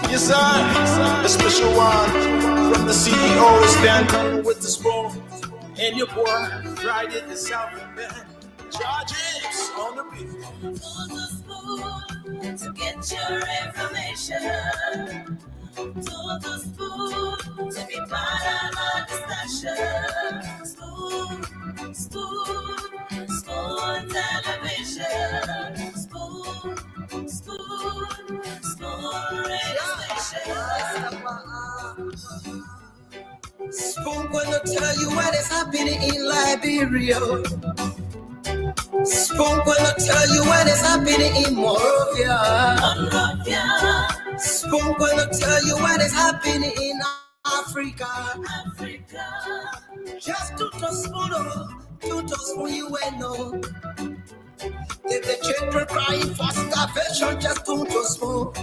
Yes, I, a special one from the CEO, stand coming with the spoon. And your boy, Friday the South Bend. Charges on the beat. For the spoon to get your information. To the spoon to be part of our discussion. Spoon, spoon, spoon television. Spoon, spoon, spoon radio station. Spoon gonna tell you what is happening in Liberia. Spoon gonna tell you what is happening in Monrovia. Spoon gonna tell you what is happening in Africa. Just to spoon you will know. If the children crying for starvation, just to spoon.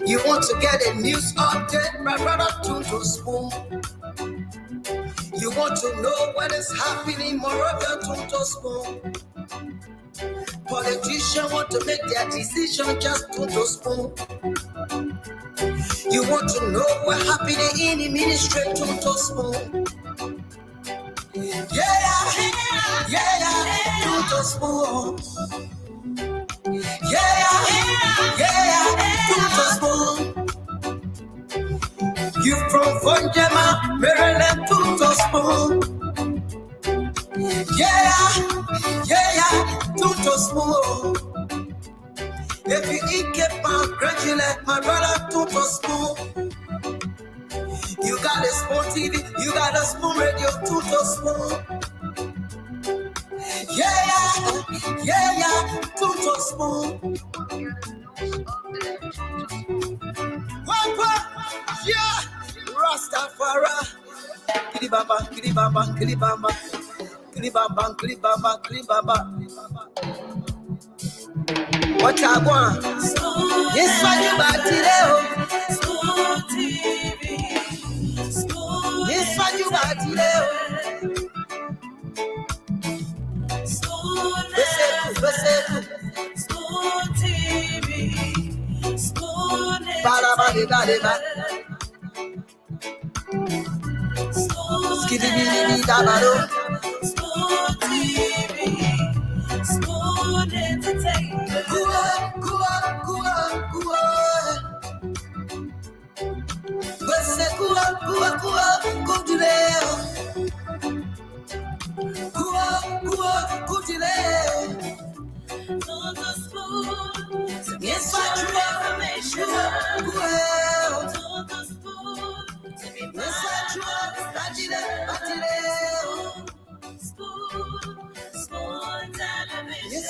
You want to get a news update, my brother, to spoon. You want to know what is happening, Moravia, to spoon. Politicians want to make their decision, just to spoon. You want to know what happening in the ministry, to spoon. Yeah, to spoon. Yeah, to spoon. You from Vonjema, Maryland, to spoon. Yeah, to spoon. If you eat kepa, congratulate my brother, to spoon. You got a spoon TV, you got a spoon radio, to spoon. Yeah, to spoon. Yeah, Rastafari. Kilibamba, kilibamba, kilibamba, kilibamba, kilibamba, kilibamba. What I want? Yes, what you got today? Spoon TV. Spoon. Yes, what you got today? Spoon. Spoon TV. Spoon. Ba-da-ba-de-ba-de-ba. Skiddy-biddy-biddy-da-ba-do. Spoon TV. Spoon entertainment. To the spoon to get your information. To the spoon to be part of the spoon, spoon television.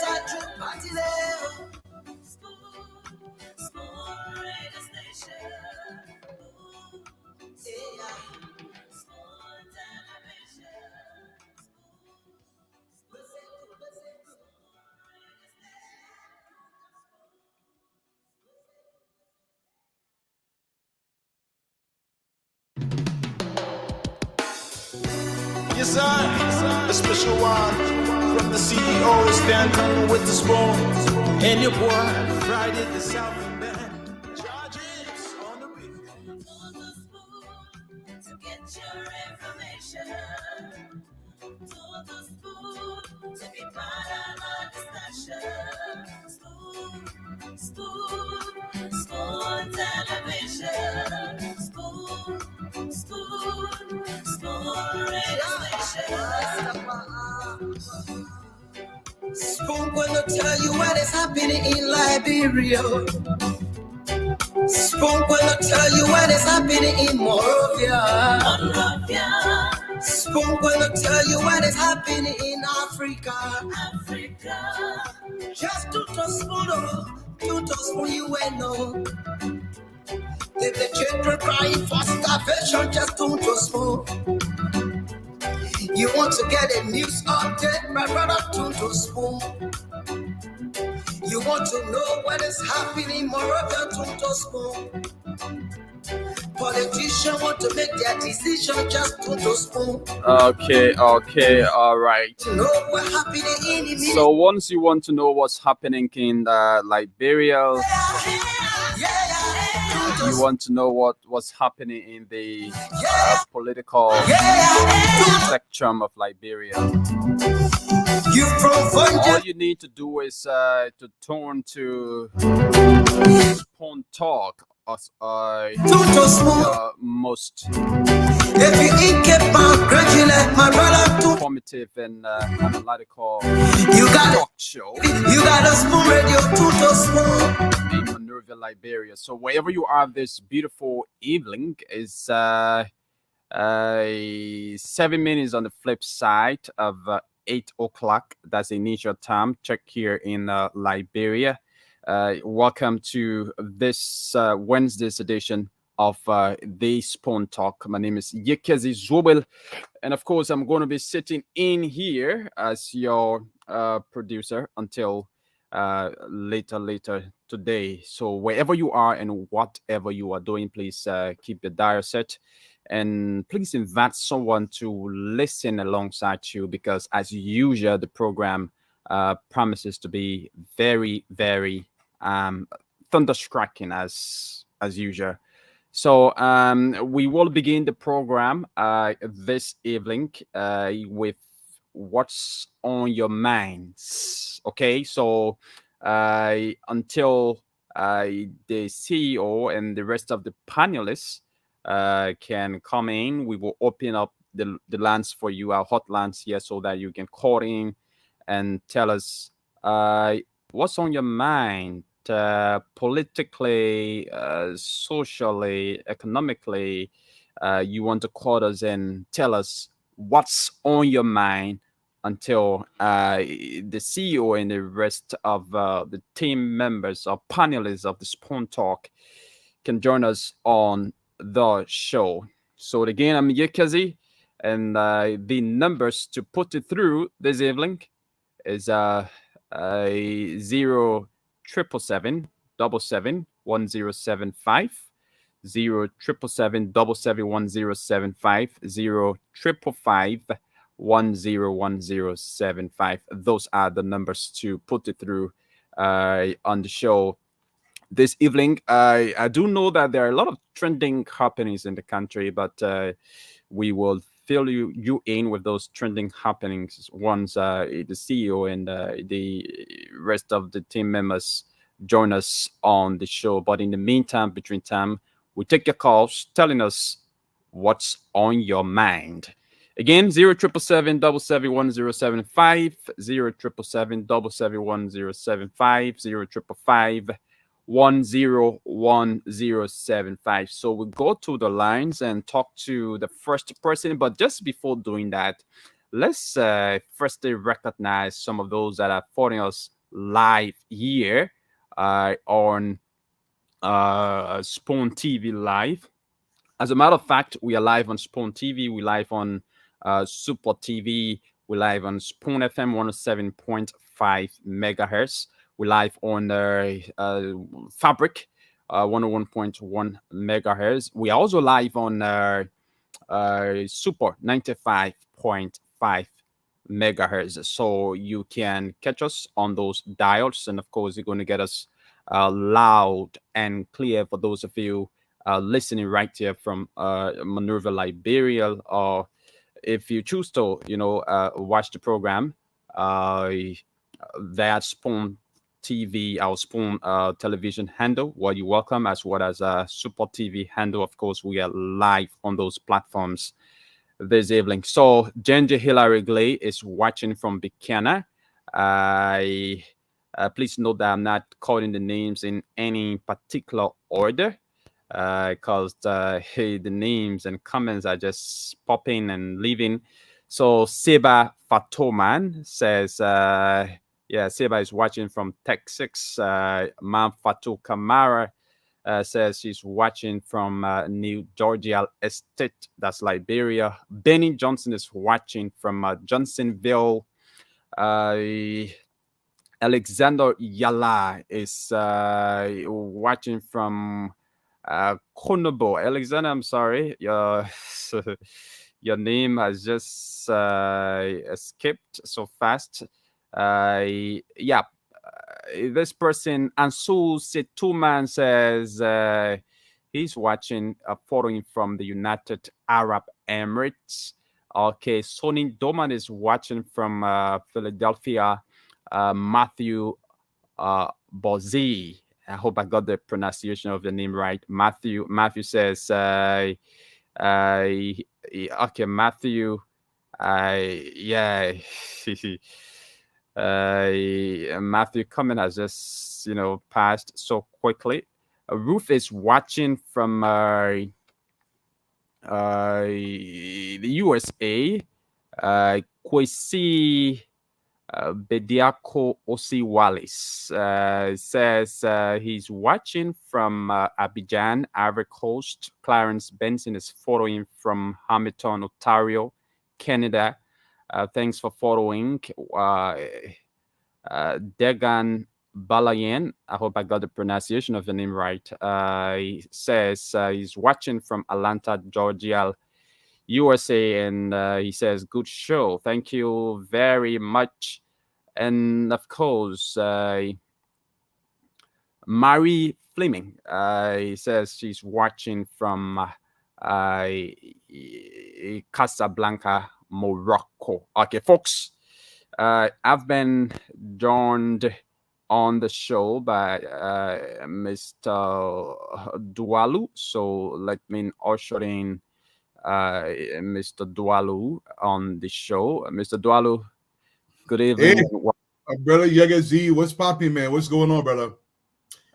Spoon radio station. Spoon television. Yes, I, a special one from the CEO, stand coming with the spoon. And your boy, Friday the South Bend. Charges on the beat. For the spoon to get your information. To the spoon to be part of our discussion. Spoon, spoon, spoon television. Spoon, spoon, spoon radio station. Spoon gonna tell you what is happening in Liberia. Spoon gonna tell you what is happening in Monrovia. Spoon gonna tell you what is happening in Africa. Just to spoon you will know. If the children crying for starvation, just to spoon. You want to get a news update, my brother, to spoon. You want to know what is happening, Moravia, to spoon. Politicians want to make their decision just to spoon. Okay, all right. No, we're happy the enemy. So once you want to know what's happening in Liberia, you want to know what's happening in the political spectrum of Liberia. All you need to do is to turn to Spawn Talk as most informative and analytical talk show in Monrovia, Liberia. So wherever you are this beautiful evening is 7 minutes on the flip side of 8 o'clock. That's the initial time. Check here in Liberia. Welcome to this Wednesday's edition of the Spawn Talk. My name is Yekezi Zobel, and of course, I'm going to be sitting in here as your producer until later today. So wherever you are and whatever you are doing, please keep your dial set. And please invite someone to listen alongside you, because as usual, the program promises to be very, very thunderstriking as usual. So we will begin the program this evening with what's on your minds. Okay, so until the CEO and the rest of the panelists can come in, we will open up the lines for you, our hotlines here, so that you can call in and tell us what's on your mind, politically, socially, economically. You want to call us and tell us what's on your mind until the CEO and the rest of the team members or panelists of the Spawn Talk can join us on the show. So again, I'm Yekazi, and the numbers to put it through this evening is 0-777-777-1075, 0-777-777-1075, 0-555-101075. Those are the numbers to put it through on the show this evening. I do know that there are a lot of trending happenings in the country, but we will fill you in with those trending happenings once the CEO and the rest of the team members join us on the show. But in the meantime, between time, we take your calls telling us what's on your mind. Again, 0-777-777-1075, 0-777-777-1075, 0-555-101075. So we'll go to the lines and talk to the first person. But just before doing that, let's firstly recognize some of those that are following us live here on Spawn TV Live. As a matter of fact, we are live on Spawn TV. We're live on Super TV. We're live on Spawn FM 107.5 megahertz. We're live on Fabric 101.1 megahertz. We are also live on Super 95.5 megahertz. So you can catch us on those dials, and of course, you're going to get us loud and clear for those of you listening right here from Monrovia, Liberia, or if you choose to, watch the program via Spawn TV, our Spawn television handle, well, you're welcome, as well as Super TV handle. Of course, we are live on those platforms this evening. So Ginger Hillary Glay is watching from Buchanan. Please note that I'm not calling the names in any particular order, because the names and comments are just popping and leaving. So Seba Fatoman says, Seba is watching from Texas. Mam Fatou Kamara says she's watching from New Georgia Estate, that's Liberia. Benny Johnson is watching from Johnsonville. Alexander Yala is watching from Konobo. Alexander, I'm sorry. Your your name has just escaped so fast. Yeah, this person, Ansu Setuman, says he's watching, following from the United Arab Emirates. Okay, Sonny Doman is watching from Philadelphia. Matthew Bozi. I hope I got the pronunciation of the name right. Matthew says, okay, Matthew, yeah, Matthew comment has just passed so quickly. Ruth is watching from the USA. Kwesi Bediako Osiwalis says he's watching from Abidjan, Ivory Coast. Clarence Benson is following from Hamilton, Ontario, Canada. Thanks for following. Degan Balayan, I hope I got the pronunciation of the name right. He says he's watching from Atlanta, Georgia, USA, and he says, good show. Thank you very much. And of course, Marie Fleming, he says she's watching from Casablanca, Morocco. Okay, folks, I've been joined on the show by Mr. Dualu. So let me usher in Mr. Dualu on the show. Mr. Dualu, good evening. Hey, brother Yegazi, what's popping, man? What's going on, brother?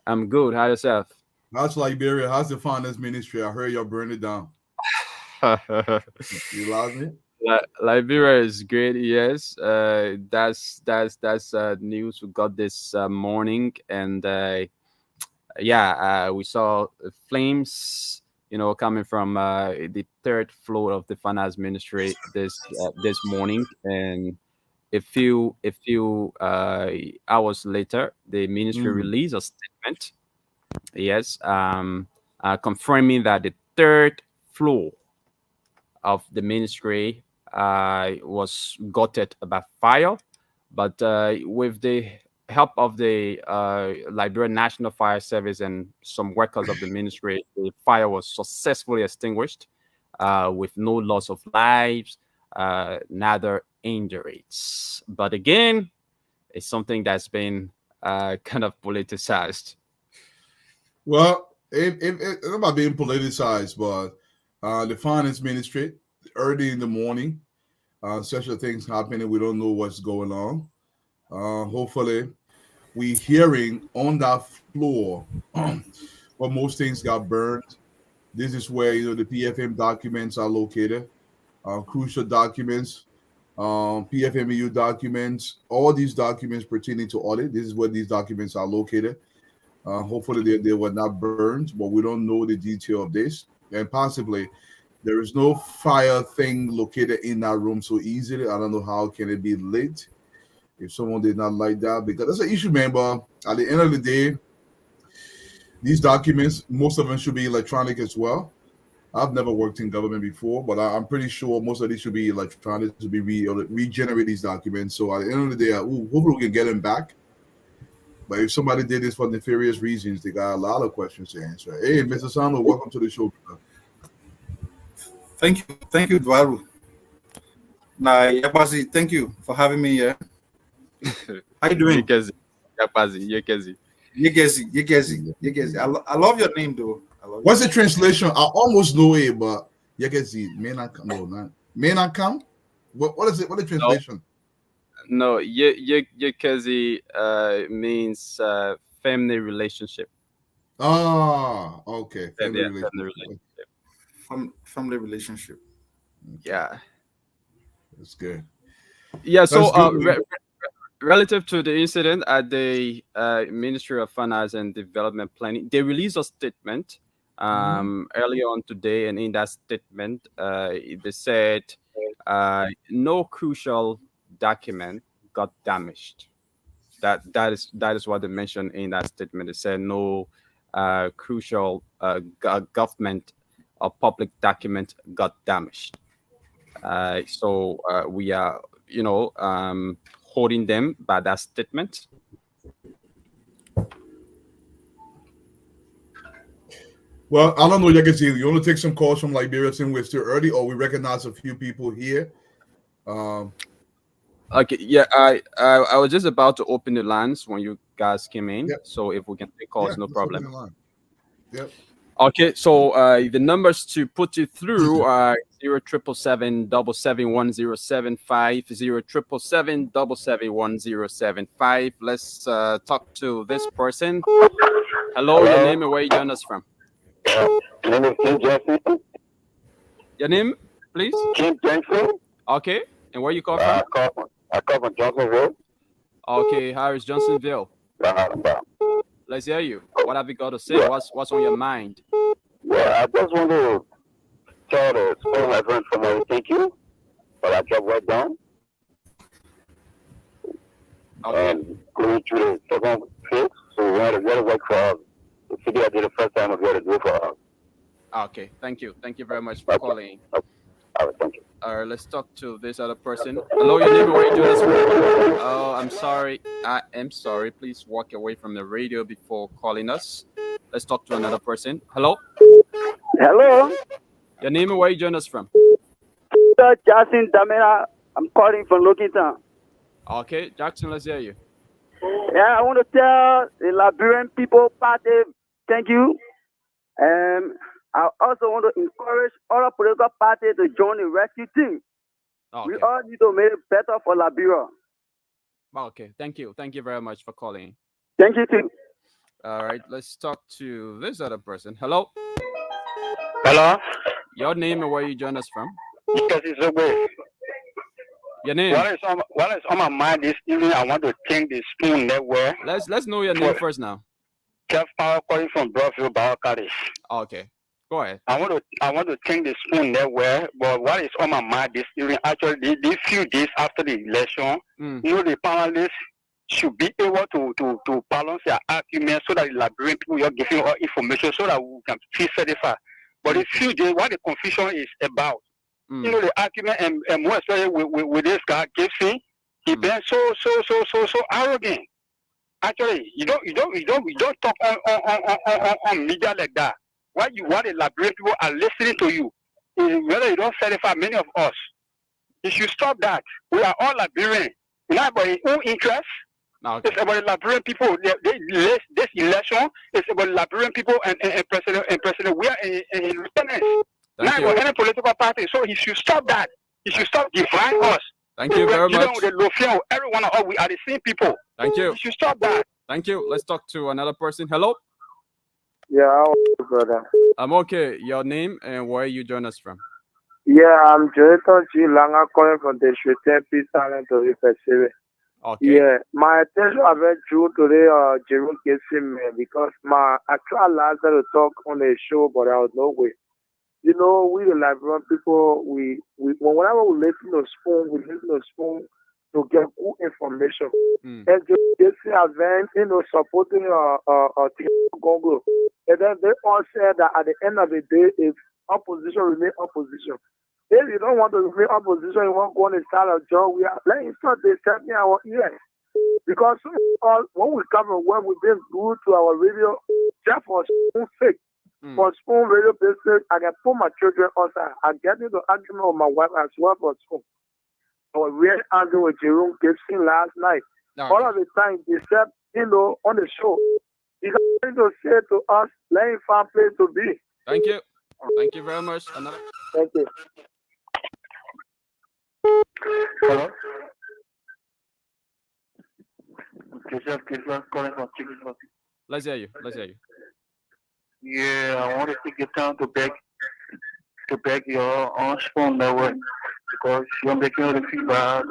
I'm good. How yourself? How's Liberia? How's the finance ministry? I heard y'all burned it down. You lost me? Liberia is great. Yes, that's news we got this morning, and we saw flames, coming from the third floor of the finance ministry this morning, and a few hours later, the ministry released a statement. Yes, confirming that the third floor of the ministry was gutted by fire, but with the help of the Liberia National Fire Service and some workers of the ministry, the fire was successfully extinguished with no loss of lives, neither injuries. But again, it's something that's been kind of politicized. Well, it's about being politicized, but the finance ministry, early in the morning, such a things happening. We don't know what's going on. Hopefully, we hearing on that floor, but most things got burned. This is where the PFM documents are located, crucial documents, PFMEU documents, all these documents pertaining to audit. This is where these documents are located. Hopefully, they were not burned, but we don't know the detail of this, and possibly there is no fire thing located in that room so easily. I don't know how can it be lit if someone did not like that, because that's an issue, man. But at the end of the day, these documents, most of them should be electronic as well. I've never worked in government before, but I'm pretty sure most of these should be electronic to be regenerate these documents. So at the end of the day, hopefully we can get them back. But if somebody did this for nefarious reasons, they got a lot of questions to answer. Hey, Mr. Samuel, welcome to the show, brother. Thank you, Dwaru. Nah, Yabazi, thank you for having me here. How you doing? Yabazi, Yekezi. I love your name, though. What's the translation? I almost know it, but Yekezi may not come. No, not may not come. What is it? What is the translation? No, Yekezi means family relationship. Ah, okay. Family relationship. Family relationship. Yeah, that's good. Yeah, so relative to the incident at the Ministry of Finance and Development Planning, they released a statement earlier on today, and in that statement, they said no crucial document got damaged. That is what they mentioned in that statement. They said no crucial government or public document got damaged. So we are, holding them by that statement. Well, I don't know, Legacy. You want to take some calls from Liberia since we're still early, or we recognize a few people here? Okay, yeah, I was just about to open the lines when you guys came in. Yep. So if we can take calls, no problem. Yep. Okay, so the numbers to put you through are 077771075, 077771075. Let's talk to this person. Hello, your name and where you join us from? My name is Kim Jackson. Your name, please? Kim Jackson. Okay, and where you call from? I come from Johnsonville. Okay, how is Johnsonville? Let's hear you. What have you got to say? What's on your mind? Well, I just want to tell the school my friend from my thank you for that job well done. Okay. And going through the second phase, so we had to work for us. The city I did the first time, we had to do for us. Okay, thank you. Thank you very much for calling. All right, thank you. All right, let's talk to this other person. Hello, your name and where you join us from? Oh, I'm sorry. I am sorry. Please walk away from the radio before calling us. Let's talk to another person. Hello? Hello, Your name and where you join us from? Jackson Damena. I'm calling from Lockington. Okay, Jackson, let's hear you. Yeah, I want to tell the Liberian people party thank you. I also want to encourage other political parties to join the rescue team. Okay. We all need to make it better for Liberia. Okay, thank you. Thank you very much for calling. Thank you too. All right, let's talk to this other person. Hello? Hello? Your name and where you join us from? Because it's so good. Your name? What is on my mind this evening? I want to thank the Spoon Network. Let's know your name first now. Jeff Power calling from Broadfield, Bassa County. Okay, go ahead. I want to thank the Spoon Network, but what is on my mind this evening? Actually, these few days after the election, the panelists should be able to balance their arguments so that the Liberian people are giving all information so that we can feel satisfied. But the few days, what the confusion is about, the argument and more especially with this guy Gibson, he been so arrogant. Actually, you don't talk on media like that. What you want the Liberian people are listening to you. Whether you don't satisfy many of us, you should stop that. We are all Liberians. Not by your own interest. Okay. It's about the Liberian people. This election is about Liberian people and president. We are in lieutenants. Not about any political party. So he should stop that. He should stop dividing us. Thank you very much. Every one of us, we are the same people. Thank you. You should stop that. Thank you. Let's talk to another person. Hello? Yeah, how are you, brother? I'm okay. Your name and where you join us from? Yeah, I'm Jonathan G. Langa calling from the Shooting Peace Island to Pacific. Okay. Yeah, my attention I went through today, Jerome Gibson, man, because I tried last night to talk on the show, but there was no way. You know, we the Liberian people, whenever we listen to Spoon to get good information. And Gibson has been, supporting Congo. And then they all said that at the end of the day, if opposition remain opposition. If you don't want to remain opposition, you want to go on the side of John, let him start disturbing our ears. Because when we come and when we've been good to our radio, just for Spoon sake, for Spoon radio business, I can put my children outside. I get into argument with my wife as well for Spoon. I was really arguing with Jerome Gibson last night. Okay. All of the time, except, on the show. He got to say to us, let him find place to be. Thank you. Thank you very much. Another. Thank you. Hello? Let's hear you. Yeah, I want to take the time to beg your own Spoon Network because you're making all the feedback.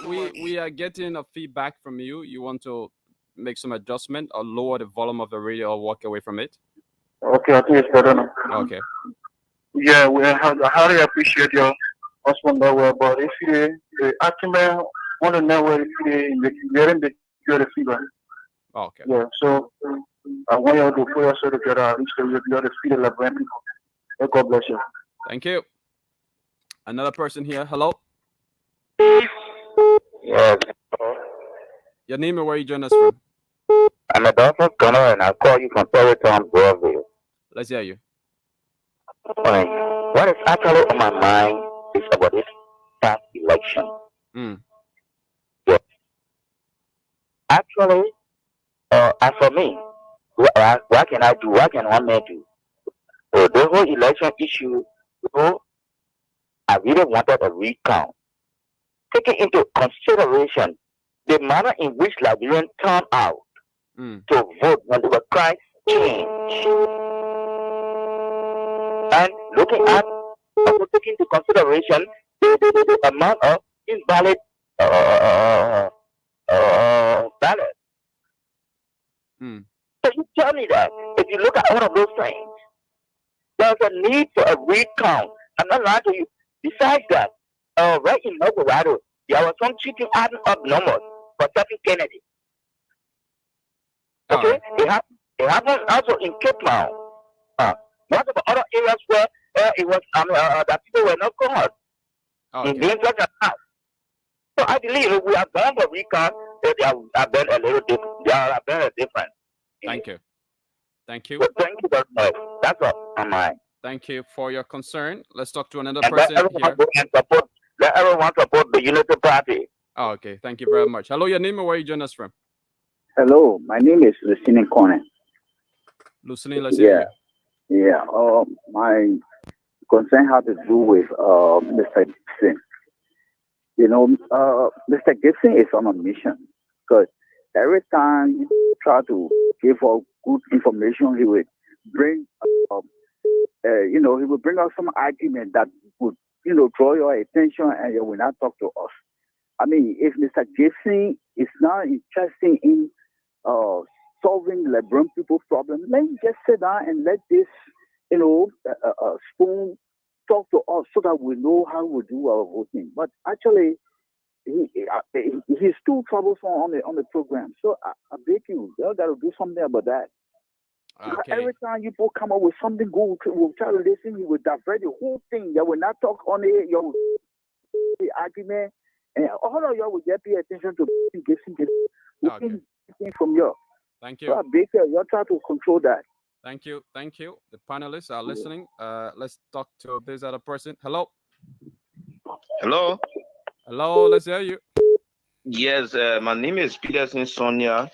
We are getting a feedback from you. You want to make some adjustment or lower the volume of the radio or walk away from it? Okay, I think it's better now. Okay. Yeah, I highly appreciate your husband network, but if you actually want to network, you didn't make the feedback. Okay. Yeah, so I want you to put yourself together at least so you'll be able to feed the Liberian people. May God bless you. Thank you. Another person here. Hello. Yes. Your name and where you join us from? I'm a Dawson Gunner and I call you from Terrytown, Broadville. Let's hear you. Alright. What is actually on my mind is about this past election. Mm. Yeah. Actually, as for me, what can I do? What can one man do? So the whole election issue, I really wanted a recount. Taking into consideration the manner in which Liberians turned out to vote when they were crying change. And looking at, also taking into consideration the amount of invalid ballots. So you tell me that if you look at all of those things, there's a need for a recount. I'm not lying to you. Besides that, right in Colorado, there was some cheating adding up numbers for Stephen Kennedy. Okay, it happened also in Cape Town. What about other areas where it was that people were not called in being such a house? So I believe we are going for recount. They have been a little different. They are very different. Thank you. Thank you. So thank you very much. That's all on mine. Thank you for your concern. Let's talk to another person here. Let everyone support the Unity Party. Oh, okay. Thank you very much. Hello, your name and where you join us from? Hello, my name is Lucine Corner. Lucine, let's hear you. Yeah. My concern has to do with Mr. Gibson. You know, Mr. Gibson is on a mission because every time he try to give out good information, he would bring, he would bring out some argument that would, draw your attention, and you will not talk to us. I mean, if Mr. Gibson is not interested in solving Liberian people's problem, let him just sit down and let this, spoon talk to us so that we know how we do our voting. But actually, he's too troublesome on the program. So I beg you, you got to do something about that. Okay. Every time you people come up with something good, we'll try to listen. You will divert the whole thing. You will not talk on the argument, and all of y'all will just pay attention to Gibson from you. Thank you. So I beg you, try to control that. Thank you. Thank you. The panelists are listening. Let's talk to this other person. Hello. Hello. Hello. Let's hear you. Yes, my name is Peterson Sonia.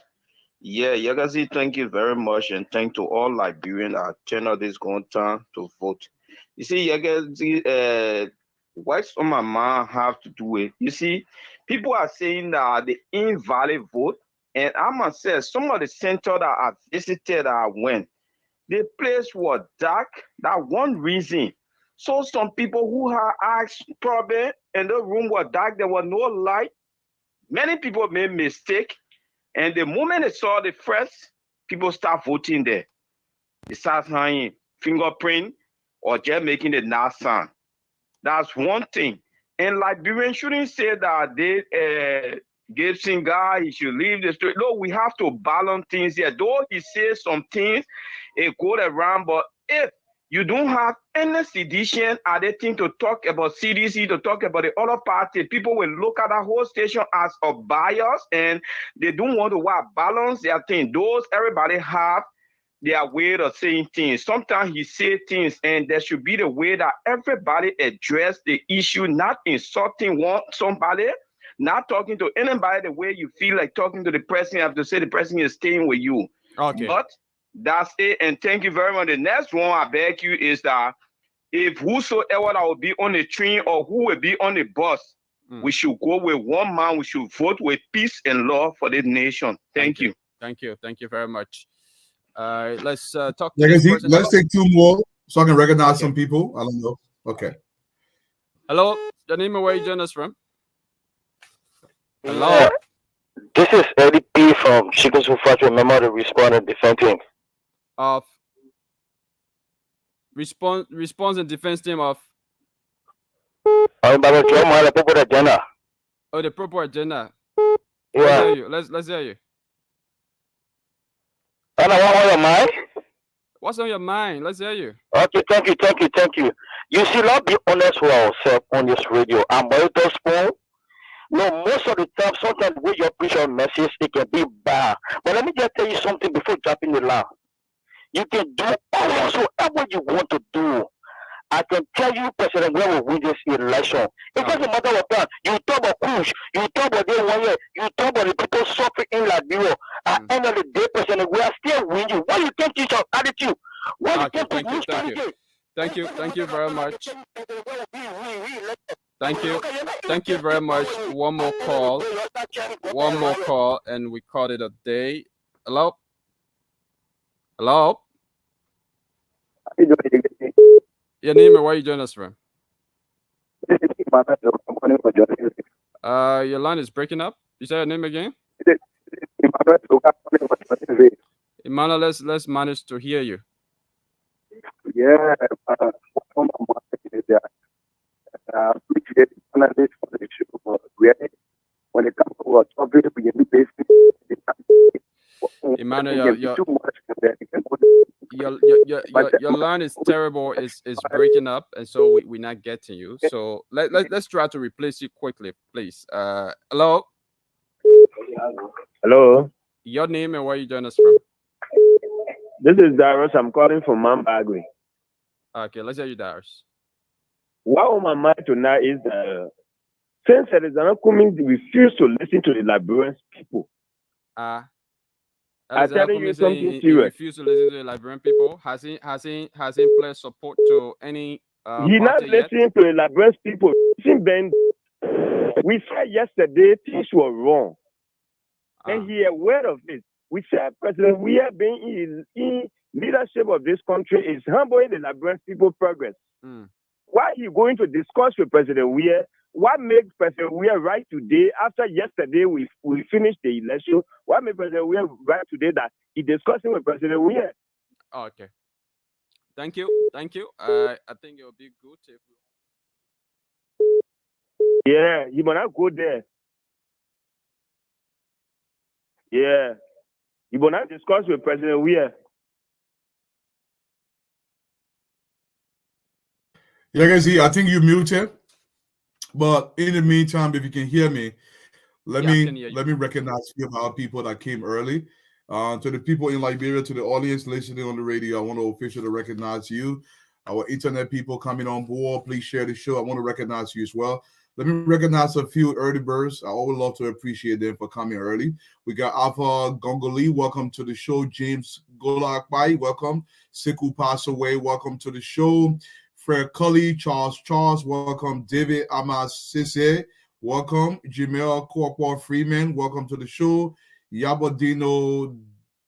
Yeah, Yagazi, thank you very much, and thank to all Liberians that turn out this going time to vote. You see, Yagazi, what's on my mind have to do with? You see, people are saying that the invalid vote, and I must say, some of the center that I visited, I went, the place was dark. That one reason. So some people who had asked probably, and the room was dark, there was no light. Many people made mistake. And the moment they saw the first, people start voting there. They start hanging fingerprint or just making the now sound. That's one thing. And Liberians shouldn't say that they Gibson guy, he should leave the street. No, we have to balance things here. Though he says some things, it goes around, but if you don't have any sedition, are they think to talk about CDC, to talk about the other party, people will look at that whole station as a bias, and they don't want to balance their thing. Those everybody have their way of saying things. Sometimes he say things, and there should be the way that everybody address the issue, not insulting somebody, not talking to anybody the way you feel like talking to the person. You have to say the person is staying with you. Okay. But that's it, and thank you very much. The next one I beg you is that if whosoever that will be on the train or who will be on the bus, we should go with one man. We should vote with peace and love for the nation. Thank you. Thank you. Thank you very much. Let's talk. Let's take two more so I can recognize some people. I don't know. Okay. Hello, your name and where you join us from? Hello. This is Eddie P from Chickens Who Fight. Remember to respond and defend team. Of response and defense team of. I'm about to draw the proper agenda. Oh, the proper agenda. Yeah. Let's hear you. And I want your mind. What's on your mind? Let's hear you. Okay, thank you. You see, let's be honest with ourselves on this radio. I'm Monitor Spoon. No, most of the time, sometimes when you preach your message, it can be bad. But let me just tell you something before dropping the line. You can do whatever you want to do. I can tell you, President, when we win this election. It doesn't matter what time. You talk about push. You talk about the 1 year. You talk about the people suffering in Liberia. At the end of the day, President, we are still winning. Why you can't teach our attitude? Why you can't teach Thank you very much. Thank you very much. One more call, and we call it a day. Hello? Your name and where you joining us from? Your line is breaking up. You say your name again? Emmanuel, let's manage to hear you. Yeah, appreciate analysts for the show, but really, when it comes to what topic, we need basically Emmanuel, your line is terrible. It's breaking up, and so we're not getting you. So let's try to replace you quickly, please. Hello. Hello. Your name and where you join us from? This is Darius. I'm calling from Mambagri. Okay, let's hear you, Darius. What on my mind tonight is since there is an community refuse to listen to the Liberian people. I'm telling you something serious. Refuse to listen to the Liberian people. Has he pledged support to any? He not listening to the Liberian people. We said yesterday things were wrong, and he aware of it. We said, President, we have been in leadership of this country is humbling the Liberian people progress. Why are you going to discuss with President Weir? What makes President Weir right today, after yesterday we finished the election, what makes President Weir right today that he discussing with President Weir? Okay. Thank you. I think it will be good if yeah, you might not go there. Yeah. You will not discuss with President Weir. Yeah, guys, I think you muted. But in the meantime, if you can hear me, let me recognize a few of our people that came early. To the people in Liberia, to the audience listening on the radio, I want to officially recognize you. Our internet people coming on board, please share the show. I want to recognize you as well. Let me recognize a few early birds. I always love to appreciate them for coming early. We got Alpha Gongoli, welcome to the show. James Golakbai, welcome. Siku Passaway, welcome to the show. Fred Cully, Charles, welcome. David Amasise, welcome. Jamel Kwakwa Freeman, welcome to the show. Yabodino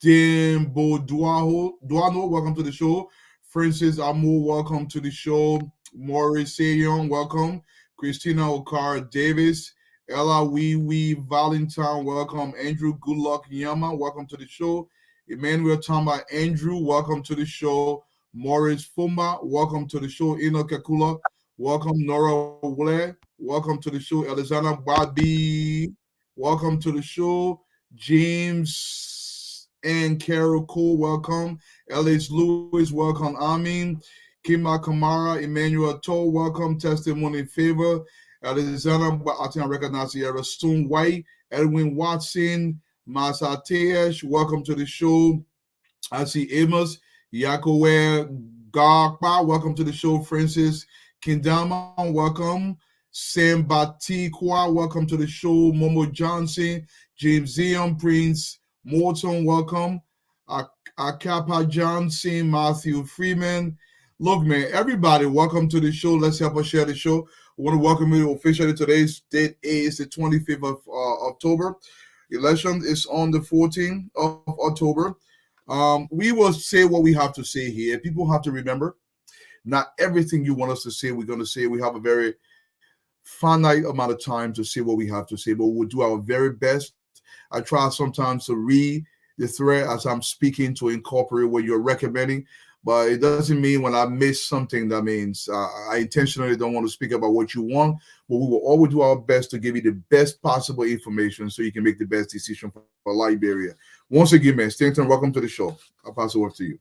Dimbo Duano, welcome to the show. Francis Amu, welcome to the show. Maurice Seyon, welcome. Christina Okar Davis, Ella Wee Valentine, welcome. Andrew Goodluck Yama, welcome to the show. Emmanuel Tamba Andrew, welcome to the show. Morris Fumba, welcome to the show. Eno Kakula, welcome. Nora Wule, welcome to the show. Alexander Bobby, welcome to the show. James and Carol Cole, welcome. Ellis Lewis, welcome. Amin. Kima Kamara, Emmanuel Toll, welcome. Testimony Favor. Alexander, I think I recognize Sierra Stone White. Edwin Watson, Masatesh, welcome to the show. I see Amos. Yakowe Gagba, welcome to the show. Francis Kindama, welcome. Sam Batikwa, welcome to the show. Momo Johnson, James Zion, Prince Morton, welcome. Akapa Johnson, Matthew Freeman. Look, man, everybody, welcome to the show. Let's help us share the show. I want to welcome you officially. Today's date is the 25th of October. Election is on the 14th of October. We will say what we have to say here. People have to remember, not everything you want us to say, we're going to say. We have a very finite amount of time to say what we have to say, but we'll do our very best. I try sometimes to read the thread as I'm speaking to incorporate what you're recommending. But it doesn't mean when I miss something, that means I intentionally don't want to speak about what you want. But we will always do our best to give you the best possible information so you can make the best decision for Liberia. Once again, man, Stanton, welcome to the show. I'll pass it over to you.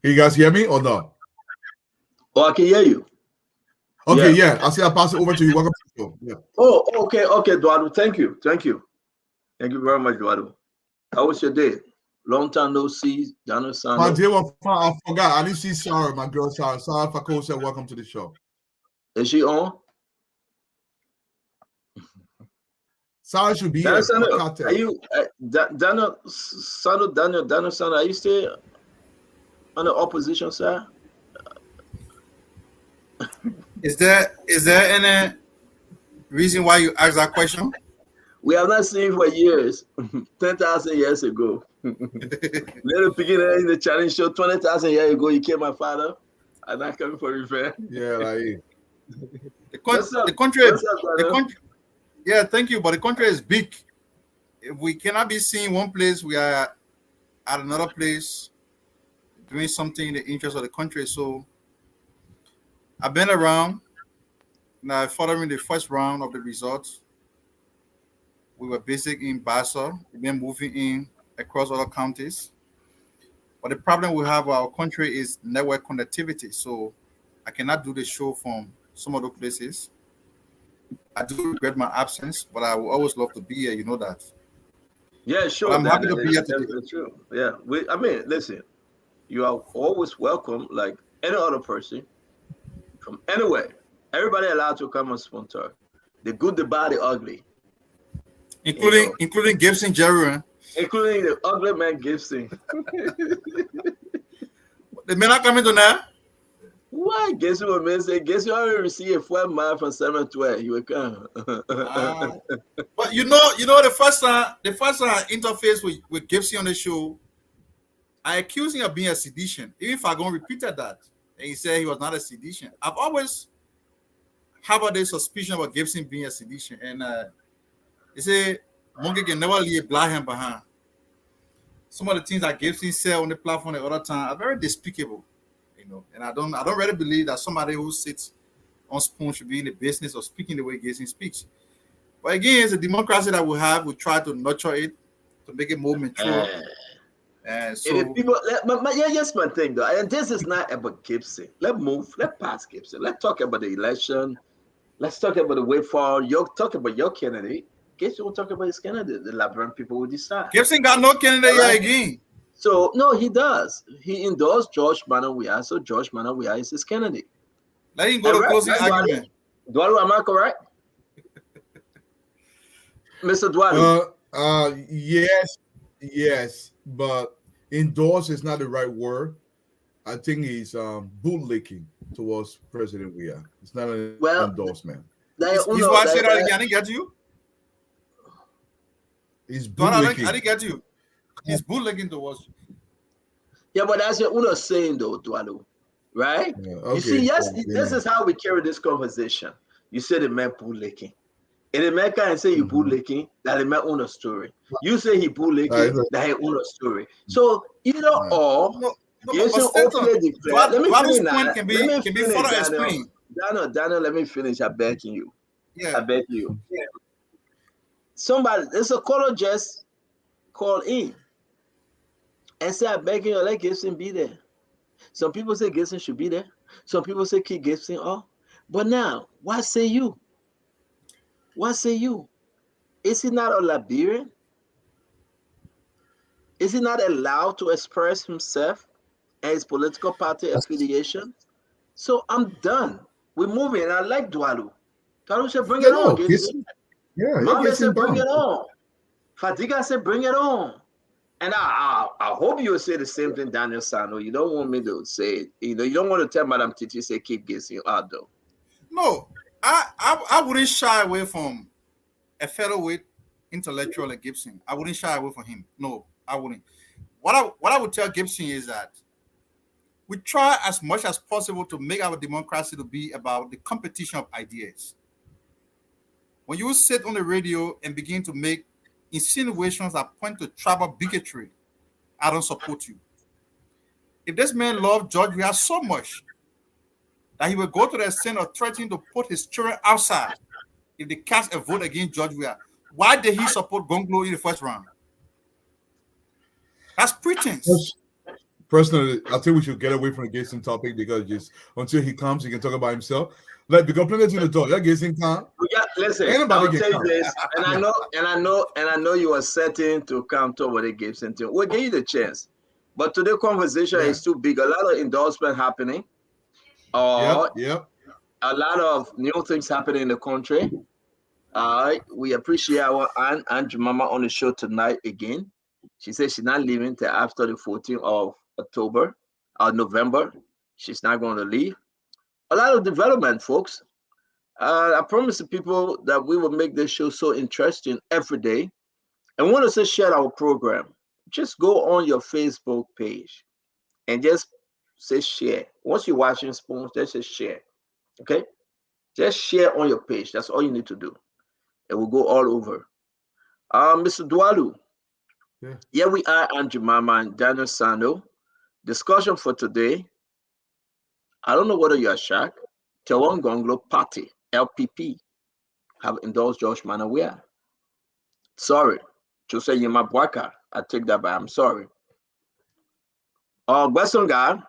Can you guys hear me or not? Oh, I can hear you. Okay, yeah. I'll pass it over to you. Welcome to the show. Yeah. Oh, okay, Eduardo. Thank you very much, Eduardo. How was your day? Long time no see, Daniel Sano. My dear, I forgot. I didn't see Sarah, my girl Sarah. Sarah Fako said, "Welcome to the show." Is she on? Sarah should be Daniel here. Sano, are you Daniel Sano? Are you still on the opposition side? Is there any reason why you asked that question? We have not seen for years. 10,000 years ago. Little beginner in the challenge show 20,000 years ago. You killed my father. I'm not coming for revenge. Yeah, like the country. Yeah, thank you. But the country is big. If we cannot be seen one place, we are at another place doing something in the interest of the country. So I've been around. Now, following the first round of the results, we were basic in Bassa. We've been moving in across other counties. But the problem we have with our country is network connectivity. So I cannot do the show from some other places. I do regret my absence, but I will always love to be here. You know that. Yeah, sure. But I'm happy to be here today. That's true. Yeah. Listen, you are always welcome, like any other person from anywhere. Everybody allowed to come and sponsor. The good, the bad, the ugly. Including Gibson Jerry. Including the ugly man Gibson. The men are coming tonight. Why? Guess what man say? Guess you already received a 12 mile from 712. You will come. But you know the first time I interfaced with Gibson on the show, I accused him of being a sedition. Even if I go repeated that, and he said he was not a sedition. I've always harbored this suspicion about Gibson being a sedition, and they say monkey can never leave black hand behind. Some of the things that Gibson said on the platform the other time are very despicable, and I don't really believe that somebody who sits on spoon should be in the business of speaking the way Gibson speaks. But again, it's a democracy that we have. We try to nurture it to make it more mature. So people, yes, my thing though, and this is not about Gibson. Let's pass Gibson. Let's talk about the election. Let's talk about the way forward. Talk about your candidate. Guess you will talk about his candidate. The Liberian people will decide. Gibson got no candidate yet again. So no, he does. He endorsed George Manawia, so George Manawia is his candidate. Let him go to closing argument. Eduardo, am I correct? Mr. Eduardo. Yes, but endorse is not the right word. I think he's bootlicking towards President Weah. It's not an endorsement. He's why I said that again. I didn't get you. He's bootlicking. I didn't get you. He's bootlicking towards you. Yeah, but that's what Uno's saying though, Eduardo. Right? Yeah, okay. You see, yes, this is how we carry this conversation. You say the man bootlicking. And the man can't say he bootlicking, that the man own a story. You say he bootlicking, that he own a story. So either or, let me finish. Daniel, let me finish. I'm begging you. Yeah. I beg you. Yeah. Somebody, there's a caller just call in and say, I'm begging you, let Gibson be there. Some people say Gibson should be there. Some people say keep Gibson off. But now, what say you? What say you? Is he not a Liberian? Is he not allowed to express himself and his political party affiliation? So I'm done. We're moving. I like Dualu. Dualu said, bring it on. Mama said, bring it on. Fadiga said, bring it on. And I hope you will say the same thing, Daniel Sano. You don't want me to say it. You don't want to tell Madam Titi say keep Gibson out though. No. I wouldn't shy away from a featherweight intellectual like Gibson. I wouldn't shy away from him. No, I wouldn't. What I would tell Gibson is that we try as much as possible to make our democracy to be about the competition of ideas. when you sit on the radio and begin to make insinuations that point to tribal bigotry, I don't support you. If this man loved George Weah so much that he would go to the extent of threatening to put his children outside if they cast a vote against George Weah, why did he support Gonglo in the first round? That's pretense. Personally, I think we should get away from the Gayson topic because just until he comes, he can talk about himself. Like, because plenty in the door, yeah, Gayson can't. Yeah, listen, I'll tell you this, and I know you are setting to come to what it gives into. We'll give you the chance, but today conversation is too big. A lot of endorsement happening. Yep. A lot of new things happening in the country. We appreciate our Aunt Jemima on the show tonight again. She said she's not leaving till after the 14th of October or November. She's not going to leave. A lot of development, folks. I promise the people that we will make this show so interesting every day. And want to share our program. Just go on your Facebook page and just say share. Once you're watching Spoons, just say share. Okay? Just share on your page. That's all you need to do. It will go all over. Mr. Dwalu. Yeah, we are Aunt Jemima and Daniel Sando. Discussion for today. I don't know whether you are shocked. Tawan Gonglo Party, LPP, have endorsed George Weah. Sorry. Jose Yima Bwaka. I take that back. I'm sorry. Western guy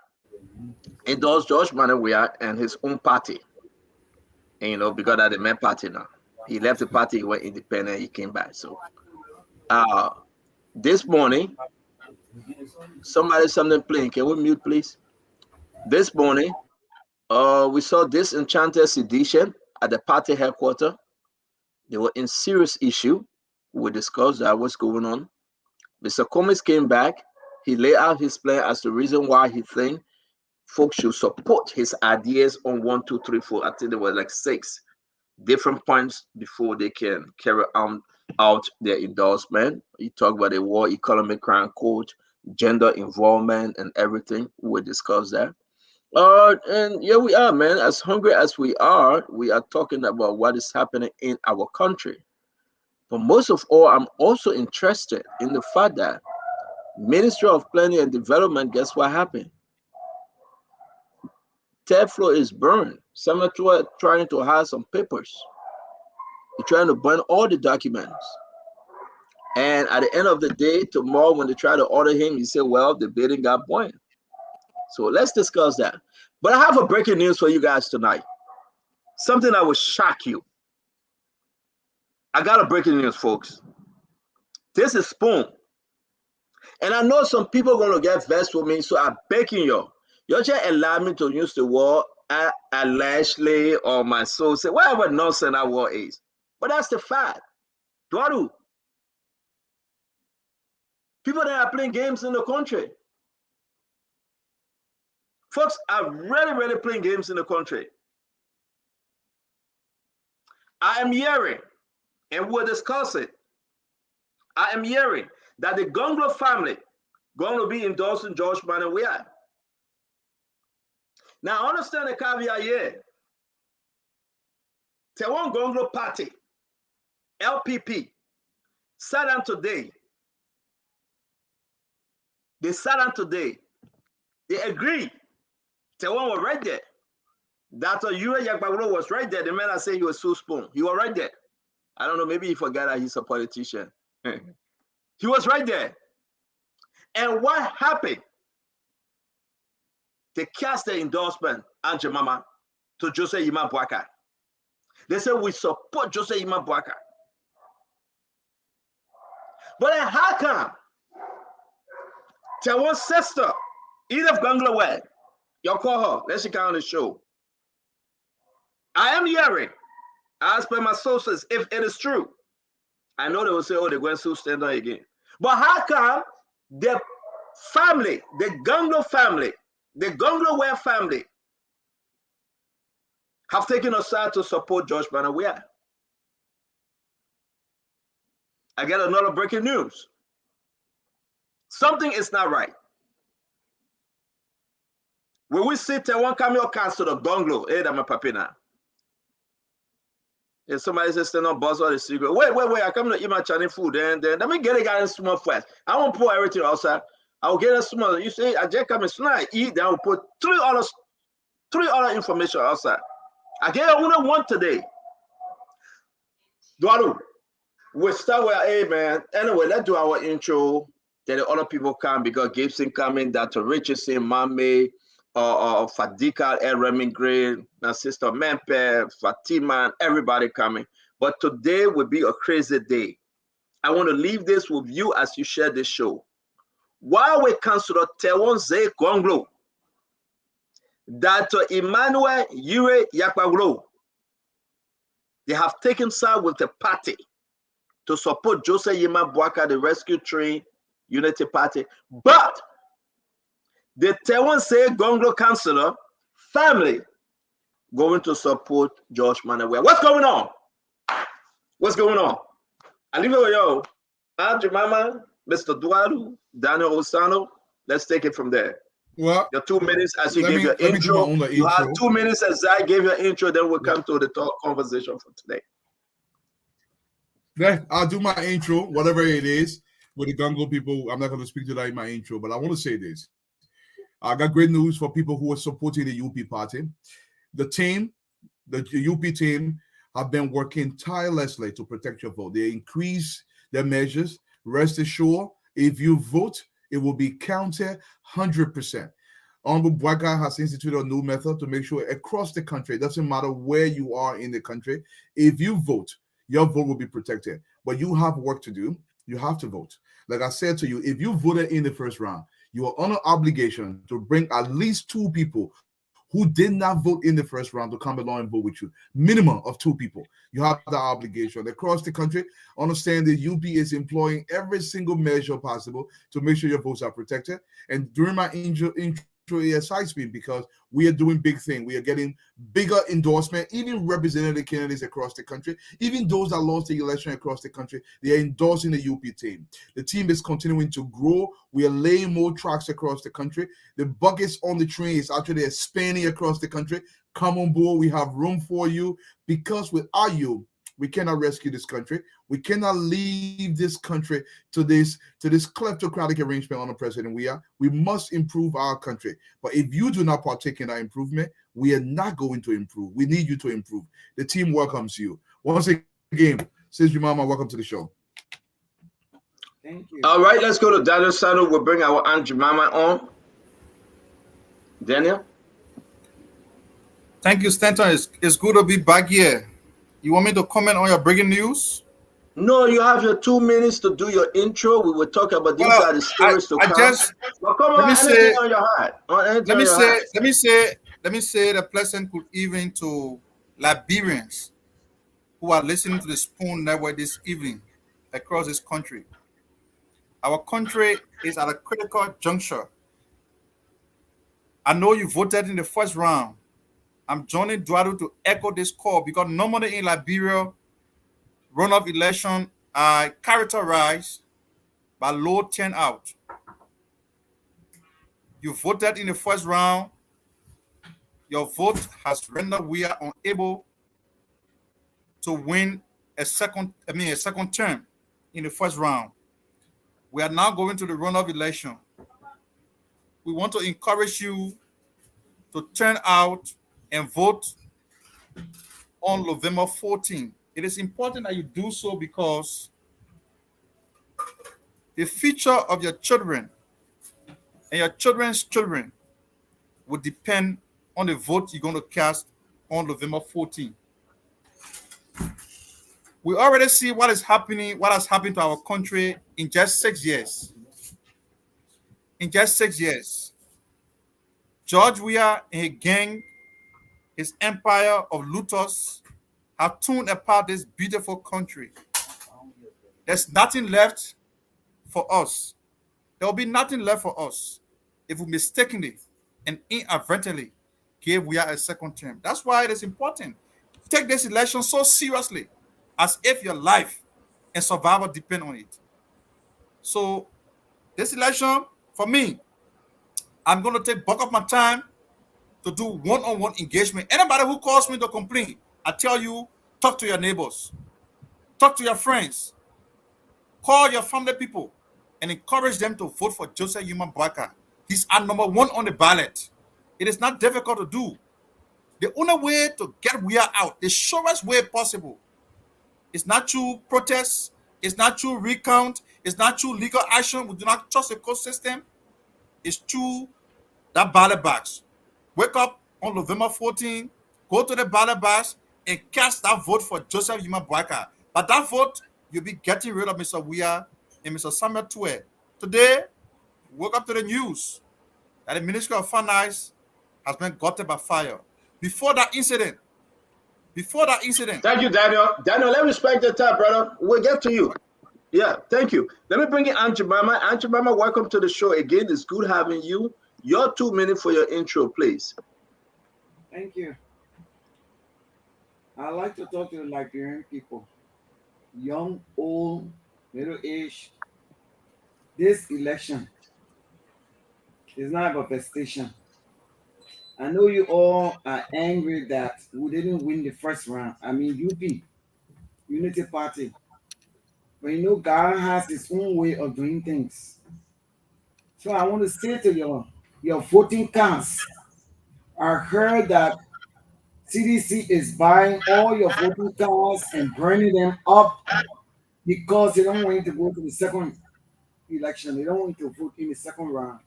endorsed George Weah and his own party. And, because that's the main party now. He left the party, he went independent, he came back. So, this morning, something playing. Can we mute, please? This morning, we saw Disenchanted Sedition at the party headquarters. They were in serious issue. We discussed that, what's going on. Mr. Comis came back. He laid out his plan as the reason why he think folks should support his ideas on 1, 2, 3, 4. I think there were like 6 different points before they can carry out their endorsement. He talked about the war economic crime code, gender involvement, and everything. We discussed that. And yeah, we are, man. As hungry as we are talking about what is happening in our country. But most of all, I'm also interested in the fact that Ministry of Planning and Development, guess what happened? Third floor is burned. Someone trying to hide some papers. They're trying to burn all the documents. And at the end of the day, tomorrow when they try to order him, he said, well, the building got burned. So let's discuss that. But I have a breaking news for you guys tonight. Something that will shock you. I got a breaking news, folks. This is Spoon. And I know some people are going to get vexed with me, so I'm begging you. You just allow me to use the word allegedly or my soul, say whatever nonsense that word is. But that's the fact. Dwaru. People that are playing games in the country. Folks are really, really playing games in the country. I am hearing, and we'll discuss it. I am hearing that the Gonglo family going to be endorsing George Weah. Now, understand the caveat here. Tawan Gonglo Party, LPP, sat down today. They sat down today. They agreed. Tawan was right there. Dr. Yura Yagbawolo was right there. The man I said he was so Spoon. He was right there. I don't know, maybe he forgot that he's a politician. He was right there. And what happened? They cast the endorsement, Aunt Jemima, to Jose Yima Bwaka. They said, we support Jose Yima Bwaka. But then how come Tawan's sister, Edith Gonglo, you call her, let's see on the show. I am hearing, as per my sources, if it is true, I know they will say, oh, they're going to stand on again. But how come the family, the Gonglo family, the Gonglo family, have taken a side to support George Weah? I get another breaking news. Something is not right. When we see Tawan Camille Council of Gonglo, hey, that's my papina. If somebody says stand on bus or the cigarette, wait, I come to eat my Chinese food, then let me get a guy in small first. I won't pour everything outside. I'll get a small. You say I just come and snack, eat, then I'll put three other information outside. I get only one today. Dualu, we'll start with hey man. Anyway, let's do our intro. Then the other people come because Gibson coming, Dr. Richardson, Mame, Fadika, Remy Gray, my sister Mempe, Fatima, and everybody coming. But today will be a crazy day. I want to leave this with you as you share this show. While we consider Tewonze Gonglo, Dr. Emmanuel Yure Yakwaglo, they have taken side with the party to support Joseph Yema Bwaka, the Rescue Train Unity Party. But the Tewonse Gonglo Councillor family going to support George Manawe. What's going on? What's going on? I leave it with you. Andrew Mama, Mr. Dualu, Daniel Osano. Let's take it from there. Well, your 2 minutes as you gave your intro. You have 2 minutes as I gave your intro, then we'll come to the talk conversation for today. Yeah, I'll do my intro, whatever it is. With the Gongo people, I'm not going to speak to that in my intro, but I want to say this. I got great news for people who are supporting the UP party. The team, the UP team, have been working tirelessly to protect your vote. They increase their measures. Rest assured, if you vote, it will be counted 100%. Honorable Bwaka has instituted a new method to make sure across the country, it doesn't matter where you are in the country, if you vote, your vote will be protected. But you have work to do. You have to vote. Like I said to you, if you voted in the first round, you are on an obligation to bring at least 2 people who did not vote in the first round to come along and vote with you. Minimum of 2 people. You have that obligation. Across the country, understand that UP is employing every single measure possible to make sure your votes are protected. And during my intro ASI speak, because we are doing big things. We are getting bigger endorsement, even representative candidates across the country, even those that lost the election across the country, they are endorsing the UP team. The team is continuing to grow. We are laying more tracks across the country. The buckets on the train is actually expanding across the country. Come on board. We have room for you, because without you, we cannot rescue this country. We cannot leave this country to this kleptocratic arrangement on the president. We must improve our country. But if you do not partake in that improvement, we are not going to improve. We need you to improve. The team welcomes you. Once again, Sis Jumama, welcome to the show. Thank you. All right, let's go to Daniel Sano. We'll bring our Aunt Jemima on. Daniel? Thank you, Stanton. It's good to be back here. You want me to comment on your breaking news? No, you have your 2 minutes to do your intro. We will talk about these are the stories to come. Let me say the pleasant good evening to Liberians who are listening to the Spoon Network this evening across this country. Our country is at a critical juncture. I know you voted in the first round. I'm joining Duaru to echo this call, because normally in Liberia, runoff election are characterized by low turnout. You voted in the first round. Your vote has rendered we are unable to win a second term in the first round. We are now going to the runoff election. We want to encourage you to turn out and vote on November 14th. It is important that you do so, because the future of your children and your children's children will depend on the vote you're going to cast on November 14th. We already see what has happened to our country in just 6 years. In just 6 years, George Weah and his gang, his empire of looters, have torn apart this beautiful country. There's nothing left for us. There will be nothing left for us if we mistakenly and inadvertently gave Weah a second term. That's why it is important. Take this election so seriously, as if your life and survival depend on it. So this election, for me, I'm going to take bulk of my time to do one-on-one engagement. Anybody who calls me to complain, I tell you, talk to your neighbors, talk to your friends, call your family people, and encourage them to vote for Joseph Yuma Boakai. He's our number one on the ballot. It is not difficult to do. The only way to get we are out, the surest way possible, is not through protests, it's not through recount, it's not through legal action. We do not trust the court system. It's through that ballot box. Wake up on November 14, go to the ballot box and cast that vote for Joseph Yuma Boakai. But that vote, you'll be getting rid of Mr. Weah and Mr. Samuel Tue. Today, woke up to the news that the Ministry of Finance has been gutted by fire. Before that incident. Thank you, Daniel. Daniel, let me respect your time, brother. We'll get to you. Yeah, thank you. Let me bring in Aunt Jemima. Aunt Jemima, welcome to the show again. It's good having you. Your 2 minutes for your intro, please. Thank you. I like to talk to the Liberian people, young, old, middle-aged. This election is not about prestation. I know you all are angry that we didn't win the first round. I mean, UP, Unity Party. But you know, God has his own way of doing things. So I want to say to your voting cards, I heard that CDC is buying all your voting cards and burning them up because they don't want you to go to the second election. They don't want you to vote in the second round.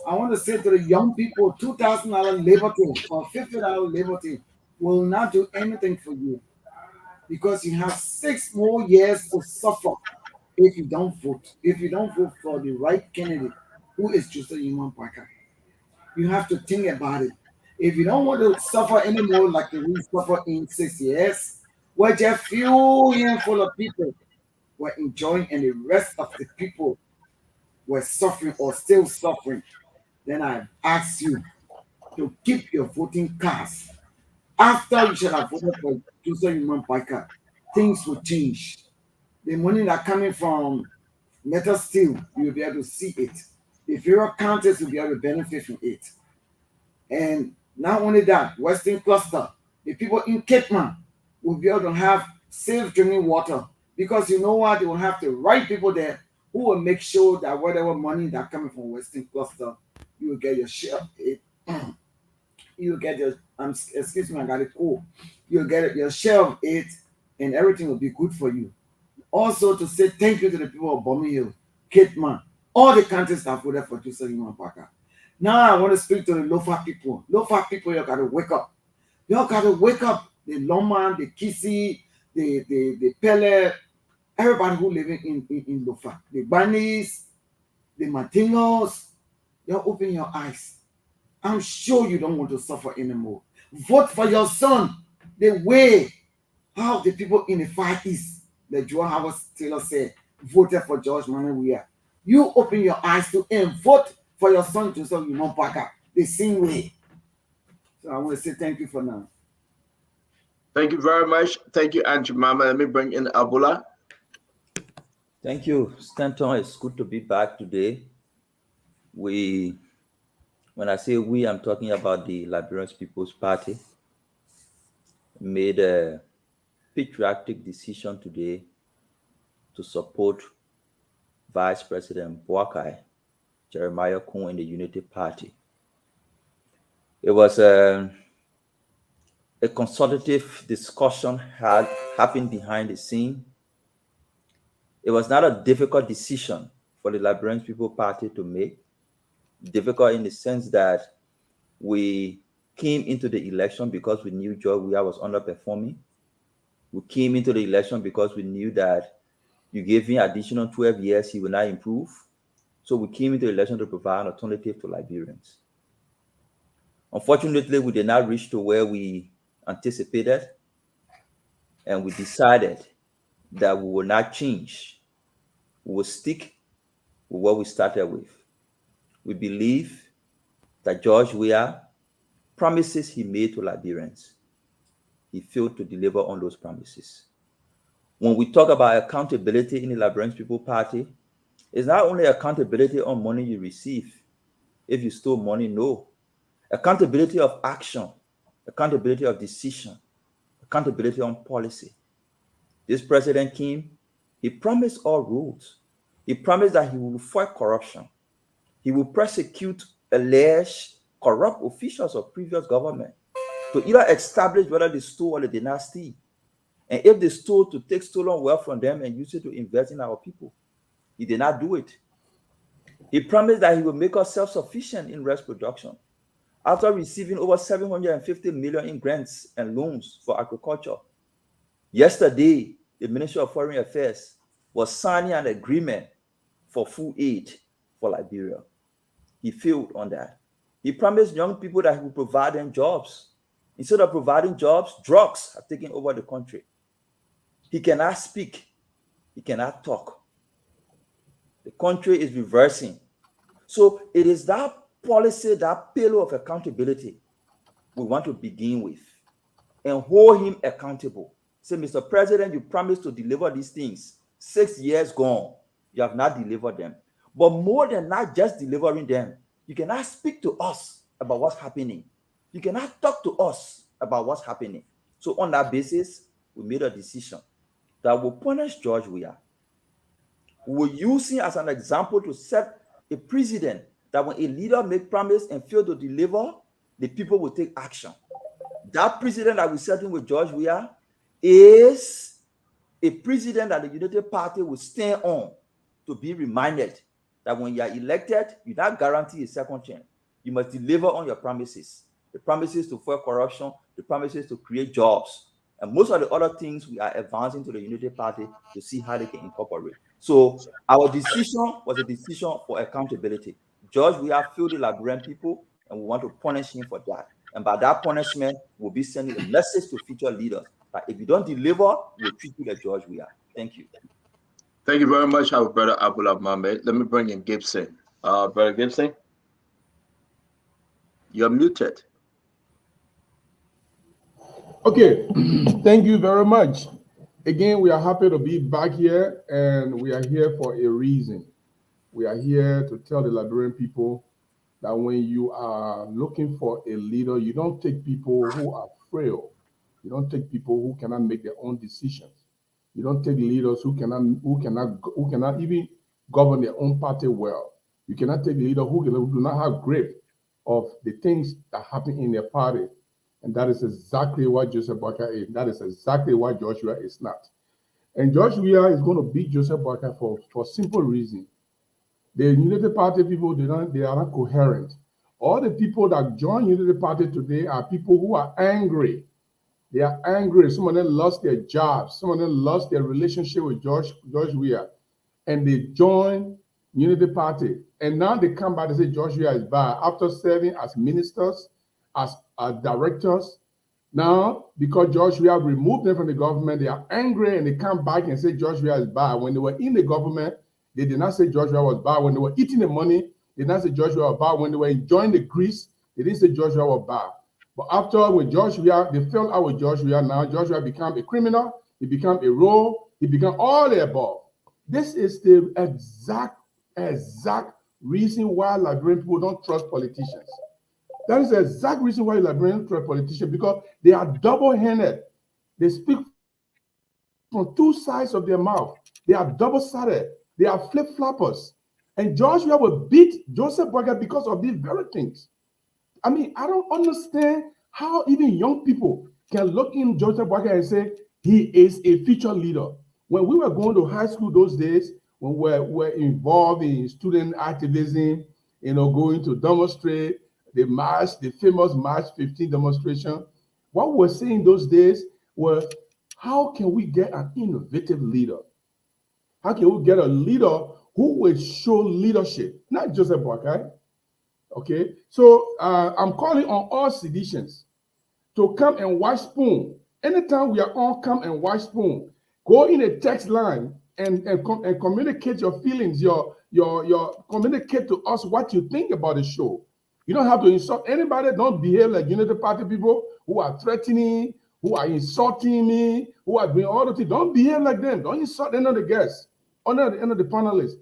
I want to say to the young people, $2,000 liberty or $50 liberty will not do anything for you because you have 6 more years to suffer if you don't vote. If you don't vote for the right candidate, who is Joseph Yuma Boakai. You have to think about it. If you don't want to suffer anymore like we suffered in 6 years, where just few handful of people were enjoying and the rest of the people were suffering or still suffering, then I ask you to keep your voting cards. After you should have voted for Joseph Yuma Boakai, things will change. The money that coming from metal steel, you will be able to see it. The various counties will be able to benefit from it. And not only that, Western Cluster, the people in Cape Man will be able to have safe drinking water because you know what? They will have the right people there who will make sure that whatever money that coming from Western Cluster, you will get your share of it. You will get your, excuse me, I got it cool. You'll get your share of it and everything will be good for you. Also to say thank you to the people of Bomi Hill, Cape Man, all the countries that voted for Joseph Yuma Boakai. Now I want to speak to the Lofa people. Lofa people, you got to wake up. You got to wake up. The Loma, the Kisi, the Pele, everybody who living in Lofa. The Banis, the Martinos, you open your eyes. I'm sure you don't want to suffer anymore. Vote for your son the way how the people in the Far East, like Joe Howard Taylor said, voted for George Manuel Weah. You open your eyes to and vote for your son Joseph Yuma Boakai the same way. So I want to say thank you for now. Thank you very much. Thank you, Aunt Jemima. Let me bring in Abula. Thank you, Stanton. It's good to be back today. When I say we, I'm talking about the Liberian People's Party. Made a patriotic decision today to support Vice President Boakai, Jeremiah Kun, in the Unity Party. It was a consultative discussion happened behind the scene. It was not a difficult decision for the Liberian People's Party to make. Difficult in the sense that we came into the election because we knew George Weah was underperforming. We came into the election because we knew that you gave him additional 12 years, he will not improve. So we came into the election to provide an alternative to Liberians. Unfortunately, we did not reach to where we anticipated, and we decided that we will not change. We will stick with what we started with. We believe that George Weah, promises he made to Liberians, he failed to deliver on those promises. When we talk about accountability in the Liberian People's Party, it's not only accountability on money you receive. If you stole money, no. Accountability of action, accountability of decision, accountability on policy. This president came, he promised all rules. He promised that he will fight corruption. He will prosecute alleged corrupt officials of previous government to either establish whether they stole or they did not steal. And if they stole, to take stolen wealth from them and use it to invest in our people. He did not do it. He promised that he will make us self-sufficient in rice production. After receiving over 750 million in grants and loans for agriculture, yesterday, the Ministry of Foreign Affairs was signing an agreement for food aid for Liberia. He failed on that. He promised young people that he would provide them jobs. Instead of providing jobs, drugs have taken over the country. He cannot speak. He cannot talk. The country is reversing. So it is that policy, that pillar of accountability we want to begin with and hold him accountable. Say, Mr. President, you promised to deliver these things. 6 years gone, you have not delivered them. But more than not just delivering them, you cannot speak to us about what's happening. You cannot talk to us about what's happening. So on that basis, we made a decision that will punish George Weah. We will use him as an example to set a precedent that when a leader makes promise and fail to deliver, the people will take action. That precedent that we set in with George Weah is a precedent that the United Party will stand on to be reminded that when you are elected, you not guarantee a second chance. You must deliver on your promises. The promises to fight corruption, the promises to create jobs, and most of the other things we are advancing to the United Party to see how they can incorporate. So our decision was a decision for accountability. George, we have failed the Liberian people, and we want to punish him for that. And by that punishment, we'll be sending a message to future leaders that if you don't deliver, we'll treat you like George we are. Thank you. Thank you very much, our brother Abdullah Mohammed. Let me bring in Gibson. Brother Gibson, you're muted. Okay, thank you very much. Again, we are happy to be back here, and we are here for a reason. We are here to tell the Liberian people that when you are looking for a leader, you don't take people who are frail. You don't take people who cannot make their own decisions. You don't take leaders who cannot even govern their own party well. You cannot take leaders who do not have grip of the things that happen in their party. And that is exactly what Joseph Boakai is. That is exactly why George Weah is not. And George Weah is going to beat Joseph Boakai for simple reason. The United Party people, they are not coherent. All the people that join United Party today are people who are angry. They are angry. Some of them lost their jobs. Some of them lost their relationship with George Weah. And they join Unity Party. And now they come back and say George Weah is bad. After serving as ministers, as directors, now because George Weah removed them from the government, they are angry and they come back and say George Weah is bad. When they were in the government, they did not say George Weah was bad. When they were eating the money, they did not say George Weah was bad. When they were enjoying the grease, they didn't say George Weah was bad. But after with George Weah, they fell out with George Weah. Now George Weah became a criminal. He became a rogue. He became all the above. This is the exact reason why Liberian people don't trust politicians. That is the exact reason why Liberians trust politicians, because they are double-handed. They speak from two sides of their mouth. They are double-sided. They are flip-floppers. And George Weah will beat Joseph Boakai because of these very things. I mean, I don't understand how even young people can look in Joseph Boakai and say he is a future leader. When we were going to high school those days, when we were involved in student activism, going to demonstrate, the march, the famous March 15 demonstration, what we were saying those days was, how can we get an innovative leader? How can we get a leader who will show leadership? Not Joseph Boakai. Okay, so I'm calling on all citizens to come and watch Spoon. Anytime we are on, come and watch Spoon. Go in a text line and communicate your feelings, your communicate to us what you think about the show. You don't have to insult anybody. Don't behave like Unity Party people who are threatening, who are insulting me, who are doing all the things. Don't behave like them. Don't insult any of the guests, any of the panelists.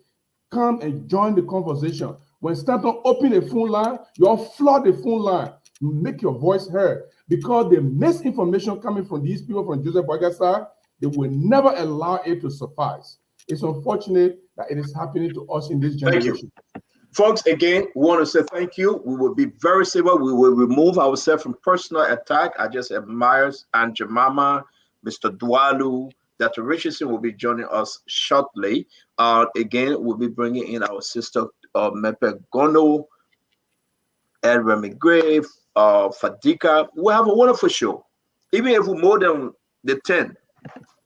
Come and join the conversation. When Stanton open a phone line, you all flood the phone line. make your voice heard, because the misinformation coming from these people from Joseph Boyka's side, they will never allow it to suffice. It's unfortunate that it is happening to us in this generation. Folks, again, we want to say thank you. We will be very civil. We will remove ourselves from personal attack. I just admire Aunt Jemima, Mr. Dwalu. Dr. Richardson will be joining us shortly. Again, we'll be bringing in our sister Mepe Gono, Ed McGrave, Fadika. We'll have a wonderful show. Even if we're more than the 10,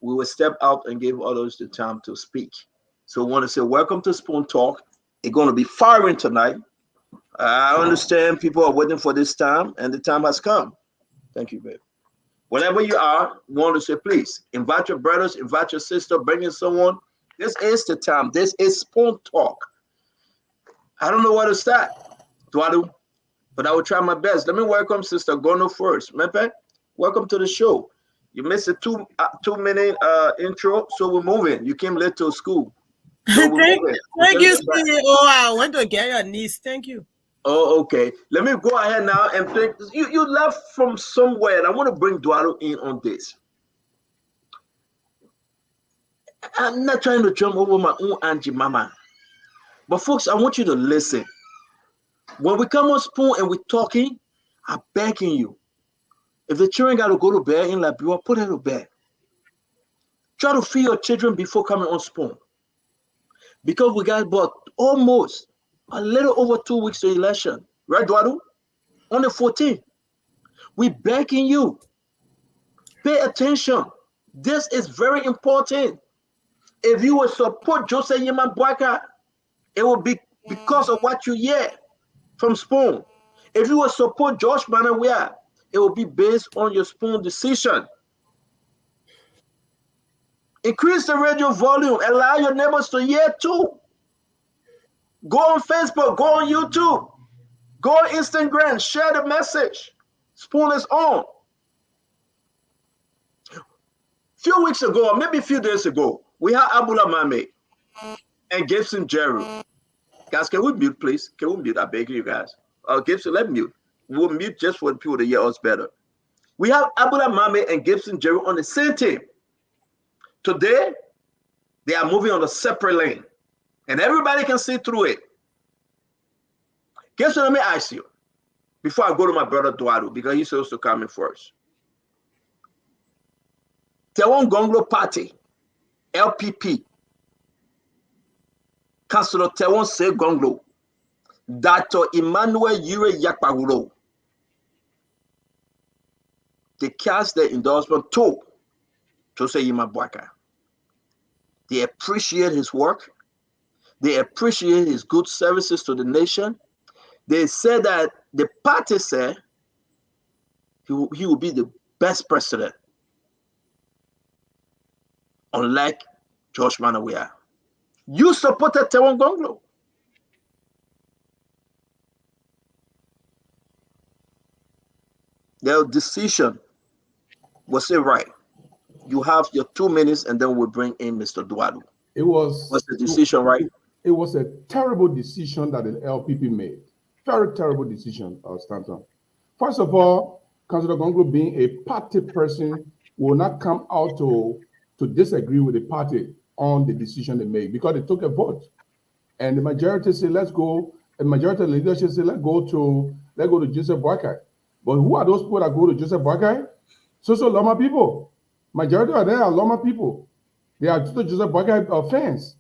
we will step out and give others the time to speak. So I want to say welcome to Spoon Talk. It's going to be firing tonight. I understand people are waiting for this time, and the time has come. Thank you, babe. Wherever you are, we want to say, please, invite your brothers, invite your sister, bring in someone. This is the time. This is Spoon Talk. I don't know where to start, Dwadu, but I will try my best. Let me welcome Sister Gono first. Mepe, welcome to the show. You missed a two-minute intro, so we're moving. You came late to school. So thank you, CEO. I went to get your niece. Thank you. Oh, okay. Let me go ahead now and think. You left from somewhere, and I want to bring Dwalo in on this. I'm not trying to jump over my own Auntie Mama, but folks, I want you to listen. When we come on Spoon and we're talking, I'm begging you. If the children got to go to bed in Liberia, put them to bed. Try to feed your children before coming on Spoon. Because we got about almost a little over 2 weeks to election. Right, Dwadu? On the 14th. We begging you. Pay attention. This is very important. If you will support Joseph Yeman Bwaka, it will be because of what you hear from Spoon. If you will support Josh Manawea, it will be based on your Spoon decision. Increase the radio volume. Allow your neighbors to hear too. Go on Facebook. Go on YouTube. Go on Instagram. Share the message. Spoon is on. A few weeks ago, or maybe a few days ago, we had Abula Mame and Gibson Jerry. Guys, can we mute, please? Can we mute? I beg you guys. Gibson, let me mute. We'll mute just for the people to hear us better. We have Abula Mame and Gibson Jerry on the same team. Today, they are moving on a separate lane, and everybody can see through it. Guess what? Let me ask you before I go to my brother Duadu, because he's supposed to come in first. Tewon Gonglo Party, LPP, Councilor Tewon Se Gonglo, Dr. Emmanuel Yure Yakpaguro, they cast their endorsement to Joseph Yeman Bwaka. They appreciate his work. They appreciate his good services to the nation. They said that the party said he will be the best president, unlike George Manawea. You supported Tewon Gonglo. Their decision was it right. You have your 2 minutes, and then we'll bring in Mr. Duadu. Was the decision right? It was a terrible decision that the LPP made. Very terrible decision, Stanton. First of all, Councilor Gonglo, being a party person, will not come out to disagree with the party on the decision they made, because they took a vote. And the majority said, let's go. The majority of the leadership said, let's go to Joseph Boakai. But who are those people that go to Joseph Boakai? So Loma people. Majority of them are Loma people. They are just Joseph Boakai fans.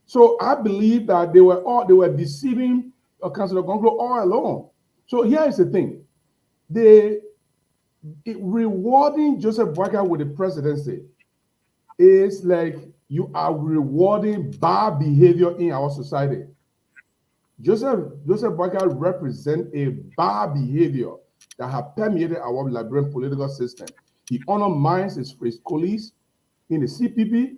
So I believe that they were deceiving Councilor Gonglo all along. So here is the thing. Rewarding Joseph Boakai with the presidency is like you are rewarding bad behavior in our society. Joseph Boakai represents a bad behavior that has permeated our Liberian political system. He undermines his colleagues in the CPP.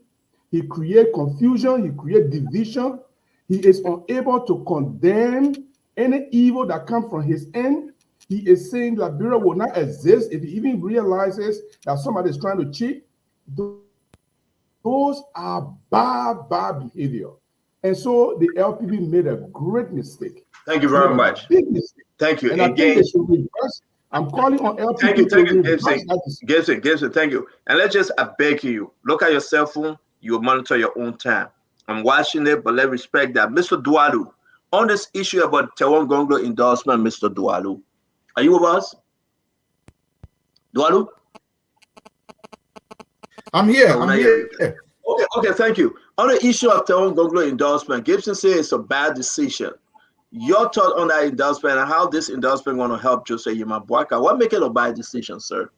He creates confusion. He creates division. He is unable to condemn any evil that comes from his end. He is saying Liberia will not exist if he even realizes that somebody is trying to cheat. Those are bad behavior. And so the LPP made a great mistake. Thank you very much. Big mistake. Thank you. And I think they should reverse. I'm calling on LPP Thank you, Gibson, thank you. And let's just, I beg you, look at your cell phone, you monitor your own time. I'm watching it, but let's respect that. Mr. Dualu, on this issue about Tewon Gonglo endorsement, Mr. Dualu, are you with us? Dualu? I'm here. Okay, thank you. On the issue of Tewon Gonglo endorsement, Gibson says it's a bad decision. Your thought on that endorsement and how this endorsement going to help Jose Yemabuaka? What make it a bad decision, sir?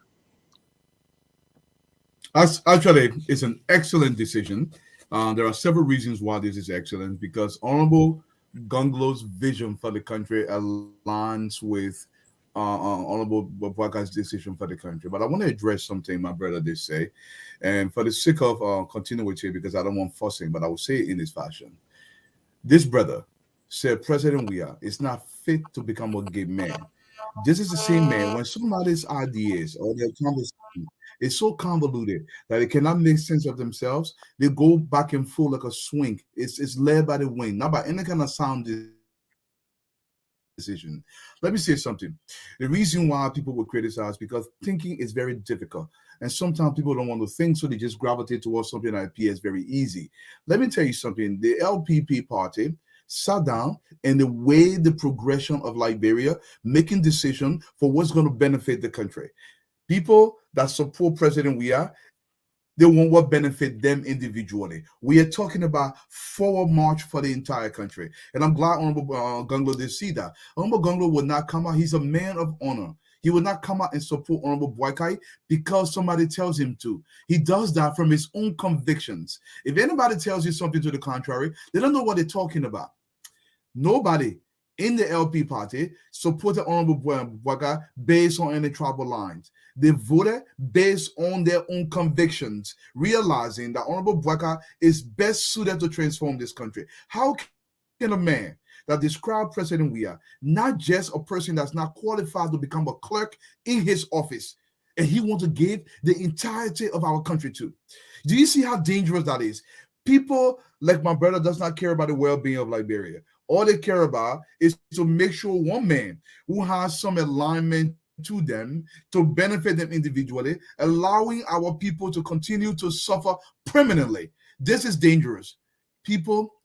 Actually, it's an excellent decision. There are several reasons why this is excellent, because Honorable Gonglo's vision for the country aligns with Honorable Babuaka's decision for the country. But I want to address something my brother did say, and for the sake of continuity, because I don't want fussing, but I will say it in this fashion. This brother said President Weah is not fit to become a gay man. This is the same man when somebody's ideas or their conversation is so convoluted that it cannot make sense of themselves, they go back and forth like a swing. It's led by the wind, not by any kind of sound decision. Let me say something. The reason why people will criticize because thinking is very difficult. And sometimes people don't want to think, so they just gravitate towards something that appears very easy. Let me tell you something. The LPP party sat down and they weighed the progression of Liberia, making decisions for what's going to benefit the country. People that support President Weah, they want what benefit them individually. We are talking about forward march for the entire country. And I'm glad Honorable Gonglo did see that. Honorable Gonglo would not come out. He's a man of honor. He would not come out and support Honorable Boakai because somebody tells him to. He does that from his own convictions. If anybody tells you something to the contrary, they don't know what they're talking about. Nobody in the LP party supported Honorable Boakai based on any tribal lines. They voted based on their own convictions, realizing that Honorable Boakai is best suited to transform this country. How can a man that described President Weah, not just a person that's not qualified to become a clerk in his office, and he wants to give the entirety of our country to? Do you see how dangerous that is? People like my brother does not care about the well-being of Liberia. All they care about is to make sure one man who has some alignment to them to benefit them individually, allowing our people to continue to suffer permanently. This is dangerous. People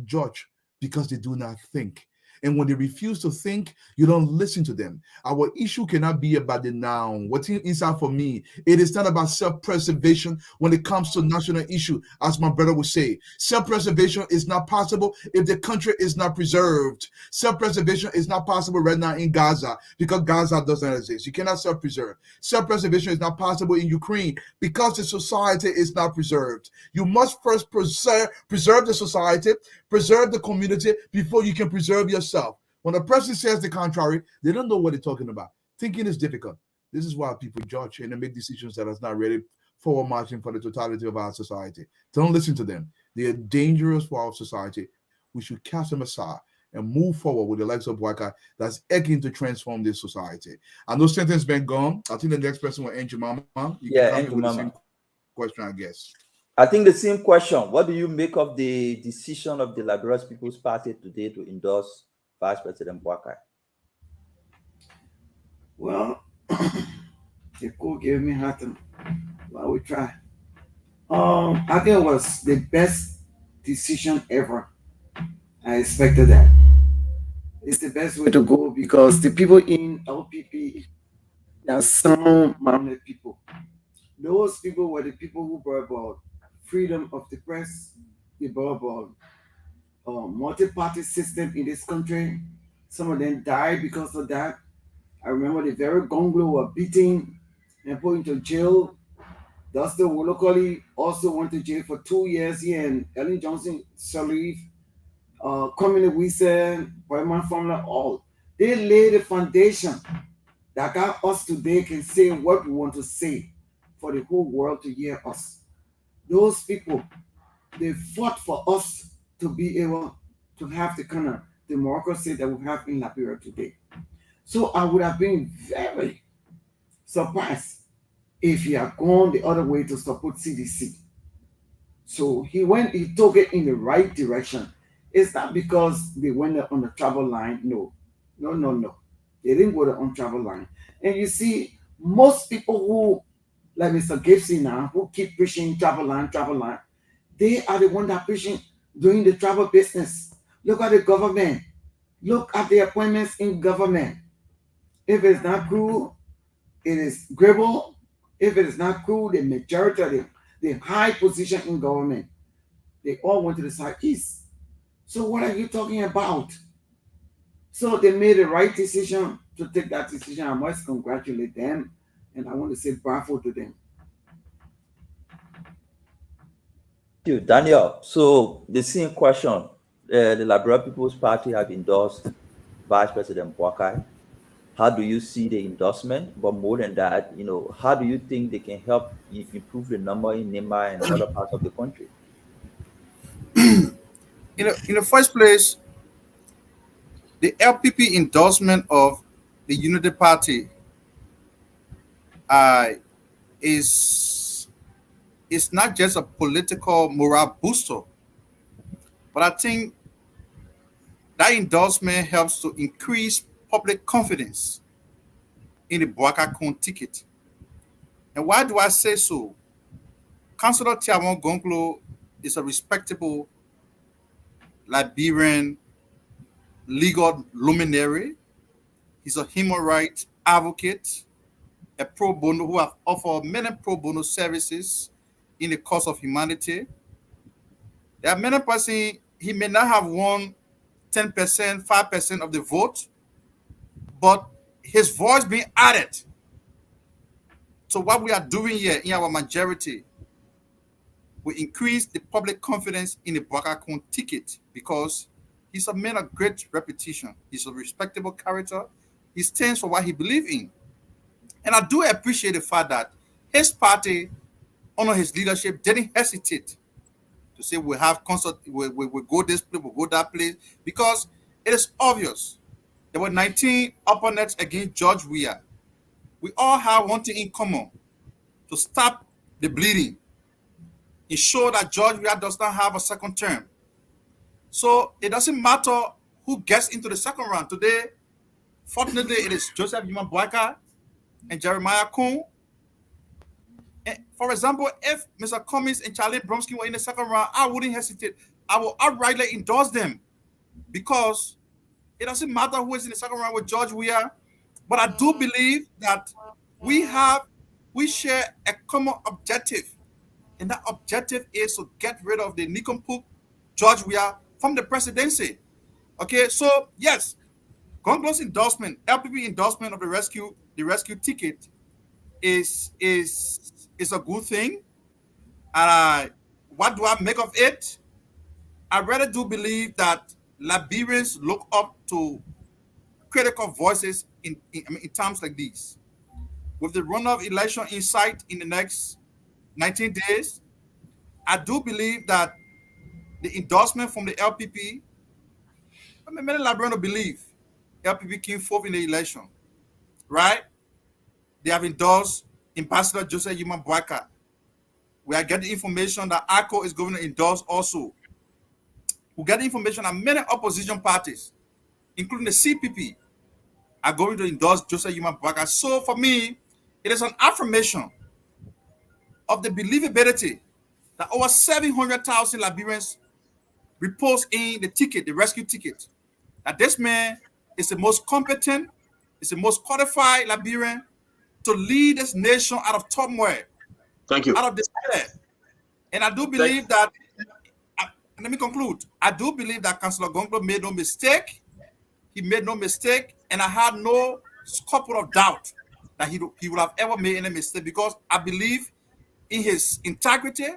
judge because they do not think. And when they refuse to think, you don't listen to them. Our issue cannot be about the noun. What's inside for me, it is not about self-preservation when it comes to national issue, as my brother would say. Self-preservation is not possible if the country is not preserved. Self-preservation is not possible right now in Gaza because Gaza doesn't exist. You cannot self-preserve. Self-preservation is not possible in Ukraine because the society is not preserved. You must first preserve the society, preserve the community before you can preserve yourself. When a person says the contrary, they don't know what they're talking about. Thinking is difficult. This is why people judge and they make decisions that are not really forward marching for the totality of our society. Don't listen to them. They are dangerous for our society. We should cast them aside and move forward with the likes of Boakai that's aching to transform this society. I know sentence been gone. I think the next person will Angel Mama. You can come in with the same question, I guess. I think the same question. What do you make of the decision of the Liberian People's Party today to endorse Vice President Boakai? Well, the court gave me nothing. Well, we try. I think it was the best decision ever. I expected that. It's the best way to go because the people in LPP, they are sound-minded people. Those people were the people who brought about freedom of the press. They brought about multi-party system in this country. Some of them died because of that. I remember the very Gonglo were beaten and put into jail. Dusty locally also went to jail for 2 years here, and Ellen Johnson, Sharif, Communist Wilson, Boyman Formula, all. They laid the foundation that got us today can say what we want to say for the whole world to hear us. Those people, they fought for us to be able to have the kind of democracy that we have in Liberia today. So I would have been very surprised if he had gone the other way to support CDC. So he took it in the right direction. It's not because they went on the travel line. No. They didn't go on travel line. And you see, most people who, like Mr. Gibson now, who keep pushing travel line, they are the ones that are pushing doing the travel business. Look at the government. Look at the appointments in government. If it's not cool, it is Gribble. If it is not cool, the majority of the high position in government, they all went to the Southeast. So what are you talking about? So they made the right decision to take that decision. I must congratulate them, and I want to say bravo to them. Thank you, Daniel. So the same question. The Liberal People's Party have endorsed Vice President Boakai. How do you see the endorsement? But more than that, how do you think they can help improve the number in Nema and other parts of the country? In the first place, the LPP endorsement of the Unity Party is not just a political morale booster, but I think that endorsement helps to increase public confidence in the Bassa County ticket. And why do I say so? Councillor Tiawon Gonglo is a respectable Liberian legal luminary. He's a human rights advocate, a pro bono who have offered many pro bono services in the cause of humanity. There are many persons, he may not have won 10%, 5% of the vote, but his voice being added to what we are doing here in our majority will increase the public confidence in the Bassa County ticket, because he's a man of great reputation. He's a respectable character. He stands for what he believes in. And I do appreciate the fact that his party, under his leadership, didn't hesitate to say we have concert, we go this place, we go that place, because it is obvious. There were 19 opponents against George Weah. We all have one thing in common: to stop the bleeding, ensure that George Weah does not have a second term. So it doesn't matter who gets into the second round. Today, fortunately, it is Joseph Yuma Boakai and Jeremiah Kuhn. And for example, if Mr. Cummings and Charlie Bromsky were in the second round, I wouldn't hesitate. I will outrightly endorse them, because it doesn't matter who is in the second round with George Weah. But I do believe that we share a common objective, and that objective is to get rid of the nincompoop George Weah from the presidency. Okay, so yes, Gonglo's endorsement, LPP endorsement of the rescue ticket is a good thing. And what do I make of it? I rather do believe that Liberians look up to critical voices in times like these. With the runoff election in sight in the next 19 days, I do believe that the endorsement from the LPP, many Liberians believe LPP came fourth in the election, right? They have endorsed Ambassador Joseph Yuma Boakai. We are getting information that ACO is going to endorse also. We get information that many opposition parties, including the CPP, are going to endorse Joseph Yuma Boakai. So for me, it is an affirmation of the believability that over 700,000 Liberians repose in the ticket, the rescue ticket, that this man is the most competent, is the most qualified Liberian to lead this nation out of turmoil. Thank you. Out of despair. And I do believe that, let me conclude. I do believe that Councillor Gonglo made no mistake. He made no mistake, and I had no scruple of doubt that he would have ever made any mistake, because I believe in his integrity.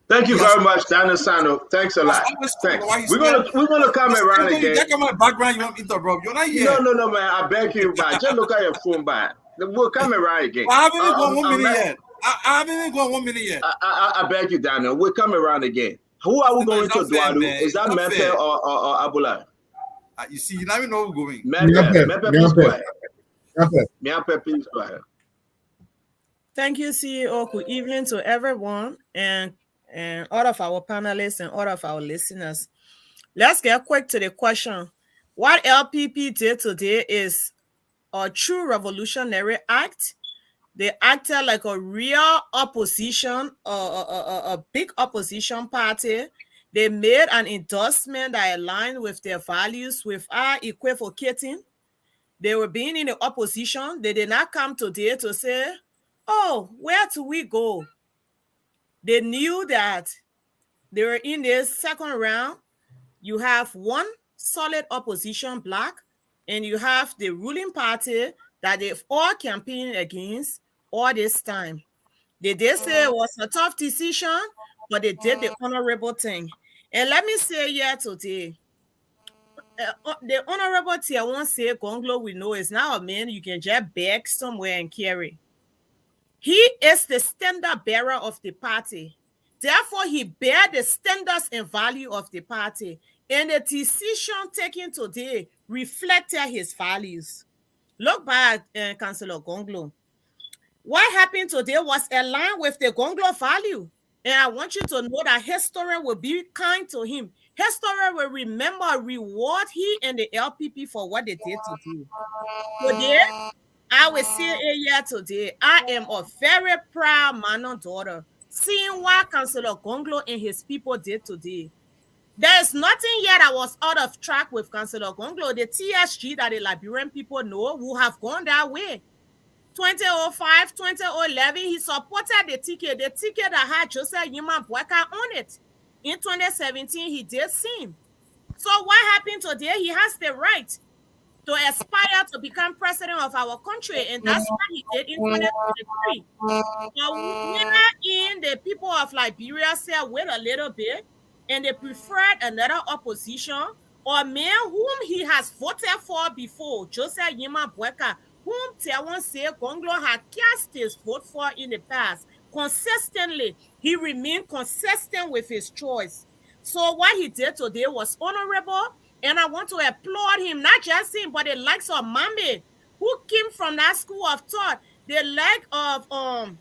Thank you very much, Daniel Sano. Thanks a lot. Thanks. We're gonna come around again. That come on background, you want to interrupt. You're not here. No, man. I beg you, man. Just look at your phone, man. We'll come around again. I haven't even gone 1 minute yet. I haven't even gone 1 minute yet. I beg you, Daniel. We'll come around again. Who are we going to, Duadu? Is that Mepe or Abula? You see, you never know who's going. Mepe, please go ahead. Mepe, please go ahead. Thank you, CEO. Good evening to everyone and all of our panelists and all of our listeners. Let's get quick to the question. What LPP did today is a true revolutionary act. They acted like a real opposition, a big opposition party. They made an endorsement that aligned with their values without equivocating. They were being in the opposition. They did not come today to say, oh, where do we go? They knew that they were in this second round. You have one solid opposition bloc, and you have the ruling party that they've all campaigned against all this time. They did say it was a tough decision, but they did the honorable thing. And let me say here today, the honorable Tiawon say Gonglo we know is now a man you can just beg somewhere and carry. He is the standard bearer of the party. Therefore, he bear the standards and value of the party. And the decision taken today reflected his values. Look back, Councillor Gonglo. What happened today was aligned with the Gonglo value. And I want you to know that history will be kind to him. History will remember, reward he and the LPP for what they did today. Today, I will say it here today. I am a very proud Manon daughter, seeing what Councillor Gonglo and his people did today. There is nothing yet that was out of track with Councillor Gonglo. The TSG that the Liberian people know will have gone that way. 2005, 2011, he supported the ticket that had Joseph Yima Bweka on it. In 2017, he did sing. So what happened today? He has the right to aspire to become president of our country, and that's what he did in 2023. But in the people of Liberia said, wait a little bit, and they preferred another opposition, or a man whom he has voted for before, Joseph Yima Bweka, whom Tiawon said Gonglo had cast his vote for in the past. Consistently, he remained consistent with his choice. So what he did today was honorable, and I want to applaud him, not just him, but the likes of Mambe, who came from that school of thought, the like of Kawe,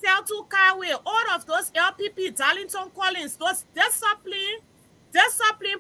Seltu Kawe, all of those LPP, Darlington Collins, those disciplined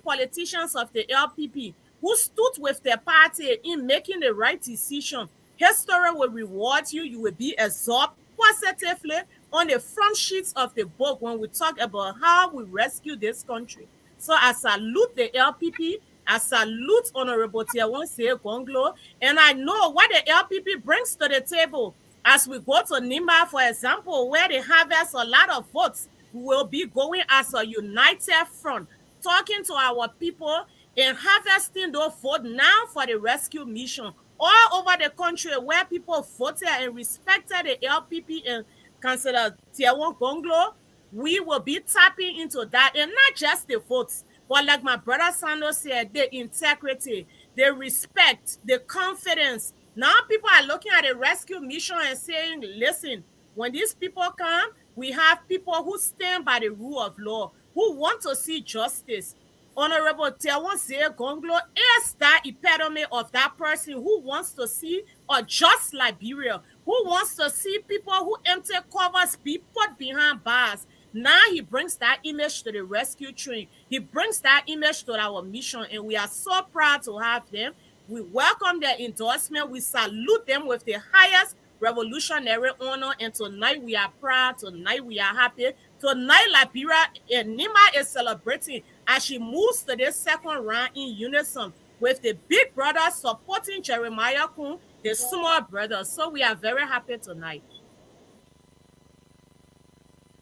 politicians of the LPP who stood with their party in making the right decision. History will reward you. You will be absorbed positively on the front sheets of the book when we talk about how we rescue this country. So I salute the LPP. I salute Honorable Tiawon Gonglo. And I know what the LPP brings to the table. As we go to Nimba, for example, where they harvest a lot of votes, we will be going as a united front, talking to our people and harvesting those votes now for the rescue mission all over the country where people voted and respected the LPP and Councillor Tiawon Gonglo. We will be tapping into that, and not just the votes, but like my brother Sando said, the integrity, the respect, the confidence. Now people are looking at the rescue mission and saying, listen, when these people come, we have people who stand by the rule of law, who want to see justice. Honorable Tiawon Gonglo is that epitome of that person who wants to see a just Liberia, who wants to see people who empty covers be put behind bars. Now he brings that image to the rescue train. He brings that image to our mission, and we are so proud to have them. We welcome their endorsement. We salute them with the highest revolutionary honor, and tonight we are proud. Tonight we are happy. Tonight Liberia and Nima is celebrating as she moves to this second round in unison with the big brother supporting Jeremiah Kun, the small brother. So we are very happy tonight.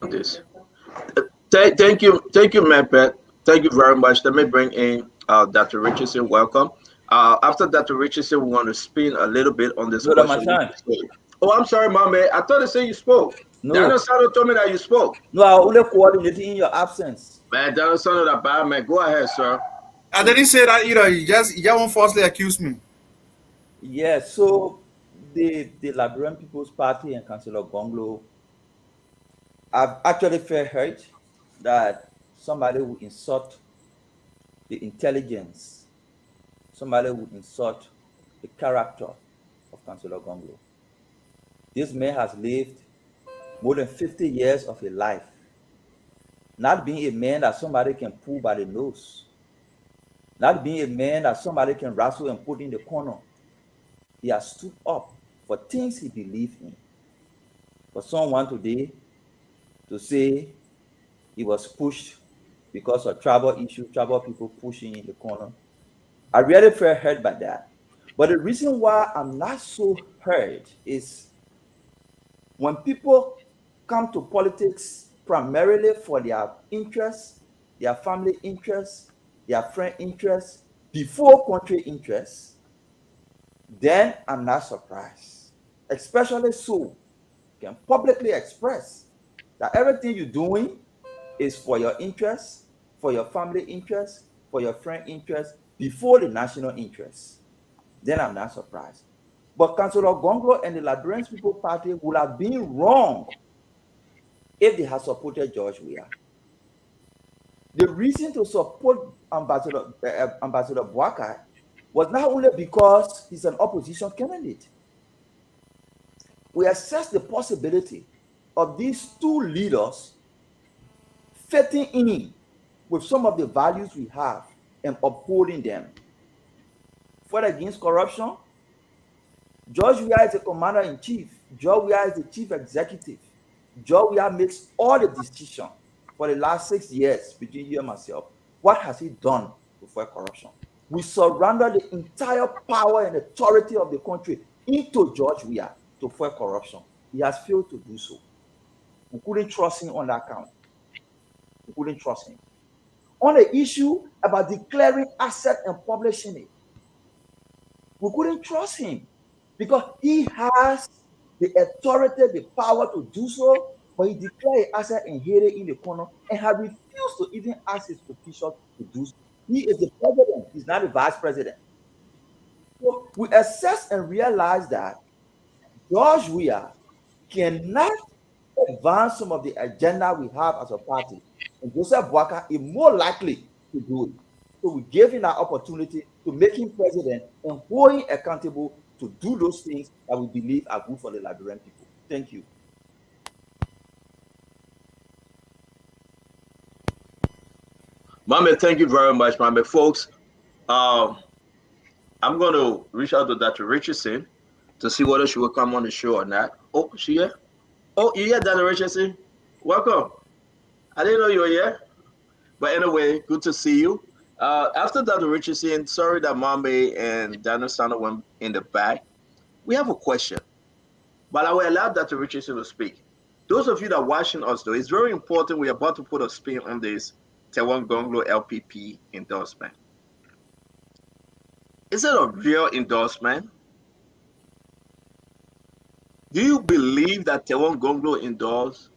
This. Thank you, Mepet. Thank you very much. Let me bring in Dr. Richardson. Welcome. After Dr. Richardson, we want to spin a little bit on this question. Oh, I'm sorry, my man. I thought they said you spoke. No. Daniel Sano told me that you spoke. No, I only coordinating in your absence. Man, Daniel Sano, that bad man. Go ahead, sir. I didn't say that either. You just won't falsely accuse me. Yeah, so the Liberian People's Party and Councillor Gonglo, I've actually felt hurt that somebody would insult the intelligence, somebody would insult the character of Councillor Gonglo. This man has lived more than 50 years of a life, not being a man that somebody can pull by the nose, not being a man that somebody can wrestle and put in the corner. He has stood up for things he believed in. For someone today to say he was pushed because of tribal issue, tribal people pushing in the corner, I really felt hurt by that. But the reason why I'm not so hurt is when people come to politics primarily for their interests, their family interests, their friend interests, before country interests, then I'm not surprised. Especially so, you can publicly express that everything you're doing is for your interests, for your family interests, for your friend interests, before the national interests. Then I'm not surprised. But Councillor Gonglo and the Liberian People Party would have been wrong if they had supported George Weah. The reason to support Ambassador Boakai was not only because he's an opposition candidate. We assess the possibility of these two leaders fitting in with some of the values we have and upholding them. Fight against corruption. George Weah is the commander-in-chief. George Weah is the chief executive. George Weah makes all the decisions for the last 6 years between you and myself. What has he done to fight corruption? We surrender the entire power and authority of the country into George Weah to fight corruption. He has failed to do so. We couldn't trust him on that count. We couldn't trust him. On the issue about declaring asset and publishing it, we couldn't trust him because he has the authority, the power to do so, but he declared asset and hid it in the corner and had refused to even ask his officials to do so. He is the president, he's not the vice president. So we assess and realize that George Weah cannot advance some of the agenda we have as a party, and Joseph Boakai is more likely to do it. So we gave him that opportunity to make him president and hold him accountable to do those things that we believe are good for the Liberian people. Thank you. Mame, thank you very much, Mame. Folks, I'm going to reach out to Dr. Richardson to see whether she will come on the show or not. Oh, she here? Oh, you here, Dr. Richardson? Welcome. I didn't know you were here. But anyway, good to see you. After Dr. Richardson, sorry that Mame and Daniel Sano went in the back. We have a question, but I will allow Dr. Richardson to speak. Those of you that are watching us, though, it's very important. We're about to put a spin on this Tewon Gonglo LPP endorsement. Is it a real endorsement? Do you believe that Tewon Gonglo endorsed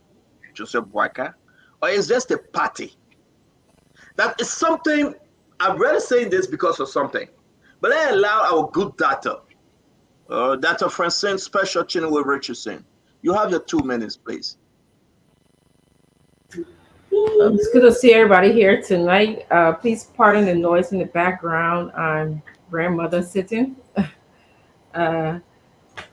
Joseph Boakai? Or is just a party? That is something, I'm really saying this because of something. But I allow our good data, Dr. Francine Special Chinwe Richardson. You have your 2 minutes, please. It's good to see everybody here tonight. Please pardon the noise in the background. I'm grandmother sitting. You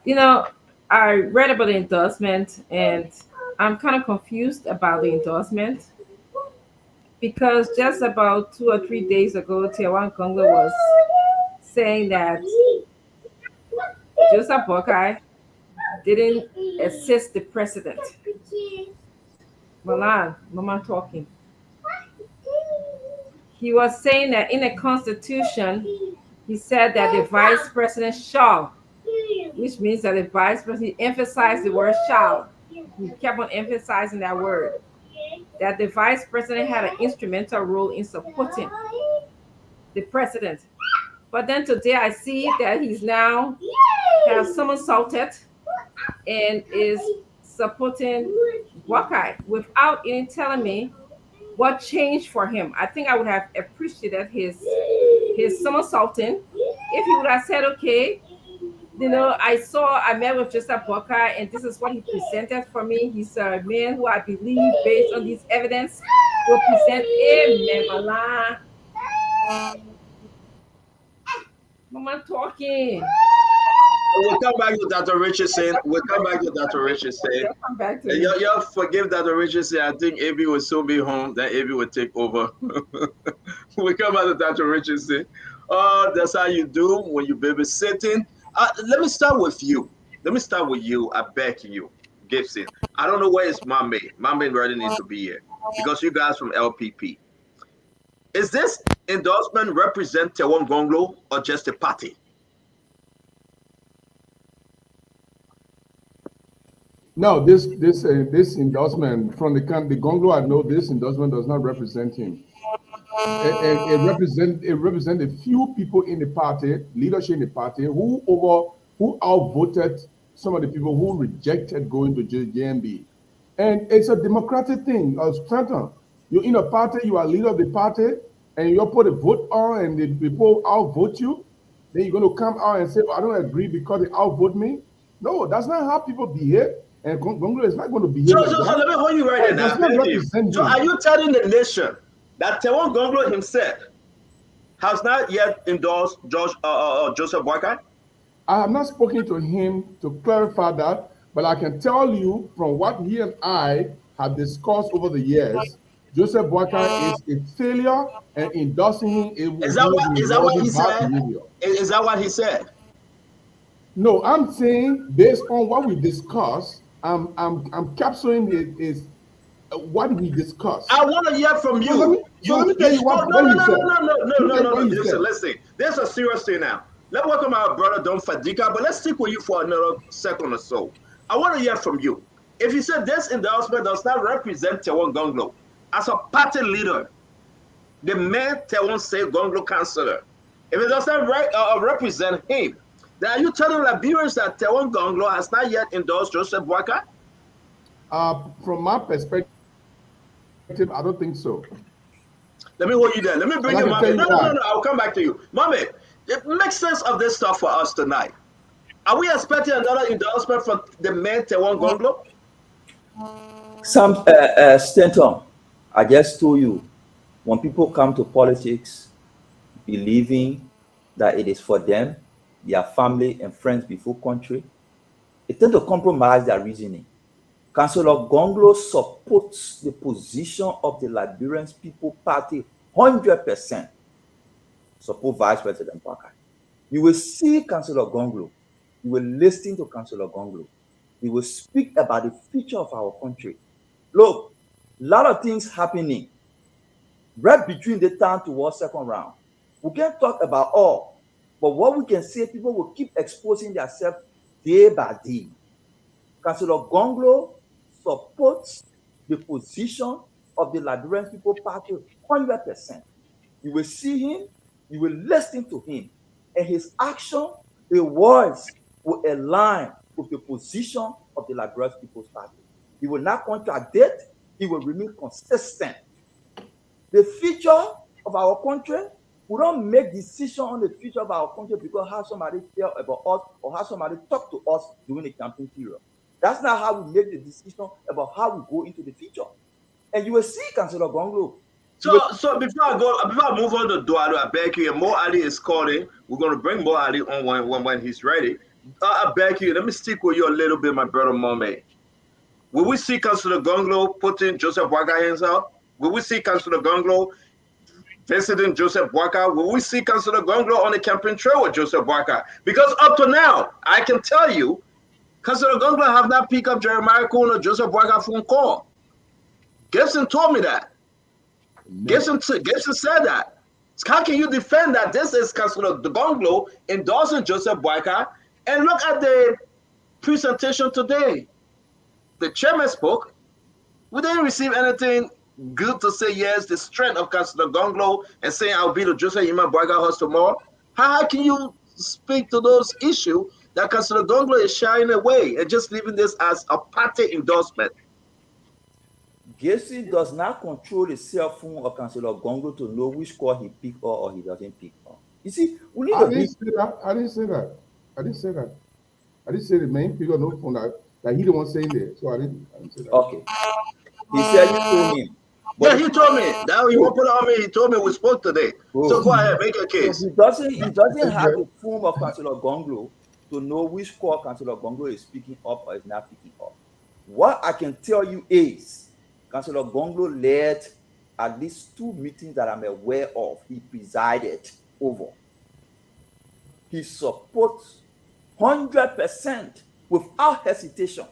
know, I read about the endorsement and I'm kind of confused about the endorsement because just about 2 or 3 days ago, Tewon Gonglo was saying that Joseph Boakai didn't assist the president. Milan, Mama talking. He was saying that in the Constitution, he said that the vice president shall, which means that the vice president emphasized the word shall. He kept on emphasizing that word, that the vice president had an instrumental role in supporting the president. But then today I see that he's now has somersaulted and is supporting Boakai without even telling me what changed for him. I think I would have appreciated his somersaulting if he would have said, okay, you know, I met with Joseph Boakai and this is what he presented for me. He's a man who I believe, based on this evidence, will present amen, Mala. Mama talking. We'll come back to Dr. Richardson. We'll come back to Dr. Richardson. Come back to y'all forgive Dr. Richardson. I think AB will soon be home. Then AB will take over. We'll come back to Dr. Richardson. That's how you do when you're babysitting. let me start with you. I beg you, Gibson. I don't know where is Mame. Mame really needs to be here because you guys from LPP. Is this endorsement represent Tewon Gonglo or just a party? No, this endorsement from the Gonglo, I know this endorsement does not represent him. It represent a few people in the party, leadership in the party, who outvoted some of the people who rejected going to JMB. And it's a democratic thing. Stanton, you're in a party, you are leader of the party, and you put a vote on, and the people outvote you. Then you're going to come out and say, I don't agree because they outvote me. No, that's not how people behave. And Gonglo is not going to behave so, like so, that. So let me hold you right there. So are you telling the nation that Tewon Gonglo himself has not yet endorsed Joseph Boakai? I have not spoken to him to clarify that, but I can tell you from what he and I have discussed over the years, Joseph Boakai is a failure, and endorsing him Is that what he said? Is that what he said? No, I'm saying based on what we discussed, I'm capturing it is what we discussed. I want to hear from you. Let me tell you what he said. No. Listen. There's a serious thing now. Let's welcome our brother Don Fadika, but let's stick with you for another second or so. I want to hear from you. If you said this endorsement does not represent Tewon Gonglo as a party leader, the man Tewon say Gonglo councillor, if it does not represent him, then are you telling Liberians that Tewon Gonglo has not yet endorsed Joseph Boakai? From my perspective, I don't think so. Let me hold you there. Let me bring you, Mame. No, I'll come back to you. Mame, it makes sense of this stuff for us tonight. Are we expecting another endorsement from the man Tewon Gonglo? Stanton, I just told you, when people come to politics believing that it is for them, their family and friends before country, it tends to compromise their reasoning. Councillor Gonglo supports the position of the Liberian People Party 100%. Support Vice President Boakai. You will see Councillor Gonglo. You will listen to Councillor Gonglo. He will speak about the future of our country. Look, a lot of things happening right between the time towards second round. We can't talk about all, but what we can say, people will keep exposing themselves day by day. Councillor Gonglo supports the position of the Liberian People Party 100%. You will see him, you will listen to him, and his action, his words will align with the position of the Liberian People's Party. He will not contradict, he will remain consistent. The future of our country, we don't make decisions on the future of our country because how somebody feel about us or how somebody talk to us during the campaign period. That's not how we make the decision about how we go into the future. And you will see Councillor Gonglo. So before I move on to Duado, I beg you, and Mo Ali is calling. We're going to bring Mo Ali on when he's ready. I beg you, let me stick with you a little bit, my brother Mame. Will we see Councillor Gonglo putting Joseph Boakai hands up? Will we see Councillor Gonglo visiting Joseph Boakai? Will we see Councillor Gonglo on the campaign trail with Joseph Boakai? Because up to now, I can tell you, Councillor Gonglo have not picked up Jeremiah Kuhn or Joseph Boakai phone call. Gibson told me that. Gibson said that. How can you defend that this is Councillor Gonglo endorsing Joseph Boakai? And look at the presentation today. The chairman spoke. We didn't receive anything good to say yes, the strength of Councillor Gonglo and saying I'll be the Joseph Yima Boakai house tomorrow. How can you speak to those issues that Councillor Gonglo is shying away and just leaving this as a party endorsement? Gibson does not control the cell phone of Councillor Gonglo to know which call he pick up or he doesn't pick up. You see, we need I didn't say that. I didn't say the main figure no phone that he the one saying there. So I didn't say that. Okay. He said you told him. Yeah, he told me. Now he won't put it on me. He told me we spoke today. So go ahead, make your case. He doesn't have the phone of Councillor Gonglo to know which call Councillor Gonglo is picking up or is not picking up. What I can tell you is Councillor Gonglo led at least 2 meetings that I'm aware of. He presided over. He supports 100% without hesitation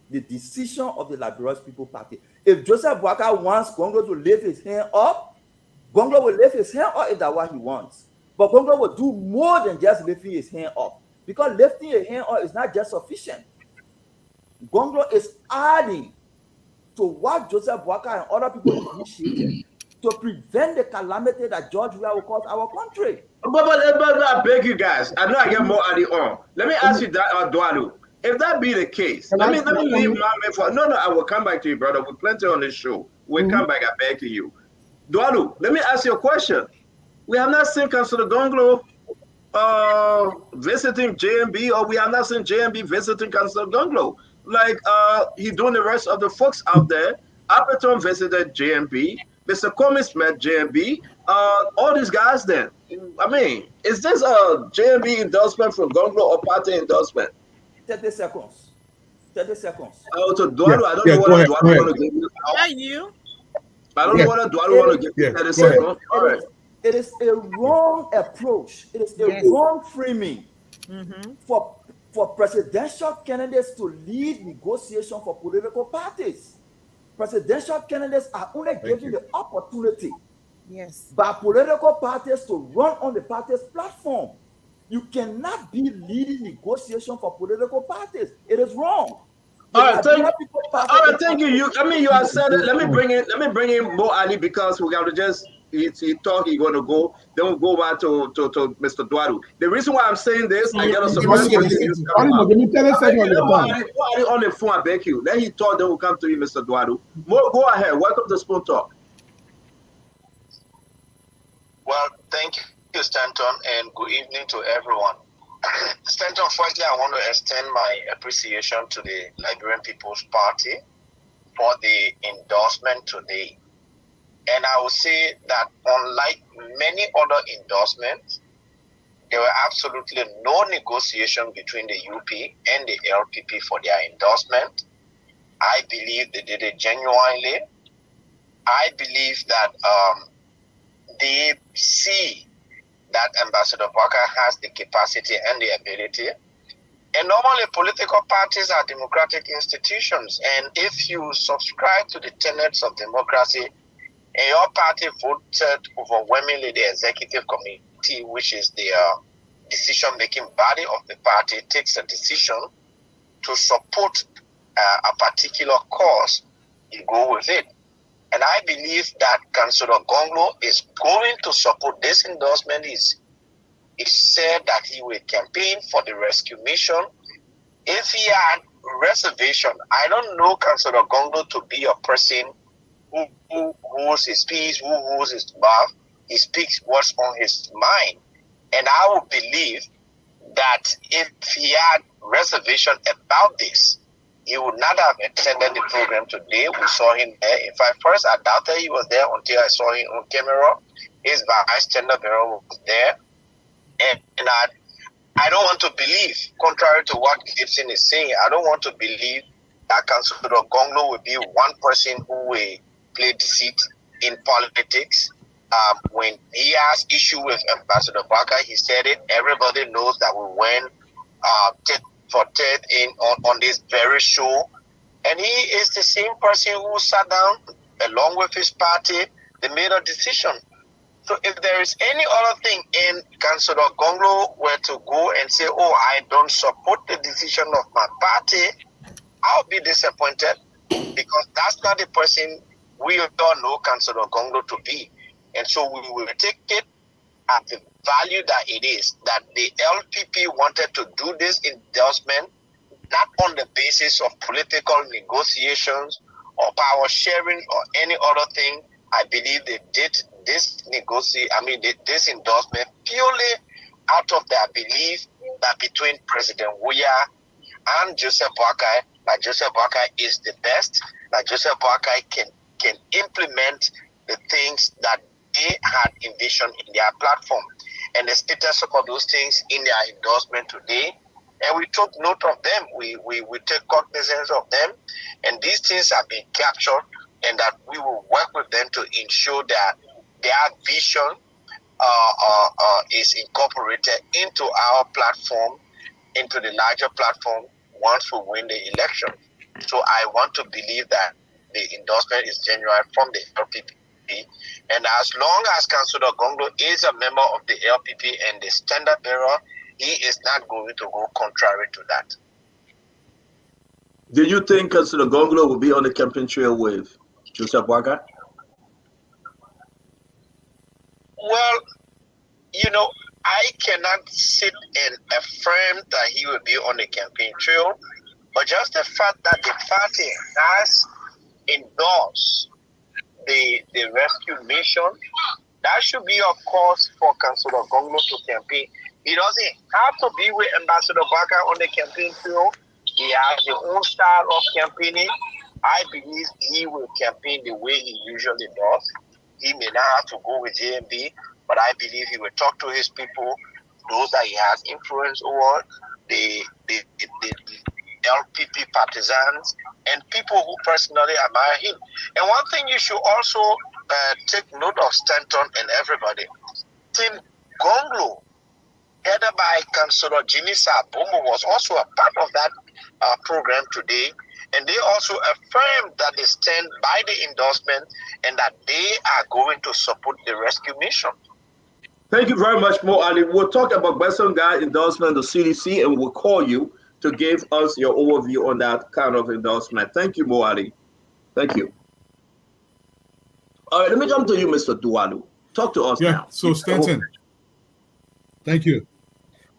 the decision of the Liberian People Party. If Joseph Boakai wants Congo to lift his hand up, Congo will lift his hand up if that's what he wants. But Congo will do more than just lifting his hand up, because lifting your hand up is not just sufficient. Congo is adding to what Joseph Boakai and other people initiated to prevent the calamity that George Weah will cause our country. But I beg you guys, I know I get more early on. Let me ask you that, Dualu. If that be the case, let me leave my man for. No, I will come back to you, brother. With plenty on this show. We'll come back. I beg to you. Dualu, let me ask you a question. We have not seen Councilor Gonglo visiting JMB, or we have not seen JMB visiting Councilor Gonglo. Like he doing the rest of the folks out there. Appleton visited JMB. Mr. Comis met JMB. All these guys then. I mean, is this a JMB endorsement from Gonglo or party endorsement? 30 seconds. 30 seconds. So Dualu, I don't know what Dualu want to give you. I don't know what Dualu want to give you 30 seconds. All right. It is a wrong approach. It is a wrong framing for presidential candidates to lead negotiation for political parties. Presidential candidates are only given the opportunity by political parties to run on the party's platform. You cannot be leading negotiation for political parties. It is wrong. All right, thank you. You have said it. Let me bring in Mo Ali, because we got to just he talk. He's going to go. Then we'll go back to Mr. Duaru. The reason why I'm saying this, I get a surprise. Let me tell you something on the phone. I beg you. Let him talk. Then we'll come to you, Mr. Duaru. Mo, go ahead. Welcome to Spoon Talk. Well, thank you, Stanton, and good evening to everyone. Stanton, firstly, I want to extend my appreciation to the Liberian People's Party for the endorsement today. And I will say that unlike many other endorsements, there were absolutely no negotiation between the UP and the LPP for their endorsement. I believe they did it genuinely. I believe that they see that Ambassador Barker has the capacity and the ability. And normally political parties are democratic institutions. And if you subscribe to the tenets of democracy, and your party voted overwhelmingly the executive committee, which is the decision-making body of the party, takes a decision to support a particular cause, you go with it. And I believe that Councillor Gonglo is going to support this endorsement. He said that he will campaign for the rescue mission. If he had reservation, I don't know Councillor Gonglo to be a person who holds his peace, who holds his mouth. He speaks what's on his mind. And I would believe that if he had reservation about this, he would not have attended the program today. We saw him there. In fact, first I doubted he was there until I saw him on camera. His vice tender bureau was there. And I don't want to believe, contrary to what Gibson is saying, I don't want to believe that Councillor Gonglo will be one person who will play deceit in politics. When he has issue with Ambassador Barker, he said it. Everybody knows that we went for Ted on this very show, and he is the same person who sat down along with his party. They made a decision. So if there is any other thing in Councillor Gonglo were to go and say, "Oh, I don't support the decision of my party," I'll be disappointed, because that's not the person we all know Councillor Gonglo to be. And so we will take it at the value that it is, that the LPP wanted to do this endorsement not on the basis of political negotiations or power sharing or any other thing. I believe they did this this endorsement purely out of their belief that between President Weah and Joseph Boakai, that Joseph Boakai is the best, that Joseph Boakai can implement the things that they had envisioned in their platform. And the status of those things in their endorsement today. And we took note of them. We take cognizance of them. And these things have been captured, and that we will work with them to ensure that their vision is incorporated into our platform. into the larger platform once we win the election. So I want to believe that the endorsement is genuine from the LPP. And as long as Councillor Gonglo is a member of the LPP and the standard bearer, he is not going to go contrary to that. Do you think Councillor Gonglo will be on the campaign trail with Joseph Waka? Well, I cannot sit and affirm that he will be on the campaign trail, but just the fact that the party has endorsed the rescue mission, that should be a cause for Councillor Gonglo to campaign. He doesn't have to be with Ambassador Baka on the campaign trail. He has his own style of campaigning. I believe he will campaign the way he usually does. He may not have to go with JMB, but I believe he will talk to his people, those that he has influence over, the LPP partisans, and people who personally admire him. And one thing you should also take note of, Stanton and everybody, Team Gonglo, headed by Councillor Jimmy Sabumbo, was also a part of that program today. And they also affirmed that they stand by the endorsement and that they are going to support the rescue mission. Thank you very much, Mo Ali. We'll talk about Western Guide endorsement, the CDC, and we'll call you to give us your overview on that kind of endorsement. Thank you, Mo Ali. Thank you. All right, let me come to you, Mr. Dualu. Talk to us now. So Stanton, thank you.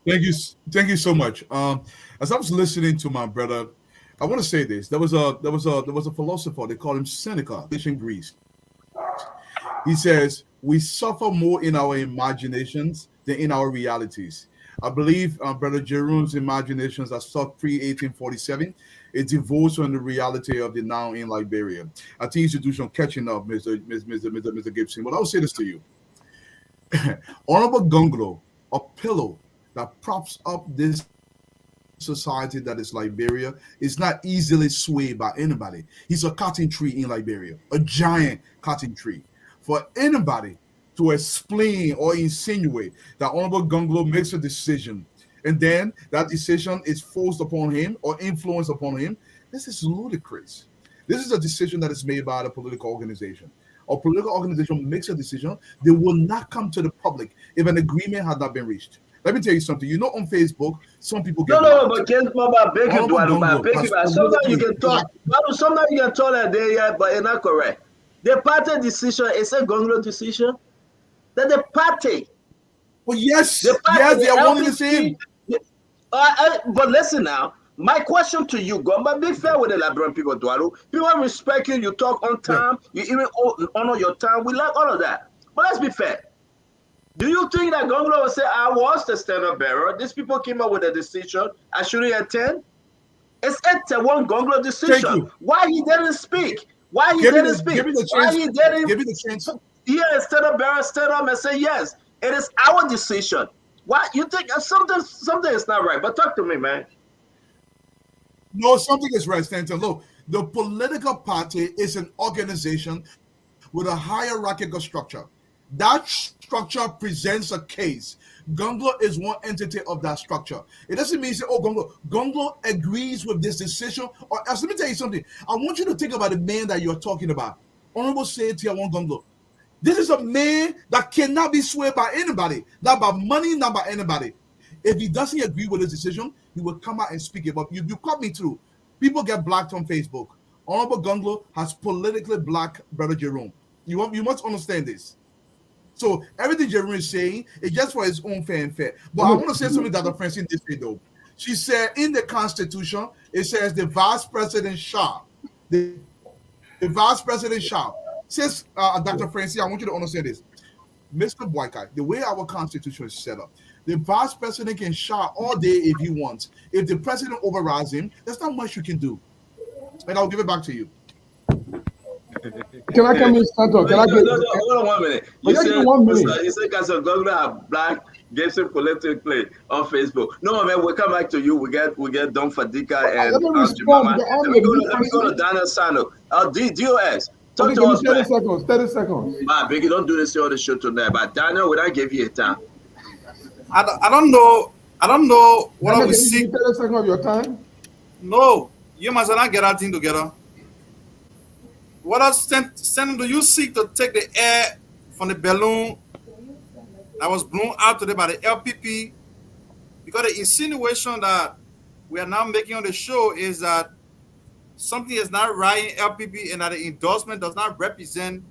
Thank you so much. As I was listening to my brother, I want to say this. There was a philosopher, they call him Seneca, in Greece. He says, we suffer more in our imaginations than in our realities. I believe Brother Jerome's imaginations are stuck pre-1847. It devotes on the reality of the now in Liberia. I think you should do some catching up, Mr. Gibson. But I'll say this to you. Honorable Gonglo, a pillow that props up this society that is Liberia, is not easily swayed by anybody. He's a cotton tree in Liberia, a giant cotton tree. For anybody to explain or insinuate that Honorable Gonglo makes a decision and then that decision is forced upon him or influenced upon him, this is ludicrous. This is a decision that is made by the political organization. A political organization makes a decision, they will not come to the public if an agreement had not been reached. Let me tell you something. You know, on Facebook, some people get but Ken Mama beg you, sometimes you can talk. Sometimes you can talk that day, but it's not correct. The party decision is a Gonglo decision. That the party. Well, yes, they are wanting the same. But listen now. My question to you, Gomba, be fair with the Liberian people, Dualu. People respect you, you talk on time, you even honor your time. We like all of that. But let's be fair. Do you think that Gonglo will say, I was the standard bearer? These people came up with a decision. I shouldn't attend. It's a one Gonglo decision. Why he didn't speak? Why he didn't speak? Give me the chance. Why he didn't? Give me the chance. Yeah, standard bearer stand up and say yes. It is our decision. Why you think something is not right? But talk to me, man. No, something is right, Stanton. Look, the political party is an organization with a hierarchical structure. That structure presents a case. Gonglo is one entity of that structure. It doesn't mean say, oh, Gonglo agrees with this decision. Or else, let me tell you something. I want you to think about the man that you're talking about. Honorable Said Tiawon Gonglo. This is a man that cannot be swayed by anybody, not by money, not by anybody. If he doesn't agree with his decision, he will come out and speak about you. You cut me through. People get blocked on Facebook. Honorable Gonglo has politically blocked Brother Jerome. You must understand this. So everything Jerome is saying is just for his own fair and fair. But I want to say something that Dr. Francine did say though. She said in the Constitution, it says the Vice President shall. The Vice President shall. Says Dr. Francine, I want you to understand this. Mr. Boycott, the way our Constitution is set up, the Vice President can shout all day if he wants. If the President overrides him, there's not much you can do. And I'll give it back to you. Can I come in, Stanton? Can I get hold on 1 minute. You said Councillor Gonglo have black Gibson politically on Facebook. No, man, we'll come back to you. We get Don Fadika and Jimama. Let me go to Daniel Sano. DOS. Talk to us, 30 seconds. 30 seconds. Man, Biggie, don't do this on the show tonight. But Daniel, would I give you a time? I don't know I don't know what we Can seek. you 30 seconds of your time? No, you must not get our thing together. What else do you seek to take the air from the balloon that was blown out today by the LPP? Because the insinuation that we are now making on the show is that something is not right in LPP and that the endorsement does not represent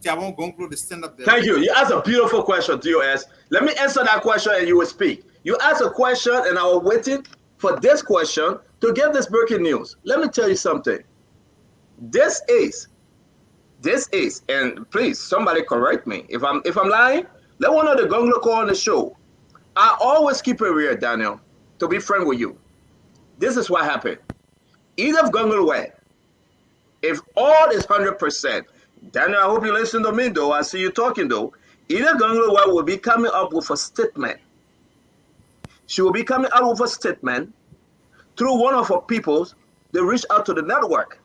Tiawon Gonglo, the stand-up there. Thank you. You asked a beautiful question, DOS. Let me answer that question and you will speak. You asked a question and I was waiting for this question to give this breaking news. Let me tell you something. This is, and please, somebody correct me. If I'm lying, let one of the Gonglo call on the show. I always keep it real, Daniel, to be frank with you. This is what happened. Edith Gonglo went. If all is 100%, Daniel, I hope you listen to me, though. I see you talking, though. Edith Gonglo will be coming up with a statement. She will be coming out with a statement through one of her peoples. They reach out to the network.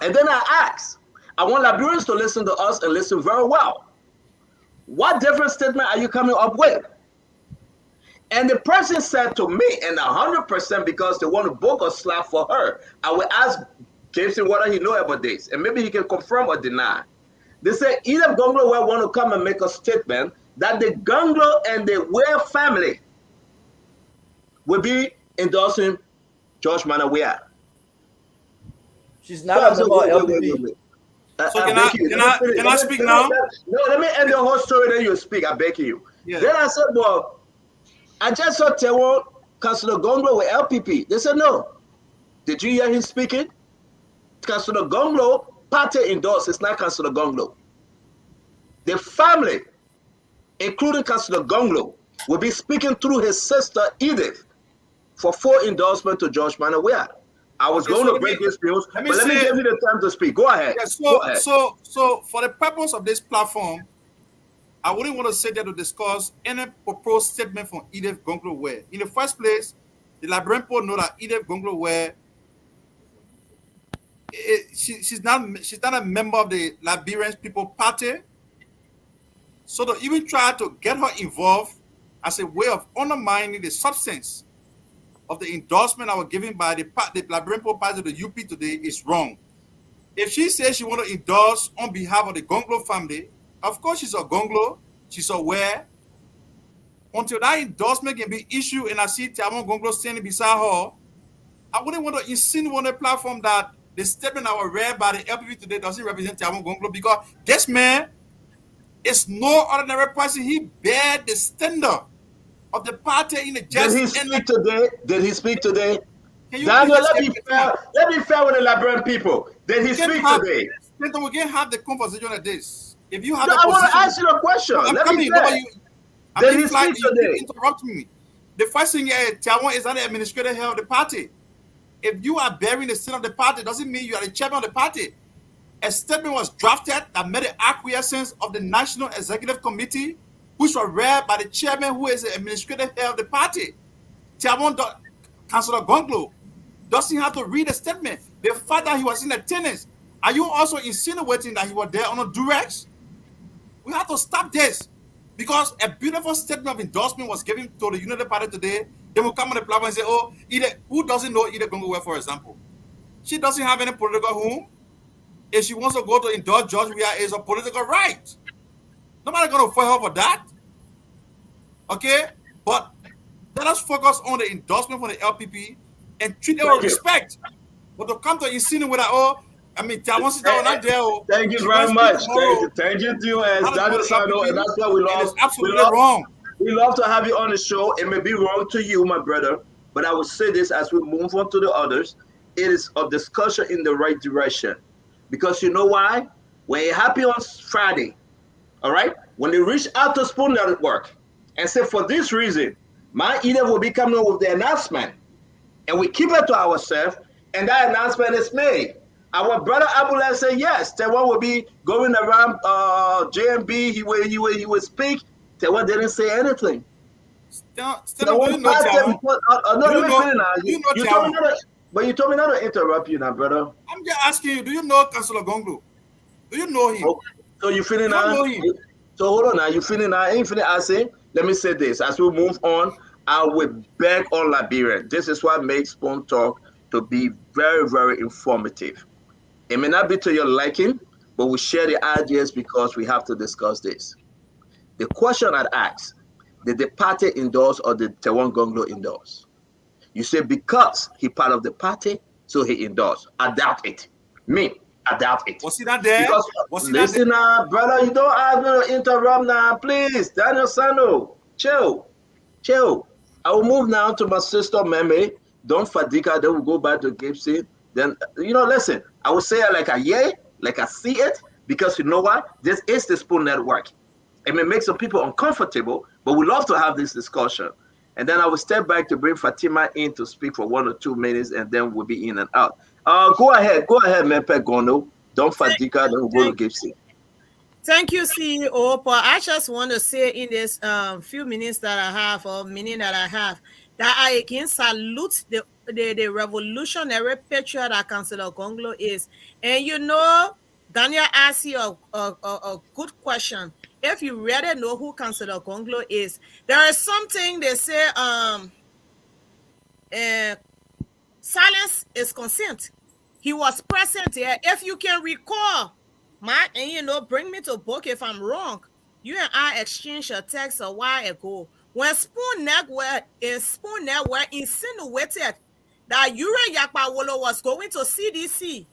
And then I asked, I want Liberians to listen to us and listen very well. What different statement are you coming up with? And the person said to me, and 100% because they want to book a slap for her, I will ask Jameson whether he know about this, and maybe he can confirm or deny. They say either Gonglo will want to come and make a statement that the Gonglo and the Ware family will be endorsing George Manawea. She's not a member of LPP. So can I speak now? No, let me end the whole story, then you speak. I beg you. Yeah. Then I said, well, I just saw Tewon, Councillor Gonglo with LPP. They said, no. Did you hear him speaking? Councillor Gonglo, party endorsed. It's not Councillor Gonglo. The family, including Councillor Gonglo, will be speaking through his sister, Edith, for full endorsement to George Manawea. I was going to break this news, but let me give you the time to speak. Go ahead. Yeah, Go ahead. So for the purpose of this platform, I wouldn't want to sit there to discuss any proposed statement from Edith Gonglo Ware. In the first place, the Liberian people know that Edith Gonglo Ware, she's not a member of the Liberian People Party. So to even try to get her involved as a way of undermining the substance of the endorsement that was given by the Liberian People Party to the UP today is wrong. If she says she want to endorse on behalf of the Gonglo family, of course she's a Gonglo, she's aware. Until that endorsement can be issued and I see Tiawon Gonglo standing beside her, I wouldn't want to insinuate on the platform that the statement that was read by the LPP today doesn't represent Tiawon Gonglo, because this man is no ordinary person. He bear the standard of the party in the justice. Did he speak today? Did he speak today? Daniel, let me fair with the Liberian people. Did he speak today? We can have the conversation like this. If you have, I want to ask you a question. Let me Did he speak today? Interrupt me. The first thing Tiawon is not the administrative head of the party. If you are bearing the sin of the party, doesn't mean you are the chairman of the party. A statement was drafted that made the acquiescence of the National Executive Committee, which was read by the chairman, who is the administrative head of the party. Tiawon, Councillor Gonglo, doesn't have to read the statement. The fact that he was in attendance, are you also insinuating that he was there on a duress? We have to stop this, because a beautiful statement of endorsement was given to the United Party today. They will come on the platform and say, oh, who doesn't know Edith Gonglo Ware, for example? She doesn't have any political home. If she wants to go to endorse George Weah, it's a political right. Nobody's going to fight her for that. Okay? But let us focus on the endorsement from the LPP and treat them with respect. But to come to insinuate that, oh, I mean, Tiawon sit down not there. Thank you very much. Thank you, DOS. That is how, and that's why we love. It's absolutely wrong. We love to have you on the show. It may be wrong to you, my brother, but I will say this as we move on to the others. It is a discussion in the right direction. Because you know why? When it happened on Friday, all right? When they reach out to Spoon Network and say, for this reason, my Edith will be coming up with the announcement, and we keep it to ourselves, and that announcement is made. Our brother Abulai said, yes, Tiawon will be going around JMB, he will speak. Tiawon didn't say anything. But you told me not to interrupt you now, brother. I'm just asking you, do you know Councillor Gonglo? Do you know him? Oh, so you feeling now? So hold on now, you feeling now? Ain't feeling asking? let me say this. As we move on, I will beg all Liberians. This is what makes Spoon Talk to be very, very informative. It may not be to your liking, but we share the ideas because we have to discuss this. The question I'd ask, did the party endorse or did Tewon Gonglo endorse? You say because he part of the party, so he endorsed. I doubt it. Me, I doubt it. Was he not there? Because, listen now, brother, you don't have to interrupt now, please. Daniel Sano, chill. I will move now to my sister Meme. Don't fadiga, then we'll go back to Gibson. Then, listen, I will say it like a yay, like I see it, because you know what? This is the Spoon Network. It may make some people uncomfortable, but we love to have this discussion. And then I will step back to bring Fatima in to speak for 1 or 2 minutes, and then we'll be in and out. Go ahead, Mepe Gono. Don't fadiga, then we'll go to Gibson. Thank you, CEO. But I just want to say in this few minutes that I have, or minute that I have, that I again salute the revolutionary patriot that Councillor Gonglo is. And Daniel asked you a good question. If you really know who Councillor Gonglo is, there is something they say, silence is consent. He was present there. If you can recall, and bring me to book if I'm wrong. You and I exchanged a text a while ago when Spoon Network insinuated that Yure Yakpawolo was going to CDC.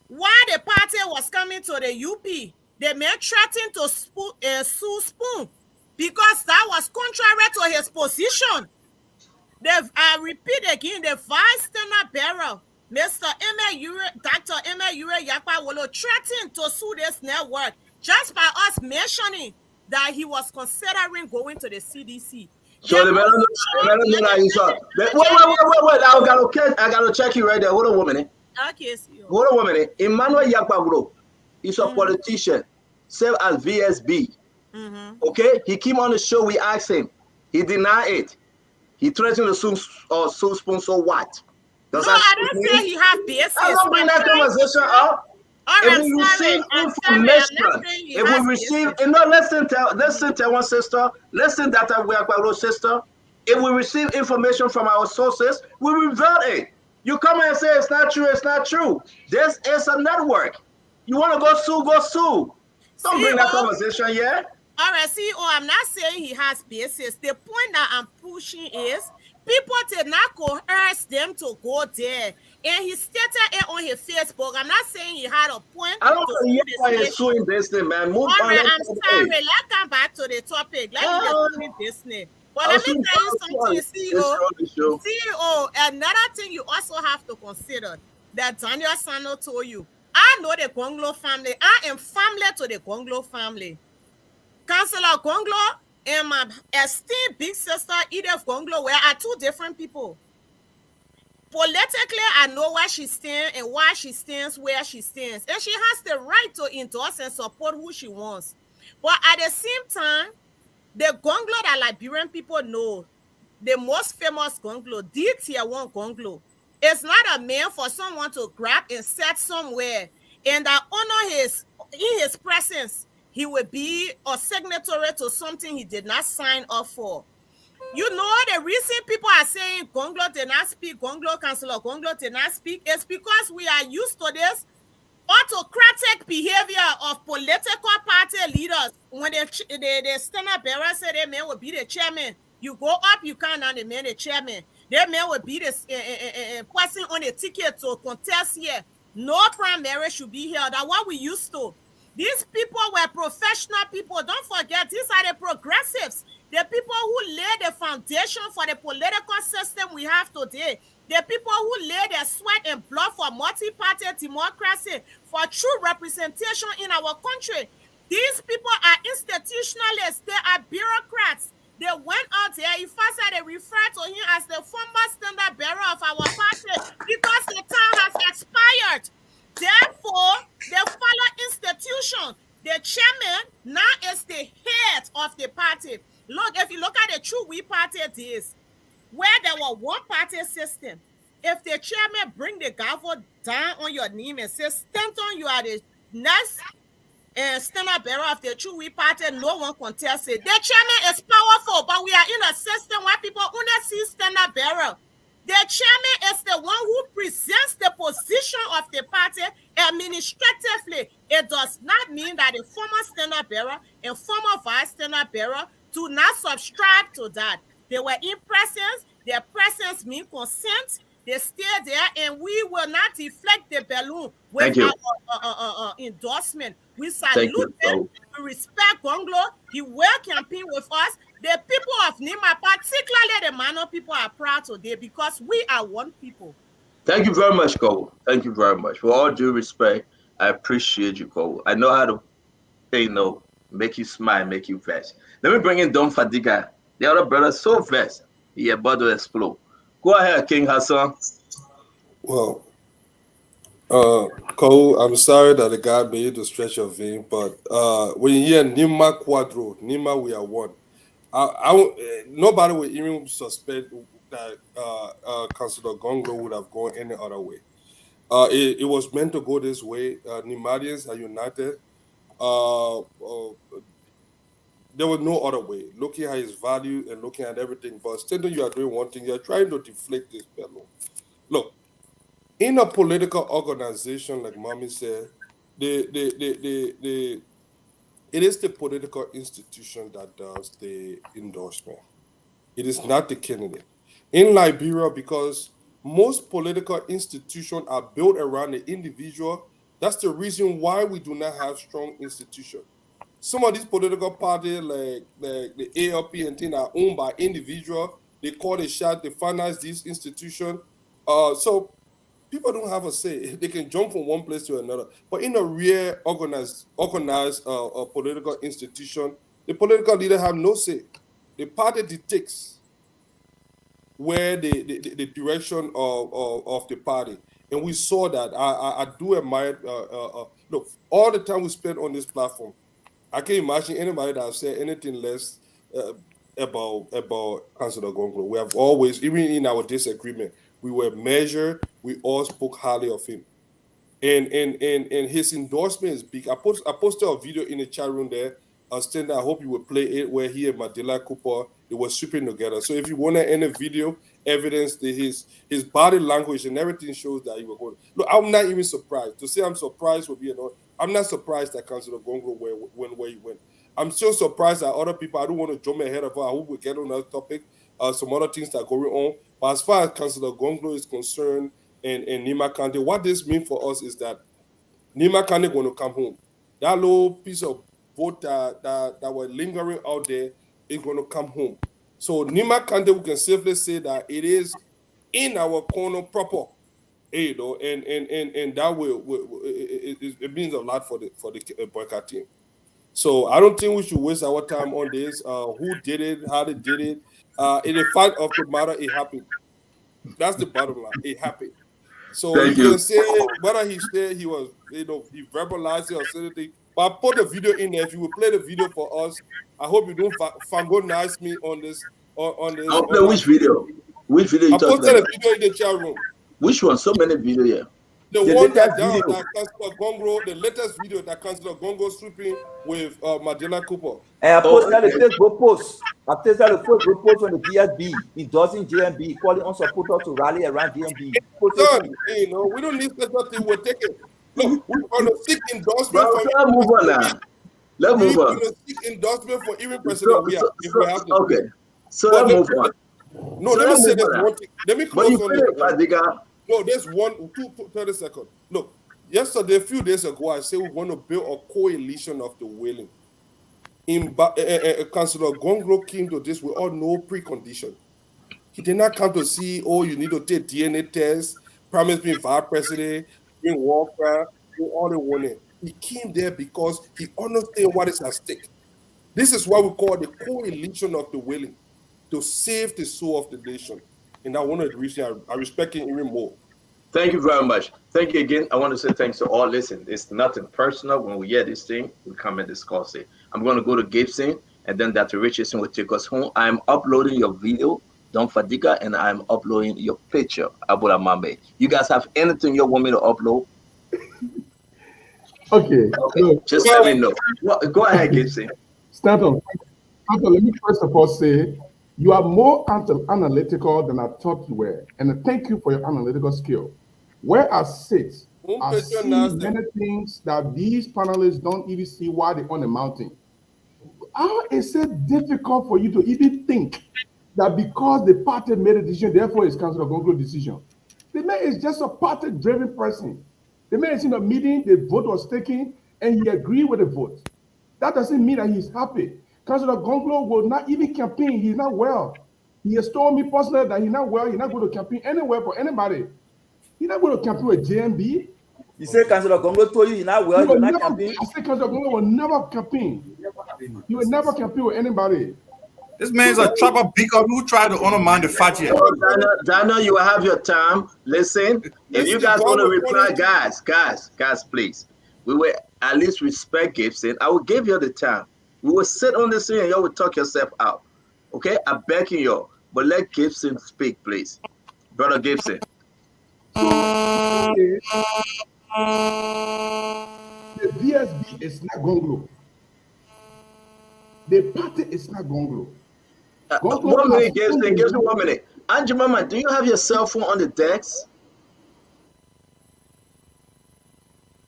While the party was coming to the UP, the man threatened to sue Spoon because that was contrary to his position. I repeat again, the vice tenor bearer, Dr. Emma Yure Yakpawolo, threatened to sue this network just by us mentioning that he was considering going to the CDC. So the better know that he saw. Wait. I gotta check you right there. Hold on 1 minute. Okay, CEO. Hold on 1 minute. Emmanuel Yakpawolo is a politician, served as VSB. Okay, he came on the show. We asked him. He denied it. He threatened to sue Spoon. So what? I don't say he has basis. I don't bring that conversation up. If we receive information, listen to one sister, listen that we are sister. If we receive information from our sources, we reveal it. You come and say it's not true. This is a network. You want to go sue. Don't bring that conversation here. All right, CEO, I'm not saying he has basis. The point that I'm pushing is people did not coerce them to go there. And he stated it on his Facebook. I'm not saying he had a point. I don't know why he's suing this thing, man. Move on. Right, I'm sorry. Let's come back to the topic. Let's get to business. But let me tell you something, CEO. Another thing you also have to consider that Daniel Sano told you. I know the Gonglo family. I am family to the Gonglo family. Councillor Gonglo and my esteemed big sister Edith Gonglo are 2 different people. Politically, I know where she stands and why she stands where she stands. And she has the right to endorse and support who she wants. But at the same time, the Gonglo that Liberian people know, the most famous Gonglo, the Tier 1 Gonglo, is not a man for someone to grab and set somewhere and that in his presence, he would be a signatory to something he did not sign up for. The reason people are saying Gonglo did not speak, Councillor Gonglo did not speak, is because we are used to this autocratic behavior of political party leaders. When the standard bearer said that man will be the chairman, you go up, you can't down the man the chairman. That man will be the person on the ticket to contest here. No primary should be here. That's what we used to. These people were professional people. Don't forget, these are the progressives. The people who laid the foundation for the political system we have today. The people who laid their sweat and blood for multi-party democracy, for true representation in our country. These people are institutionalists. They are bureaucrats. They went out there. In fact, they refer to him as the former standard bearer of our party because the time has expired. Therefore, they follow institution. The chairman now is the head of the party. Look, if you look at the true we party days, where there was one party system, if the chairman bring the gavel down on your name and say, Stanton, you are the next and standard bearer of the Chewy party, no one contests it. The chairman is powerful, but we are in a system where people only see standard bearer. The chairman is the one who presents the position of the party administratively. It does not mean that the former standard bearer and former vice standard bearer do not subscribe to that. They were in presence. Their presence means consent. They stay there, and we will not deflect the balloon with our endorsement. We salute them. We respect Gonglo. He will campaign with us. The people of Nima, particularly the Mano people, are proud today because we are one people. Thank you very much, Cole. Thank you very much. For all due respect, I appreciate you, Cole. I know how to, make you smile, make you vex. Let me bring in Don Fadiga. The other brother so vexed, he about to explode. Go ahead, King Hassan. Well, Cole, I'm sorry that the guy made you to stretch your vein, but when you hear Nima Quadro, Nima, we are one. Nobody will even suspect that Councilor Gonglo would have gone any other way. It was meant to go this way. Nimadians are united. There was no other way. Looking at his value and looking at everything, but still you are doing one thing. You're trying to deflate this fellow. Look, in a political organization, like Mommy said, it is the political institution that does the endorsement. It is not the candidate. In Liberia, because most political institutions are built around the individual, that's the reason why we do not have strong institutions. Some of these political parties, like the ALP and things, are owned by individuals. They call the shot, they finance these institutions. So people don't have a say. They can jump from one place to another. But in a real organized political institution, the political leader have no say. The party dictates where the direction of the party. And we saw that. I do admire, look, all the time we spent on this platform, I can't imagine anybody that has said anything less about Councilor Gonglo. We have always, even in our disagreement, we were measured. We all spoke highly of him, and his endorsement is big. I posted a video in the chat room there. Stand, I hope you will play it, where he and Madela Cooper, they were sweeping together. So if you want to end a video, evidence that his body language and everything shows that he was going. Look, I'm not even surprised. To say I'm surprised would be I'm not surprised that Councilor Gonglo went where he went. I'm still surprised that other people, I don't want to jump ahead of her. I hope we get on that topic. Some other things that are going on. But as far as Councilor Gonglo is concerned and Nima County, what this means for us is that Nima County going to come home. That little piece of vote that were lingering out there is going to come home. So Nima County, we can safely say that it is in our corner proper, and that it means a lot for the boycott team. So I don't think we should waste our time on this. Who did it? How they did it? In the fact of the matter, it happened. That's the bottom line. It happened. So you can say whether he said he was, he verbalized it or said anything. But I put the video in there. If you will play the video for us, I hope you don't fangonize me on this. I'll play which video? Which video you talking about? I posted a video in the chat room. Which one? So many videos here. The one that Councilor Gonglo, the latest video that Councilor Gonglo sweeping with Madela Cooper. And I posted the Facebook post. I posted the Facebook post on the DSB, endorsing JMB, calling on supporters to rally around JMB. Son, we don't need such a thing. We'll take it. Look, we're going to seek endorsement for. Let's move on now. Let's move on. We're going to seek endorsement for even President Weah if we have to. Okay. So let's move on. No, let me say this one thing. Let me close on this. No, there's 30 seconds. Look, yesterday, a few days ago, I said we want to build a coalition of the willing. Councilor Gonglo came to this with all no precondition. He did not come to see, you need to take DNA tests, promise me vice president, bring warfare, do all the warning. He came there because he understands what is at stake. This is what we call the coalition of the willing, to save the soul of the nation. And I want to reach I respect him even more. Thank you very much. Thank you again. I want to say thanks to all. Listen, it's nothing personal. When we hear this thing, we come and discuss it. I'm going to go to Gibson, and then Dr. Richardson will take us home. I'm uploading your video, Don Fadiga, and I'm uploading your picture, Abula Mambe. You guys have anything you want me to upload? Okay. Look, Just let me know. Go ahead, Gibson. Stanton, let me first of all say you are more analytical than I thought you were. And thank you for your analytical skill. Where I sit, I see many things that these panelists don't even see while they're on the mountain. How is it difficult for you to even think that because the party made a decision, therefore it's Councillor Gonglo's decision? The man is just a party-driven person. The man is in a meeting, the vote was taken, and he agreed with the vote. That doesn't mean that he's happy. Councillor Gonglo will not even campaign. He's not well. He has told me personally that he's not well. He's not going to campaign anywhere for anybody. He's not going to campaign with JMB. You say Councillor Gonglo told you he's not well, you're not campaign? I said Councillor Gonglo will never campaign. He will never campaign with anybody. This man is a trapper beaker who tried to undermine the fact here. Daniel, you will have your time. Listen, if you guys want to reply, guys, please. We will at least respect Gibson. I will give you the time. We will sit on this thing and y'all will talk yourself out. Okay? I'm begging you. But let Gibson speak, please. Brother Gibson. The VSB is not Gonglo. The party is not Gonglo. 1 minute, Gibson, 1 minute. Angie Mama, do you have your cell phone on the decks?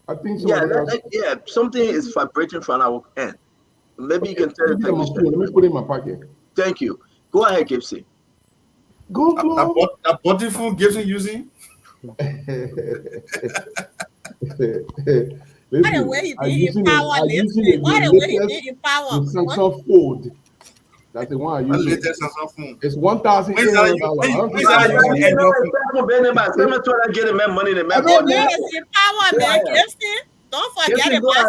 I think so. Yeah, something is vibrating from our end. Maybe you can tell it. Let me put it in my pocket. Thank you. Go ahead, Gibson. That body phone Gibson using? Why the way he did in power? Why the way he did in power? The Samsung Fold. That's the one I use. It's $1,800. Don't forget about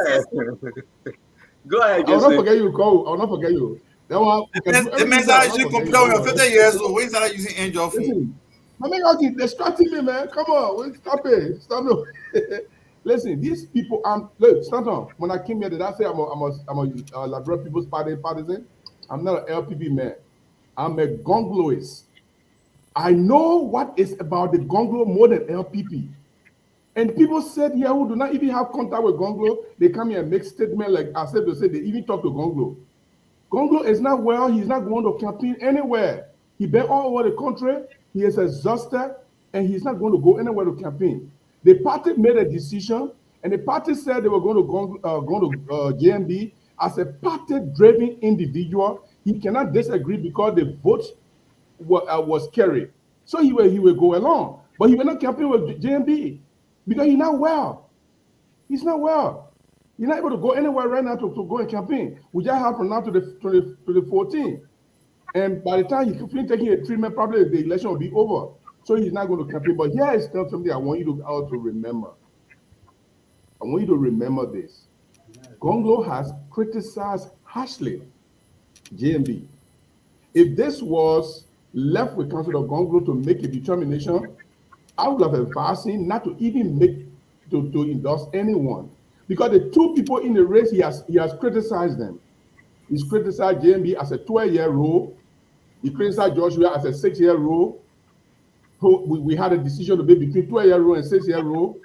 Go ahead, I will not forget you, Cole. I will not forget you. That one. The man is using computer when you're 50 years old. When is that using Android phone? My man, you're distracting me, man. Come on, stop it. Stop it. Listen, these people. Look, Stanton. When I came here, did I say I'm a Labrador People's Party partisan? I'm not an LPP man. I'm a Gongloist. I know what is about the Gonglo more than LPP. And people said here who do not even have contact with Gonglo, they come here and make statements like I said to say they even talk to Gonglo. Gonglo is not well. He's not going to campaign anywhere. He been all over the country. He is exhausted, and he's not going to go anywhere to campaign. The party made a decision, and the party said they were going to JMB as a party-driven individual. He cannot disagree because the vote was carried. So he will go along, but he will not campaign with JMB because he's not well. He's not well. He's not able to go anywhere right now to go and campaign. We just have from now to the 14th. And by the time he finishes taking a treatment, probably the election will be over. So he's not going to campaign. But here is still something I want you all to remember. I want you to remember this. Gonglo has criticized harshly JMB. If this was left with Councillor Gonglo to make a determination, I would have advised him not to even to endorse anyone. Because the two people in the race, he has criticized them. He's criticized JMB as a 12-year rule. He criticized Joshua as a 6-year rule. We had a decision to make between 12-year rule and 6-year rule.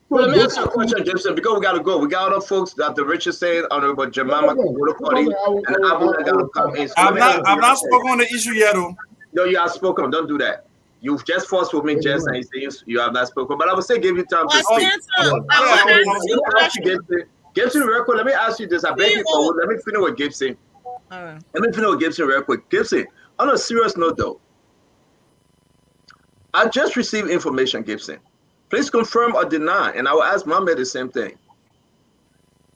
So let me ask you a question, Gibson, because we got to go. We got other folks that the Richard said, Honorable Jemima Party, and Abu got to come in. I've not spoken on the issue yet, though. No, you have spoken. Don't do that. You've just forced with me, Jess, and you have not spoken. But I would say give you time to speak. Gibson, real quick, let me ask you this. I beg you for. Let me finish with Gibson. All right. Let me finish with Gibson real quick. Gibson, on a serious note, though, I just received information, Gibson. Please confirm or deny, and I will ask Mohammed the same thing.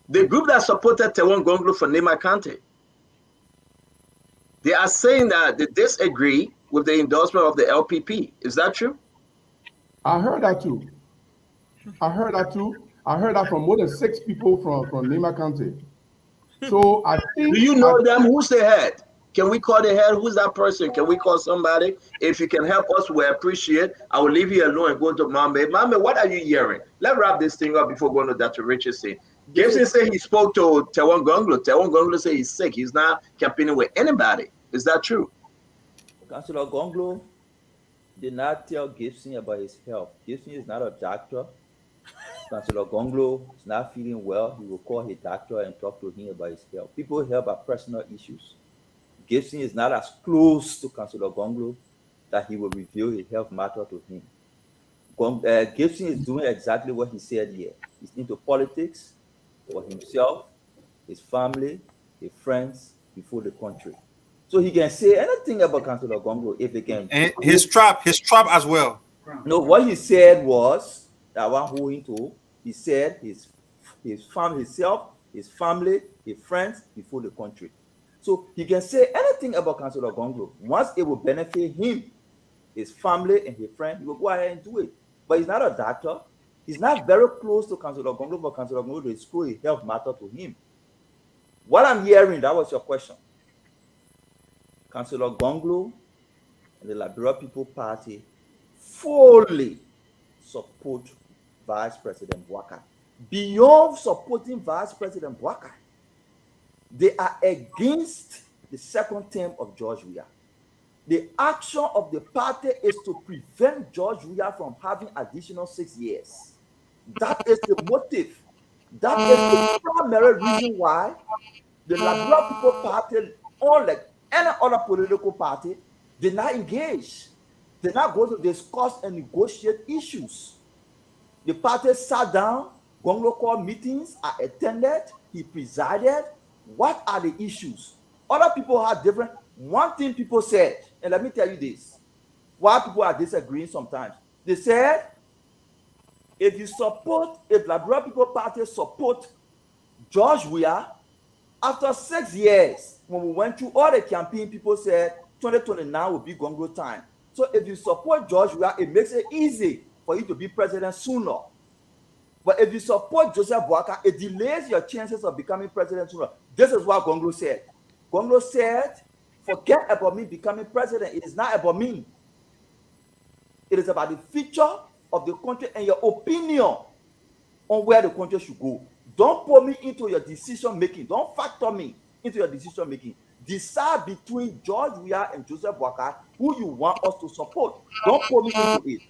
The group that supported Tewon Gonglo for Nima County, they are saying that they disagree with the endorsement of the LPP. Is that true? I heard that too. I heard that from more than 6 people from Nima County. So I think. Do you know them? Who's the head? Can we call the head? Who's that person? Can we call somebody? If you can help us, we appreciate. I will leave you alone and go to Mohammed. Mohammed, what are you hearing? Let's wrap this thing up before going to Dr. Richardson. Gibson said he spoke to Tewon Gonglo. Tewon Gonglo said he's sick. He's not campaigning with anybody. Is that true? Councillor Gonglo did not tell Gibson about his health. Gibson is not a doctor. Councillor Gonglo is not feeling well, he will call his doctor and talk to him about his health. People help about personal issues. Gibson is not as close to Councillor Gonglo that he will reveal his health matter to him. Gibson is doing exactly what he said here. He's into politics for himself, his family, his friends, before the country. So he can say anything about Councillor Gonglo if he can. And his trap as well. No, what he said was that one who into. He said his family, himself, his family, his friends before the country. So he can say anything about Councillor Gonglo. Once it will benefit him, his family, and his friend, he will go ahead and do it. But he's not a doctor. He's not very close to Councillor Gonglo, but Councillor Gonglo will explore his health matter to him. What I'm hearing, that was your question. Councillor Gonglo and the Liberal People Party fully support Vice President Boakai. Beyond supporting Vice President Boakai, they are against the second term of George Weah. The action of the party is to prevent George Weah from having additional 6 years. That is the motive. That is the primary reason why the Liberal People Party, unlike any other political party, did not engage. Did not go to discuss and negotiate issues. The party sat down, Gonglo called meetings, I attended, he presided. What are the issues? Other people had different. One thing people said, and let me tell you this, why people are disagreeing sometimes. They said, if Liberal People Party support George Weah, after 6 years, when we went through all the campaign, people said 2029 will be Gonglo time. So if you support George Weah, it makes it easy for you to be president sooner. But if you support Joseph Boakai, it delays your chances of becoming president sooner. This is what Gonglo said. Gonglo said, forget about me becoming president. It is not about me. It is about the future of the country and your opinion on where the country should go. Don't put me into your decision making. Don't factor me into your decision making. Decide between George Weah and Joseph Boakai who you want us to support. Don't put me into it.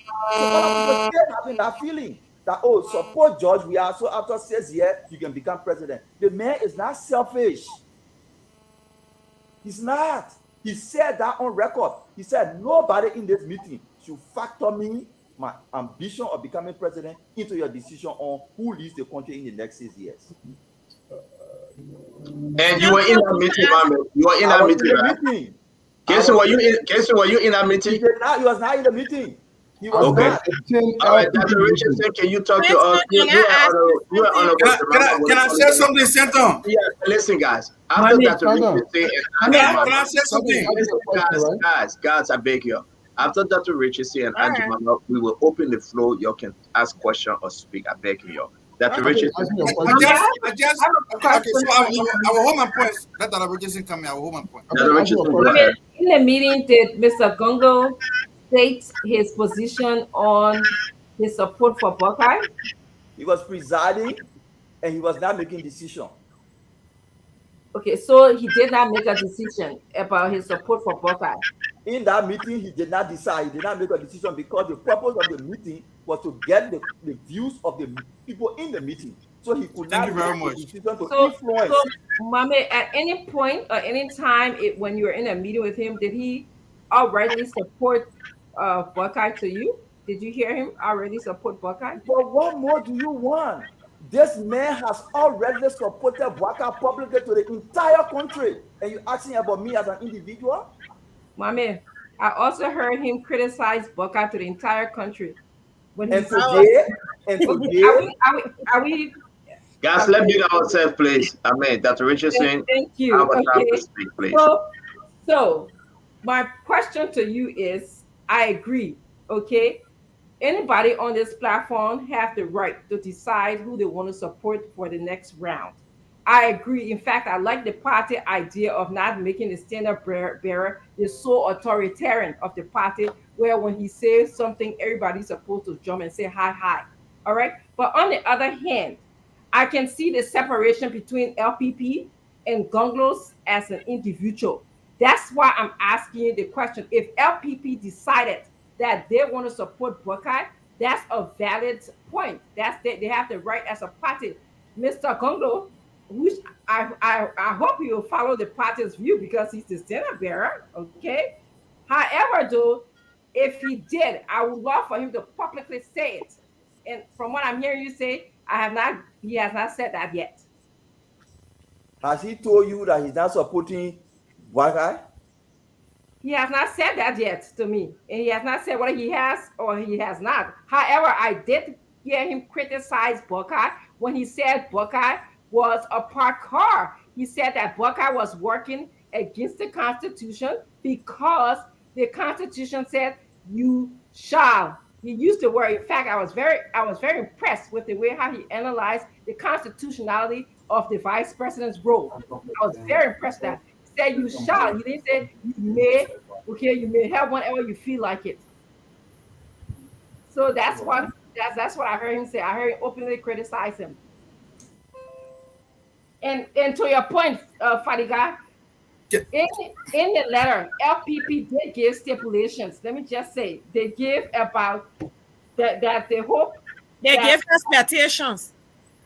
So other people still having that feeling that, oh, support George Weah, so after 6 years, you can become president. The man is not selfish. He's not. He said that on record. He said, nobody in this meeting should factor me, my ambition of becoming president, into your decision on who leads the country in the next 6 years. And you were in that meeting, Mohammed. You were in that meeting, right? Casey, were you in that meeting? He was not in the meeting. He was okay. not. All right, Dr. Richardson, can you talk to us? You are honorable. Can I say something, Senton? Yeah, listen, guys. After Dr. Richardson and can I say something? Guys, I beg you. After Dr. Richardson and Angie Mama, we will open the floor. You can ask questions or speak. I beg you. Dr. Richardson. Okay, so I will hold my points. Let Dr. Richardson come here. I will hold my point. Dr. Richardson, in the meeting, did Mr. Gonglo state his position on his support for Boakai? He was presiding and he was not making decision. Okay, so he did not make a decision about his support for Boakai. In that meeting, he did not decide. He did not make a decision because the purpose of the meeting was to get the views of the people in the meeting. So he could not make a decision to influence. So, Mame, at any point or any time when you were in a meeting with him, did he already support Boakai to you? Did you hear him already support Boakai? But what more do you want? This man has already supported Boakai publicly to the entire country. And you're asking about me as an individual? Mame, I also heard him criticize Boakai to the entire country. When and today, are we guys, let me know ourselves, please. I mean, Dr. Richardson. Thank you. Okay. To speak, please. So my question to you is, I agree, okay? Anybody on this platform have the right to decide who they want to support for the next round. I agree. In fact, I like the party idea of not making the standard bearer the sole authoritarian of the party, where when he says something, everybody's supposed to jump and say hi. All right. But on the other hand, I can see the separation between LPP and Gonglos as an individual. That's why I'm asking you the question. If LPP decided that they want to support Boakai, That's a valid point. They have the right as a party. Mr. Congo, which I hope you will follow the party's view because he's the standard bearer. Okay. However, though, if he did, I would love for him to publicly say it. And from what I'm hearing you say, he has not said that yet. Has he told you that he's not supporting Buakai? He has not said that yet to me. And he has not said whether he has or he has not. However, I did hear him criticize Buakai when he said Buakai was a parked car. He said that Buakai was working against the Constitution because the Constitution said you shall. He used the word. In fact, I was very impressed with the way how he analyzed the constitutionality of the vice president's role. I was very impressed with that. He said you shall. He didn't say you may. Okay, you may have whenever you feel like it. So that's what I heard him say. I heard him openly criticize him. And to your point, Fadiga, in the letter, LPP did give stipulations. Let me just say, they give about that they hope. They give expectations.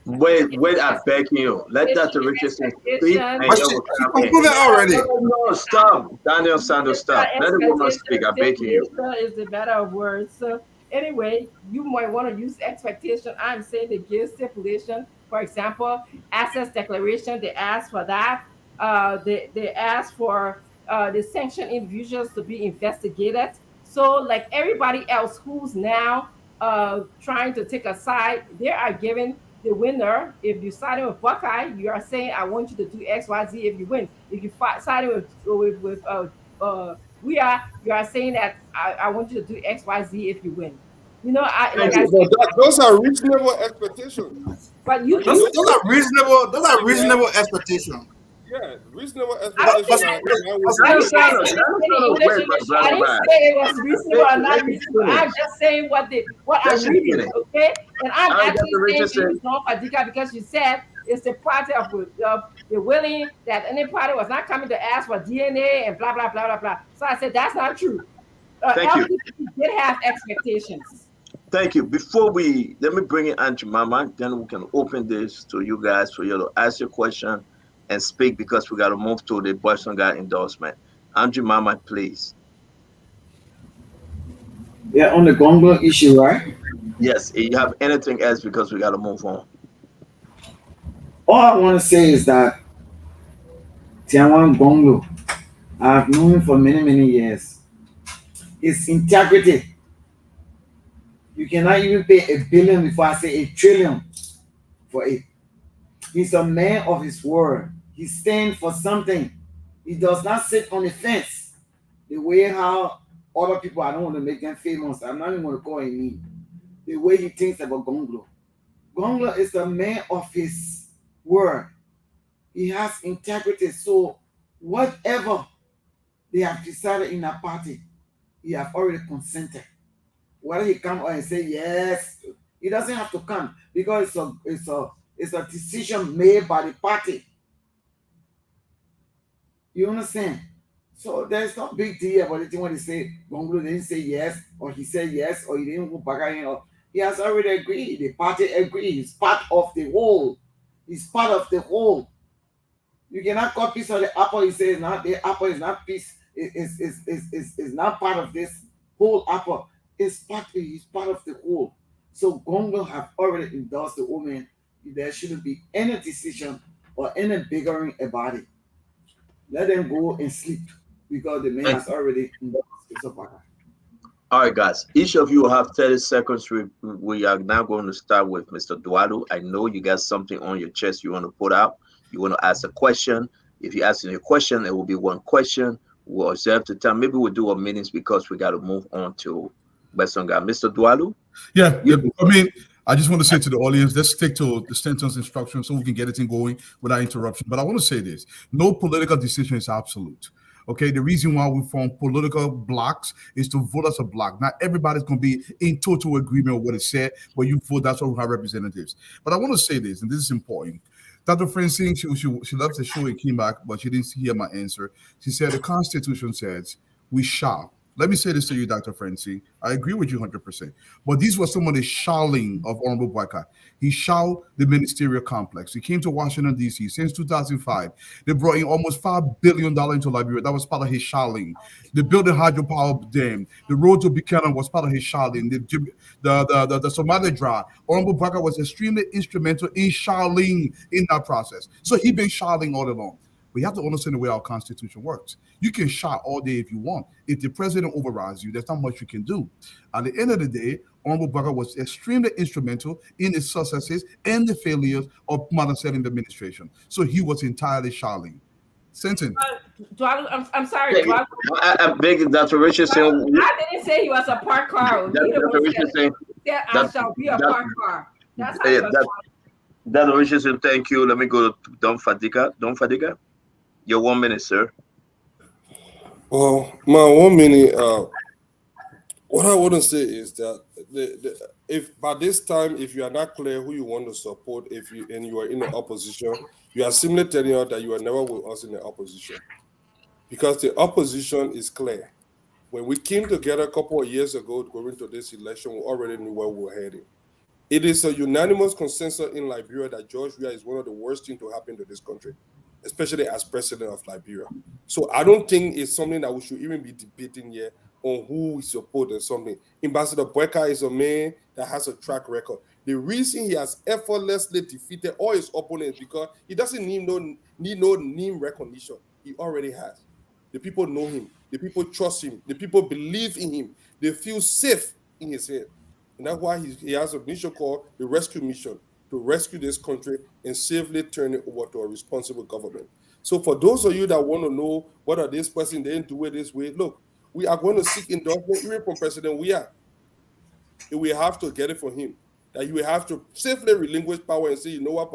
Wait, I beg you. Let Dr. Richardson speak. And she concluded already. No, stop. Daniel Sanders, stop. Let the woman speak. I beg you. Is the better word. So anyway, you might want to use expectation. I'm saying they give stipulation. For example, assets declaration, they ask for that. They ask for the sanctioned individuals to be investigated. So like everybody else who's now trying to take a side, they are giving the winner. If you side with Buckeye, you are saying, I want you to do X, Y, Z if you win. If you side with you are saying that I want you to do X, Y, Z if you win. You know, those are reasonable expectations. But you those are reasonable. Those are reasonable expectations. Yeah, reasonable expectations. I didn't say it was reasonable or not reasonable. I'm just saying what I'm reading, okay? And I'm actually saying you don't Fadiga because you said it's the party of the willing that any party was not coming to ask for DNA and blah blah blah blah blah. So I said that's not true. Thank you. Did have expectations. Thank you. Before let me bring in Auntie Mama, then we can open this to you guys for you to ask your question and speak because we got to move to the Boston guy endorsement. Auntie Mama, please. Yeah, on the Congo issue, right? Yes. If you have anything else, because we got to move on. All I want to say is that Tiawan Gongo, I've known him for many, many years. His integrity. You cannot even pay $1 billion before I say $1 trillion for it. He's a man of his word. He stands for something. He does not sit on the fence. The way how other people, I don't want to make them famous. I'm not even going to call him me. The way he thinks about Gonglo. Gonglo is a man of his word. He has integrity. So whatever they have decided in that party, he have already consented. Whether he come or and say yes, he doesn't have to come because it's a decision made by the party. You understand? So there's no big deal about it when they say Gonglo didn't say yes, or he said yes, or he didn't go back in, or he has already agreed. The party agreed. He's part of the whole. He's part of the whole. You cannot cut piece of the apple. He says not the apple is not piece. Is not part of this whole apple. He's part of the whole. So Gonglo have already endorsed the woman. There shouldn't be any decision or any bickering about it. Let them go and sleep because the man has already endorsed the partner. All right, guys. Each of you will have 30 seconds. We are now going to start with Mr. Dualu. I know you got something on your chest you want to put out. You want to ask a question. If you're asking a question, it will be one question. We'll observe the time. Maybe we'll do a minutes because we got to move on to Western guy. Mr. Dualu? Yeah. I mean, I just want to say to the audience, let's stick to the sentence instruction so we can get it going without interruption. But I want to say this. No political decision is absolute. Okay, the reason why we form political blocks is to vote as a block. Not everybody's going to be in total agreement with what it said, but you vote, that's why we have representatives. But I want to say this, and this is important. Dr. Francine, she loves the show and came back, but she didn't hear my answer. She said the Constitution says we shall. Let me say this to you, Dr. Francie. I agree with you 100%. But these were some of the shouting of Honorable Boycott. He shout the ministerial complex. He came to Washington, D.C. since 2005. They brought in almost $5 billion into Liberia. That was part of his shouting. They built the hydropower dam. The road to Buchanan was part of his shouting. The Somali Drive. Honorable Boycott was extremely instrumental in shouting in that process. So he been shouting all along. We have to understand the way our Constitution works. You can shout all day if you want. If the president overrides you, there's not much you can do. At the end of the day, Honorable Boycott was extremely instrumental in the successes and the failures of Madam Selim administration. So he was entirely shouting. Senton. I'm sorry. I beg Dr. Richardson. I didn't say he was a park car. Dr. Richardson. I shall be a park car. That's how he was Dr. Richardson, thank you. Let me go to Don Fadiga. Don Fadiga, your 1 minute, sir. Well, my 1 minute, what I want to say is that if by this time, if you are not clear who you want to support, and you are in the opposition, you are simply telling us that you are never with us in the opposition. Because the opposition is clear. When we came together a couple of years ago going to this election, we already knew where we were heading. It is a unanimous consensus in Liberia that George Weah is one of the worst things to happen to this country, especially as president of Liberia. So I don't think it's something that we should even be debating here on who we support or something. Ambassador Boycott is a man that has a track record. The reason he has effortlessly defeated all his opponents because he doesn't need no name recognition. He already has. The people know him. The people trust him. The people believe in him. They feel safe in his head. And that's why he has a mission called the Rescue Mission, to rescue this country and safely turn it over to a responsible government. So for those of you that want to know whether this person didn't do it this way, look, we are going to seek endorsement even from President Weah. We have to get it from him. That you will have to safely relinquish power and say, you know what,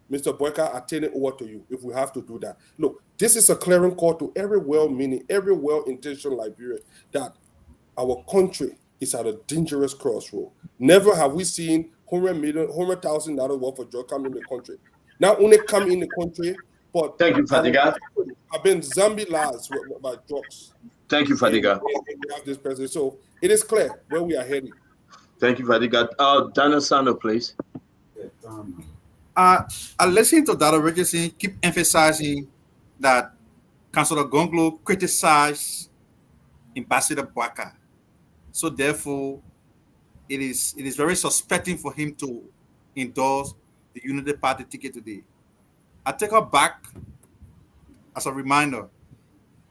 Mr. Boycott, I turn it over to you if we have to do that. Look, this is a clearing call to every well-meaning, every well-intentioned Liberian that our country is at a dangerous crossroad. Never have we seen $100,000 worth of drugs come in the country. Not only come in the country, but thank you, Fadiga. Have been zombie lives by drugs. Thank you, Fadiga. We have this president. So it is clear where we are heading. Thank you, Fadiga. Daniel Sano, please. I listen to Dr. Richardson keep emphasizing that Councillor Gonglo criticized Ambassador Boycott. So therefore, it is very suspecting for him to endorse the Unity Party ticket today. I take her back as a reminder.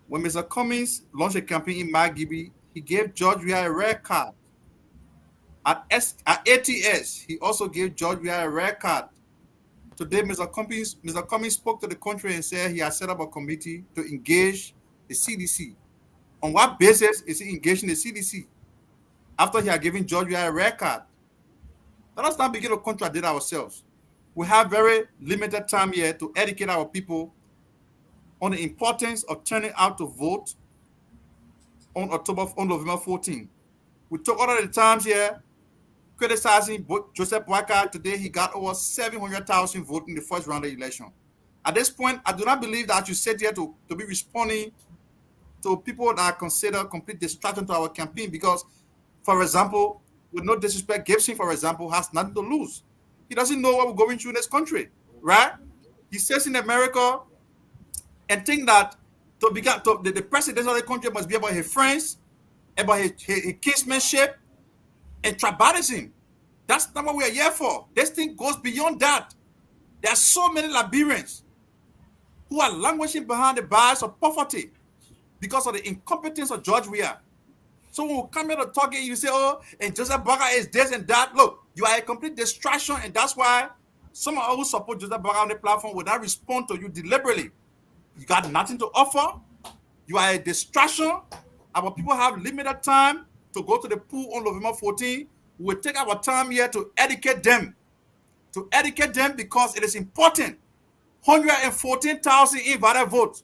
When Mr. Cummings launched a campaign in Margibi, he gave George Weah a red card. At ATS, he also gave George Weah a red card. Today, Mr. Cummings spoke to the country and said he has set up a committee to engage the CDC. On what basis is he engaging the CDC? After he had given George Weah a red card. Let us not begin to contradict ourselves. We have very limited time here to educate our people on the importance of turning out to vote on November 14. We took all of the times here criticizing Joseph Boycott. Today, he got over 700,000 votes in the first round of the election. At this point, I do not believe that you sit here to be responding to people that are considered complete distraction to our campaign because, for example, with no disrespect, Gibson, for example, has nothing to lose. He doesn't know what we're going through in this country, right? He says in America and think that the president of the country must be about his friends, about his kinsmanship, and tribalism. That's not what we are here for. This thing goes beyond that. There are so many Liberians who are languishing behind the bars of poverty because of the incompetence of George Weah. So when we come here to talk, you say, oh, and Joseph Boycott is this and that. Look, you are a complete distraction, and that's why some of us who support Joseph Boycott on the platform will not respond to you deliberately. You got nothing to offer. You are a distraction. Our people have limited time to go to the pool on November 14. We will take our time here to educate them. To educate them because it is important. 114,000 invalid votes.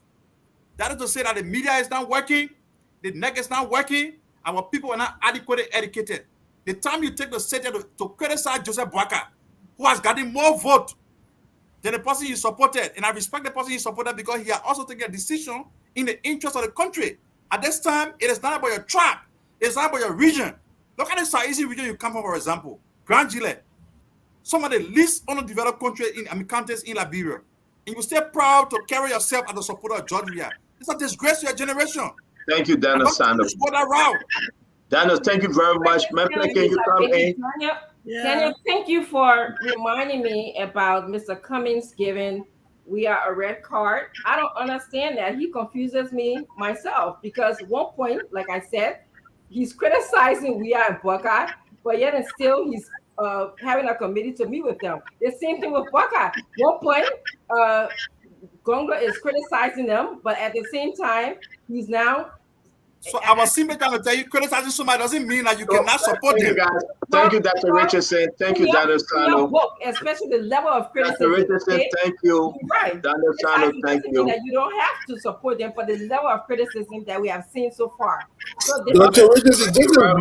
That is to say that the media is not working, the NEC is not working, our people are not adequately educated. The time you take to sit here to criticize Joseph Boycott, who has gotten more votes than the person you supported, and I respect the person you supported because he has also taken a decision in the interest of the country. At this time, it is not about your tribe. It's not about your region. Look at the Saizi region you come from, for example. Grand Gile, some of the least underdeveloped counties in Liberia. And you stay proud to carry yourself as a supporter of George Weah. It's a disgrace to your generation. Thank you, Daniel Sanders. Daniel, thank you very much. Memphis, can you come in? Daniel, thank you for reminding me about Mr. Cummings giving Weah a red card. I don't understand that. He confuses me myself because at one point, like I said, he's criticizing Weah and Buckeye, but yet and still he's having a committee to meet with them. The same thing with Buckeye. One point, Gonglo is criticizing them, but at the same time, he's now. So I was simply trying to tell you, criticizing somebody doesn't mean that you cannot support them. Thank you, Dr. Richardson. Thank you, Daniel Sano. Especially the level of criticism. Dr. Richardson, thank you. Right. Daniel Sano, thank you. That you don't have to support them for the level of criticism that we have seen so far. So Dr. Richardson, thank you very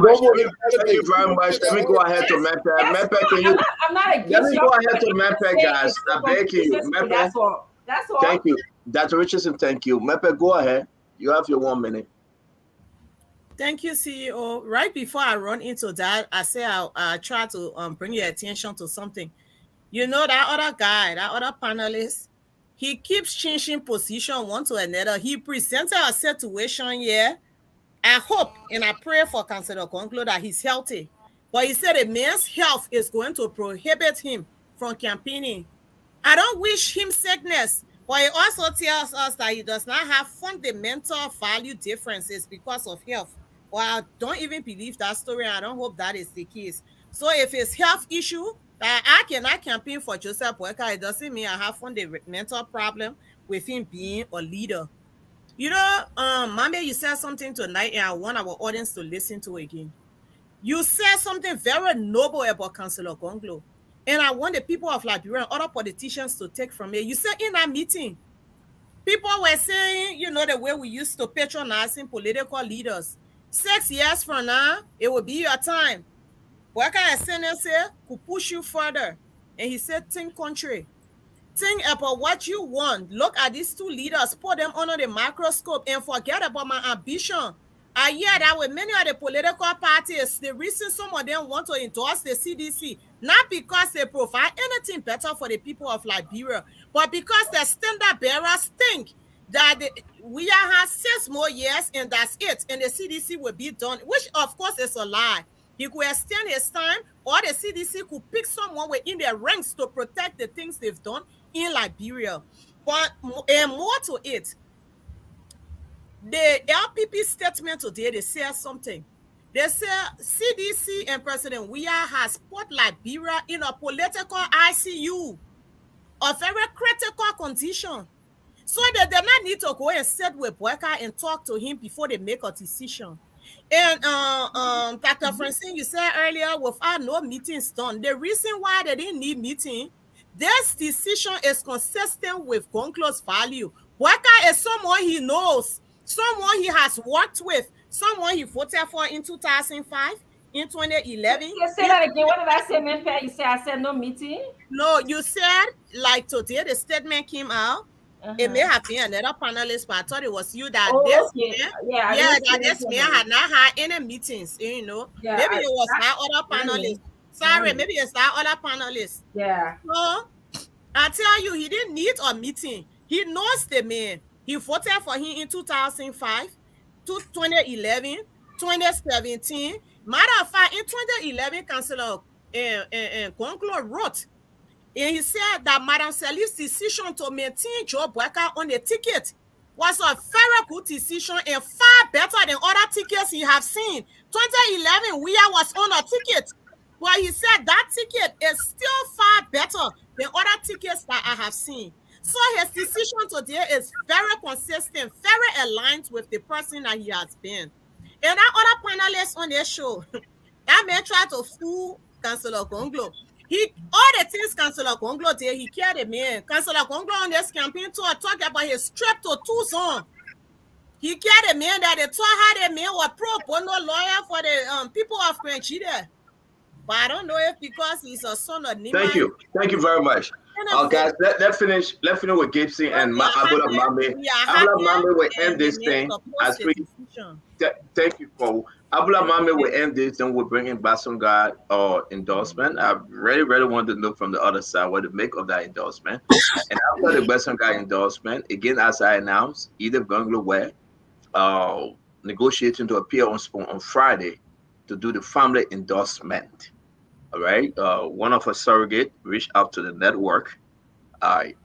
much. Let me go ahead to Memphis. Memphis, can you? I'm not against. Let me go ahead to Memphis, guys. I beg you. Memphis. That's all. That's all. Thank you, Dr. Richardson. Thank you. Memphis, go ahead. You have your 1 minute. Thank you, CEO. Right before I run into that, I say I'll try to bring your attention to something. You know, that other guy, that other panelist, he keeps changing position one to another. He presented a situation here. I hope and I pray for Councillor Gonglo that he's healthy. But he said a man's health is going to prohibit him from campaigning. I don't wish him sickness. But he also tells us that he does not have fundamental value differences because of health. Well, I don't even believe that story. I don't hope that is the case. So if it's health issue, I cannot campaign for Joseph Boyka. It doesn't mean I have fundamental problem with him being a leader. You know, Mambe, you said something tonight, and I want our audience to listen to again. You said something very noble about Councillor Gonglo. And I want the people of Liberia and other politicians to take from it. You said in that meeting, people were saying, you know, the way we used to patronizing political leaders. 6 years from now, it will be your time. What kind of sentence could push you further? And he said, think country. Think about what you want. Look at these two leaders, put them under the microscope and forget about my ambition. I hear that with many of the political parties, the reason some of them want to endorse the CDC, not because they provide anything better for the people of Liberia, but because the standard bearers think that we have 6 more years and that's it, and the CDC will be done, which of course is a lie. He could extend his time, or the CDC could pick someone within their ranks to protect the things they've done in Liberia. But and more to it, the LPP statement today, they say something. They say CDC and President Weah has put Liberia in a political ICU, a very critical condition. So they do not need to go and sit with Boyka and talk to him before they make a decision. And Dr. Francine, you said earlier, without no meetings done, the reason why they didn't need meeting, this decision is consistent with Gonglo's value. Boyka is someone he knows, someone he has worked with, someone he voted for in 2005, in 2011. You say that again. What did I say, Memphis? You said I said no meeting? No, you said, like today, the statement came out. It may have been another panelist, but I thought it was you that this man had not had any meetings, you know. Yeah, maybe it was that other panelist. Sorry, maybe it's that other panelist. Yeah. So I tell you, he didn't need a meeting. He knows the man. He voted for him in 2005, 2011, 2017. Matter of fact, in 2011, Councillor Gonglo wrote, and he said that Madam Salif's decision to maintain Joe Boyka on the ticket was a very good decision and far better than other tickets he have seen. 2011, Weah was on a ticket, but he said that ticket is still far better than other tickets that I have seen. So his decision today is very consistent, very aligned with the person that he has been. And that other panelist on their show, that man tried to fool Councillor Gonglo. All the things Councillor Gonglo did, he cared a man. Councillor Gonglo on this campaign tour talked about his trip to Tucson. He cared a man that they told how the man was pro bono lawyer for the people of Nigeria. But I don't know if because he's a son of Nima. Thank you very much. Guys, let's finish with Gibson and Abula Mame. Abula Mame will end this thing as we. Thank you, Paul. Abula Mame will end this, and we'll bring in Basungad or endorsement. I really want to know from the other side what to make of that endorsement. And after the Basungad endorsement, again, as I announced, either Gonglo were negotiating to appear on Friday to do the family endorsement. All right. One of our surrogate reached out to the network.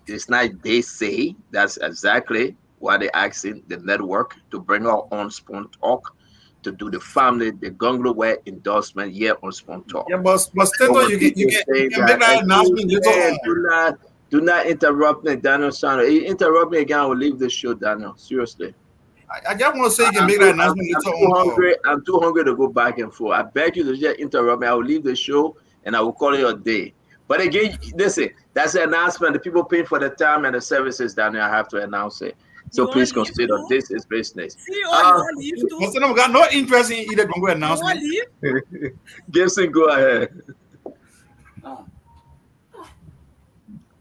It's not they say, that's exactly why they're asking the network to bring our on Spoon Talk to do the family, the Gonglo Wear endorsement here on Spoon Talk. Yeah, but Stenton, you can make that announcement later on. Do not interrupt me, Daniel Sano. You interrupt me again, I will leave the show, Daniel. Seriously. I just want to say you can make that announcement later on. I'm too hungry to go back and forth. I beg you to just interrupt me. I will leave the show and I will call it a day. But again, listen, that's an announcement. The people paying for the time and the services down there, I have to announce it. So please consider this is business. Listen, we got no interest in either Gonglo announcement. Gibson, go ahead.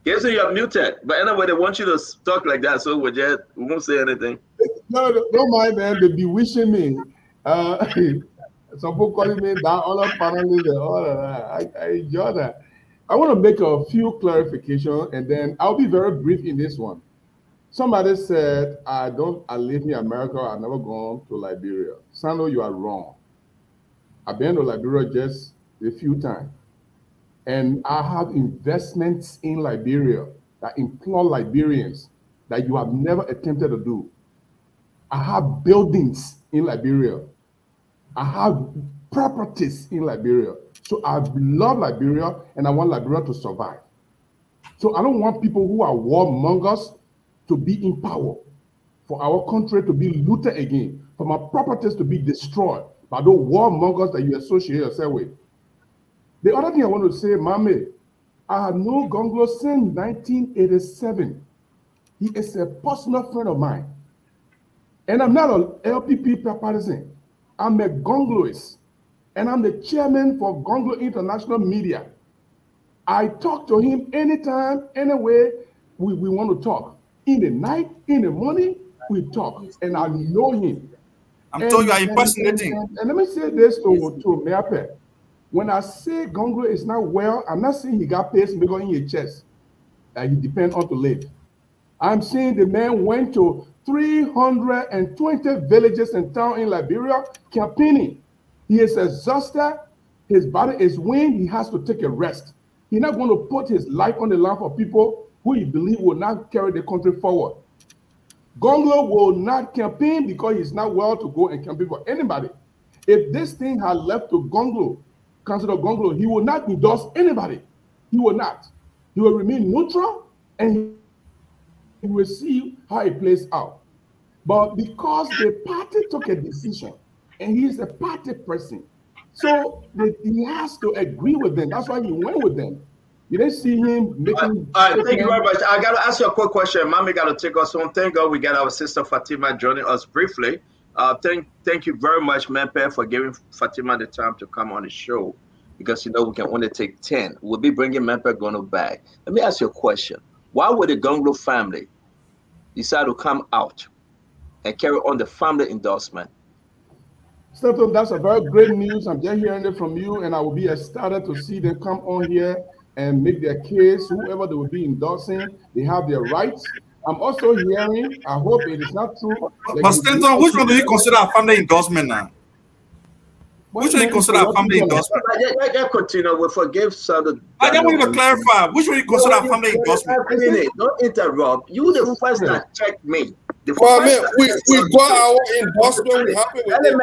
Gibson, you're muted. But anyway, they want you to talk like that, so we won't say anything. No, don't mind, man. They be wishing me. Some people calling me that all of panelists and all of that. I enjoy that. I want to make a few clarifications, and then I'll be very brief in this one. Somebody said, I live in America. I've never gone to Liberia. Sando, you are wrong. I've been to Liberia just a few times. And I have investments in Liberia that employ Liberians that you have never attempted to do. I have buildings in Liberia. I have properties in Liberia. So I love Liberia and I want Liberia to survive. So I don't want people who are warmongers to be in power, for our country to be looted again, for my properties to be destroyed by those warmongers that you associate yourself with. The other thing I want to say, Mame, I have known Gonglo since 1987. He is a personal friend of mine. And I'm not an LPP partisan. I'm a Gongloist. And I'm the chairman for Gonglo International Media. I talk to him anytime, anyway we want to talk. In the night, in the morning, we talk. And I know him. I'm telling you, I'm impersonating. And let me say this to Meape. When I say Gonglo is not well, I'm not saying he got pacemaker in his chest that he depends on to live. I'm saying the man went to 320 villages and towns in Liberia campaigning. He is exhausted. His body is weak. He has to take a rest. He's not going to put his life on the line for people who he believes will not carry the country forward. Gonglo will not campaign because he's not well to go and campaign for anybody. If this thing had left to Gonglo, Councilor Gonglo, he will not endorse anybody. He will not. He will remain neutral and he will see how it plays out. But because the party took a decision and he's a party person, so he has to agree with them. That's why he went with them. You didn't see him making. All right, thank you very much. I got to ask you a quick question. Mommy got to take us home. Thank God we got our sister Fatima joining us briefly. Thank you very much, Mempe, for giving Fatima the time to come on the show, because you know we can only take 10. We'll be bringing Mempe Gonglo back. Let me ask you a question. Why would the Gonglo family decide to come out and carry on the family endorsement? Stephen, that's a very great news. I'm just hearing it from you, and I will be ecstatic to see them come on here and make their case. Whoever they will be endorsing, they have their rights. I'm also hearing, I hope it is not true. But Stenton, which one do you consider a family endorsement now? Which one do you consider a family endorsement? I continue. We forgive some. I just want you to clarify. Which one do you consider a family endorsement? Don't interrupt. You the first that check me. Well, man, we got our endorsement. We happy with it. Let him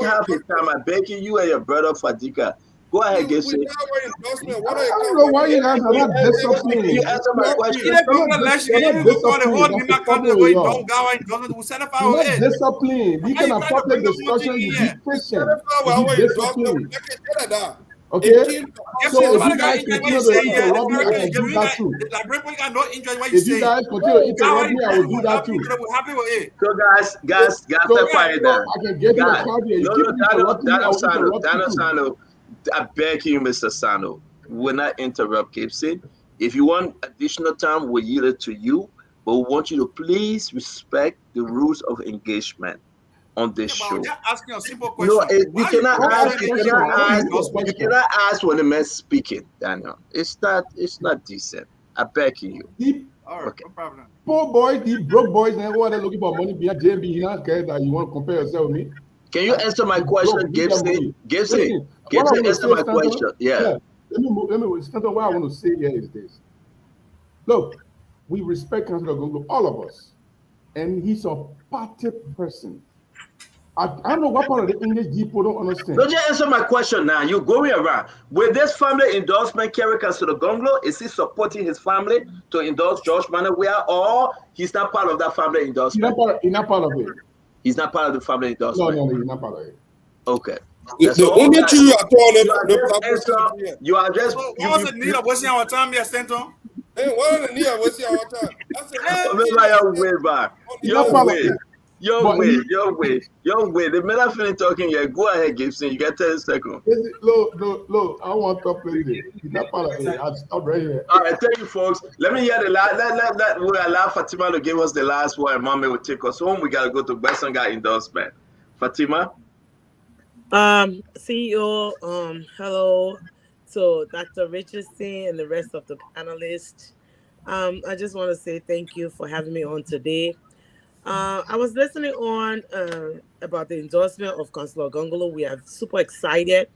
have his time. I beg you and your brother Fadika. Go ahead, get it. I don't know why you guys are not disciplined. You answer my question. You're not disciplined. You can have public discussion. You be patient. You be disciplined. Okay? So if you guys continue to interrupt me, I will do that too. If you guys continue to interrupt me, I will do that too. So guys, step quiet down. I can get you a copy and you keep interrupting me, I will interrupt you too. I beg you, Mr. Sano, will not interrupt Gibson. If you want additional time, we'll yield it to you. But we want you to please respect the rules of engagement on this show. Just asking a simple question. No, you cannot ask when the man's speaking, Daniel. It's not decent. I beg you. All right, no problem. Poor boys, the broke boys, and everyone are looking for money behind JB. You don't care that you want to compare yourself with me. Can you answer my question, Gibson? Gibson, answer my question. Yeah. Let me what I want to say here is this. Look, we respect Councilor Gongo, all of us, and he's a party person. I don't know what part of the English people don't understand. Don't you answer my question now. You're going around. Will this family endorsement carry Councilor Gonglo? Is he supporting his family to endorse George Manawea, or he's not part of that family endorsement? He's not part of it. He's not part of the family endorsement? No, he's not part of it. Okay. The only thing you are telling you are just. What was the need of wasting our time here, Stanton? Hey, what are the need of wasting our time? Your way. The minute I finish talking here, go ahead, Gibson. You got 10 seconds. Look. I want to play this. He's not part of it. I'll stop right here. All right, thank you, folks. Let me hear the last. We'll allow Fatima to give us the last word. Mommy will take us home. We got to go to Bassa County endorsement. Fatima? CEO, hello to Dr. Richardson and the rest of the panelists. I just want to say thank you for having me on today. I was listening on about the endorsement of Councilor Gongolo. We are super excited.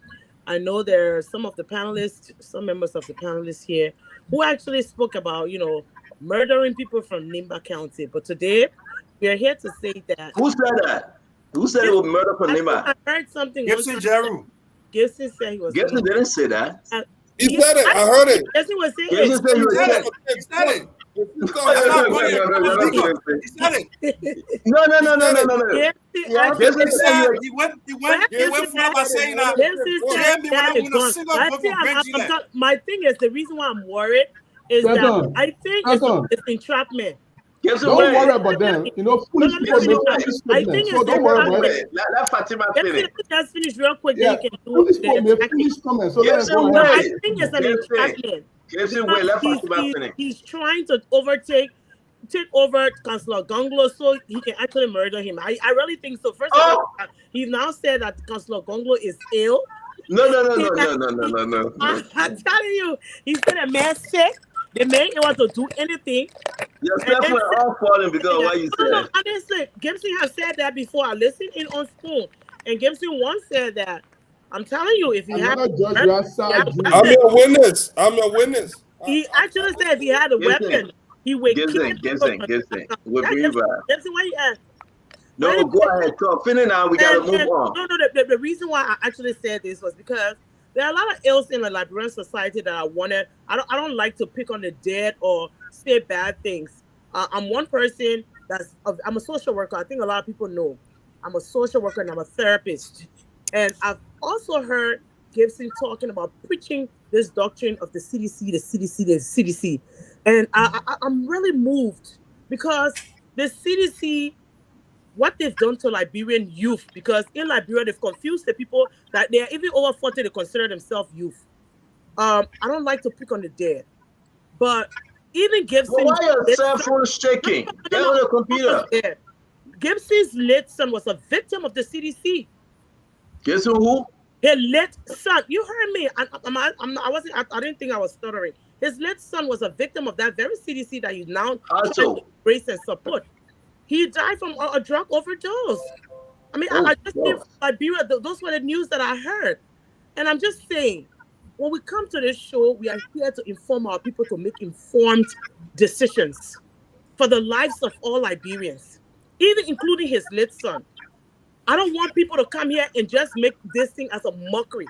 I know there are some members of the panelists here who actually spoke about, murdering people from Nimba County. But today, we are here to say that. Who said that? Who said it was murder from Nimba? I heard something. Gibson Jeru. Gibson said he was. Gibson didn't say that. He said it. I heard it. Gibson was saying Gibson said he said it. No. My thing is, the reason why I'm worried is that I think it's entrapment. Don't worry about them. Foolish people make foolish statements. So don't worry about it. Let Fatima finish. Just finish real quick. Yeah. Then you can do Foolish people make foolish comments. So let us go ahead. I think it's an entrapment. He's trying to take over Councilor Gonglo so he can actually murder him. I really think so. First of all, he now said that Councilor Gonglo is ill. No. I'm telling you, he's been a man sick. The man ain't want to do anything. Your stuff were all falling because of what you said. No, honestly, Gibson has said that before. I listened in on Spoon, and Gibson once said that. I'm telling you, if he had, I'm your witness. He actually said if he had a weapon, he would kill Gibson. Gibson, why you ask? No, go ahead, talk. Finish now. We gotta move on. No. The reason why I actually said this was because there are a lot of ills in the Liberian society that I don't like to pick on the dead or say bad things. I'm one person I'm a social worker. I think a lot of people know I'm a social worker and I'm a therapist. And I've also heard Gibson talking about preaching this doctrine of the CDC. And I'm really moved because the CDC, what they've done to Liberian youth, because in Liberia, they've confused the people that they're even over 40, they consider themselves youth. I don't like to pick on the dead, but even Gibson... Well, why your cell phone shaking? Get on the computer. Gibson's late son was a victim of the CDC. Gibson who? His late son. You heard me. I didn't think I was stuttering. His late son was a victim of that very CDC that you now embrace and support. He died from a drug overdose. I mean, I just came from Liberia. Those were the news that I heard. And I'm just saying, when we come to this show, we are here to inform our people to make informed decisions for the lives of all Liberians, even including his late son. I don't want people to come here and just make this thing as a mockery.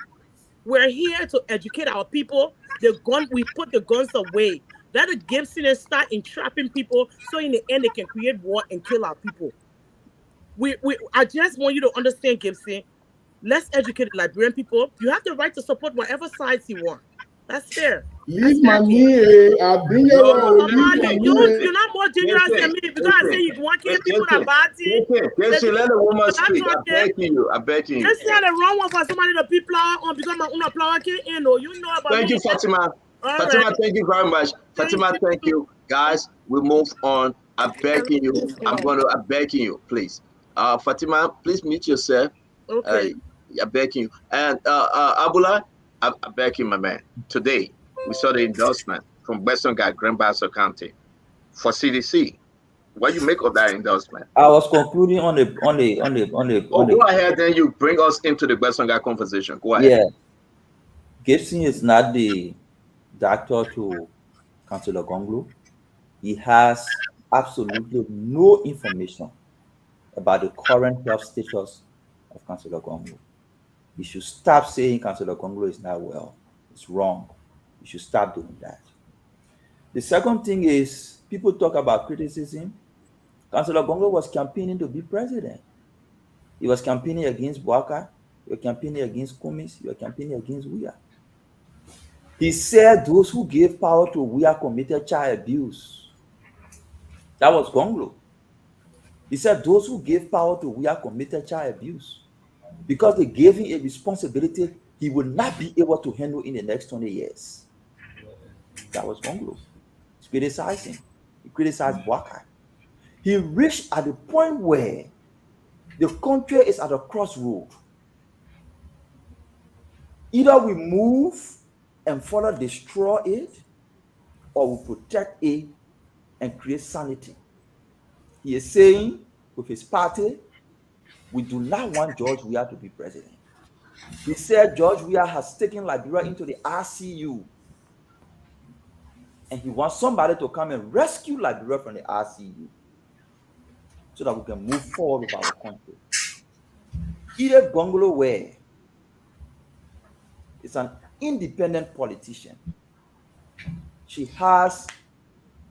We're here to educate our people. We put the guns away. Let the Gibson start entrapping people so in the end they can create war and kill our people. I just want you to understand, Gibson. Let's educate the Liberian people. You have the right to support whatever sides you want. That's fair. Leave my knee. I've been here. You're not more dangerous than me because I say you want to kill people that bad thing. Gibson, let the woman speak. I beg you. Just say the wrong one for somebody to be flower on because my own flower can't end. You know about Thank you, Fatima. Fatima, right. thank you very much. Fatima, thank you. Guys, we move on. I'm begging you. I'm begging you, please. Fatima, please mute yourself. Okay. I'm begging you. And Abula, I'm begging my man. Today, we saw the endorsement from Western Guy, Grand Bassa County for CDC. What you make of that endorsement? I was concluding on the go ahead, then you bring us into the Western Guy conversation. Go ahead. Yeah. Gibson is not the doctor to Councillor Gonglo. He has absolutely no information about the current health status of Councillor Gonglo. You should stop saying Councillor Gonglo is not well. It's wrong. You should stop doing that. The second thing is, people talk about criticism. Councillor Gonglo was campaigning to be president. He was campaigning against Bwaka. He was campaigning against Kumis. He was campaigning against Weah. He said those who gave power to Weah committed child abuse. That was Gonglo. He said those who gave power to Weah committed child abuse because they gave him a responsibility he would not be able to handle in the next 20 years. That was Gonglo. He's criticizing. He criticized Bwaka. He reached at the point where the country is at a crossroad. Either we move and further destroy it, or we protect it and create sanity. He is saying with his party, we do not want George Weah to be president. He said George Weah has taken Liberia into the RCU, and he wants somebody to come and rescue Liberia from the RCU so that we can move forward with our country. Edith Gonglo Weah is an independent politician. She has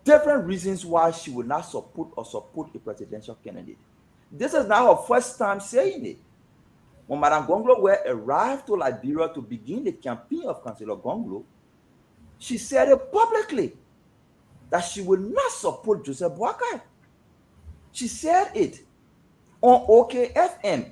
different reasons why she would not support a presidential candidate. This is not her first time saying it. When Madame Gonglo Weah arrived to Liberia to begin the campaign of Councillor Gonglo, she said it publicly that she would not support Joseph Boakai. She said it on OKFM.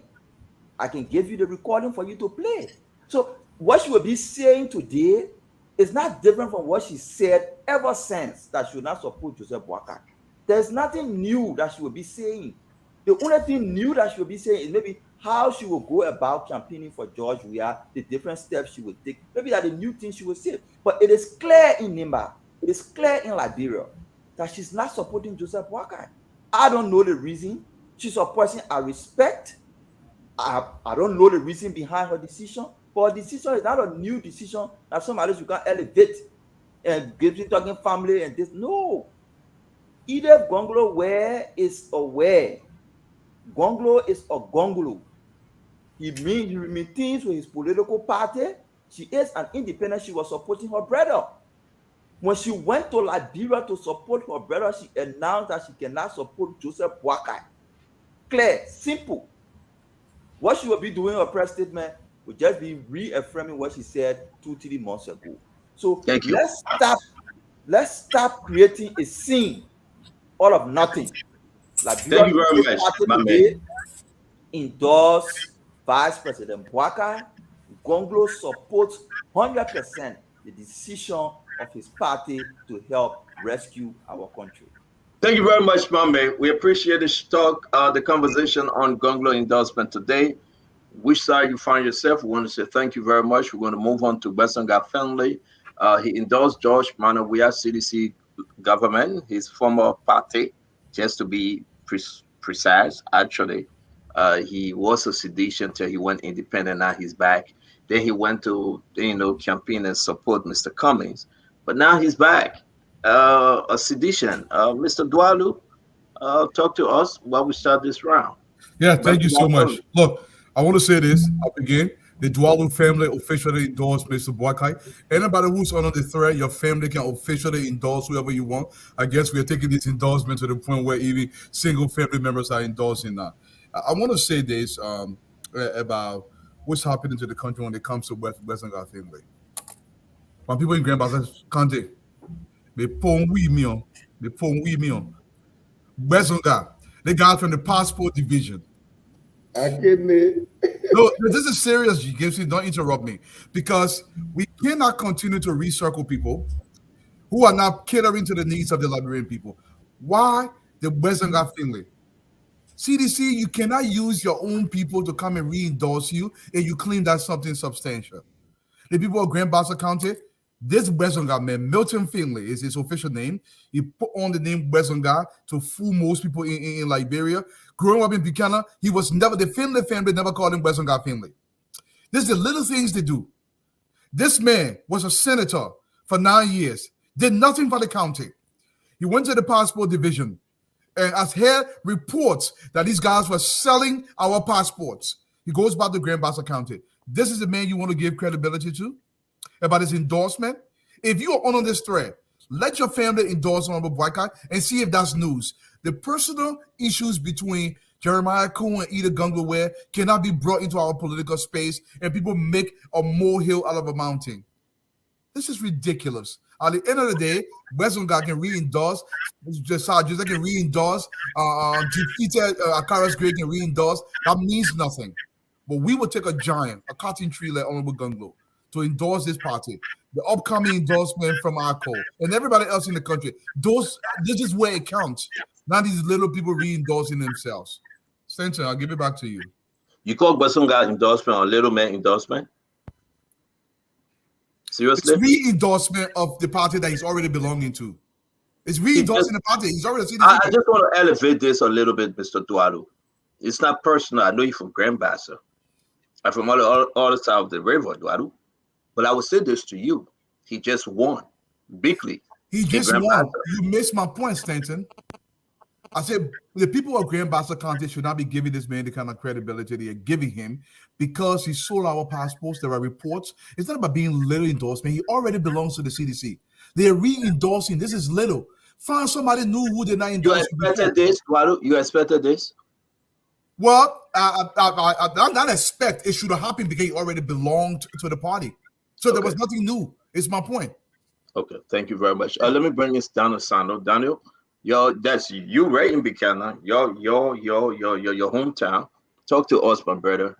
I can give you the recording for you to play. So what she will be saying today is not different from what she said ever since, that she would not support Joseph Boakai. There's nothing new that she will be saying. The only thing new that she will be saying is maybe how she will go about campaigning for George Weah, the different steps she will take. Maybe that's the new thing she will say. But it is clear in Nimba, it is clear in Liberia that she's not supporting Joseph Boakai. I don't know the reason. She's a person I respect. I don't know the reason behind her decision, but her decision is not a new decision that somebody you can elevate and give you talking family and this. No. Edith Gonglo Weah is aware. Gonglo is a Gonglo. He means things with his political party. She is an independent. She was supporting her brother. When she went to Liberia to support her brother, she announced that she cannot support Joseph Boakai. Clear, simple. What she will be doing in her press statement will just be reaffirming what she said 2-3 months ago. So let's stop creating a scene out of nothing. Liberia, thank you very much, my man. Endorse Vice President Boakai. Gonglo supports 100% the decision of his party to help rescue our country. Thank you very much, Mame. We appreciate the conversation on Gonglo endorsement today. Which side you find yourself, we want to say thank you very much. We're going to move on to Western Guy family. He endorsed George Manuel Weah CDC government, his former party, just to be precise. Actually, he was a sedition till he went independent. Now he's back. Then he went to campaign and support Mr. Cummings, but now he's back. A sedition. Mr. Dwalu, talk to us while we start this round. Yeah, thank you so much. Look, I want to say this up again. The Dwalu family officially endorsed Mr. Boakai. Anybody who's under the threat, your family can officially endorse whoever you want. I guess we are taking this endorsement to the point where even single family members are endorsing that. I want to say this about what's happening to the country when it comes to Western Guy family. When people in Grand Bassa County, they phone with me on. Western Guy, they got from the passport division. No, this is serious, Gibson. Don't interrupt me. Because we cannot continue to recircle people who are not catering to the needs of the Liberian people. Why the Western family? CDC, you cannot use your own people to come and re-endorse you and you claim that's something substantial. The people of Grand Bassa County, this Wesonga man, Milton Finley is his official name. He put on the name Wesonga to fool most people in Liberia. Growing up in Buchanan, he was never, the Finley family never called him Wesonga Finley. This is the little things they do. This man was a senator for 9 years, did nothing for the county. He went to the passport division and has heard reports that these guys were selling our passports. He goes back to Grand Bassa County. This is the man you want to give credibility to about his endorsement. If you are on this thread, let your family endorse Honorable Boycott and see if that's news. The personal issues between Jeremiah Kuhn and Ida Gungaware cannot be brought into our political space and people make a molehill out of a mountain. This is ridiculous. At the end of the day, Wesonga can re-endorse, Josiah can re-endorse, defeated Akaras Gray can re-endorse. That means nothing. But we will take a giant, a cotton tree like Honorable Gunglo to endorse this party. The upcoming endorsement from ARCO and everybody else in the country. This is where it counts. Not these little people re-endorsing themselves. Stanton, I'll give it back to you. You call Wesonga endorsement or little man endorsement? Seriously? It's re-endorsement of the party that he's already belonging to. It's re-endorsing the party. He's already seen I just want to elevate this a little bit, Mr. Dualu. It's not personal. I know you're from Grand Bassa. I'm from all the side of the river, Dualu. But I will say this to you. He just won bigly. He just won. You missed my point, Stanton. I said the people of Grand Bassa County should not be giving this man the kind of credibility they are giving him because he sold our passports. There are reports. It's not about being little endorsement. He already belongs to the CDC. They are re-endorsing. This is little. Find somebody new who did not endorse. You expected this, Dualu? You expected this? Well, I not expect it should have happened because he already belonged to the party. So there was nothing new. It's my point. Okay, thank you very much. Let me bring this down to Sando. Daniel, that's you right in Buchanan. Your hometown. Talk to us, my brother.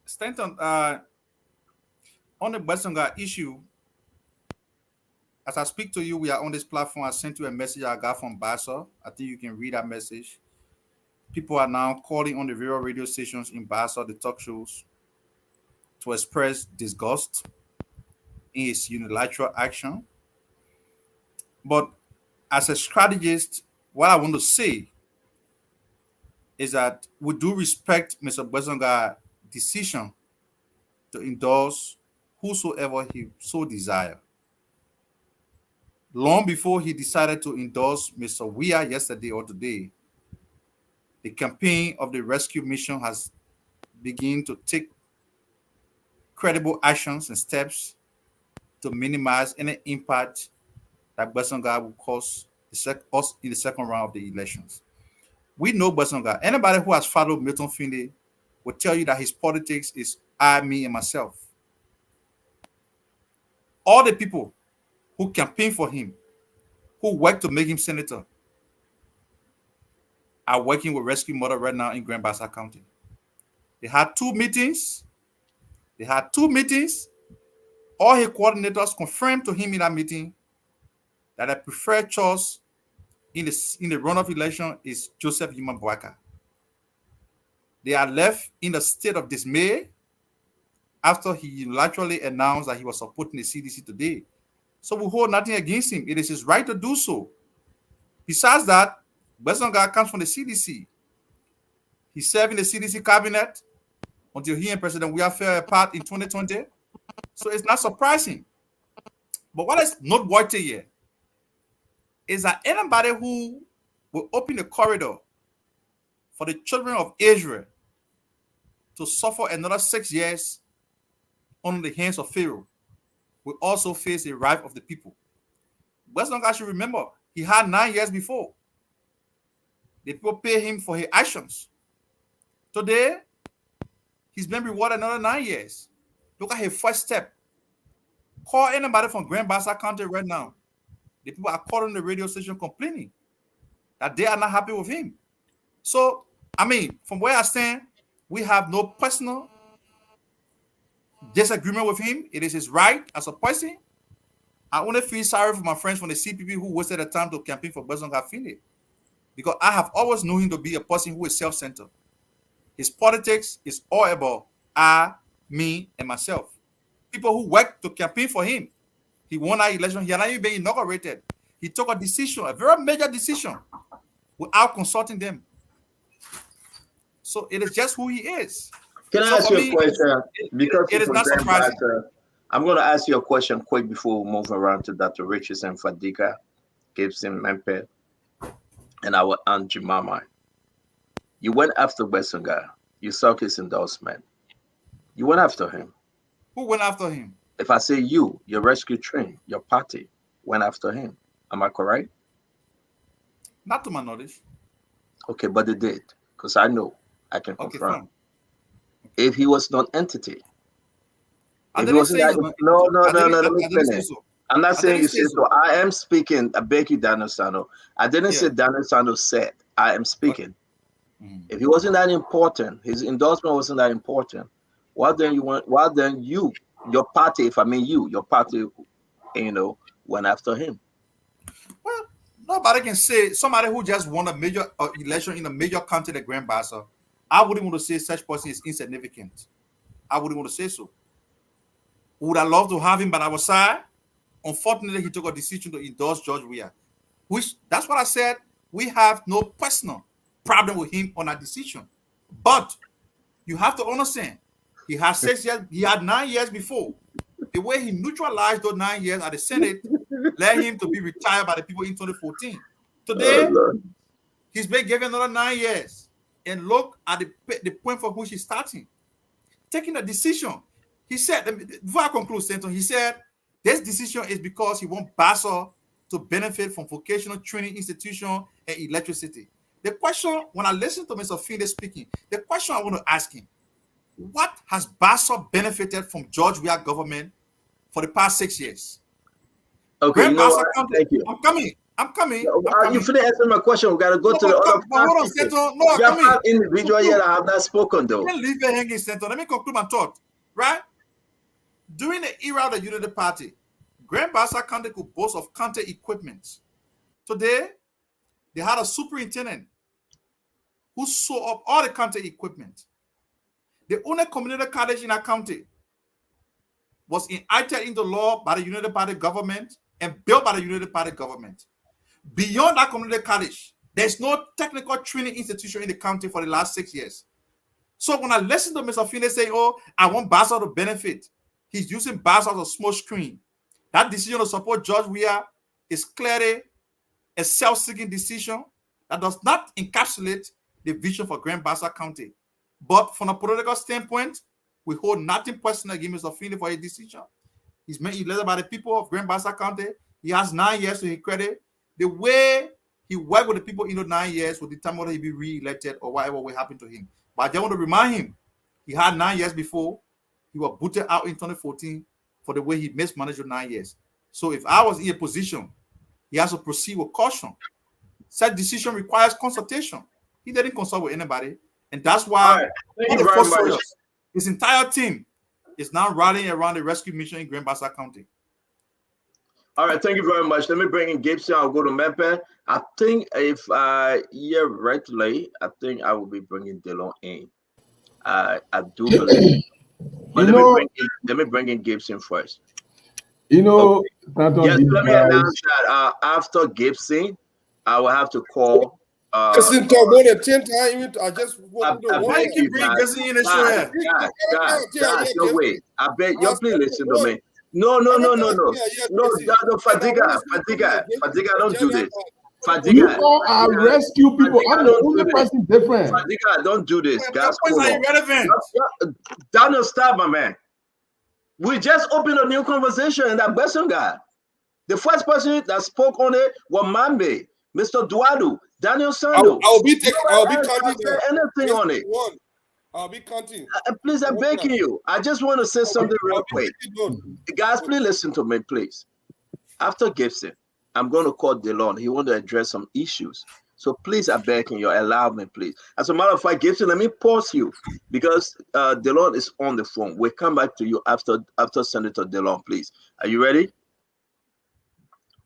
Stanton, on the Wesonga issue, as I speak to you, we are on this platform. I sent you a message I got from Bassa. I think you can read that message. People are now calling on the rural radio stations in Bassa, the talk shows, to express disgust in his unilateral action. But as a strategist, what I want to say is that we do respect Mr. Wesonga's decision to endorse whosoever he so desire. Long before he decided to endorse Mr. Weah yesterday or today, the campaign of the rescue mission has begun to take credible actions and steps to minimize any impact that Wesonga will cause us in the second round of the elections. We know Wesonga. Anybody who has followed Milton Finley will tell you that his politics is I, me, and myself. All the people who campaigned for him, who worked to make him senator, are working with Rescue Mother right now in Grand Bassa County. They had two meetings. All his coordinators confirmed to him in that meeting that the preferred choice in the runoff election is Joseph Yuma Boaka. They are left in a state of dismay after he unilaterally announced that he was supporting the CDC today. So we hold nothing against him. It is his right to do so. Besides that, Wesonga comes from the CDC. He served in the CDC cabinet until he and President Weah fell apart in 2020. So it's not surprising. But what is noteworthy here is that anybody who will open the corridor for the children of Israel to suffer another 6 years under the hands of Pharaoh will also face the wrath of the people. Wesonga should remember, he had 9 years before. The people pay him for his actions. Today, he's been rewarded another 9 years. Look at his first step. Call anybody from Grand Bassa County right now. The people are calling the radio station complaining that they are not happy with him. So, I mean, from where I stand, We have no personal disagreement with him. It is his right as a person. I only feel sorry for my friends from the CPP who wasted the time to campaign for Bassa County, because I have always known him to be a person who is self-centered. His politics is all about I, me, and myself. People who work to campaign for him. He won our election. He had not even been inaugurated. He took a decision, a very major decision, without consulting them. So it is just who he is. Can I ask you a question? Because it is not surprising. I'm going to ask you a question quick before we move around to Dr. Richardson, Fadika, Gibson, Mempe, and our Aunt Jemima. You went after Besonga. You saw his endorsement. You went after him. Who went after him? If I say you, your rescue train, your party went after him. Am I correct? Not to my knowledge. Okay, but they did. Because I know. I can confirm. Fine. If he was non-entity. No. Let me finish. I'm not saying you say so. I am speaking. I beg you, Daniel Sano. I didn't say Daniel Sano said. I am speaking. If he wasn't that important, his endorsement wasn't that important, your party, if I mean your party, went after him. Well, nobody can say somebody who just won a major election in a major county like Grand Bassa. I wouldn't want to say such person is insignificant. I wouldn't want to say so. Would I love to have him by our side? Unfortunately, he took a decision to endorse George Weah, which that's what I said. We have no personal problem with him on that decision. But you have to understand, he had 6 years, he had 9 years before. The way he neutralized those 9 years at the Senate led him to be retired by the people in 2014. Today, he's been given another 9 years. And look at the point from which he's starting. Taking a decision. He said, before I conclude, Stanton, he said, this decision is because he wants Bassa to benefit from vocational training institution and electricity. The question, when I listen to Mr. Finde speaking, the question I want to ask him, what has Bassa benefited from George Weah government for the past 6 years? Okay, thank you. I'm coming. You finish answering my question. We got to go to the other part. Individual here that have not spoken, though. Can't leave it hanging, Senator. Let me conclude my thought. Right? During the era of the Unity Party, Grand Bassa County could boast of county equipment. Today, they had a superintendent who saw up all the county equipment. The only community college in our county was enacted into law by the Unity Party government and built by the Unity Party government. Beyond that community college, there's no technical training institution in the county for the last 6 years. So when I listen to Mr. Finde say, oh, I want Bassa to benefit, he's using Bassa as a smoke screen. That decision to support George Weah is clearly a self-seeking decision that does not encapsulate the vision for Grand Bassa County. But from a political standpoint, we hold nothing personal against Mr. Finde for his decision. He's made elected by the people of Grand Bassa County. He has 9 years to his credit. The way he worked with the people in those 9 years will determine whether he'll be re-elected or whatever will happen to him. But I just want to remind him, he had 9 years before. He was booted out in 2014 for the way he mismanaged the 9 years. So if I was in a position, he has to proceed with caution. Such decision requires consultation. He didn't consult with anybody. And that's why his entire team is now rallying around the rescue mission in Grand Bassa County. All right, thank you very much. Let me bring in Gibson. I'll go to Mempe. I think if I hear rightly, I think I will be bringing Delon in. I do believe. But let me bring in Gibson first. Yes, let me announce that after Gibson, I will have to call. Listen to more than 10 times. I just want to beg you, guys. No way. I beg you, please listen to me. No, Fadiga, don't do this. Fadiga, you all rescue people. I'm the only person different. Fadiga, don't do this. Guys, Daniel, stop, my man. We just opened a new conversation in that Besson guy. The first person that spoke on it was Mambe, Mr. Duadu, Daniel Sando. I'll be counting anything on it. I'll be counting. Please, I'm begging you. I just want to say something real quick. Guys, please listen to me, please. After Gibson, I'm going to call Delon. He wants to address some issues. So please, I beg you, allow me, please. As a matter of fact, Gibson, let me pause you because DeLon is on the phone. We'll come back to you after Senator DeLon, please. Are you ready?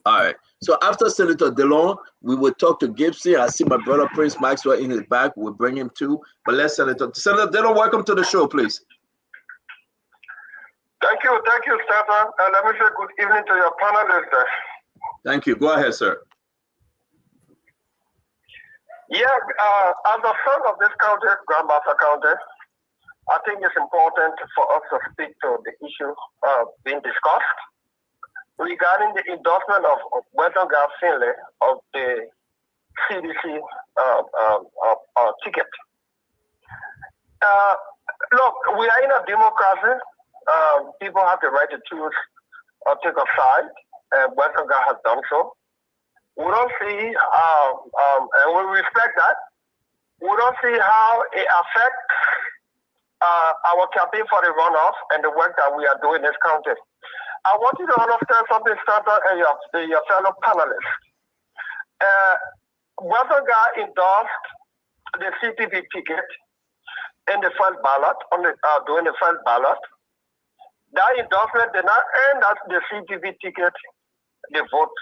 All right. So after Senator DeLon, we will talk to Gibson. I see my brother Prince Maxwell in his back. We'll bring him too. But let's Senator DeLon, welcome to the show, please. Thank you, Stefan. And let me say good evening to your panelists there. Thank you. Go ahead, sir. Yeah, as a son of this county, Bassa County, I think it's important for us to speak to the issue being discussed regarding the endorsement of Western Gas Finley of the CDC ticket. Look, we are in a democracy. People have the right to choose or take a side, and Western Gas has done so. We don't see, and we respect that. We don't see how it affects our campaign for the runoff and the work that we are doing in this county. I want you to understand something, Santa, and your fellow panelists. Western Gas endorsed the CTP ticket in the first ballot, during the first ballot. That endorsement did not earn us the CTP ticket, the vote.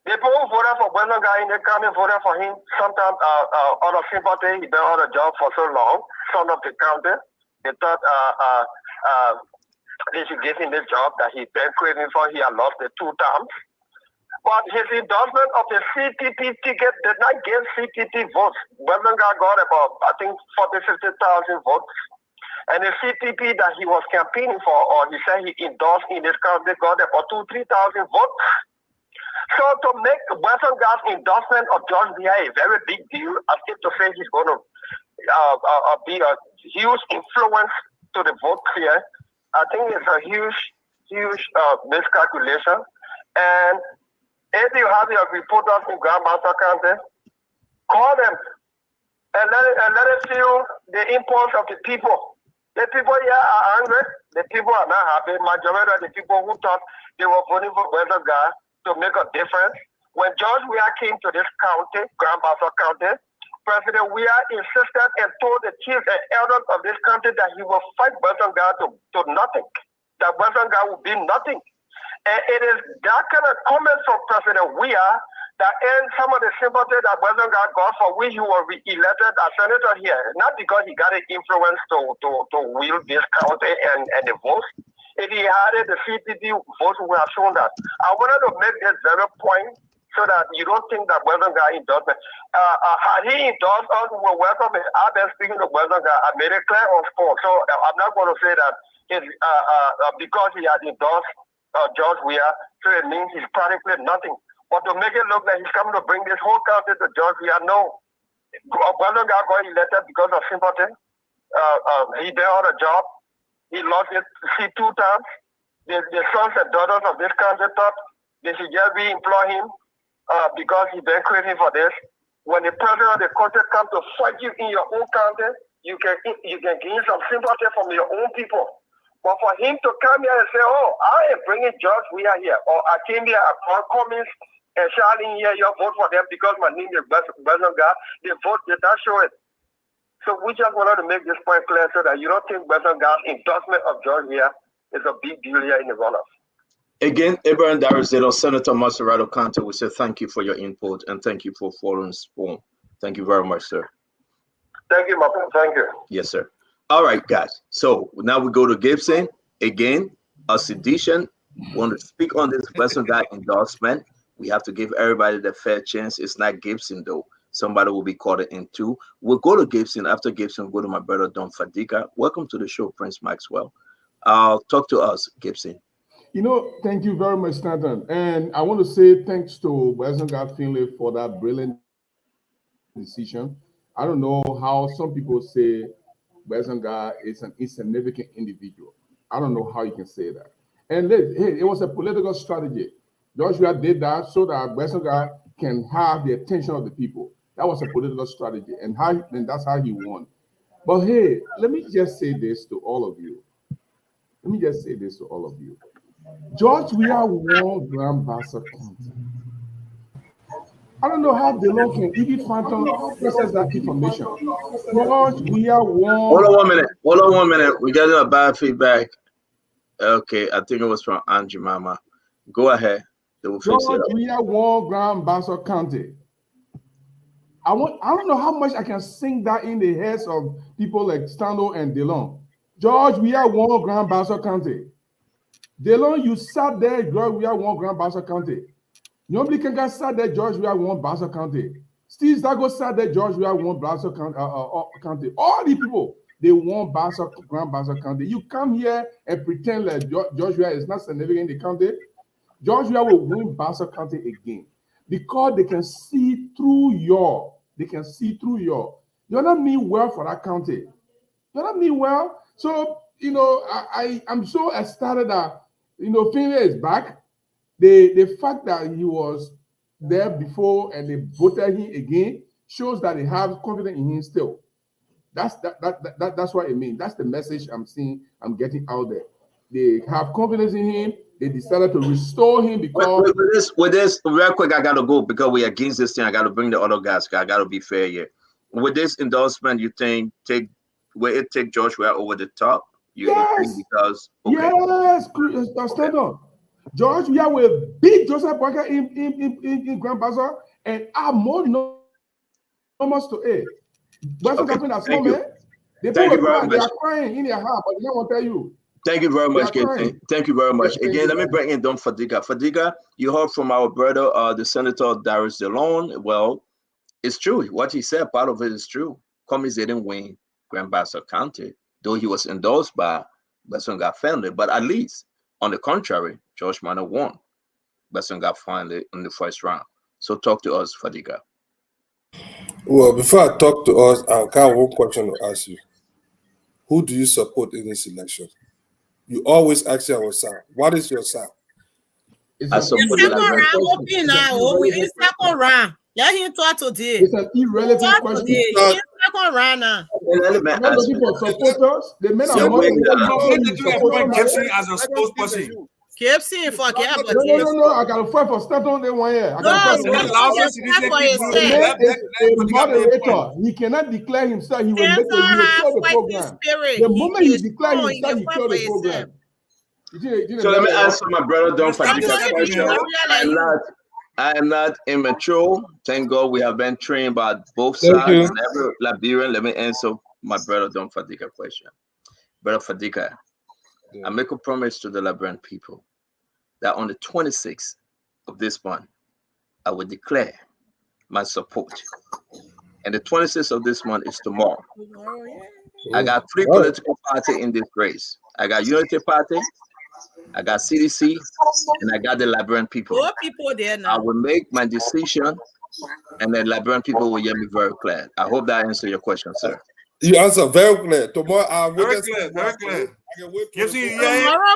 The people who voted for Western Gas in the county voted for him sometimes out of sympathy. He been on a job for so long, son of the county. They thought they should give him this job that he's been craving for. He had lost it 2 times. But his endorsement of the CTP ticket did not give CTP votes. Western Gas got about, I think, 40,000 to 50,000 votes. And the CTP that he was campaigning for, or he said he endorsed in this county, got about 2,000 to 3,000 votes. So to make Western Gas endorsement of George Weah a very big deal, as if to say he's going to be a huge influence to the vote here, I think it's a huge miscalculation. And if you have your reporters in Bassa County, call them and let us feel the impulse of the people. The people here are angry. The people are not happy. Majority of the people who thought they were voting for Western Gas to make a difference. When George Weah came to this county, Bassa County, President Weah insisted and told the chiefs and elders of this country that he will fight Western Gas to nothing, that Western Gas will be nothing. And it is that kind of comment from President Weah that ends some of the sympathy that Western Gas got for which he was re-elected as senator here, not because he got an influence to wield this county and the votes. If he had it, the CPD votes would have shown that. I wanted to make this very point so that you don't think that Western Gas endorsement. Had he endorsed us, we will welcome it. I've been speaking to Western Gas. I made it clear on sport. So I'm not going to say that it's, because he had endorsed George Weah, so it means he's practically nothing. But to make it look like he's coming to bring this whole country to George Weah, no. Western Gas got elected because of sympathy. He did on a job. He lost it 2 times. The sons and daughters of this country thought they should just re-employ him because he's been craving for this. When the president of the country comes to fight you in your own country, you can gain some sympathy from your own people. But for him to come here and say, oh, I am bringing George Weah here, or I came here, I brought Cummings and Charlene here, you vote for them because my name is Western Gas, the vote did not show it. So we just wanted to make this point clear so that you don't think Western Gas endorsement of George Weah is a big deal here in the runoff. Again, Abraham Darizado, Senator Maserado County, we say thank you for your input and thank you for following Spoon. Thank you very much, sir. Thank you, my friend. Thank you. Yes, sir. All right, guys. So now we go to Gibson. Again, a sedition. Want to speak on this Western Gas endorsement. We have to give everybody the fair chance. It's not Gibson, though. Somebody will be caught in 2. We'll go to Gibson. After Gibson, we'll go to my brother, Don Fadika. Welcome to the show, Prince Maxwell. Talk to us, Gibson. Thank you very much, Stanton. And I want to say thanks to Western Gas Finley for that brilliant decision. I don't know how some people say Western Gas is an insignificant individual. I don't know how you can say that. And hey, it was a political strategy. George Weah did that so that Western Gas can have the attention of the people. That was a political strategy, and that's how he won. But hey, let me just say this to all of you. George Weah won Bassa County. I don't know how DeLong can even process that information. George, we are one. Hold on 1 minute. Hold on 1 minute. We got a bad feedback. Okay, I think it was from Angie Mama. Go ahead. They will fix it George, up. we are one Grand Bassa County. I don't know how much I can sing that in the heads of people like Stando and DeLong. George, we are one Grand Bassa County. DeLong, you sat there, George, we are one Grand Bassa County. Nobody can get sat there, George, we are one Bassa County. Steve Zago sat there, George, we are one Bassa County. All the people, they want Grand Bassa County. You come here and pretend like Georgia is not significant in the county. Georgia will win Bassa County again because they can see through your. They can see through your. You're not mean well for that county. You're not mean well. So, I'm so excited that, Finlay is back. The fact that he was there before and they voted him again shows that they have confidence in him still. That's what it means. That's the message I'm getting out there. They have confidence in him. They decided to restore him because with this real quick, I gotta go because we're against this thing. I gotta bring the other guys. I gotta be fair here. With this endorsement, you think will it take Joshua over the top? Yes. Because yes, stand on. George, we will beat Joseph Parker in Grand Bassa and add more numbers to it. What's happening at home, man? They are crying in their heart, but they don't want to tell you. Thank you very much, Gaten. Thank you very much. Again, let me bring in Don Fadiga. Fadiga, you heard from our brother, the Senator Darius DeLong. Well, it's true. What he said, part of it is true. Commies didn't win Grand Bassa County, though he was endorsed by Besonga family. But at least, on the contrary, George Mano won. Besonga finally in the first round. So talk to us, Fadiga. Well, before I talk to us, I got one question to ask you. Who do you support in this election? You always ask our side. What is your side? I support the second round. Let him talk today. It's an irrelevant question. Second round now. People support us. The men are more Gibson as a spokesperson. Gibson forget about No. I got to fight for Stanton. They want here. The moderator. He cannot declare himself. He will make the program. The moment he declares himself, he kills the program. So let me answer my brother Don Fadiga's question. I am not immature. Thank God we have been trained by both sides. And every Liberian, let me answer my brother Don Fadiga's question. Brother Fadiga, I make a promise to the Liberian people that on the 26th of this month, I will declare my support. And the 26th of this month is tomorrow. I got 3 political parties in this race. I got Unity Party, I got CDC, and I got the Liberian people. More people there now. I will make my decision, and the Liberian people will hear me very clear. I hope that answers your question, sir. You answer very clear. Tomorrow, very clear. Tomorrow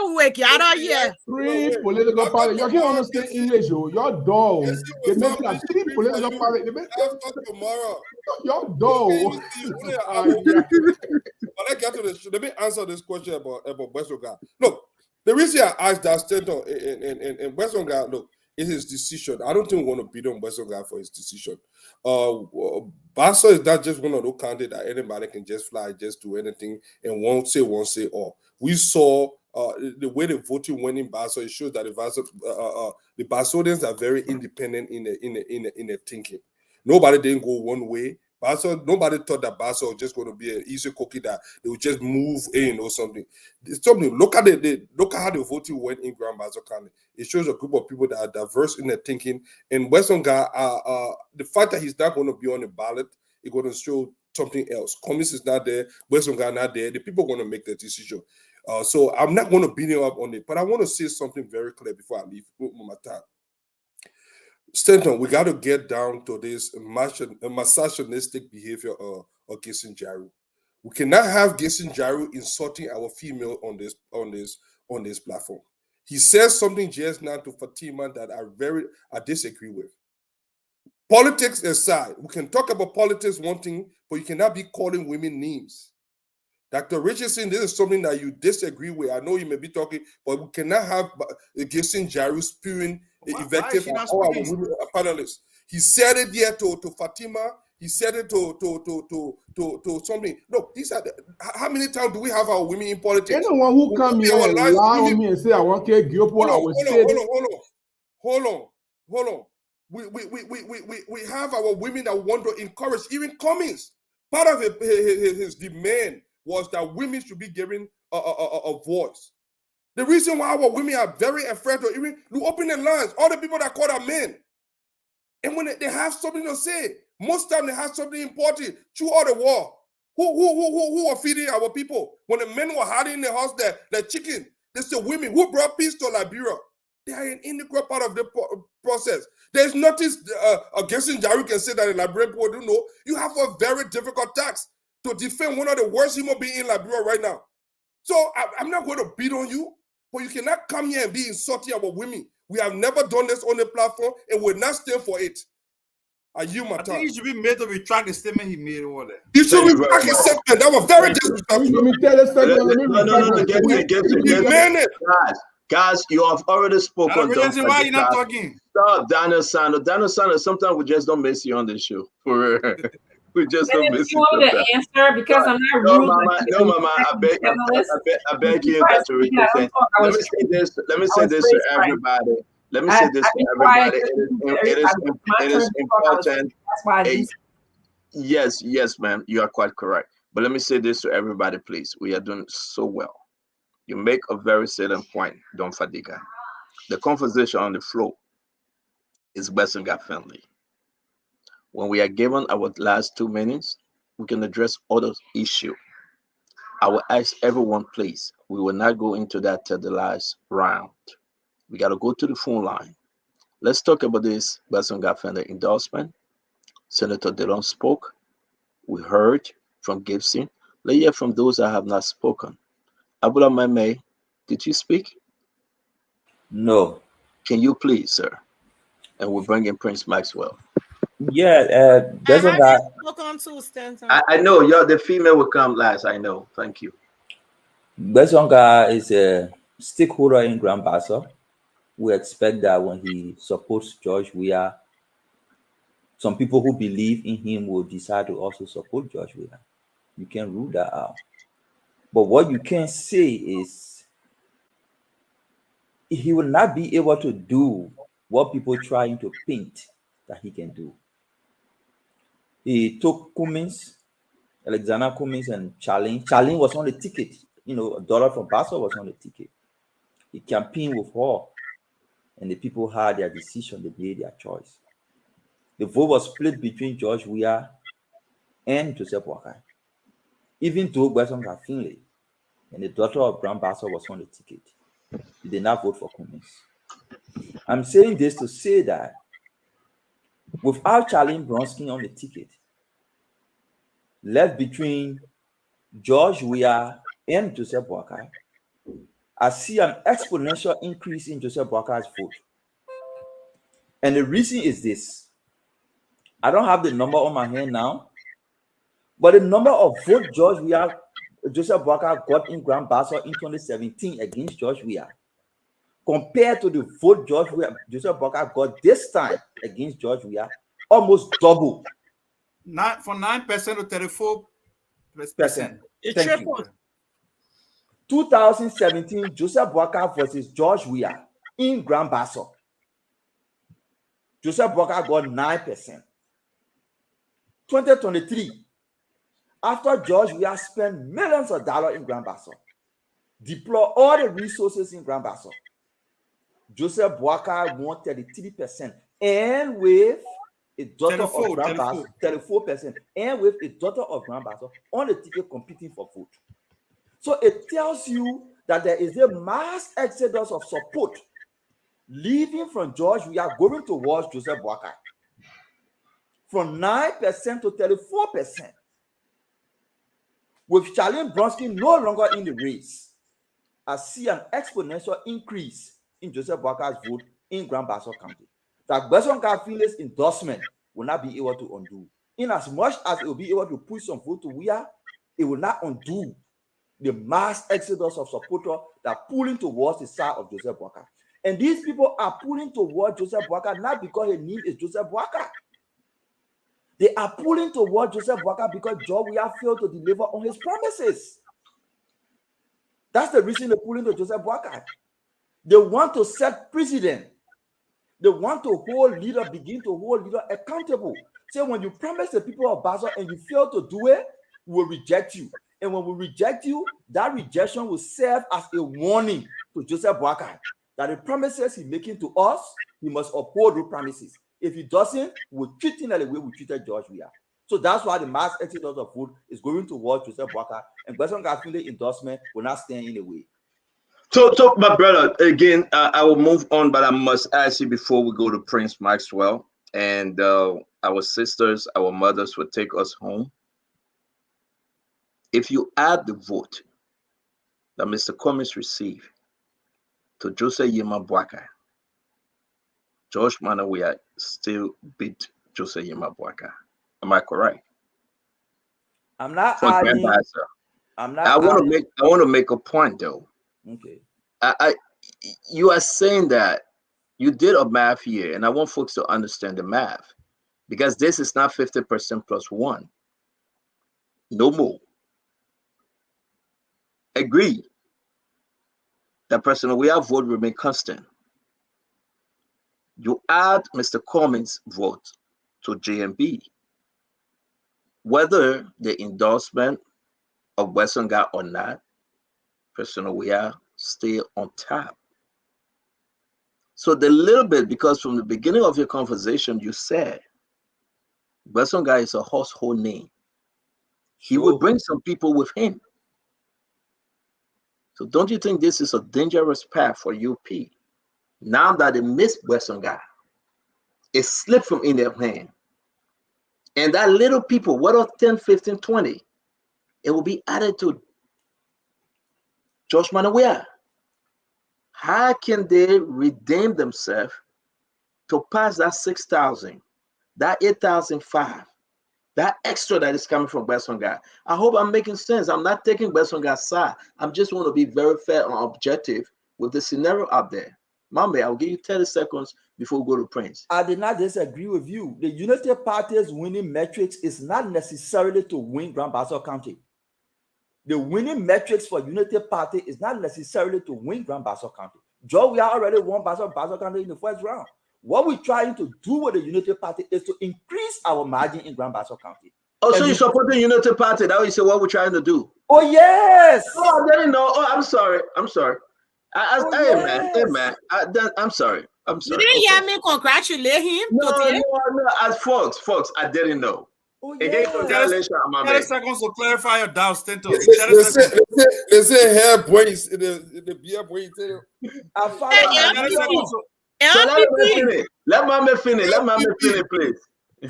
we wake out of here. 3 political parties. You can't understand English, yo. Your dog. They make like 3 political parties. They make tomorrow. Your dog. Let me answer this question about Besonga. Look, the reason I asked that statement in Besonga, look, it's his decision. I don't think we want to beat on Besonga for his decision. Bassa is not just one of those candidates that anybody can just fly, just do anything, and won't say all. We saw the way the voting went in Bassa. It shows that the Bassodians are very independent in their thinking. Nobody didn't go one way. Nobody thought that Bassa was just going to be an easy cookie that they would just move in or something. Look at how the voting went in Grand Bassa County. It shows a group of people that are diverse in their thinking. And Besonga, the fact that he's not going to be on the ballot, it's going to show something else. Commis is not there, Besonga not there. The people are going to make the decision. So I'm not going to beat him up on it, but I want to say something very clear before I leave my time. Stanton, we got to get down to this misogynistic behavior of Gibson Jaru. We cannot have Gibson Jaru insulting our female on this platform. He says something just now to Fatima that I disagree with. Politics aside, we can talk about politics one thing, but you cannot be calling women names. Dr. Richardson, this is something that you disagree with. I know you may be talking, but we cannot have Gibson Jaru spewing invective on all our women panelists. He said it here to Fatima. He said it to something. Look, these are how many times do we have our women in politics? Anyone who come here and lie on me and say I want to Giopo, I will say hold on. We have our women that want to encourage even Cummings. Part of his demand was that women should be given a voice. The reason why our women are very afraid to even open their lines, all the people that call are men. And when they have something to say, most time they have something important through all the war. Who are feeding our people? When the men were hiding in the house, their chicken, there's the women who brought peace to Liberia. They are an integral part of the process. There's nothing against Jari can say that the Liberian people don't know. You have a very difficult task to defend one of the worst human beings in Liberia right now. So I'm not going to beat on you, but you cannot come here and be insulting our women. We have never done this on the platform and will not stand for it. I think he should be made to retract the statement he made over there. You should retract his statement. That was very disrespectful. Let me tell you something. Guys, you have already spoken. Why are you not talking? Stop, Daniel Sanders. Daniel Sanders, sometimes we just don't miss you on the show. We just don't miss you. You want me to answer because I'm not rude. No, Mama, I beg you not to repeat it. Let me say this to everybody. Let me say this to everybody. It is important. Yes, ma'am. You are quite correct. But let me say this to everybody, please. We are doing so well. You make a very salient point, Don Fadiga. The conversation on the floor is Bessenga friendly. When we are given our last 2 minutes, we can address other issues. I will ask everyone, please. We will not go into that till the last round. We got to go to the phone line. Let's talk about this Bessenga friendly endorsement. Senator Dillon spoke. We heard from Gibson. Let's hear from those that have not spoken. Abula Mame, did you speak? No. Can you please, sir? And we'll bring in Prince Maxwell. Yeah, there's a guy. I know the female will come last. I know. Thank you. Besonga is a stakeholder in Grand Bassa. We expect that when he supports George Weah, some people who believe in him will decide to also support George Weah. You can rule that out. But what you can say is he will not be able to do what people trying to paint that he can do. He took Cummings, Alexander Cummings, and Charlene. Charlene was on the ticket. $1 from Bassa was on the ticket. He campaigned with her, and the people had their decision. They made their choice. The vote was split between George Weah and Joseph Boakai. Even though Besonga Finlay and the daughter of Grand Bassa was on the ticket, he did not vote for Cummings. I'm saying this to say that without Charlene Bronsky on the ticket, left between George Weah and Joseph Boakai, I see an exponential increase in Joseph Boakai's vote. And the reason is this. I don't have the number on my hand now, but the number of votes Joseph Boakai got in Grand Bassa in 2017 against George Weah, compared to the vote Joseph Boakai got this time against George Weah, almost double. From 9% to 34%. Thank you. 2017, Joseph Boakai versus George Weah in Grand Bassa. Joseph Boakai got 9%. 2023, after George Weah spent millions of dollars in Grand Bassa, deploy all the resources in Grand Bassa, Joseph Boakai won 33%, and with a daughter of Grand Bassa, 34%, and with a daughter of Grand Bassa on the ticket competing for vote. So it tells you that there is a mass exodus of support leaving from George Weah going towards Joseph Boakai. From 9% to 34%. With Charlene Bronsky no longer in the race, I see an exponential increase in Joseph Boakai's vote in Grand Bassa County. That Besonga Finlay's endorsement will not be able to undo. In as much as it will be able to push some vote to Weah, it will not undo the mass exodus of supporters that are pulling towards the side of Joseph Boakai. And these people are pulling towards Joseph Boakai not because his name is Joseph Boakai. They are pulling towards Joseph Boakai because George Weah failed to deliver on his promises. That's the reason they're pulling to Joseph Boakai. They want to set precedent. They want to begin to hold leader accountable. Say, when you promise the people of Bassa and you fail to do it, we will reject you. And when we reject you, that rejection will serve as a warning to Joseph Boakai that the promises he's making to us, he must uphold those promises. If he doesn't, we'll treat him the way we treated George Weah. So that's why the mass exodus of vote is going towards Joseph Boakai, and Besson Garfield endorsement will not stand in the way. So my brother, again, I will move on, but I must ask you before we go to Prince Maxwell, and our sisters, our mothers will take us home. If you add the vote that Mr. Cummings received to Joseph Yema Boakai, George Weah still beat Joseph Yema Boakai. Am I correct? I'm not arguing. I want to make a point though. Okay. You are saying that you did a math here, and I want folks to understand the math, because this is not 50% plus 1. No more. Agree that President Weah vote remain constant. You add Mr. Cummings' vote to JMB, whether the endorsement of Western got or not, President Weah stay on top. So the little bit, because from the beginning of your conversation, you said Western guy is a household name. He will bring some people with him. So don't you think this is a dangerous path for UP? Now that they missed Western guy, it slipped from in their hand. And that little people, what of 10, 15, 20, it will be added to Josh Weah. How can they redeem themselves to pass that 6,000, that 8,005, that extra that is coming from Western guy? I hope I'm making sense. I'm not taking Western guy's side. I'm just want to be very fair and objective with the scenario out there. Mame, I'll give you 30 seconds before we go to Prince. I did not disagree with you. The United Party's winning metrics is not necessarily to win Grand Bassa County. The winning metrics for United Party is not necessarily to win Grand Bassa County. Joe, we already won Bassa County in the first round. What we're trying to do with the United Party is to increase our margin in Grand Bassa County. Oh, so you support the United Party? That what you say what we're trying to do? Oh, yes. Oh, I didn't know. Oh, I'm sorry. Hey, man. I'm sorry. You didn't hear me congratulate him? No. As folks, I didn't know. Oh, again, congratulations, 30 seconds to clarify your doubts, Tento. They say hair brace in the beer brace. Let Mama finish, please.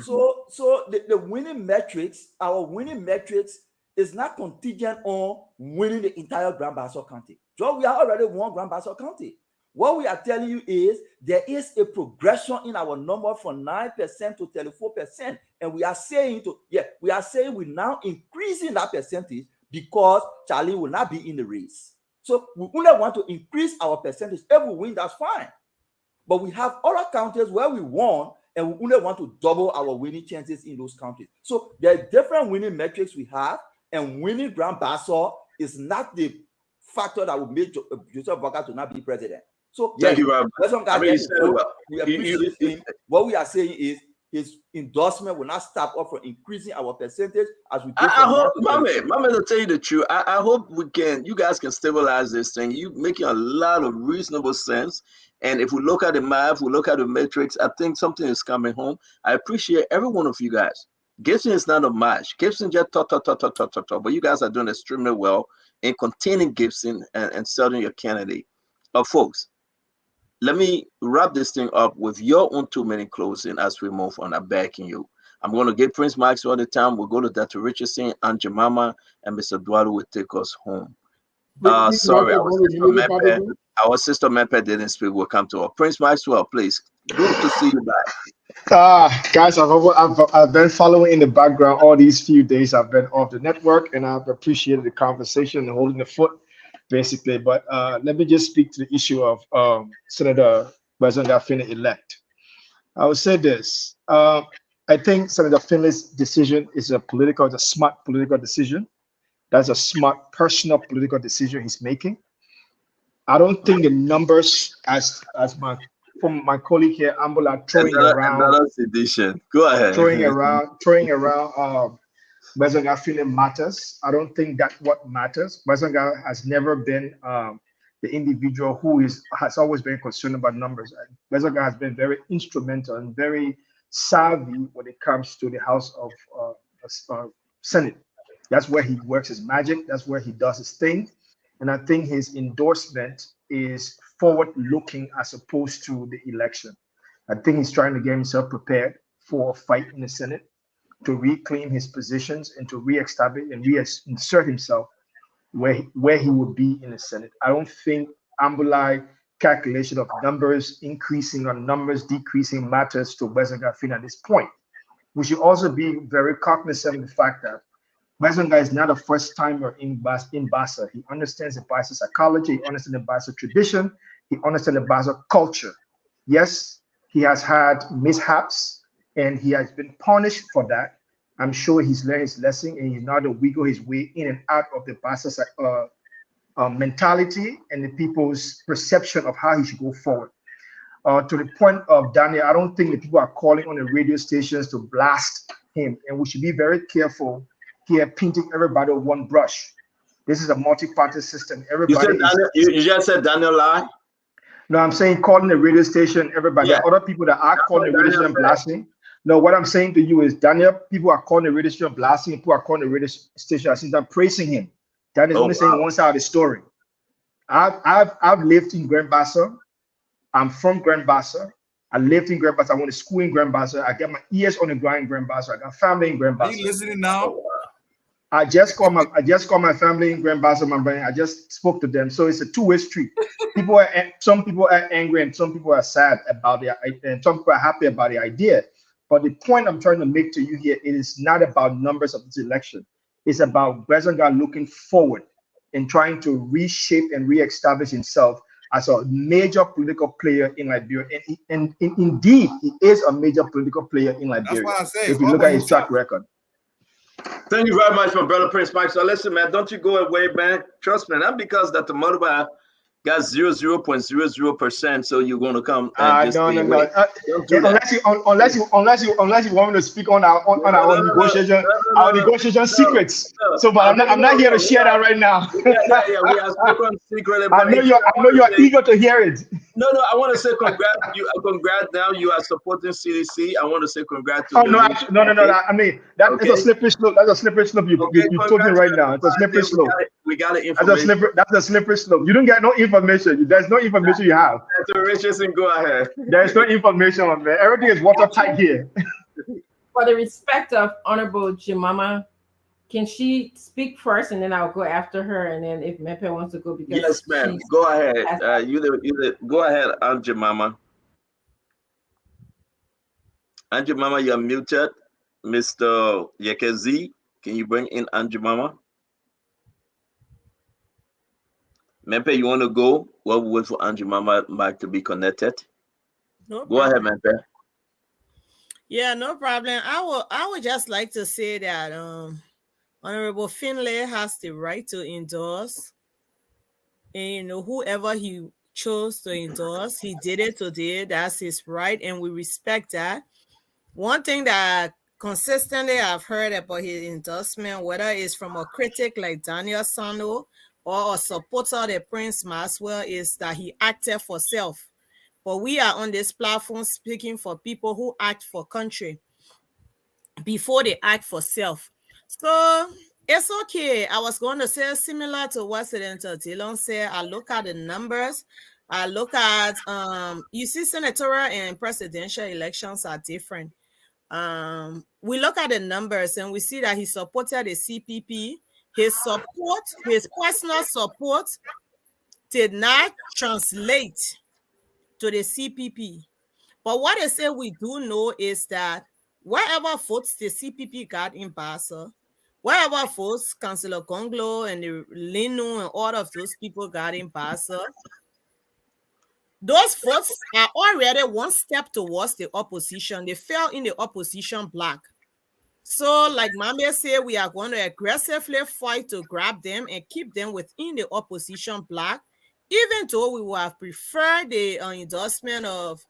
So the winning metrics, our winning metrics is not contingent on winning the entire Grand Bassa County. So we have already won Grand Bassa County. What we are telling you is there is a progression in our number from 9% to 34%. And we are saying we're now increasing that percentage because Charlie will not be in the race. So we only want to increase our percentage. If we win, that's fine. But we have other counties where we won, and we only want to double our winning chances in those counties. So there are different winning metrics we have, and winning Grand Bassa is not the factor that will make Joseph Boakai to not be president. So thank you very much. We appreciate him. What we are saying is his endorsement will not stop us from increasing our percentage as we go. I hope, Mama, to tell you the truth, I hope you guys can stabilize this thing. You making a lot of reasonable sense. And if we look at the math, we look at the metrics, I think something is coming home. I appreciate every one of you guys. Gibson is not a match. Gibson just talk. But you guys are doing extremely well in containing Gibson and selling your candidate. Folks, let me wrap this thing up with your own 2-minute closing as we move on. I'm backing you. I'm going to give Prince Maxwell the time. We'll go to Dr. Richardson, Aunt Jemima, and Mr. Dualu will take us home. Sorry, our sister Mepe didn't speak. We'll come to her. Prince Maxwell, please. Good to see you back. Guys, I've been following in the background all these few days. I've been off the network, and I've appreciated the conversation and holding the foot, basically. But let me just speak to the issue of Senator Bazanga Finley elect. I would say this. I think Senator Finley's decision is a smart political decision. That's a smart personal political decision he's making. I don't think the numbers, as my colleague here, Ambola, throwing around. Go ahead. Throwing around Bazanga Finley matters. I don't think that's what matters. Bazanga has never been the individual who has always been concerned about numbers. Bazanga has been very instrumental and very savvy when it comes to the House of Senate. That's where he works his magic. That's where he does his thing. And I think his endorsement is forward-looking as opposed to the election. I think he's trying to get himself prepared for a fight in the Senate to reclaim his positions and to re-establish and reinsert himself where he would be in the Senate. I don't think Ambulai calculation of numbers increasing or numbers decreasing matters to Bazanga Finley at this point. We should also be very cognizant of the fact that Bazanga is not a first timer in Bassa. He understands the Bassa psychology, he understands the Bassa tradition, he understands the Bassa culture. Yes, he has had mishaps and he has been punished for that. I'm sure he's learned his lesson and he's now to wiggle his way in and out of the Bassa mentality and the people's perception of how he should go forward. To the point of Daniel, I don't think the people are calling on the radio stations to blast him, and we should be very careful here, painting everybody with one brush. This is a multi-party system. Everybody. You just said Daniel lie? No, I'm saying calling the radio station, everybody. Yeah. Other people that are calling the radio station blasting. No, what I'm saying to you is, Daniel, people are calling the radio station blasting, and people are calling the radio station since I'm praising him. That is only saying one side of the story. I've lived in Grand Bassa. I'm from Grand Bassa. I lived in Grand Bassa. I went to school in Grand Bassa. I got my ears on the ground in Grand Bassa. I got family in Grand Bassa. Are you listening now? I just called my family in Grand Bassa, my brother. I just spoke to them. So it's a two-way street. Some people are angry and some people are sad about it, and some people are happy about the idea. But the point I'm trying to make to you here, it is not about numbers of this election. It's about Bazanga looking forward and trying to reshape and reestablish himself as a major political player in Liberia. And indeed, he is a major political player in Liberia. That's what I say. If you look at his track record. Thank you very much, my brother Prince Mike. So listen, man, don't you go away, man. Trust me, not because that the Motoba got 0.00%, so you're going to come and just no. Don't do that. Unless you want me to speak on our negotiation secrets. So, but I'm not here to share that right now. We are spoken secretly. I know you're eager to hear it. No, I want to say congrats. Congrats now. You are supporting CDC. I want to say congrats to you. No. I mean, that's a slippery slope. That's a slippery slope. You told me right now. It's a slippery slope. We got the information. That's a slippery slope. You don't get no information. There's no information you have. Richardson, go ahead. There's no information, man. Everything is watertight here. For the respect of Honorable Jemima, can she speak first, and then I'll go after her, and then if Mepe wants to go, because yes, ma'am. Go ahead. Go ahead, Aunt Jemima. Aunt Jemima, you're muted. Mr. Yekezi, can you bring in Aunt Jemima? Mepe, you want to go? Well, we'll wait for Aunt Jemima mic to be connected. No go ahead, Mepe. Yeah, no problem. I would just like to say that Honorable Finley has the right to endorse, and whoever he chose to endorse, he did it today. That's his right, and we respect that. One thing that consistently I've heard about his endorsement, whether it's from a critic like Daniel Sano or a supporter of Prince Maxwell, is that he acted for self. But we are on this platform speaking for people who act for country before they act for self. So it's okay. I was going to say similar to what Senator Dillon said. I look at the numbers. I look at, you see, senatorial and presidential elections are different. We look at the numbers and we see that he supported the CPP. his support, his personal support, did not translate to the CPP. But what they say we do know is that wherever votes the CPP got in Bassa, wherever votes Councillor Gonglo and the Lino and all of those people got in Bassa, those votes are already one step towards the opposition. They fell in the opposition block. So, like Mame said, we are going to aggressively fight to grab them and keep them within the opposition block, even though we would have preferred the endorsement of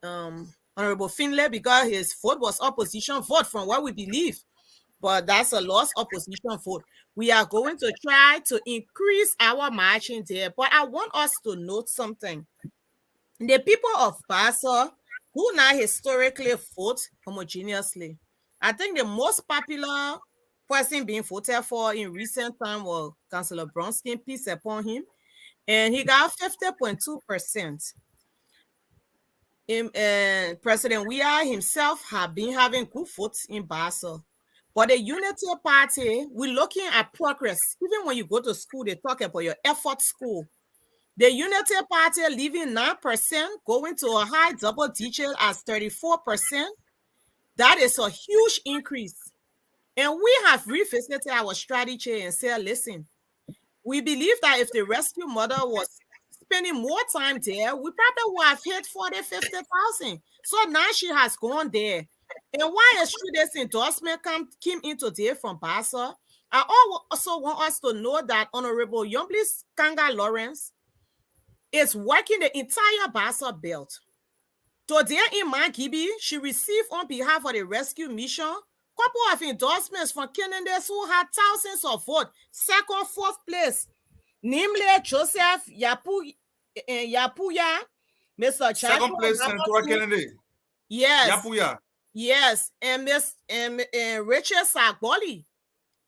Honorable Finlay because his vote was opposition vote from what we believe. But that's a lost opposition vote. We are going to try to increase our margin there. But I want us to note something. The people of Bassa who now historically vote homogeneously. I think the most popular person being voted for in recent time was Councillor Bronskin, peace upon him, and he got 50.2%. President Weah himself have been having good votes in Bassa. But the Unity Party, we're looking at progress. Even when you go to school, they talk about your effort school. The Unity Party leaving 9%, going to a high double digit as 34%. That is a huge increase. And we have revisited our strategy and said, listen, we believe that if the rescue mother was spending more time there, we probably would have hit 40,000, 50,000. So now she has gone there. And why a student's endorsement came into there from Bassa, I also want us to know that Honorable Yomblis Kanga Lawrence is working the entire Bassa belt. Today in Mangibi, she received on behalf of the rescue mission couple of endorsements from candidates who had thousands of votes, second, fourth place, namely Joseph Yapuya, Mr. Second place, Senator Kennedy. Yes. Yapuya. Yes, and Rachel Sagboli.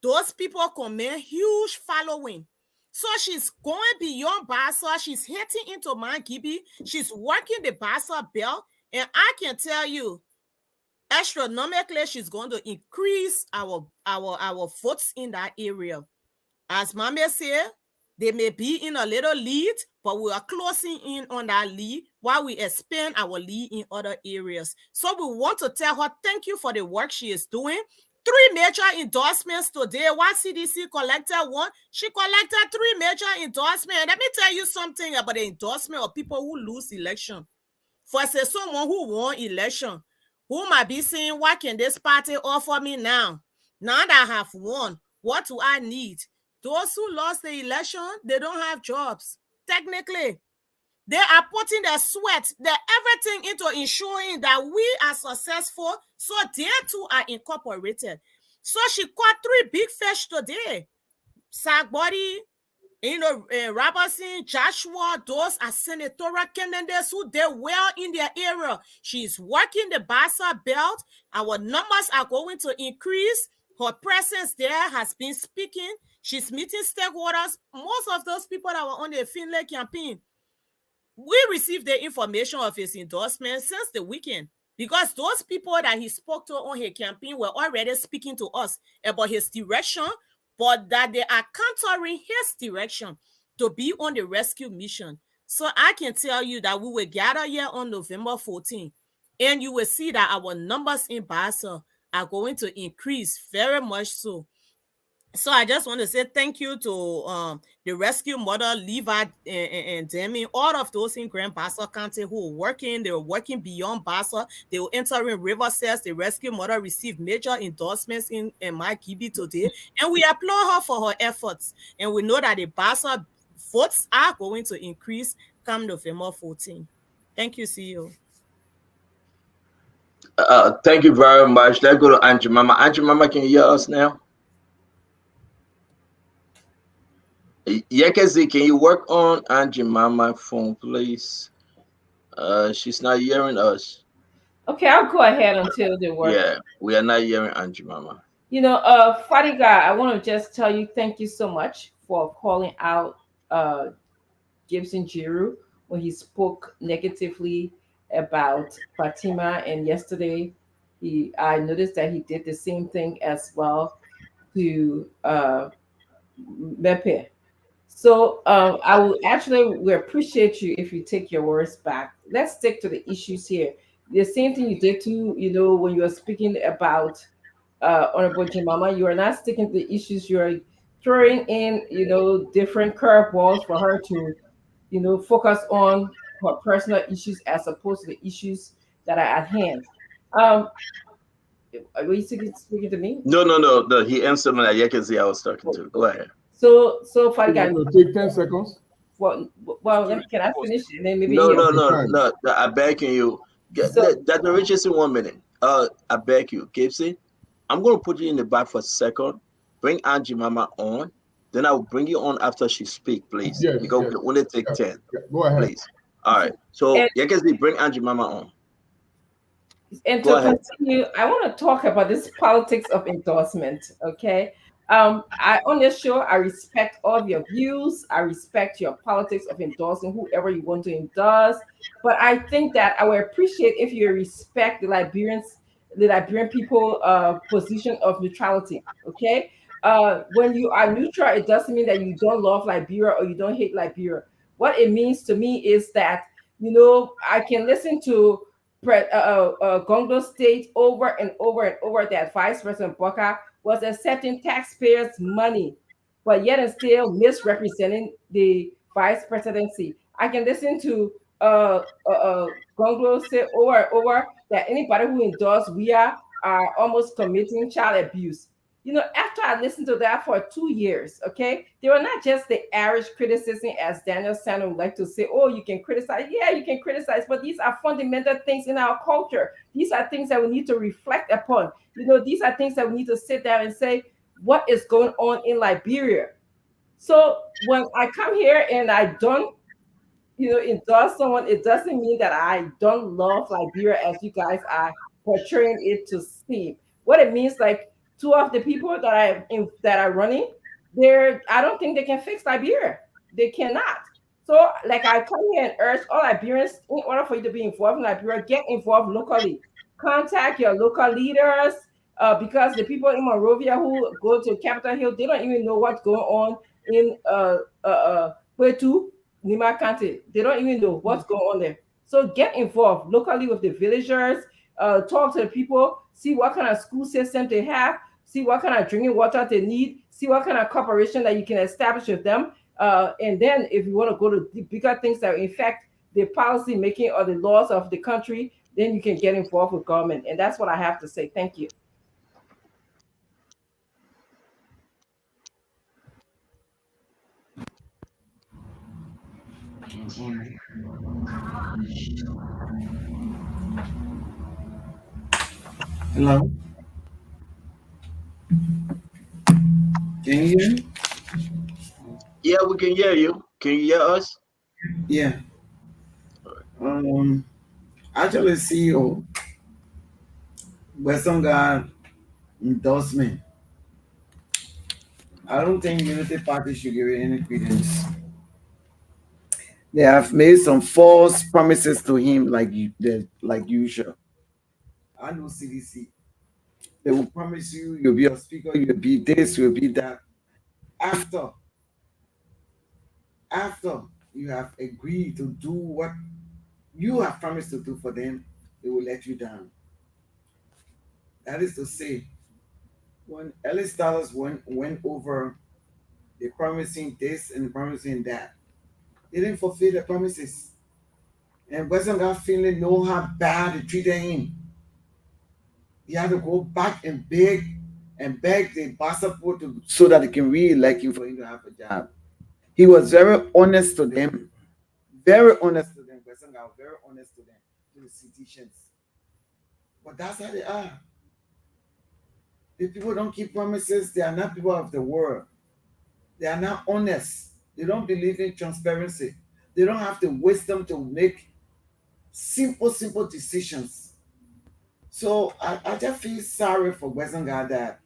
Those people command huge following. So she's going beyond Bassa. She's hitting into Mangibi. She's working the Bassa belt. And I can tell you, astronomically, she's going to increase our votes in that area. As Mame said, they may be in a little lead, but we are closing in on that lead while we expand our lead in other areas. So we want to tell her thank you for the work she is doing. 3 major endorsements today. While CDC collected 1, she collected 3 major endorsements. Let me tell you something about the endorsement of people who lose election. For say someone who won election, who might be saying, what can this party offer me now? Now that I have won, what do I need? Those who lost the election, they don't have jobs. Technically, they are putting their sweat, their everything into ensuring that we are successful, so they too are incorporated. So she caught 3 big fish today. Sagbody, Robertson, Joshua, those are senatorial candidates who did well in their area. She's working the Bassa belt. Our numbers are going to increase. Her presence there has been speaking. She's meeting stakeholders. Most of those people that were on the Finlay campaign, we received the information of his endorsement since the weekend because those people that he spoke to on his campaign were already speaking to us about his direction, but that they are countering his direction to be on the rescue mission. So I can tell you that we will gather here on November 14th, and you will see that our numbers in Bassa are going to increase very much so. So I just want to say thank you to the rescue mother, Levi and Demi, all of those in Grand Bassa County who are working. They were working beyond Bassa. They were entering River Cells. The rescue mother received major endorsements in Mangibi today. And we applaud her for her efforts. And we know that the Bassa votes are going to increase come November 14. Thank you, CEO. Thank you very much. Let's go to Angie Mama. Angie Mama, can you hear us now? Yekezi, can you work on Angie Mama phone, please? She's not hearing us. Okay, I'll go ahead until they work. Yeah, we are not hearing Angie Mama. You know, Fadiga, I want to just tell you thank you so much for calling out Gibson Jiru when he spoke negatively about Fatima. And yesterday, I noticed that he did the same thing as well to Bepe. So I will actually we appreciate you if you take your words back. Let's stick to the issues here. The same thing you did too, when you were speaking about Honorable Jemama, you are not sticking to the issues. You are throwing in, different curveballs for her to, focus on her personal issues as opposed to the issues that are at hand. Were you speaking to me? No. He answered me. You can see I was talking to. Go ahead. So Fadiga, take 10 seconds. Well, can I finish? And then maybe No. I beg you. Dr. Richardson, 1 minute. I beg you, Gibson. I'm going to put you in the back for a second. Bring Angie Mama on. Then I will bring you on after she speak, please. Yes, because yes. we can only take 10. Go ahead. Please. All right. So you can see, bring Angie Mama on. And Go to ahead. continue, I want to talk about this politics of endorsement. Okay. On this show, I respect all of your views. I respect your politics of endorsing whoever you want to endorse. But I think that I would appreciate if you respect the Liberian people position of neutrality. Okay. When you are neutral, it doesn't mean that you don't love Liberia or you don't hate Liberia. What it means to me is that, I can listen to Gongdo State over and over and over that Vice President Bokar was accepting taxpayers' money, but yet and still misrepresenting the vice presidency. I can listen to Gongdo say over and over that anybody who endorsed WIA are almost committing child abuse. After I listened to that for 2 years, okay, they were not just the average criticism, as Daniel Sanders would like to say, oh, you can criticize. Yeah, you can criticize, but these are fundamental things in our culture. These are things that we need to reflect upon. These are things that we need to sit down and say, what is going on in Liberia? So when I come here and I don't, endorse someone, it doesn't mean that I don't love Liberia as you guys are portraying it to seem. What it means, like, two of the people that are running, I don't think they can fix Liberia. They cannot. So, like, I come here and urge all Liberians, in order for you to be involved in Liberia, get involved locally. Contact your local leaders, because the people in Monrovia who go to Capitol Hill, they don't even know what's going on in Puerto Nima County. They don't even know what's going on there. So get involved locally with the villagers, talk to the people, see what kind of school system they have, see what kind of drinking water they need, see what kind of cooperation that you can establish with them. And then if you want to go to the bigger things that affect the policy making or the laws of the country, then you can get involved with government. And that's what I have to say. Thank you. Hello? Can you hear me? Yeah, we can hear you. Can you hear us? Yeah. Actually, CEO, Western God endorsement. I don't think Unity Party should give it any credence. They have made some false promises to him, like usual. I know CDC. They will promise you'll be a speaker, you'll be this, you'll be that. After you have agreed to do what you have promised to do for them, they will let you down. That is to say, when Ellis Dallas went over the promising this and promising that, they didn't fulfill the promises. And Western God Finley know how bad they treated him. He had to go back and beg the Bassa County so that they can re-elect him for him to have a job. He was very honest to them. Very honest to them. Western God, very honest to them, to the citizens. But that's how they are. If people don't keep promises, they are not people of the world. They are not honest. They don't believe in transparency. They don't have the wisdom to make simple decisions. So I just feel sorry for Western God that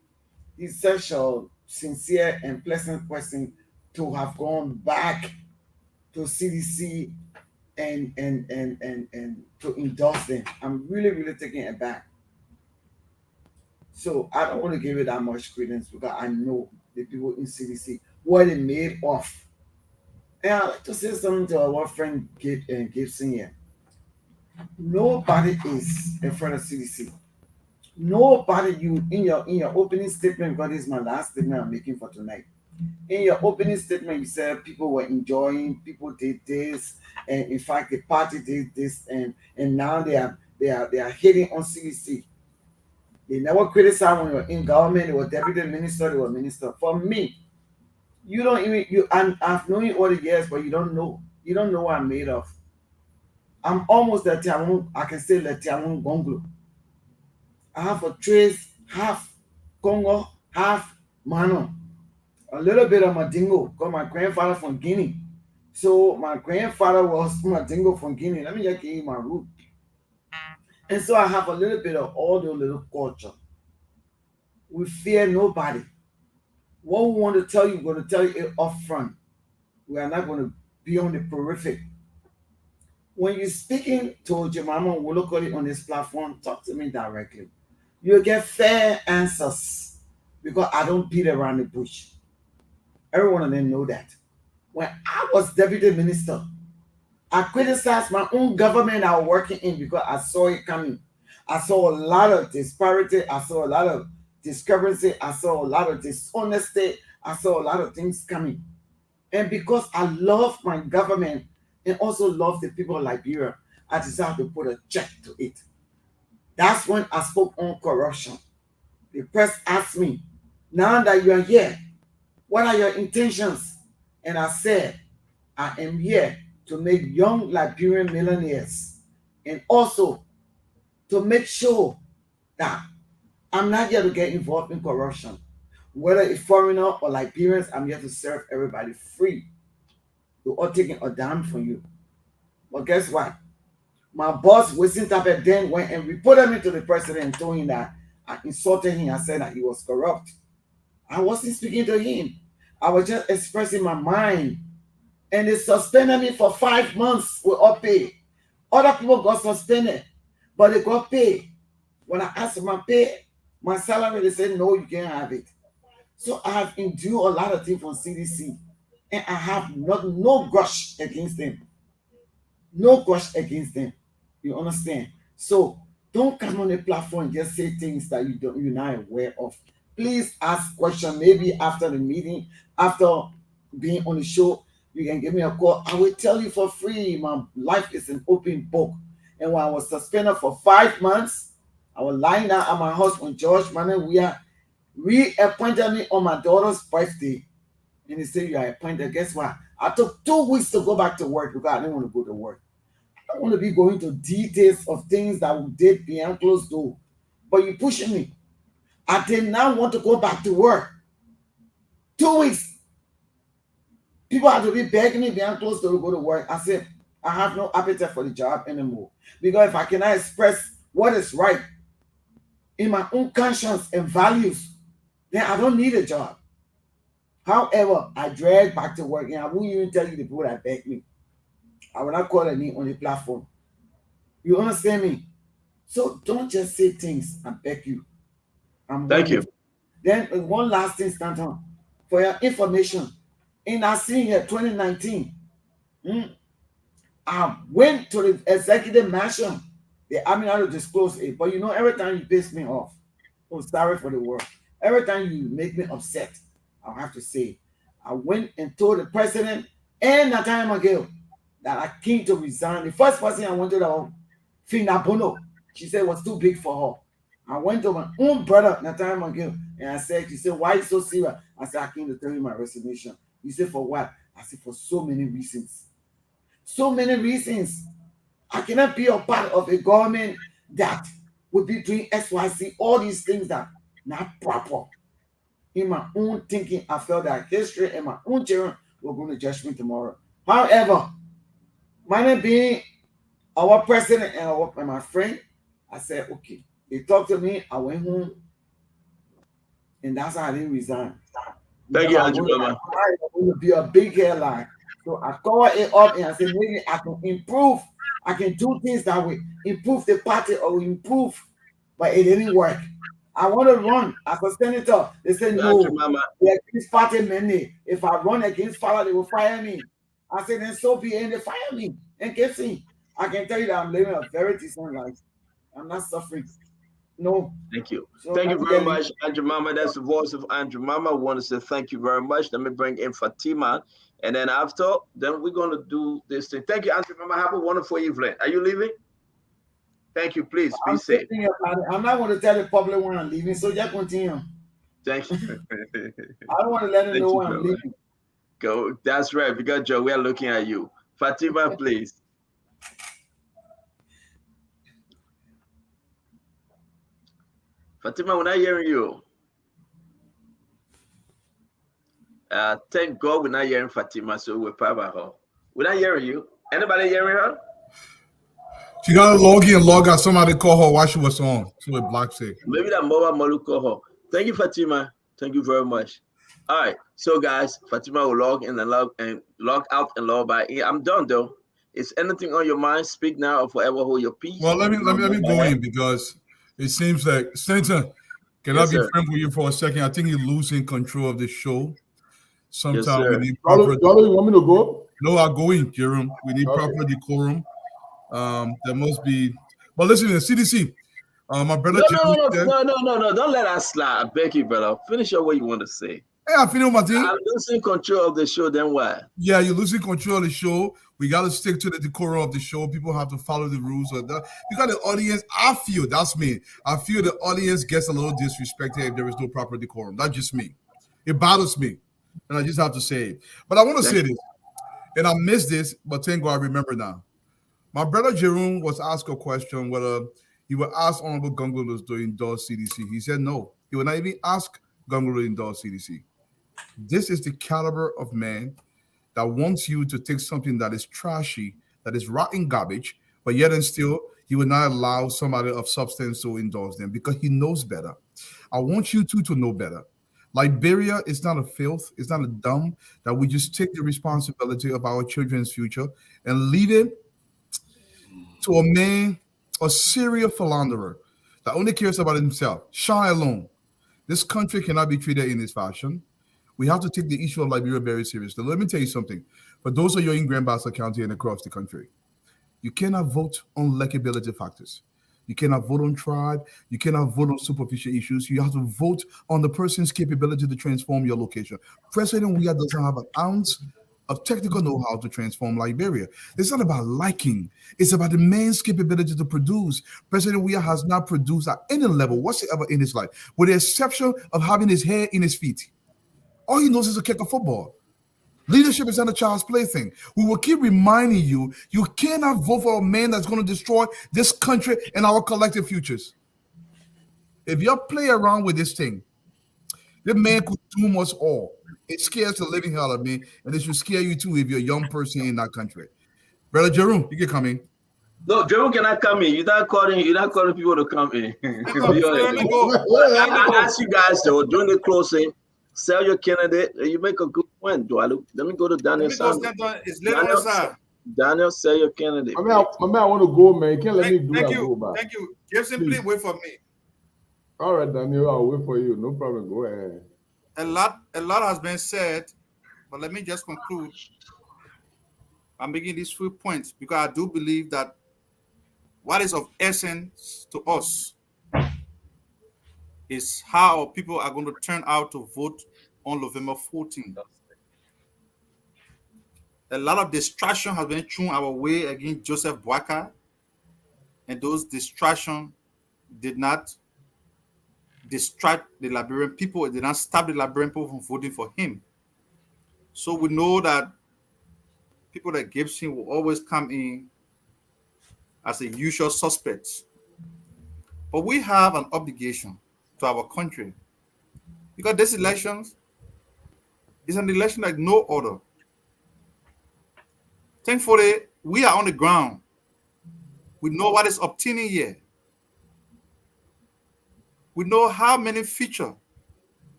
he's such a sincere and pleasant person to have gone back to CDC and to endorse them. I'm really taken aback. So I don't want to give it that much credence because I know the people in CDC what it made of. And I like to say something to our friend Gibson here. Nobody is in front of CDC. Nobody, you in your opening statement, because this is my last statement I'm making for tonight. In your opening statement, you said people were enjoying, people did this, and in fact the party did this, and now they are hating on CDC. They never criticized when they were in government, they were deputy minister, they were minister. For me, you don't even I've known you all the years, but you don't know. You don't know what I'm made of. I'm almost the Tiamun, I can say the Tiamun Gonglo. I have a trace, half Congo, half Mano. A little bit of Madingo, because my grandfather from Guinea. So my grandfather was Madingo from Guinea. Let me just give you my root. And so I have a little bit of all the little culture. We fear nobody. What we want to tell you, we're going to tell you it up front. We are not going to be on the periphery. When you're speaking to Jemama locally on this platform, talk to me directly. You'll get fair answers because I don't beat around the bush. Every one of them know that. When I was deputy minister, I criticized my own government I was working in because I saw it coming. I saw a lot of disparity. I saw a lot of discrepancy. I saw a lot of dishonesty. I saw a lot of things coming. And because I love my government and also love the people of Liberia, I decided to put a check to it. That's when I spoke on corruption. The press asked me, now that you are here, what are your intentions? And I said, I am here to make young Liberian millionaires and also to make sure that I'm not here to get involved in corruption. Whether it's foreigner or Liberians, I'm here to serve everybody free. We're all taking a dime from you. But guess what? My boss, Winston Tapet, then went and reported me to the president and told him that I insulted him. I said that he was corrupt. I wasn't speaking to him. I was just expressing my mind. And they suspended me for 5 months without pay. Other people got suspended, but they got paid. When I asked for my pay, my salary, they said, no, you can't have it. So I have endured a lot of things from CDC. And I have no grudge against them. No grudge against them. You understand? So don't come on the platform and just say things that you're not aware of. Please ask questions. Maybe after the meeting, after being on the show, you can give me a call. I will tell you for free. My life is an open book. And when I was suspended for 5 months, I was lying down at my house on George Manor. We reappointed me on my daughter's birthday. And they said, you are appointed. Guess what? I took 2 weeks to go back to work because I didn't want to go to work. I don't want to be going to details of things that we did behind closed door. But you're pushing me. I did not want to go back to work. 2 weeks. People had to be begging me behind closed door to go to work. I said, I have no appetite for the job anymore. Because if I cannot express what is right in my own conscience and values, then I don't need a job. However, I dragged back to work, and I won't even tell you the people that begged me. I will not call a name on the platform. You understand me? So don't just say things. I beg you. Thank you. Then one last thing, Stanton, for your information. In our senior 2019, I went to the executive mansion. They asked me not to disclose it, but you know, every time you piss me off, oh, sorry for the word. Every time you make me upset, I'll have to say, I went and told the president and Nathaniel McGill that I came to resign. The first person I went to the Fina Bono, she said it was too big for her. I went to my own brother, Nathaniel McGill, and I said, she said, why are you so serious? I said, I came to tell you my resignation. He said, for what? I said, for so many reasons. So many reasons. I cannot be a part of a government that would be doing XYZ, all these things that are not proper. In my own thinking, I felt that history and my own children were going to judge me tomorrow. However, my name being our president and my friend, I said, okay. They talked to me, I went home, and that's how I didn't resign. Thank you, I'm going to be a big headline. So I covered it up and I said, maybe I can improve. I can do things that will improve the party or improve, but it didn't work. I want to run as a senator. They said no. They against party many. If I run against father, they will fire me. I said then so be it, and they fire me. And guessing, I can tell you that I'm living a very decent life. I'm not suffering. No. Thank you. So Thank you very much, Andrew Mama. That's the voice of Andrew Mama. I want to say thank you very much. Let me bring in Fatima. And then after, then we're going to do this thing. Thank you, Andrew Mama. Have a wonderful evening. Are you leaving? Thank you. Please be safe. I'm not going to tell the public when I'm leaving, so just continue. Thank you. I don't want to let them know when I'm leaving. Go. That's right. Because Joe, we are looking at you. Fatima, please. Fatima, we're not hearing you. Thank God we're not hearing Fatima, so we're proud of her. We're not hearing you. Anybody hearing her? She got to log in and log out. Somebody call her while she was on. So it blocks it. Maybe that mobile model call her. Thank you, Fatima. Thank you very much. All right. So guys, Fatima will log in and log out and log back in. I'm done though. Is anything on your mind? Speak now or forever hold your peace. Well, let me go in because it seems like Senator, can I be frank with you for a second? I think you're losing control of the show. Sometimes we need proper. Dollar, you want me to go? No, I'll go in, Jerome. We need proper decorum. There must be. But listen, the CDC. My brother. No. Don't let us slide. I beg you, brother. Finish up what you want to say. Hey, I finish my thing. I'm losing control of the show. Then what? Yeah, you're losing control of the show. We got to stick to the decorum of the show. People have to follow the rules. Because the audience, I feel that's me. I feel the audience gets a little disrespected if there is no proper decorum. That's just me. It bothers me, and I just have to say it. But I want to say this, and I missed this, but thank God I remember now. My brother Jerome was asked a question whether he would ask Honorable Gongolo to endorse CDC. He said no. He would not even ask Gongolo to endorse CDC. This is the caliber of man that wants you to take something that is trashy, that is rotten garbage, but yet and still he will not allow somebody of substance to endorse them because he knows better. I want you two to know better. Liberia is not a filth, it's not a dumb that we just take the responsibility of our children's future and leave it to a man, a serial philanderer that only cares about himself. Shy alone. This country cannot be treated in this fashion. We have to take the issue of Liberia very seriously. Let me tell you something. For those of you in Grand Bassa County and across the country, you cannot vote on likability factors. You cannot vote on tribe. You cannot vote on superficial issues. You have to vote on the person's capability to transform your location. President Weah doesn't have an ounce of technical know-how to transform Liberia. It's not about liking. It's about the man's capability to produce. President Weah has not produced at any level whatsoever in his life, with the exception of having his hair in his feet. All he knows is to kick a football. Leadership is not a child's plaything. We will keep reminding you, you cannot vote for a man that's going to destroy this country and our collective futures. If you play around with this thing, the man could doom us all. It scares the living hell of me, and it should scare you too if you're a young person in that country. Brother Jerome, you can come in. No, Jerome cannot come in. You're not calling people to come in. I ask you guys though, during the closing, sell your candidate. You make a good point, Dualu. Let me go to Daniel. Daniel, sell your candidate. I want to go, man. You can't let me do that. Thank you. Gibson, please wait for me. All right, Daniel, I'll wait for you. No problem. Go ahead. A lot has been said, but let me just conclude. I'm making these 3 points because I do believe that what is of essence to us is how people are going to turn out to vote on November 14th. A lot of distraction has been thrown our way against Joseph Boakai, and those distractions did not distract the Liberian people. It did not stop the Liberian people from voting for him. So we know that people like Gibson will always come in as a usual suspects. But we have an obligation to our country because this election is an election like no other. Thankfully, we are on the ground. We know what is obtaining here. We know how many future,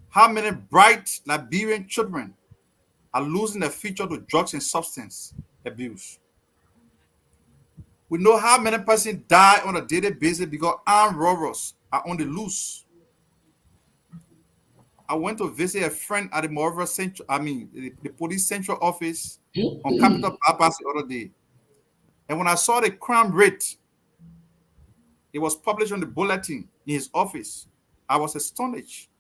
how many bright Liberian children are losing their future to drugs and substance abuse. We know how many persons die on a daily basis because armed robbers are on the loose. I went to visit a friend at the Moreover Central, the police central office on Capitol Bypass the other day. And when I saw the crime rate, it was published on the bulletin in his office, I was astonished.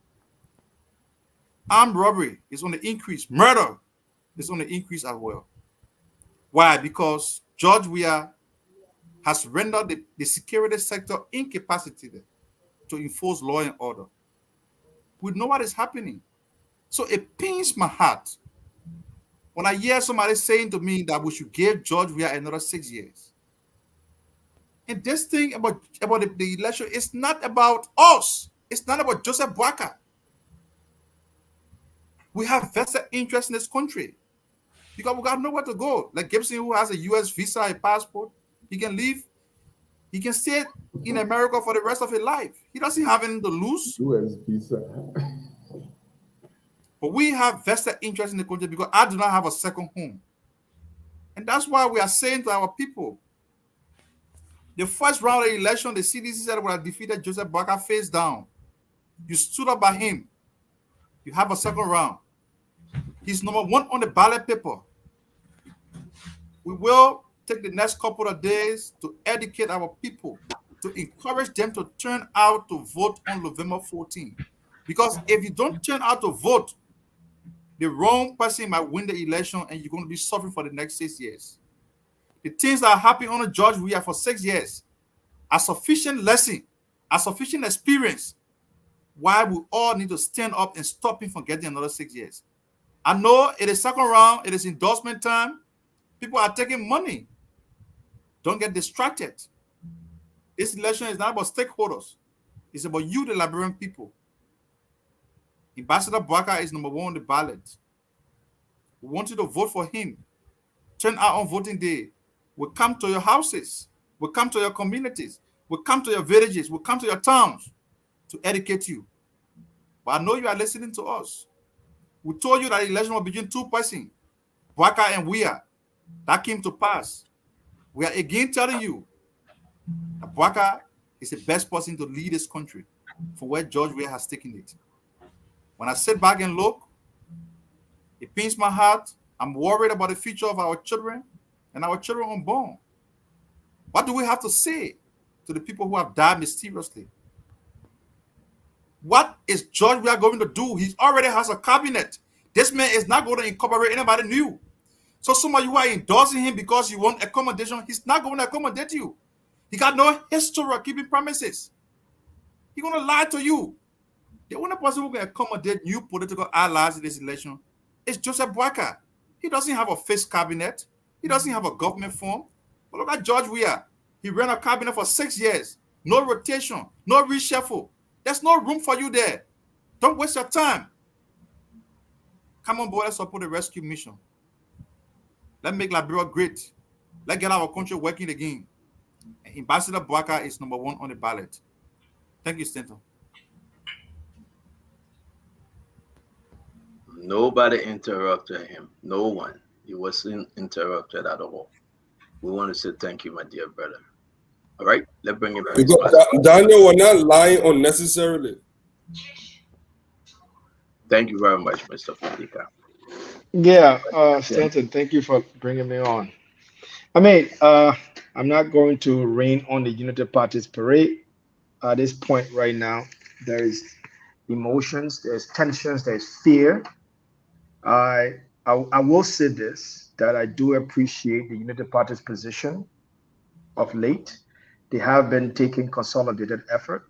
Armed robbery is on the increase. Murder is on the increase as well. Why? Because George Weah has rendered the security sector incapacitated to enforce law and order. We know what is happening. So it pains my heart when I hear somebody saying to me that we should give George Weah another 6 years. And this thing about the election is not about us. It's not about Joseph Boakai. We have vested interest in this country because we got nowhere to go. Like Gibson, who has a U.S. visa, a passport, he can leave. He can stay in America for the rest of his life. He doesn't have anything to lose. U.S. visa. But we have vested interest in the country because I do not have a second home. And that's why we are saying to our people, the first round of the election, the CDC said we have defeated Joseph Boakai face down. You stood up by him. You have a second round. He's number one on the ballot paper. We will take the next couple of days to educate our people, to encourage them to turn out to vote on November 14. Because if you don't turn out to vote, the wrong person might win the election and you're going to be suffering for the next 6 years. The things that are happening on George Weah for 6 years are sufficient lesson, are sufficient experience why we all need to stand up and stop him from getting another 6 years. I know it is second round, it is endorsement time. People are taking money. Don't get distracted. This election is not about stakeholders. It's about you, the Liberian people. Ambassador Boakai is number one on the ballot. We want you to vote for him. Turn out on voting day. We'll come to your houses. We'll come to your communities. We'll come to your villages. We'll come to your towns to educate you. But I know you are listening to us. We told you that the election was between two persons, Boakai and Weah. That came to pass. We are again telling you that Boakai is the best person to lead this country for where George Weah has taken it. When I sit back and look, it pains my heart. I'm worried about the future of our children and our children unborn. What do we have to say to the people who have died mysteriously? What is George Weah going to do? He already has a cabinet. This man is not going to incorporate anybody new. So some of you are endorsing him because you want accommodation. He's not going to accommodate you. He got no history of keeping promises. He's going to lie to you. The only person who can accommodate new political allies in this election is Joseph Boakai. He doesn't have a fixed cabinet. He doesn't have a government form. But look at George Weah. He ran a cabinet for 6 years. No rotation, no reshuffle. There's no room for you there. Don't waste your time. Come on, boy, let's support the rescue mission. Let's make Liberia great. Let's get our country working again. And Ambassador Boakai is number one on the ballot. Thank you, Stanton. Nobody interrupted him. No one. He wasn't interrupted at all. We want to say thank you, my dear brother. All right, let's bring it back. Daniel, we're not lying unnecessarily. Thank you very much, Mr. Fadika. Yeah, Stanton, thank you for bringing me on. I mean, I'm not going to rain on the Unity Party's parade. At this point right now, there is emotions, there's tensions, there's fear. I will say this, that I do appreciate the Unity Party's position of late. They have been taking consolidated effort.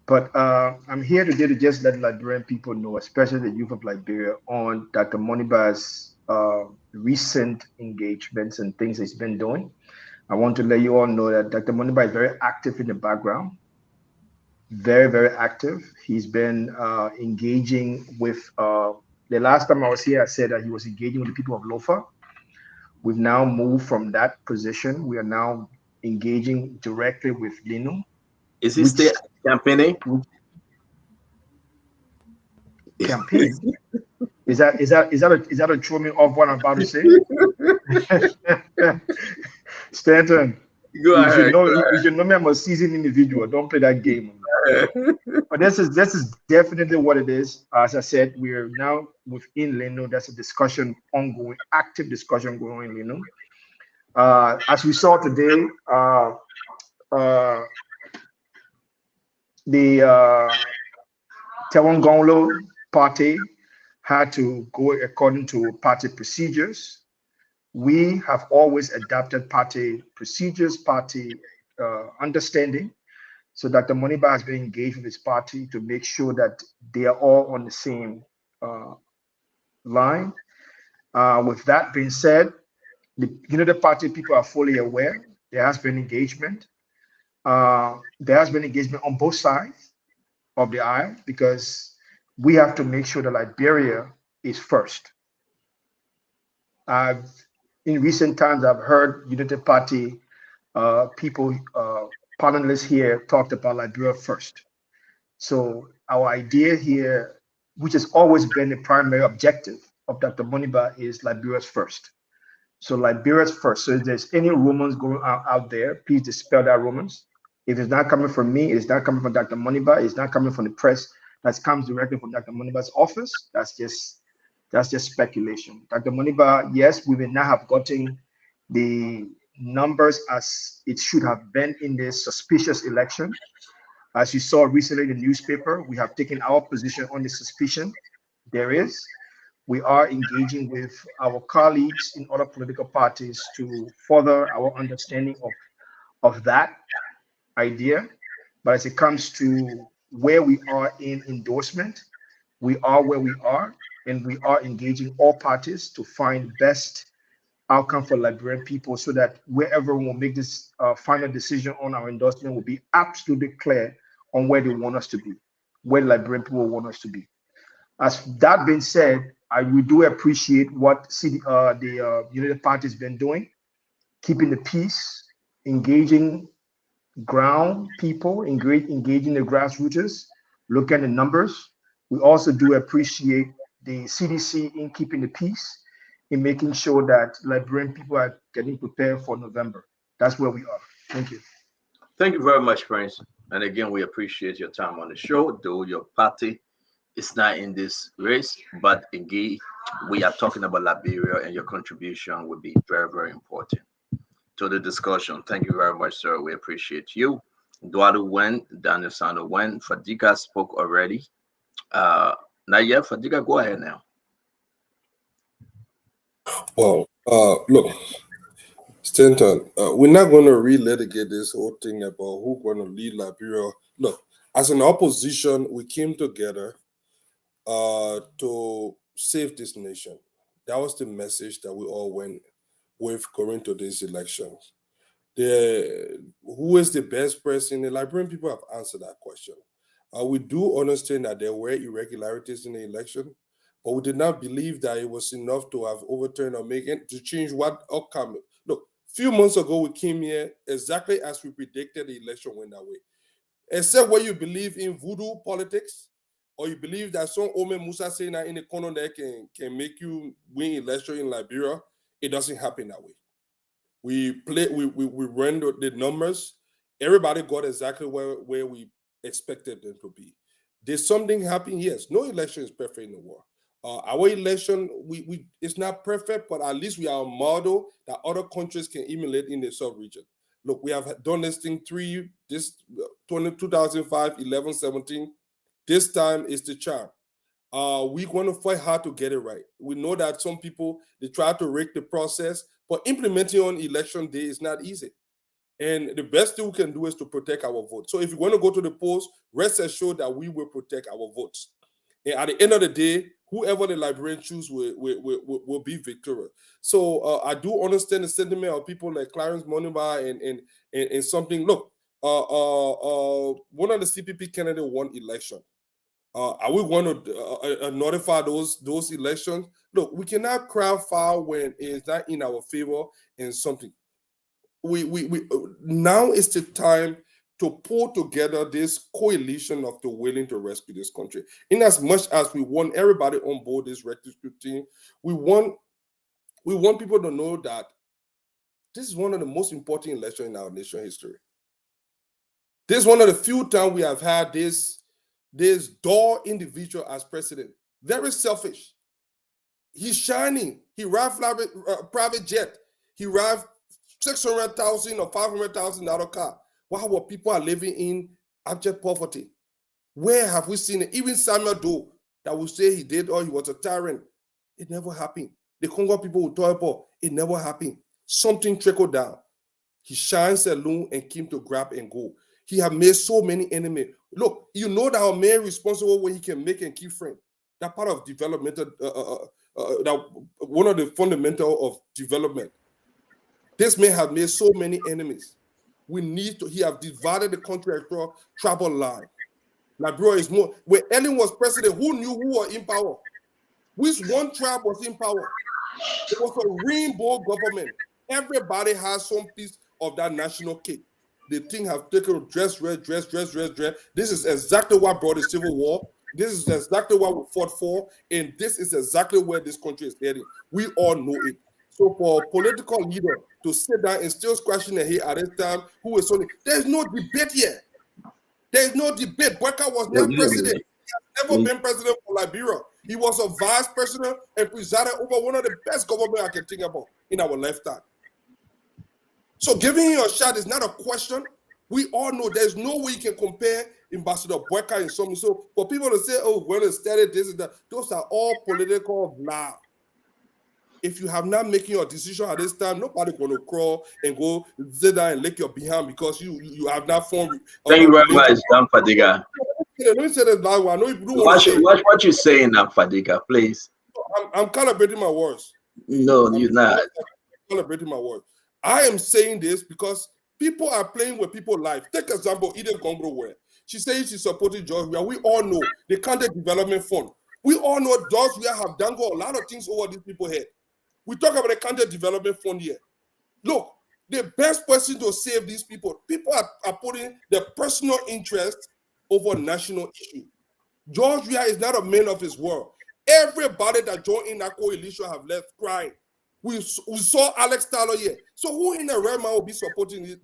But I'm here today to just let Liberian people know, especially the youth of Liberia, on Dr. Moniba's recent engagements and things he's been doing. I want to let you all know that Dr. Moniba is very active in the background, very, very active. He's been engaging with, the last time I was here, I said that he was engaging with the people of Lofa. We've now moved from that position. We are now engaging directly with Lino. Is he still campaigning? Campaign? Is that a throw me off what I'm about to say? Stanton, Go You should ahead. know. You should know me. I'm a seasoned individual. Don't play that game. But this is definitely what it is. As I said, we are now within Leno. There's a discussion ongoing, active discussion going in Leno. As we saw today, the Tewangonglo party had to go according to party procedures. We have always adapted party procedures, party understanding. So Dr. Moniba has been engaged with his party to make sure that they are all on the same line. With that being said, the party people are fully aware. There has been engagement. There has been engagement on both sides of the aisle because we have to make sure that Liberia is first. In recent times, I've heard Unity Party people, panelists here talked about Liberia first. So our idea here, which has always been the primary objective of Dr. Moniba, is Liberia's first. So Liberia's first. So if there's any rumors going out there, please dispel that rumors. If it's not coming from me, it's not coming from Dr. Moniba, it's not coming from the press, that comes directly from Dr. Moniba's office. That's just speculation. Dr. Moniba, yes, we may not have gotten the numbers as it should have been in this suspicious election. As you saw recently in the newspaper, we have taken our position on the suspicion there is. We are engaging with our colleagues in other political parties to further our understanding of that idea. But as it comes to where we are in endorsement, we are where we are, and we are engaging all parties to find best outcome for Liberian people so that wherever we'll make this final decision on our endorsement will be absolutely clear on where they want us to be, where Liberian people want us to be. As that being said, we do appreciate what the Unity Party has been doing, keeping the peace, engaging ground people, engaging the grassroots, looking at the numbers. We also do appreciate the CDC in keeping the peace, in making sure that Liberian people are getting prepared for November. That's where we are. Thank you. Thank you very much, Prince. And again, we appreciate your time on the show, though your party is not in this race, but again, we are talking about Liberia, and your contribution would be very, very important to the discussion. Thank you very much, sir. We appreciate you. Eduardo went, Daniel Sando went, Fadiga spoke already. Not yet, Fadiga, go ahead now. Well, look, Stanton, we're not going to relitigate this whole thing about who's going to lead Liberia. Look, as an opposition, we came together to save this nation. That was the message that we all went with going to these elections. Who is the best person? The Liberian people have answered that question. We do understand that there were irregularities in the election, but we did not believe that it was enough to have overturned or make it to change what outcome. Look, a few months ago, we came here exactly as we predicted the election went that way. Except when you believe in voodoo politics, or you believe that some Ome Musa saying that in the corner there can make you win election in Liberia, it doesn't happen that way. We ran the numbers. Everybody got exactly where we expected them to be. Did something happen? Yes. No election is perfect in the world. Our election, it's not perfect, but at least we are a model that other countries can emulate in the sub-region. Look, we have done this thing 2005, 11, 17. This time is the charm. We're going to fight hard to get it right. We know that some people, they try to rig the process, but implementing on election day is not easy. And the best thing we can do is to protect our vote. So if you want to go to the polls, rest assured that we will protect our votes. And at the end of the day, whoever the Liberian choose will be victorious. So I do understand the sentiment of people like Clarence Moniba and something. Look, one of the CPP candidates won election. Are we going to notify those elections? Look, we cannot crowd foul when it's not in our favor and something. We now is the time to pull together this coalition of the willing to rescue this country. In as much as we want everybody on board this rescue team, we want people to know that This is one of the most important elections in our nation history. This is one of the few times we have had this dull individual as president. Very selfish. He's shining. He arrived private jet. He arrived $600,000 or $500,000 car. While people are living in abject poverty. Where have we seen it? Even Samuel Doe, that will say he did or he was a tyrant. It never happened. The Congo people will talk about it never happened. Something trickled down. He shines alone and came to grab and go. He have made so many enemies. Look, you know that our man responsible when he can make and keep friends. That part of developmental, that one of the fundamental of development. This man have made so many enemies. He have divided the country across tribal line. Liberia is more. When Ellen was president, who knew who was in power? Which one tribe was in power? It was a rainbow government. Everybody has some piece of that national cake. The thing have taken dress. This is exactly what brought the Civil War. This is exactly what we fought for, and this is exactly where this country is heading. We all know it. So for a political leader to sit down and still scratching their head at this time, who is only there's no debate here. There's no debate. Bweka was not president. He has never been president for Liberia. He was a vice president and presided over one of the best government I can think about in our lifetime. So giving him a shot is not a question. We all know there's no way you can compare Ambassador Bweka and something. So for people to say, oh, well, it's started this and that, those are all political blah. If you have not making your decision at this time, nobody's going to crawl and go sit down and lick your behind because you have not formed. Thank you very much, Dan Fadiga. Let me say this loud one. I know you do Watch what you're saying now, Fadiga, please. I'm calibrating my words. No, you're not. I'm calibrating my words. I am saying this because people are playing with people's life. Take example, Eden Gongro where she says she's supporting George Weah. We all know the County Development Fund. We all know George Weah have done a lot of things over these people's head. We talk about the County Development Fund here. Look, the best person to save these people are putting their personal interest over national issue. George Weah is not a man of his word. Everybody that joined in that coalition have left crying. We saw Alex Tyler here. So who in the right mind will be supporting this?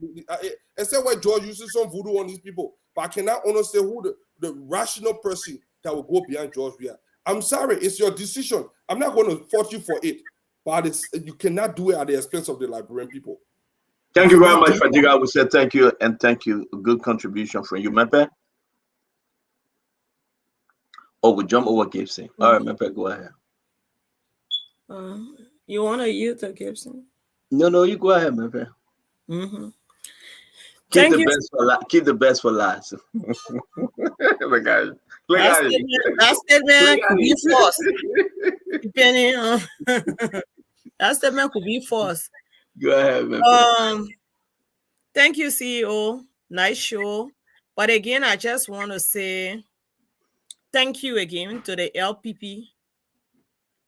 Except why George uses some voodoo on these people. But I cannot honestly say who the rational person that will go behind George Weah. I'm sorry, it's your decision. I'm not going to fault you for it. But you cannot do it at the expense of the Liberian people. Thank you very much, Fadiga. We said thank you and thank you. A good contribution from you, Mepe. Oh, we jump over Gibson. All right, Mepe, go ahead. You want to yield to Gibson? No, you go ahead, Mepe. Keep the best for last. Look at you. That statement could be false. Depending on that statement could be false. Go ahead, Mepe. Thank you, CEO. Nice show. But again, I just want to say thank you again to the LPP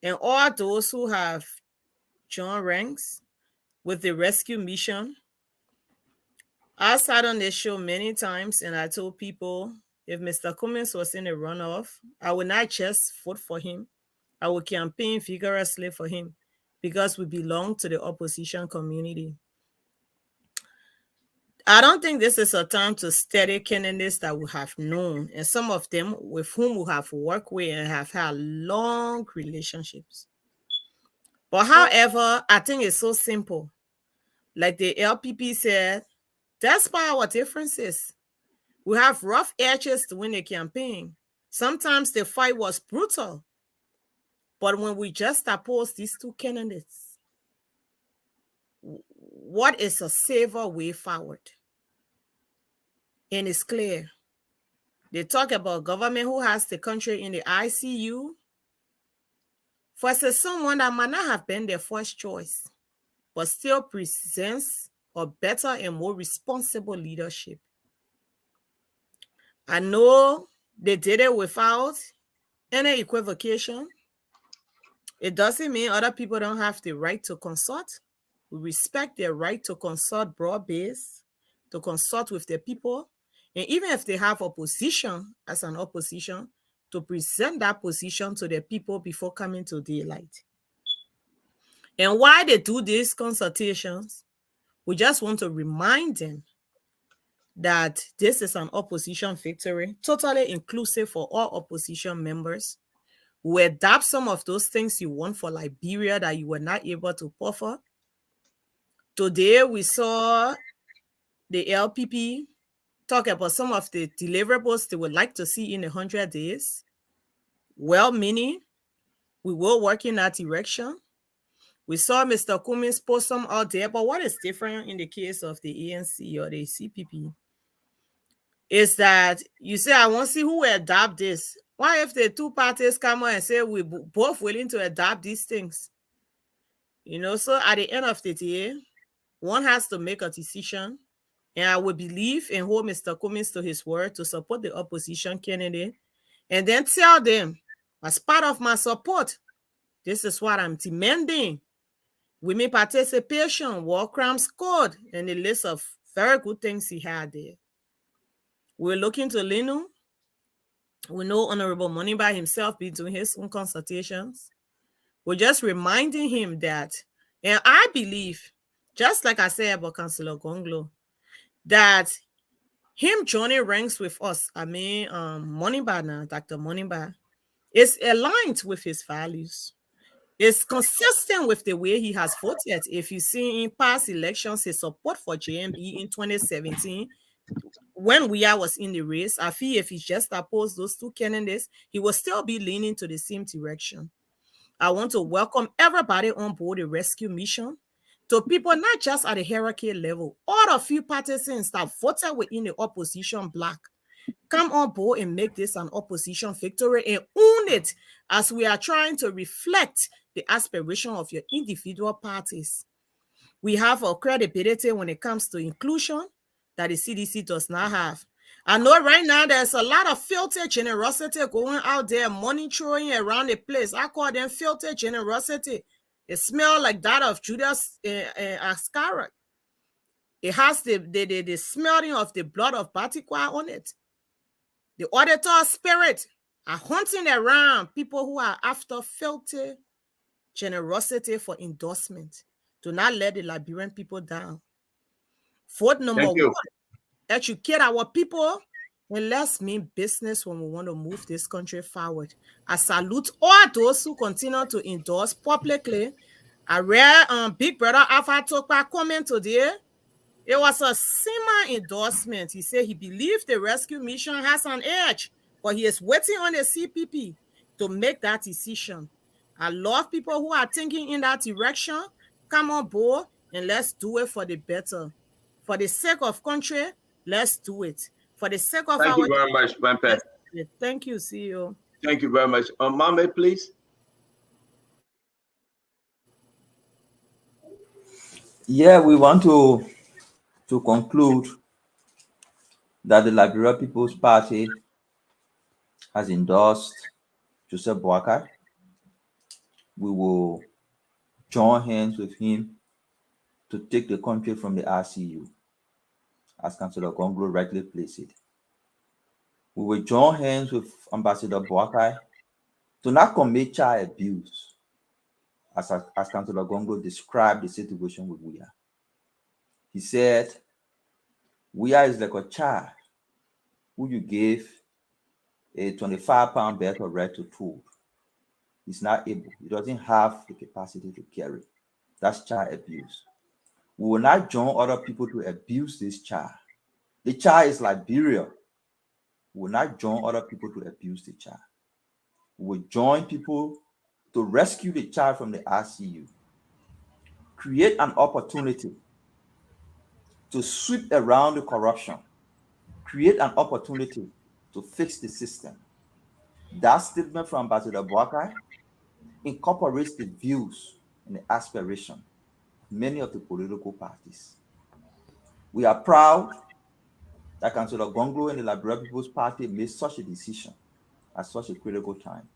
and all those who have joined ranks with the rescue mission. I sat on this show many times and I told people if Mr. Cummings was in a runoff, I would not just vote for him. I would campaign vigorously for him because we belong to the opposition community. I don't think this is a time to study candidates that we have known and some of them with whom we have worked with and have had long relationships. But however, I think it's so simple. Like the LPP said, despite our differences, we have rough edges to win a campaign. Sometimes the fight was brutal. But when we just oppose these two candidates, what is a safer way forward? And it's clear. They talk about government who has the country in the ICU versus someone that might not have been their first choice, but still presents a better and more responsible leadership. I know they did it without any equivocation. It doesn't mean other people don't have the right to consult. We respect their right to consult broad-based, to consult with their people, and even if they have opposition as an opposition, to present that position to the people before coming to daylight. And why they do these consultations, We just want to remind them that this is an opposition victory, totally inclusive for all opposition members. We adapt some of those things you want for Liberia that you were not able to offer. Today, we saw the LPP talk about some of the deliverables they would like to see in 100 days. Well, meaning, we will work in that direction. We saw Mr. Cummings post some out there, but what is different in the case of the ANC or the CPP is that you say, I want to see who will adopt this. Why if the two parties come out and say we're both willing to adopt these things? So at the end of the day, one has to make a decision. And I would believe and hold Mr. Cummings to his word to support the opposition candidate and then tell them, as part of my support, this is what I'm demanding. Women participation, war crimes code, and a list of very good things he had there. We're looking to Lino. We know Honorable Moneyba himself be doing his own consultations. We're just reminding him that, and I believe, just like I said about Councillor Gonglo, that him joining ranks with us, Moneyba now, Dr. Moneyba, is aligned with his values. It's consistent with the way he has voted. If you see in past elections, his support for JMB in 2017, when Weah was in the race, I feel if he just opposed those two candidates, he will still be leaning to the same direction. I want to welcome everybody on board the rescue mission, to people not just at the hierarchy level, all the few partisans that voted within the opposition bloc. Come on board and make this an opposition victory and own it as we are trying to reflect the aspiration of your individual parties. We have a credibility when it comes to inclusion that the CDC does not have. I know right now there's a lot of filthy generosity going out there, money throwing around the place. I call them filthy generosity. It smells like that of Judas Iscariot. It has the smelling of the blood of Batikwa on it. The auditor spirit are hunting around people who are after filthy generosity for endorsement. Do not let the Liberian people down. Fourth, number one, educate our people and let's mean business when we want to move this country forward. I salute all those who continue to endorse publicly. I read Big Brother Alpha Tokpa comment today. It was a similar endorsement. He said he believes the rescue mission has an edge, but he is waiting on the CPP to make that decision. I love people who are thinking in that direction. Come on board and let's do it for the better. For the sake of country, let's do it. For the sake of Thank you very much, Wempe. Thank you, CEO. Thank you very much. Mame, please. Yeah, we want to conclude that the Liberia People's Party has endorsed Joseph Boakai. We will join hands with him to take the country from the RCU, as Councillor Gonglo rightly placed it. We will join hands with Ambassador Boakai to not commit child abuse, as Councillor Gonglo described the situation with Weah. He said, Weah is like a child who you gave a 25-pound bag of bread to food. He's not able. He doesn't have the capacity to carry. That's child abuse. We will not join other people to abuse this child. The child is Liberia. We will not join other people to abuse the child. We will join people to rescue the child from the RCU. Create an opportunity to sweep around the corruption. Create an opportunity to fix the system. That statement from Ambassador Boakai incorporates the views and the aspiration of many of the political parties. We are proud that Councillor Gonglo and the Liberia People's Party made such a decision at such a critical time.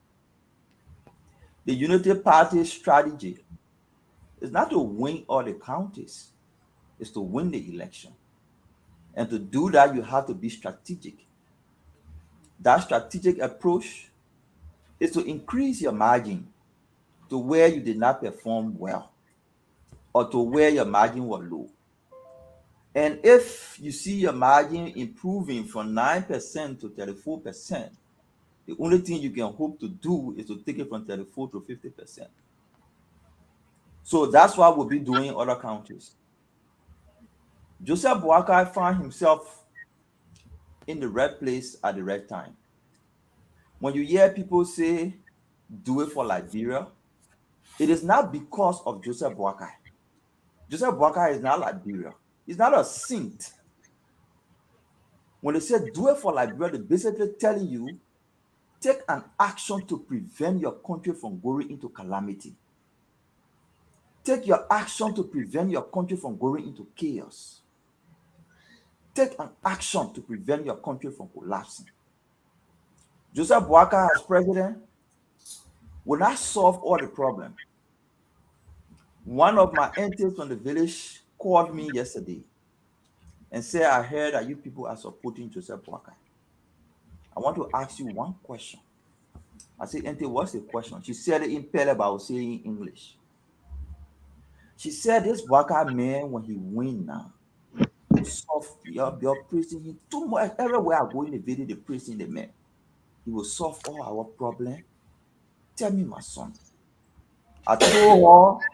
The Unity Party's strategy is not to win all the counties, it's to win the election. And to do that, you have to be strategic. That strategic approach is to increase your margin to where you did not perform well or to where your margin was low. And if you see your margin improving from 9% to 34%, the only thing you can hope to do is to take it from 34 to 50%. So that's what we'll be doing in other countries. Joseph Boakai found himself in the right place at the right time. When you hear people say, do it for Liberia, it is not because of Joseph Boakai. Joseph Boakai is not Liberia. He's not a saint. When they say do it for Liberia, they're basically telling you, take an action to prevent your country from going into calamity. Take your action to prevent your country from going into chaos. Take an action to prevent your country from collapsing. Joseph Boakai as president will not solve all the problems. One of my aunties from the village called me yesterday and said, I heard that you people are supporting Joseph Boakai. I want to ask you one question. I said, auntie, what's the question? She said it in Pele, but I was saying in English. She said, this Boakai man, when he win now, will solve your praising him too much. Everywhere I go in the video, they praising the man. He will solve all our problems. Tell me, my son. I told her,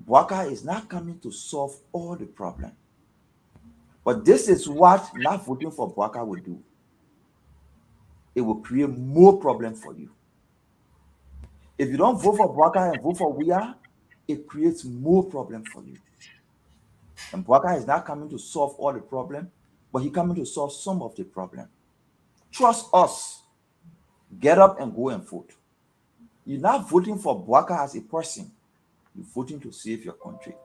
Boakai is not coming to solve all the problems. But this is what not voting for Boakai will do. It will create more problems for you. If you don't vote for Boakai and vote for WIA, it creates more problems for you. And Boakai is not coming to solve all the problems, but he's coming to solve some of the problems. Trust us. Get up and go and vote. You're not voting for Boakai as a person. You're voting to save your country.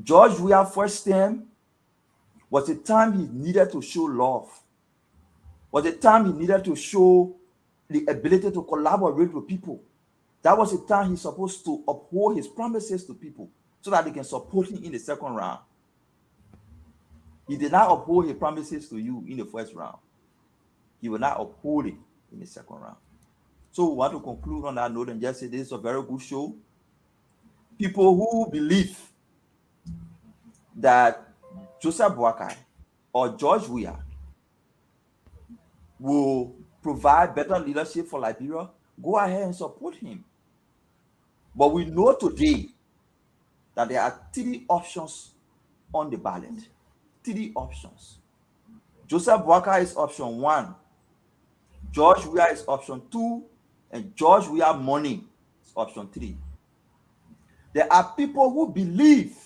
George Weah's first term was the time he needed to show love. Was the time he needed to show the ability to collaborate with people. That was the time he's supposed to uphold his promises to people so that they can support him in the second round. He did not uphold his promises to you in the first round. He will not uphold it in the second round. So we want to conclude on that note and just say this is a very good show. People who believe that Joseph Boakai or George Weah will provide better leadership for Liberia, go ahead and support him. But we know today that there are 3 options on the ballot. 3 options. Joseph Boakai is option 1. George Weah is option 2. And George Weah money is option 3. There are people who believe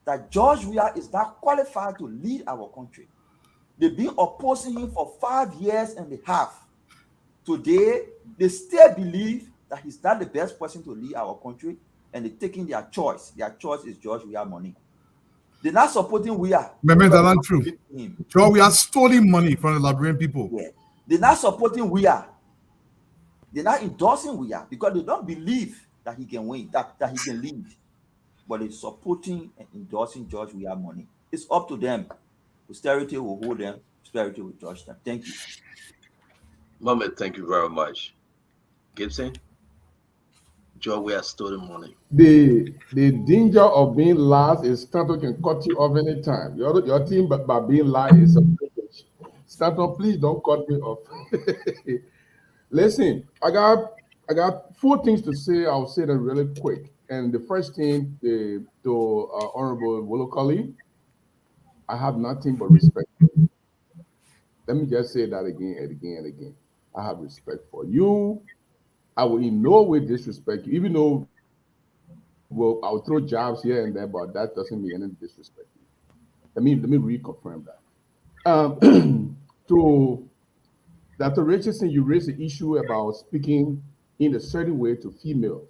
that George Weah is not qualified to lead our country. They've been opposing him for 5 years and a half. Today, they still believe that he's not the best person to lead our country, and they're taking their choice. Their choice is George Weah money. They're not supporting Weah. Remember that not true. George Weah stealing money from the Liberian people. Yeah. They're not supporting Weah. They're not endorsing Weah because they don't believe that he can win, that he can lead. But they're supporting and endorsing George Weah money. It's up to them. Posterity will hold them. Posterity will judge them. Thank you. Mohammed, thank you very much. Gibson? George Weah stolen money. The danger of being last is Stanton can cut you off anytime. Your team, but by being last is a privilege. Stanton, please don't cut me off. Listen, I got 4 things to say. I'll say them really quick. And the first thing to Honorable Wolokoli, I have nothing but respect for you. Let me just say that again and again and again. I have respect for you. I will in no way disrespect you, even though I'll throw jabs here and there, but that doesn't mean any disrespect. Let me reconfirm that. To Dr. Richardson, you raised the issue about speaking in a certain way to females,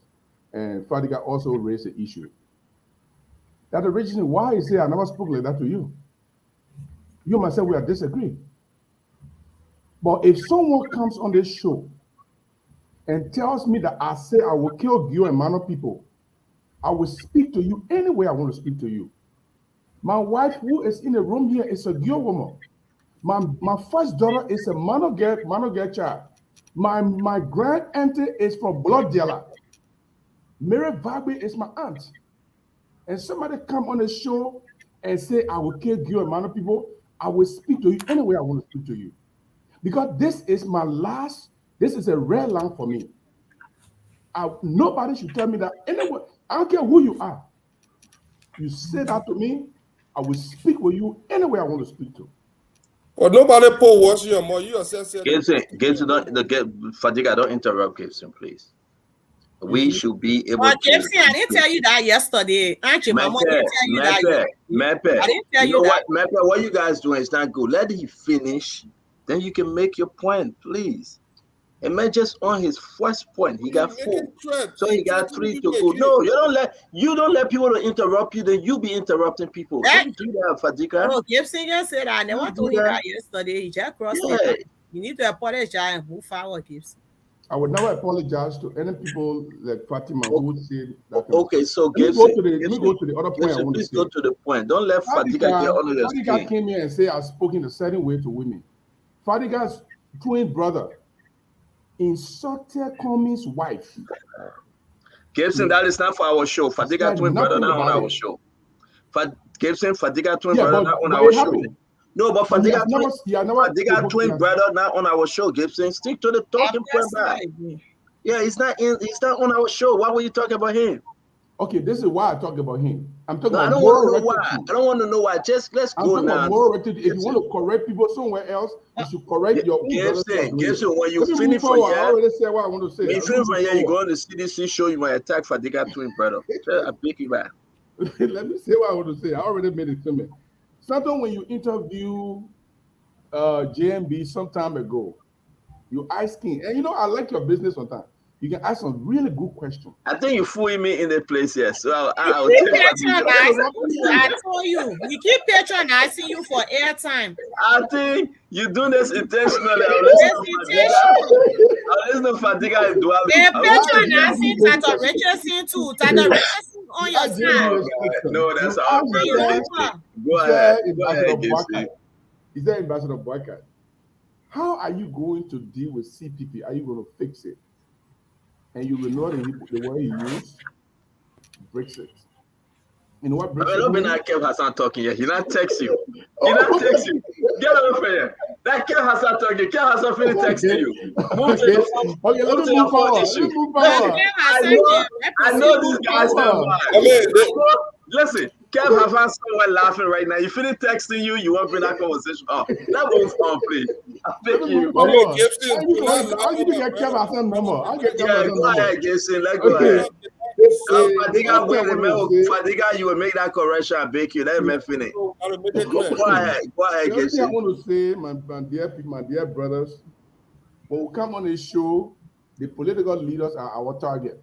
and Fadiga also raised the issue. Dr. Richardson, why is it I never spoke like that to you? You myself, we are disagreeing. But if someone comes on this show and tells me that I say I will kill you and Mano people, I will speak to you any way I want to speak to you. My wife, who is in the room here, is a girl woman. My first daughter is a Mano girl child. My grand auntie is from Blood Dealer. Mary Vagbe is my aunt. And somebody come on the show and say, I will kill you amount of people, I will speak to you any way I want to speak to you. Because this is this is a rare land for me. Nobody should tell me that anyway. I don't care who you are. You say that to me, I will speak with you any way I want to speak to. Well, nobody Paul watch you more. You yourself said Gibson, Fadiga, don't interrupt Gibson, please. We should be able to. Gibson, I didn't tell you that yesterday. Aren't you, Mama? I didn't tell you that. Mepe, I didn't tell you that. What, Mepe, what you guys doing is not good. Let him finish, then you can make your point, please. And man, just on his first point, he got 4, so he got 3 to go. No, you don't let people to interrupt you. Then you be interrupting people. Don't do that, Fadiga. Oh, Gibson just said I never told you that yesterday. He just crossed it. You need to apologize and move forward, Gibson. I would never apologize to any people like Fatima who would say that. Okay, so Gibson, let me go to the other point. Gibson, please go to the point. Don't let Fadiga get under your skin. Fadiga came here and say I spoke in a certain way to women. Fadiga's twin brother insulted Cummings' wife. Gibson, that is not for our show. Fadiga twin brother not on our show. Gibson, Fadiga twin brother not on our show. No, but Fadiga twin brother not on our show. Gibson, stick to the talking point back. Yeah, he's not on our show. Why were you talking about him? Okay, this is why I talk about him. I'm talking about I don't want to know why. I don't want to know why. Just let's go now. If you want to correct people somewhere else, you should correct your own. Gibson, when you finish from here, I already said what I want to say. When you finish from here, you go on the CDC show, you might attack Fadiga twin brother. I pick you back. Let me say what I want to say. I already made it clear. Sometimes when you interview JMB some time ago, you asking, and I like your business sometimes. You can ask some really good questions. I think you fooling me in the place here. So I'll keep patronizing. I told you. We keep patronizing you for airtime. I think you're doing this intentionally. I'll listen to Fadiga and Dual. They're patronizing Tata Richardson too. Tata Richardson on your side. No, that's our brother. Go ahead. Is that Ambassador Boycott? How are you going to deal with CPP? Are you going to fix it? And you will know the way you use Brexit. You know what Brexit? I don't mean that Kev Hassan talking here. He not text you. He not text you. Get over here. That Kev Hassan talking. Kev Hassan finna texting you. Move to the phone. Okay, let me move forward. I know these guys now. Listen, Kev Hassan somewhere laughing right now. You finna texting you. You want to bring that conversation up. That moves on, please. I pick you. I'll give you Kev Hassan number. I'll get Kev Hassan number. Go ahead, Gibson. Let's go ahead. Fadiga, you will make that correction and bake you. Let me finish. Go ahead, Gibson. I want to say, my dear brothers, when we come on this show, the political leaders are our target.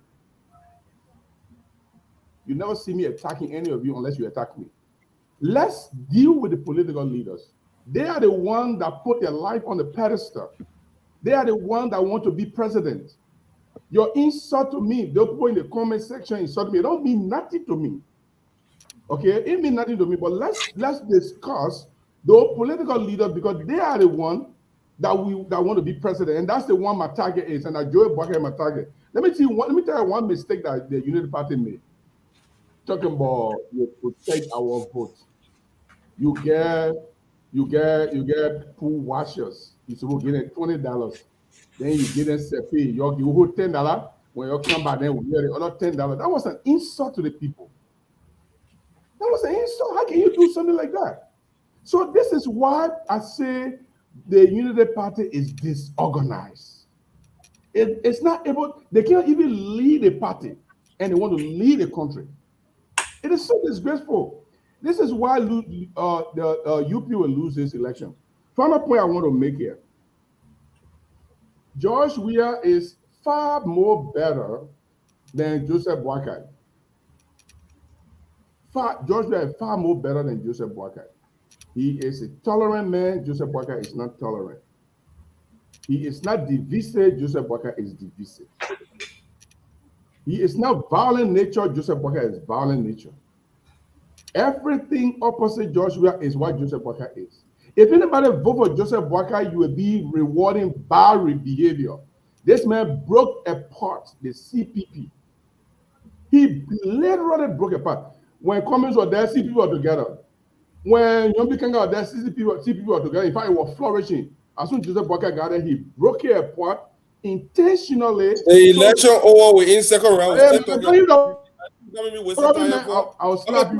You never see me attacking any of you unless you attack me. Let's deal with the political leaders. They are the ones that put their life on the pedestal. They are the ones that want to be president. Your insult to me, those people in the comment section insult me. It don't mean nothing to me. Okay, it means nothing to me. But let's discuss those political leaders because they are the one that want to be president, and that's the one my target is. And Joe Bucker is my target. Let me tell you one mistake that the Unity Party made. Talking about you protect our vote. You get pool washers. You supposed to get $20. Then you get them CP. You hold $10. When you come back, then we get the other $10. That was an insult to the people. That was an insult. How can you do something like that? So this is why I say the Unity Party is disorganized. It's not able. They can't even lead a party, and they want to lead a country. It is so disgraceful. This is why the UP will lose this election. Final point I want to make here. George Weah is far more better than Joseph Boakai. George Weah is far more better than Joseph Boakai. He is a tolerant man. Joseph Boakai is not tolerant. He is not divisive. Joseph Boakai is divisive. He is not violent nature. Joseph Boakai is violent nature. Everything opposite George Weah is what Joseph Boakai is. If anybody vote for Joseph Boakai, you will be rewarding bad behavior. This man broke apart the CPP. He literally broke apart. When Cummings were there, CPP were together. When Yombi came out there, 60 people were together. In fact, it was flourishing. As soon as Joseph Boakai got there, he broke it apart intentionally. The election over within second round. I'll slap you.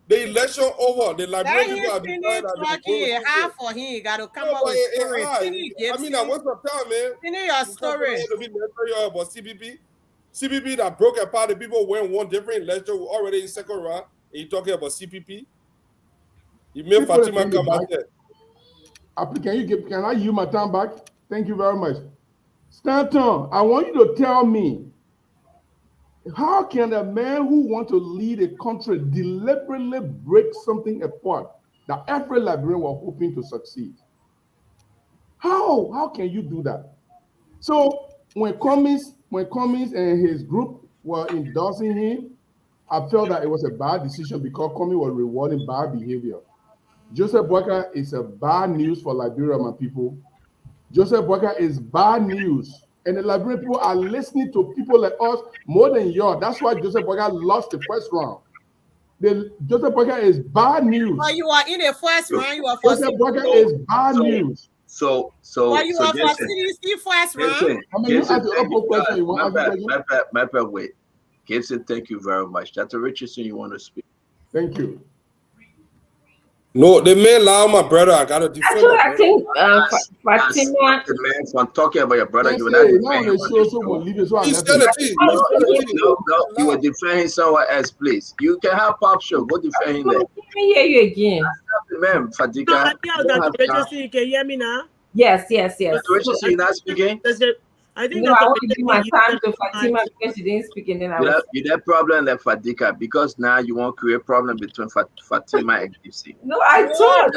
The election over. The Liberian people have decided that half for him. Got to come up with story. I mean, I what's up time, man? Finish your story. About CPP that broke apart. The people went one different election already in second round. And you talking about CPP? You made Fatima come out there. Can I use my time back? Thank you very much. Stanton, I want you to tell me, how can a man who wants to lead a country deliberately break something apart that every Liberian was hoping to succeed? How can you do that? So when Cummings and his group were endorsing him, I felt that it was a bad decision because Cummings was rewarding bad behavior. Joseph Boakai is a bad news for Liberia, my people. Joseph Boakai is bad news. And the Liberian people are listening to people like us more than you. That's why Joseph Boakai lost the first round. Joseph Boakai is bad news. But you are in the first round. You are for Joseph Boakai is bad news. But you are for CDC first round. Wait. Gibson, thank you very much. Dr. Richardson, you want to speak? Thank you. No, the man allow my brother. I gotta defend. Actually, I think Fatima. The man from talking about your brother, you were not defending. No, you were defending someone else, please. You can have pop show. Go defend him there. Let me hear you again. Man, Fadika. You can hear me now? Yes. Dr. Richardson, you're not speaking? I think I want to give my time to Fatima because she didn't speak, and then you that problem like Fadika because now you want to create problem between Fatima and Gipsy. No, I told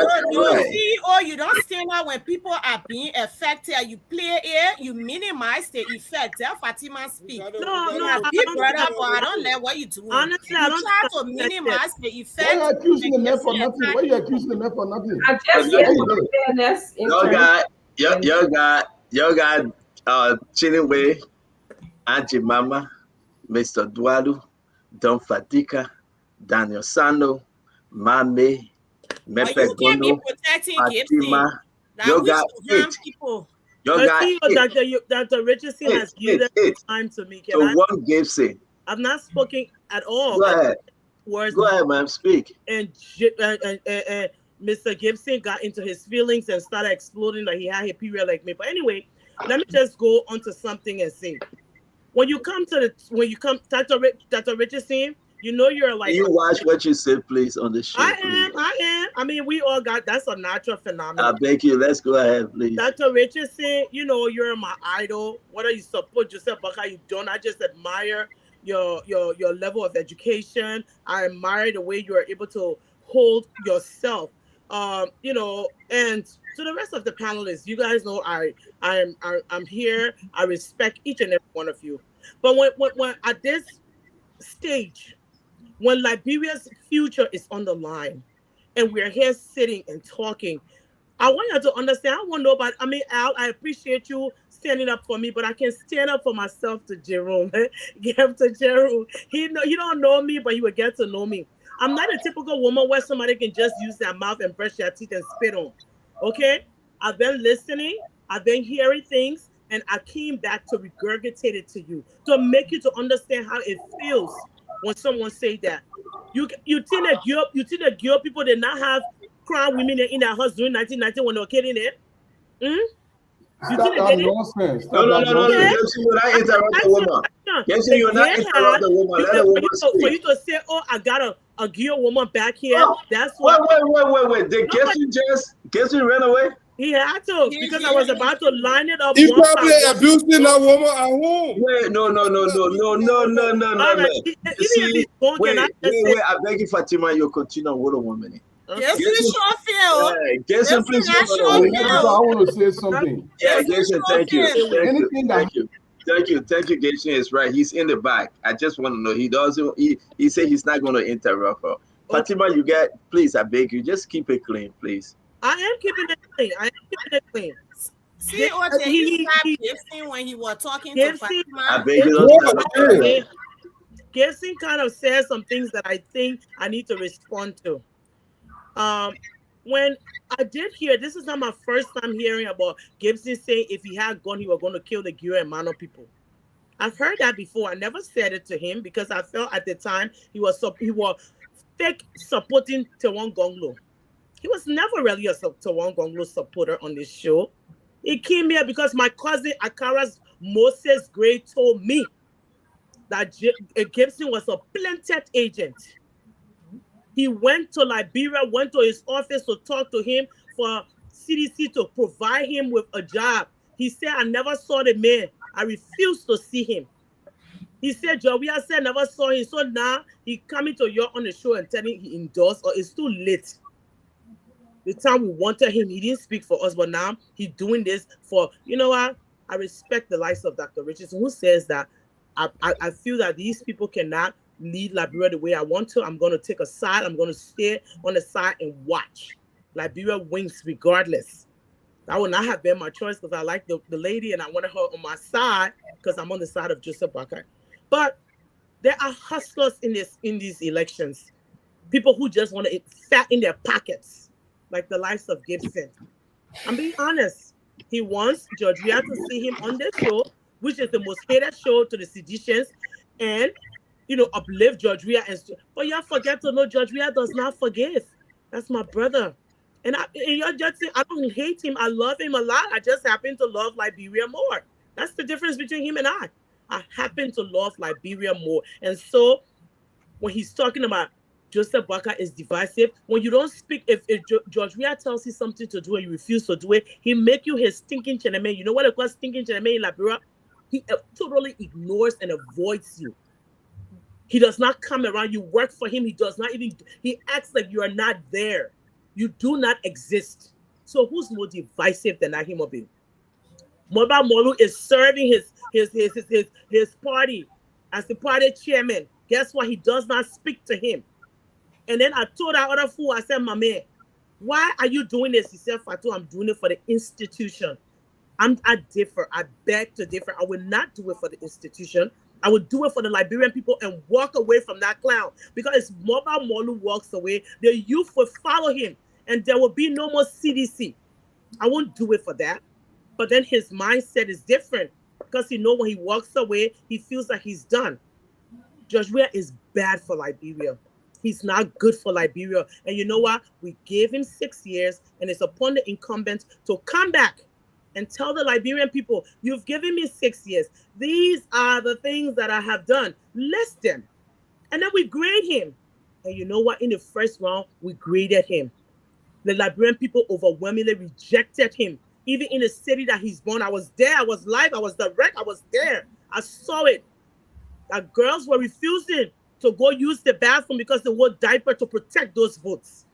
you don't stand out when people are being affected. You play it, you minimize the effect. Tell Fatima speak. No, big brother, but I don't let what you do. Honestly, I don't try to minimize the effect. Why are you accusing the man for nothing? Why are you accusing the man for nothing? I just Your guy. Chinwe, Auntie Mama, Mr. Dualu, Don Fatika, Daniel Sando, Mame, Mepe Gono, Fatima. You got it. Dr. Richardson has given time to me. One Gibson. I've not spoken at all. Go ahead. Go ahead, ma'am. Speak. And Mr. Gibson got into his feelings and started exploding like he had a period like me. But anyway, let me just go on to something and say, when you come, Dr. Richardson, you know you're like. Can you watch what you said, please, on the show? I am. I mean, we all got, that's a natural phenomenon. I beg you, let's go ahead, please. Dr. Richardson, you know you're my idol. Whether you support Joseph Boakai, you don't. I just admire your level of education. I admire the way you are able to hold yourself. You know, and to the rest of the panelists, you guys know I'm here. I respect each and every one of you. But when at this stage, when Liberia's future is on the line, and we're here sitting and talking, I want you to understand. I want nobody. I mean, Al, I appreciate you standing up for me, but I can stand up for myself to Jerome. Give to Jerome. You don't know me, but you will get to know me. I'm not a typical woman where somebody can just use their mouth and brush their teeth and spit on. Okay? I've been listening. I've been hearing things, and I came back to regurgitate it to you, to make you to understand how it feels when someone say that. You think that girl people did not have crown women in their house during 1990 when they were kidding it? Stop that nonsense. No. You're not interrupting the woman. You're not interrupting the woman. Let the woman speak. For you to say, oh, I got a girl woman back here. That's why. Wait. Did Gibson ran away? He had to, because I was about to line it up. He probably abusing that woman at home. Wait, no. Wait, I beg you, Fatima, you continue. Hold on 1 minute. Jason, please. I want to say something. Yeah, Jason, thank you. Thank you, Jason is right. He's in the back. I just want to know. He said he's not going to interrupt her. Fatima, please, I beg you, just keep it clean, please. I am keeping it clean. See what he stopped when he was talking to Fatima. I beg you. Gibson kind of says some things that I think I need to respond to. When I did hear, this is not my first time hearing about Gibson saying if he had gone, he was going to kill the Giro and Mano people. I've heard that before. I never said it to him because I felt at the time he was fake supporting Tewon Gonglo. He was never really a Tewon Gonglo supporter on this show. He came here because my cousin Akara's Moses Gray told me that Gibson was a planted agent. He went to Liberia, went to his office to talk to him for CDC to provide him with a job. He said, I never saw the man. I refused to see him. He said, Jawia said, never saw him. So now he coming to you on the show and telling he endorsed, or it's too late. The time we wanted him, he didn't speak for us, but now he's doing this for, you know what? I respect the likes of Dr. Richardson, who says that I feel that these people cannot lead Liberia the way I want to. I'm going to take a side. I'm going to stay on the side and watch. Liberia wins regardless. That would not have been my choice because I like the lady and I wanted her on my side because I'm on the side of Joseph Boakai. But there are hustlers in these elections. People who just want to fat in their pockets, like the likes of Gibson. I'm being honest. He wants Georgia to see him on this show, which is the most hated show to the seditionists, and uplift Georgia. But y'all forget to know Georgia does not forgive. That's my brother. And you're just saying, I don't hate him. I love him a lot. I just happen to love Liberia more. That's the difference between him and I. I happen to love Liberia more. And so when he's talking about Joseph Boakai is divisive, when you don't speak, if George Weah tells you something to do and you refuse to do it, he make you his stinking cheneme. You know what they call stinking cheneme in Liberia? He totally ignores and avoids you. He does not come around. You work for him. He does not even, he acts like you are not there. You do not exist. So who's more divisive than Ahim Obin? Moba Molu is serving his party as the party chairman. Guess what? He does not speak to him. And then I told that other fool, I said, my man, why are you doing this? He said, Fatu, I'm doing it for the institution. I differ. I beg to differ. I will not do it for the institution. I would do it for the Liberian people and walk away from that clown. Because if Moba Molu walks away, the youth will follow him and there will be no more CDC. I won't do it for that. But then his mindset is different because when he walks away, he feels like he's done. George Weah is bad for Liberia. He's not good for Liberia. And you know what? We gave him 6 years and it's upon the incumbent to come back and tell the Liberian people, you've given me 6 years. These are the things that I have done. List them. And then we grade him. And you know what? In the first round, we graded him. The Liberian people overwhelmingly rejected him. Even in the city that he's born, I was there. I was live. I was direct. I was there. I saw it. That girls were refusing to go use the bathroom because they wore diaper to protect those votes.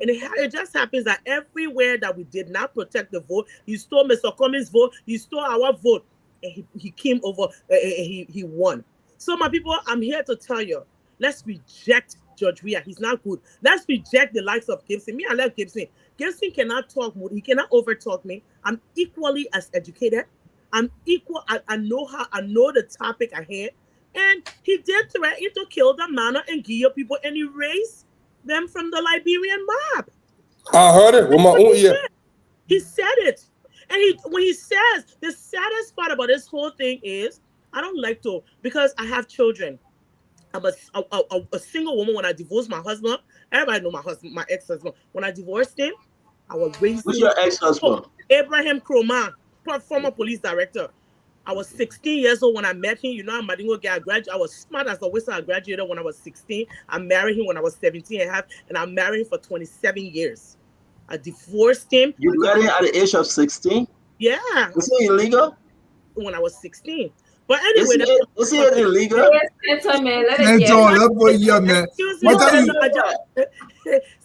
And it just happens that everywhere that we did not protect the vote, he stole Mr. Cummings' vote, he stole our vote, and he came over, and he won. So my people, I'm here to tell you, let's reject George Weah. He's not good. Let's reject the likes of Gibson. Me, I love Gibson. Gibson cannot talk more. He cannot overtalk me. I'm equally as educated. I'm equal. I know the topic I had. And he did threaten to kill the Mana and Gia people and erase them from the Liberian mob. I heard it with my own ear. He said it. And when he says, the saddest part about this whole thing is, I don't like to, because I have children. I'm a single woman. When I divorced my husband, everybody know my husband, my ex-husband. When I divorced him, I was raising. Who's your ex-husband? Abraham Kroma, former police director. I was 16 years old when I met him. I'm Madingo guy. I was smart as a whistle. I graduated when I was 16. I married him when I was 17 and a half, and I married him for 27 years. I divorced him. You married at the age of 16? Yeah. Is it illegal? When I was 16. But anyway, is it illegal? Excuse me.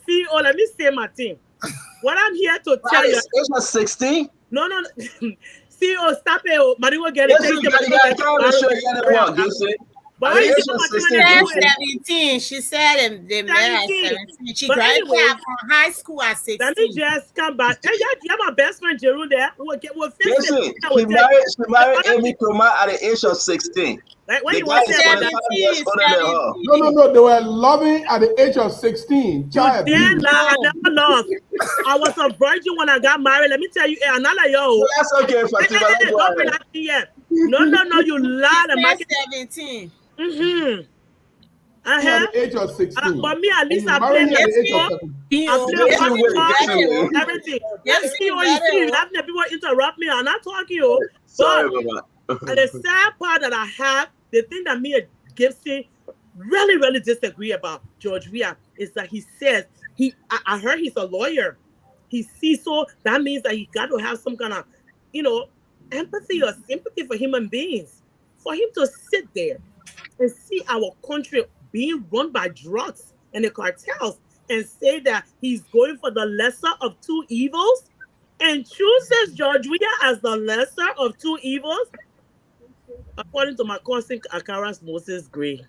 See, let me say my thing. What I'm here to tell you. Age of 16? No. CEO, stop it. Maringo get it. But At the you age see of what 16, I'm you doing? 17. She said they met at 17. She But graduated anyway, from high school at 16. Let me just come back. Hey, you have my best friend Jerome there. We'll fix listen, it. she married Amy Kroma at the age of 16. Right, what The you guy want is to say about 25 that? years older than her. No. They were loving at the age of 16. Child Then abuse. I never love. I was a virgin when I got married. Let me tell you, another yo. So that's okay, Fatima. Hey, don't bring that thing yet. No, you lied. She said 17. At the age of 16. But me, at least I married play at the age of basketball. 17. I play volleyball, Yes, everything. Yes, You see, having the people interrupt me. I'm not talking you. Sorry, But Mama. and the sad part that I have, the thing that me and Gibson really disagree about George Weah is that he says I heard he's a lawyer. He sees, so that means that he got to have some kind of, empathy or sympathy for human beings. For him to sit there and see our country being run by drugs and the cartels and say that he's going for the lesser of two evils and chooses George Weah as the lesser of two evils, according to my cousin Akara's Moses Gray,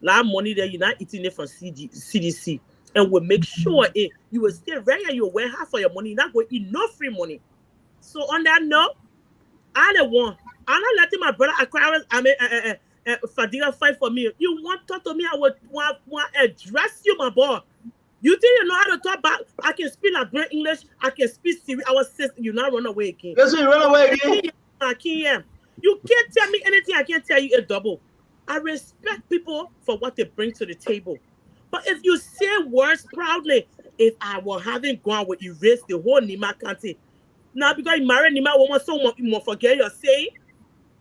that money there, you're not eating it from CDC. And we'll make sure you will stay very and you'll wear half of your money. You're not going to eat no free money. So on that note, I'm not letting my brother Aquarius, Fadiga fight for me. You want to talk to me, I would want address you, my boy. You think you know how to talk about? I can speak like great English. I can speak Siri. I was sister. You not run away again. Yes, you run away again. I can't. You can't tell me anything. I can't tell you a double. I respect people for what they bring to the table. But if you say words proudly, if I were having gone with erase the whole Nima County, now because you married Nima woman, so you must forget your saying.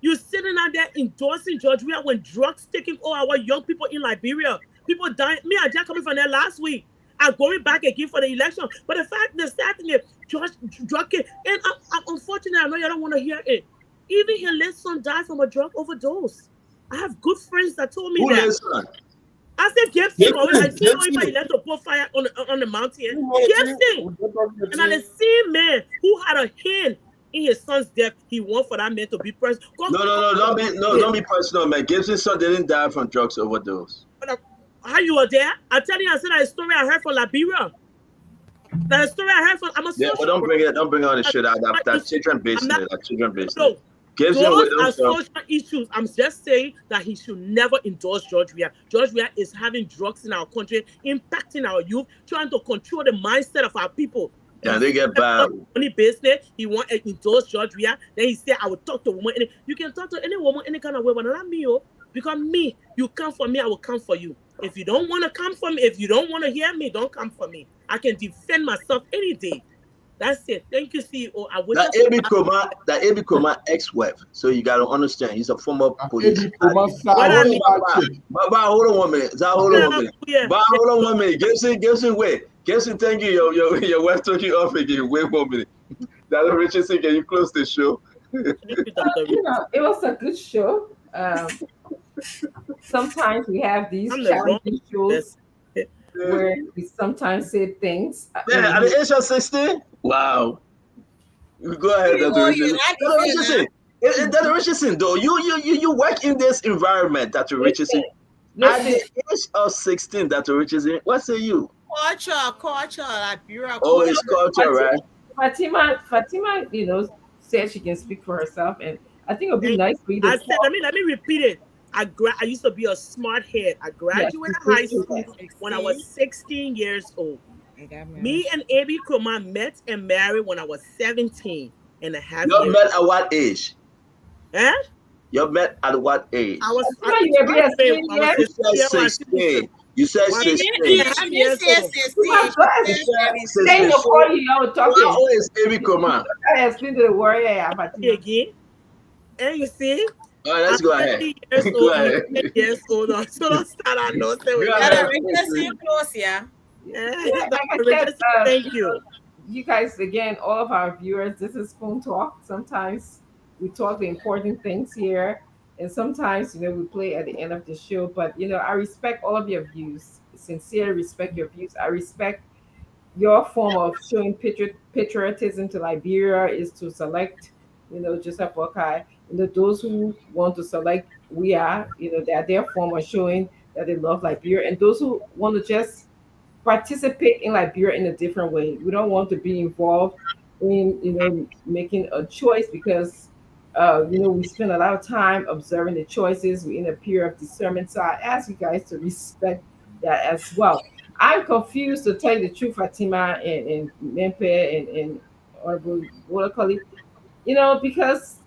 You sitting out there endorsing George Weah when drugs taking all our young people in Liberia. People dying. Me and Jack coming from there last week. I'm going back again for the election. But the sad thing is, George drug it. And unfortunately, I know you don't want to hear it. Even his little son died from a drug overdose. I have good friends that told me Who that. listen? I said, Gibson. I see anybody left to put fire on the mountain. Gibson. And I the same man who had a hand in his son's death, he want for that man to be president. No, don't be personal, man. Gibson's son didn't die from drugs overdose. How you were there? I tell you, I said that story I heard from Liberia. That story I heard from. But don't bring all the shit out. That children business. That children business. No, Gibson those with are them social issues. I'm just saying that he should never endorse George Weah. George Weah is having drugs in our country, impacting our youth, trying to control the mindset of our people. Yeah, they get bad. Money business. He want to endorse George Weah. Then he said, "I will talk to a woman." You can talk to any woman any kind of way, but not me, because me, you come for me, I will come for you. If you don't want to come for me, if you don't want to hear me, don't come for me. I can defend myself any day. That's it. Thank you, CEO. That Abi Kroma ex-wife. So you got to understand, he's a former police. But hold on 1 minute. Hold on 1 minute. Gibson, wait. Gibson, thank you. Your wife took you off again. Wait 1 minute. Dr. Richardson, can you close the show? It was a good show. Sometimes we have these challenging shows where we sometimes say things. Yeah, at the age of 16? Wow. Go ahead, Dr. Richardson. Dr. Richardson, though, you work in this environment, Dr. Richardson. At the age of 16, Dr. Richardson, what say you? Culture, Liberia. Oh, it's culture, right? Fatima, said she can speak for herself, and I think it would be nice for you to. Let me repeat it. I used to be a smart head. I graduated high school when I was 16 years old. Me and Abi Kroma met and married when I was 17 and a half years. You met at what age? Huh? You met at what age? I was 16. You said 16. You said 16. How old is Abi Kroma? I explained to the warrior. Again. And you see? All right, let's go ahead. Go ahead. Years old, so don't start out no say we close, yeah. Thank you. You guys, again, all of our viewers, this is Phone Talk. Sometimes we talk the important things here, and sometimes we play at the end of the show. But I respect all of your views. Sincerely respect your views. I respect your form of showing patriotism to Liberia is to select Joseph Boakai, those who want to select we are, they are their form of showing that they love Liberia, and those who want to just participate in Liberia in a different way. We don't want to be involved in, making a choice because, we spend a lot of time observing the choices. We're in a period of discernment. So I ask you guys to respect that as well. I'm confused to tell you the truth, Fatima and Mempe and Honorable Wodakali, because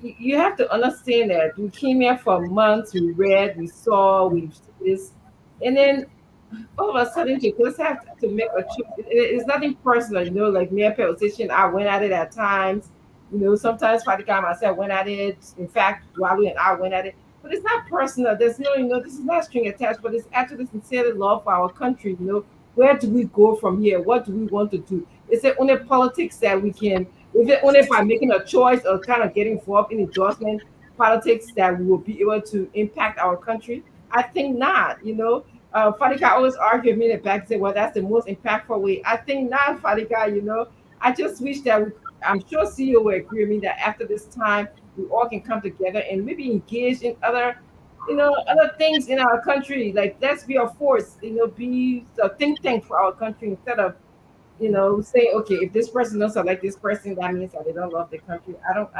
you have to understand that we came here for months, we read, we saw, we've seen this, and then all of a sudden you just have to make a choice. It's nothing personal, like mere position. I went at it at times. Sometimes Fatika and myself went at it. In fact, Dwalu and I went at it. But it's not personal. There's no, this is not string attached, but it's actually sincerely love for our country. Where do we go from here? What do we want to do? Is it only politics that we can, is it only by making a choice or kind of getting involved in endorsement politics that we will be able to impact our country? I think not. Fadika always argued me in the back and said, well, that's the most impactful way. I think not, Fadika. I just wish that I'm sure CEO will agree with me that after this time, we all can come together and maybe engage in other things in our country. Like, let's be a force, be a think tank for our country instead of, say, okay, if this person doesn't select this person, that means that they don't love the country. I don't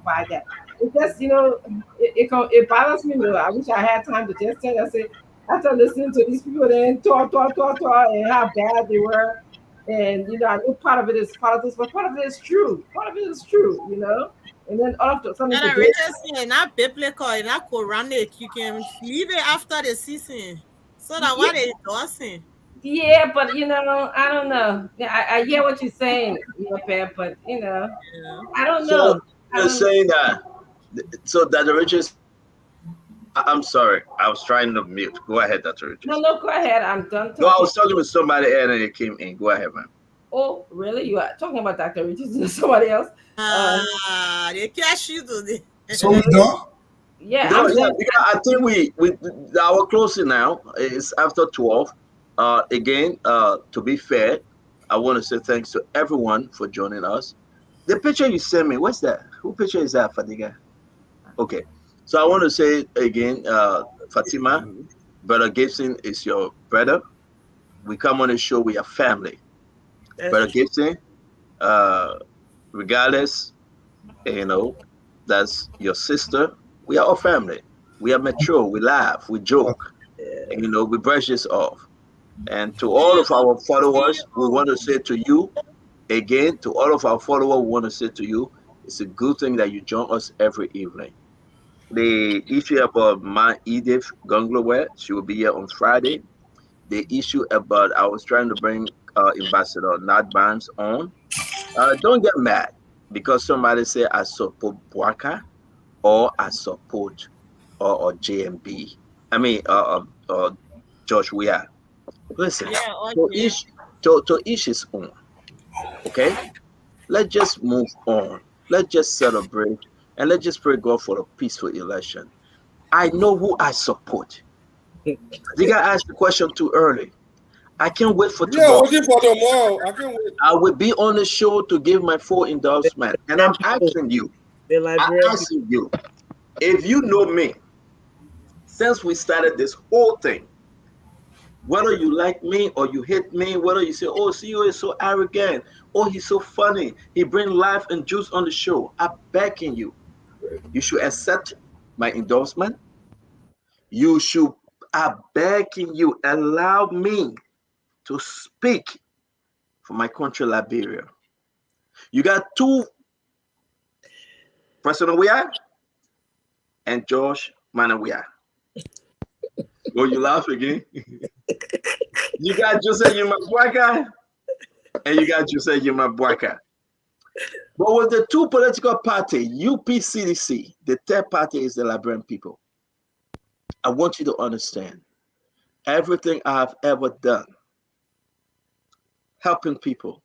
buy that. It just, it bothers me. I wish I had time to just tell. I say, after listening to these people, then talk, and how bad they were, and I know part of it is politics, but part of it is true. Part of it is true, And then all of something. And Richardson, not biblical, not Quranic. You can leave it after the season, so that what they endorsing. Yeah, but I don't know. I hear what you're saying, Pam, but I don't know. So you're saying that, so Dr. Richards, I'm sorry, I was trying to mute. Go ahead, Dr. Richards. No, go ahead. I'm done talking. No, I was talking with somebody and it came in. Go ahead, man. Oh, really? You are talking about Dr. Richards and somebody else? They catch you today. So we done? Yeah. No, because I think we our closing now is after 12. Again, to be fair, I want to say thanks to everyone for joining us. The picture you sent me, what's that? Who picture is that, Fadiga? Okay. So I want to say again, Fatima, Brother Gibson is your brother. We come on the show, we are family. Brother Gibson, regardless, that's your sister. We are all family. We are mature, we laugh, we joke, and we brush this off. And to all of our followers, we want to say to you, again, to all of our followers, we want to say to you, it's a good thing that you join us every evening. The issue about my Edith Gongloware, she will be here on Friday. The issue about I was trying to bring Ambassador Nat Barnes on. Don't get mad because somebody say I support Boakai or I support or JMB. I mean, George Weah. Listen, to each his own. Okay, let's just move on. Let's just celebrate and let's just pray God for a peaceful election. I know who I support. I think I asked the question too early. I can't wait for tomorrow. Yeah, waiting for tomorrow. I can't wait. I will be on the show to give my full endorsement. And I'm asking you, if you know me, since we started this whole thing, whether you like me or you hate me, whether you say, oh, CEO is so arrogant, oh, he's so funny, he brings life and juice on the show, I'm begging you, you should accept my endorsement. I'm begging you, allow me to speak for my country, Liberia. You got two, President Weah and George Weah. Oh, you laugh again? You got Jose Yumabwaka and you got Jose Yumabwaka. But with the two political parties, UPCDC, the third party is the Liberian people. I want you to understand everything I've ever done, helping people,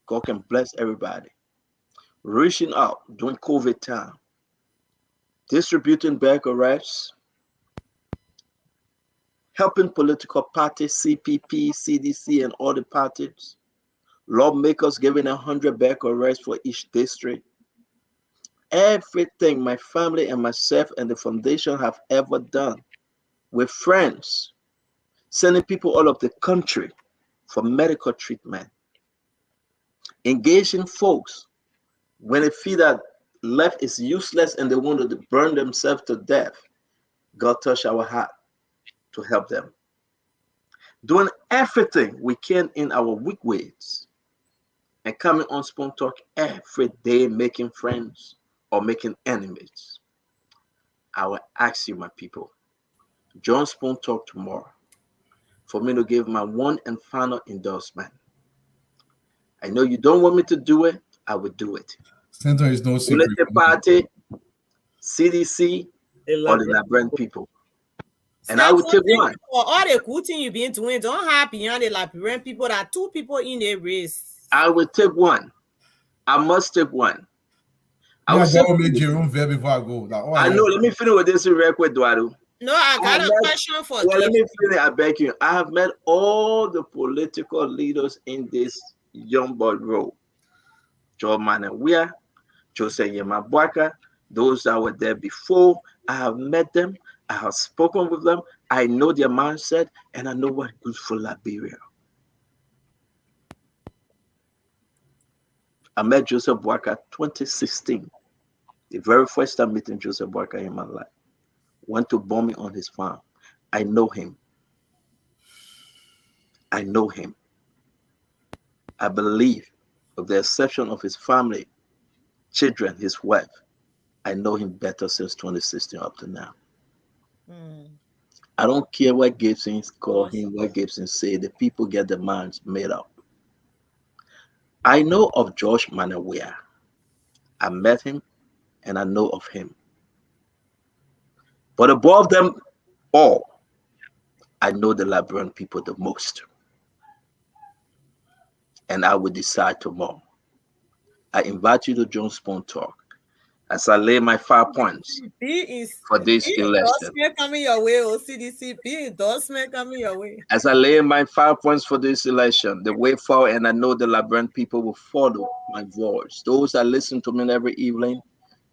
God can bless everybody. Reaching out during COVID time, distributing bag of rice, helping political parties, CPP, CDC, and all the parties, lawmakers giving 100 bag of rice for each district, everything my family and myself and the foundation have ever done with friends, sending people all over the country for medical treatment, engaging folks when they feel that life is useless and they want to burn themselves to death. God touched our heart to help them. Doing everything we can in our weak ways and coming on Spoon Talk every day, making friends or making enemies. I will ask you, my people, join Spoon Talk tomorrow for me to give my one and final endorsement. I know you don't want me to do it. I will do it. Center is no secret. Unity Party, CDC, or the Liberian people. And I will take one. For all the good thing you've been doing, don't have beyond the Liberian people. There are 2 people in the race. I will take one. I must take one. I will make Jerome there before I go. I know. Let me finish with this real quick, Eduardo. No, I got a question for you. Well, let me finish. I beg you. I have met all the political leaders in this young boy role. Joe Manawia, Jose Yemabwaka, those that were there before. I have met them. I have spoken with them. I know their mindset, and I know what's good for Liberia. I met Joseph Boaka 2016. The very first time meeting Joseph Boaka in my life. Went to bombing on his farm. I know him. I know him. I believe, with the exception of his family, children, his wife, I know him better since 2016 up to now. I don't care what Gibson call him, what Gibson say. The people get their minds made up. I know of George Manawia. I met him and I know of him. But above them all, I know the Liberian people the most. And I will decide tomorrow. I invite you to join Spoon Talk as I lay my 5 points for this election. Endorsement coming your way, OCDC. Endorsement coming your way. As I lay my 5 points for this election, the way forward, and I know the Liberian people will follow my voice. Those that listen to me every evening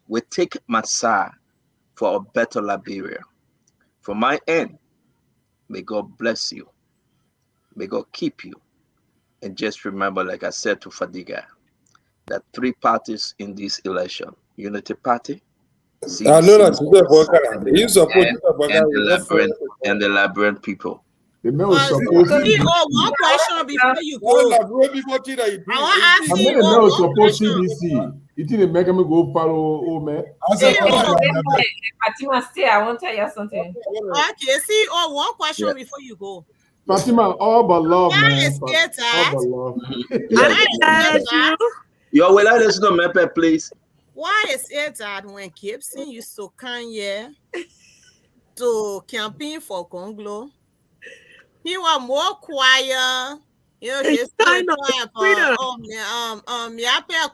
will take my side for a better Liberia. For my end, may God bless you. May God keep you. And just remember, like I said to Fadiga, that 3 parties in this election: Unity Party, CDC, and the Liberian people. The man was supposed to be. One question before you go. I want to ask you one question. CDC. You think they make me go follow old man? Fatima, stay. I want to tell you something. Okay, see, one question before you go. Fatima, all but love, man. All but love. Yo, will I listen to Mepe, please? Why is it that when Gibson used to come here to campaign for Conglo, he was more quiet? You know, he's kind of a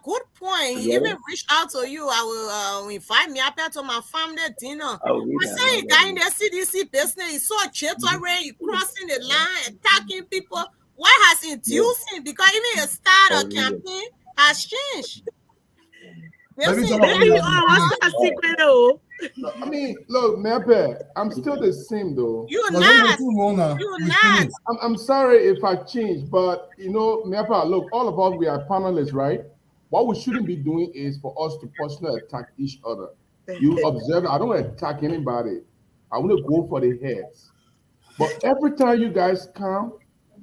good point. He even reached out to you. I will invite Miape to my family dinner. I say, guy in the CDC business is so chittery, you crossing the line, attacking people. What has induced him? Because even the start of campaign has changed. I mean, look, Mepe, I'm still the same though. You're not. I'm sorry if I changed, but you know, Mepe, look, all of us, we are panelists, right? What we shouldn't be doing is for us to personally attack each other. You observe, I don't want to attack anybody. I want to go for the heads. But every time you guys come,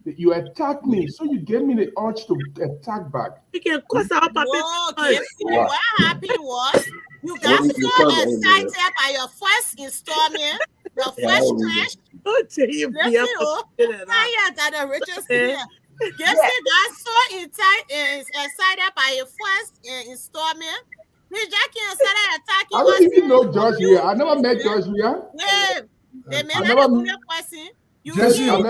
you attack me, so you give me the urge to attack back. You can cause our what happened was you got so excited by your first installment, your first stretch. Gibson got so excited by your first installment. I don't even know George here. I never met George here. They made a question. Jesse, are you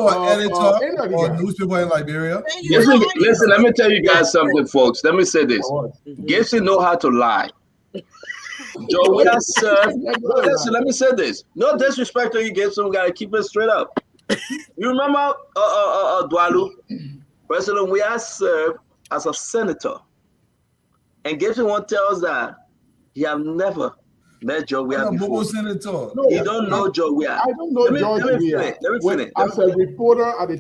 an editor or newspaper in Liberia? Listen, let me tell you guys something, folks. Let me say this. Gibson know how to lie. Joe, listen, let me say this. No disrespect to you, Gibson. We got to keep it straight up. You remember Dwalu? President, we are served as a senator. And Gibson won't tell us that He have never met Joe Weah before. Senator. No, He don't know Joe Weah. I don't know George Weah. Let me finish. As a reporter at the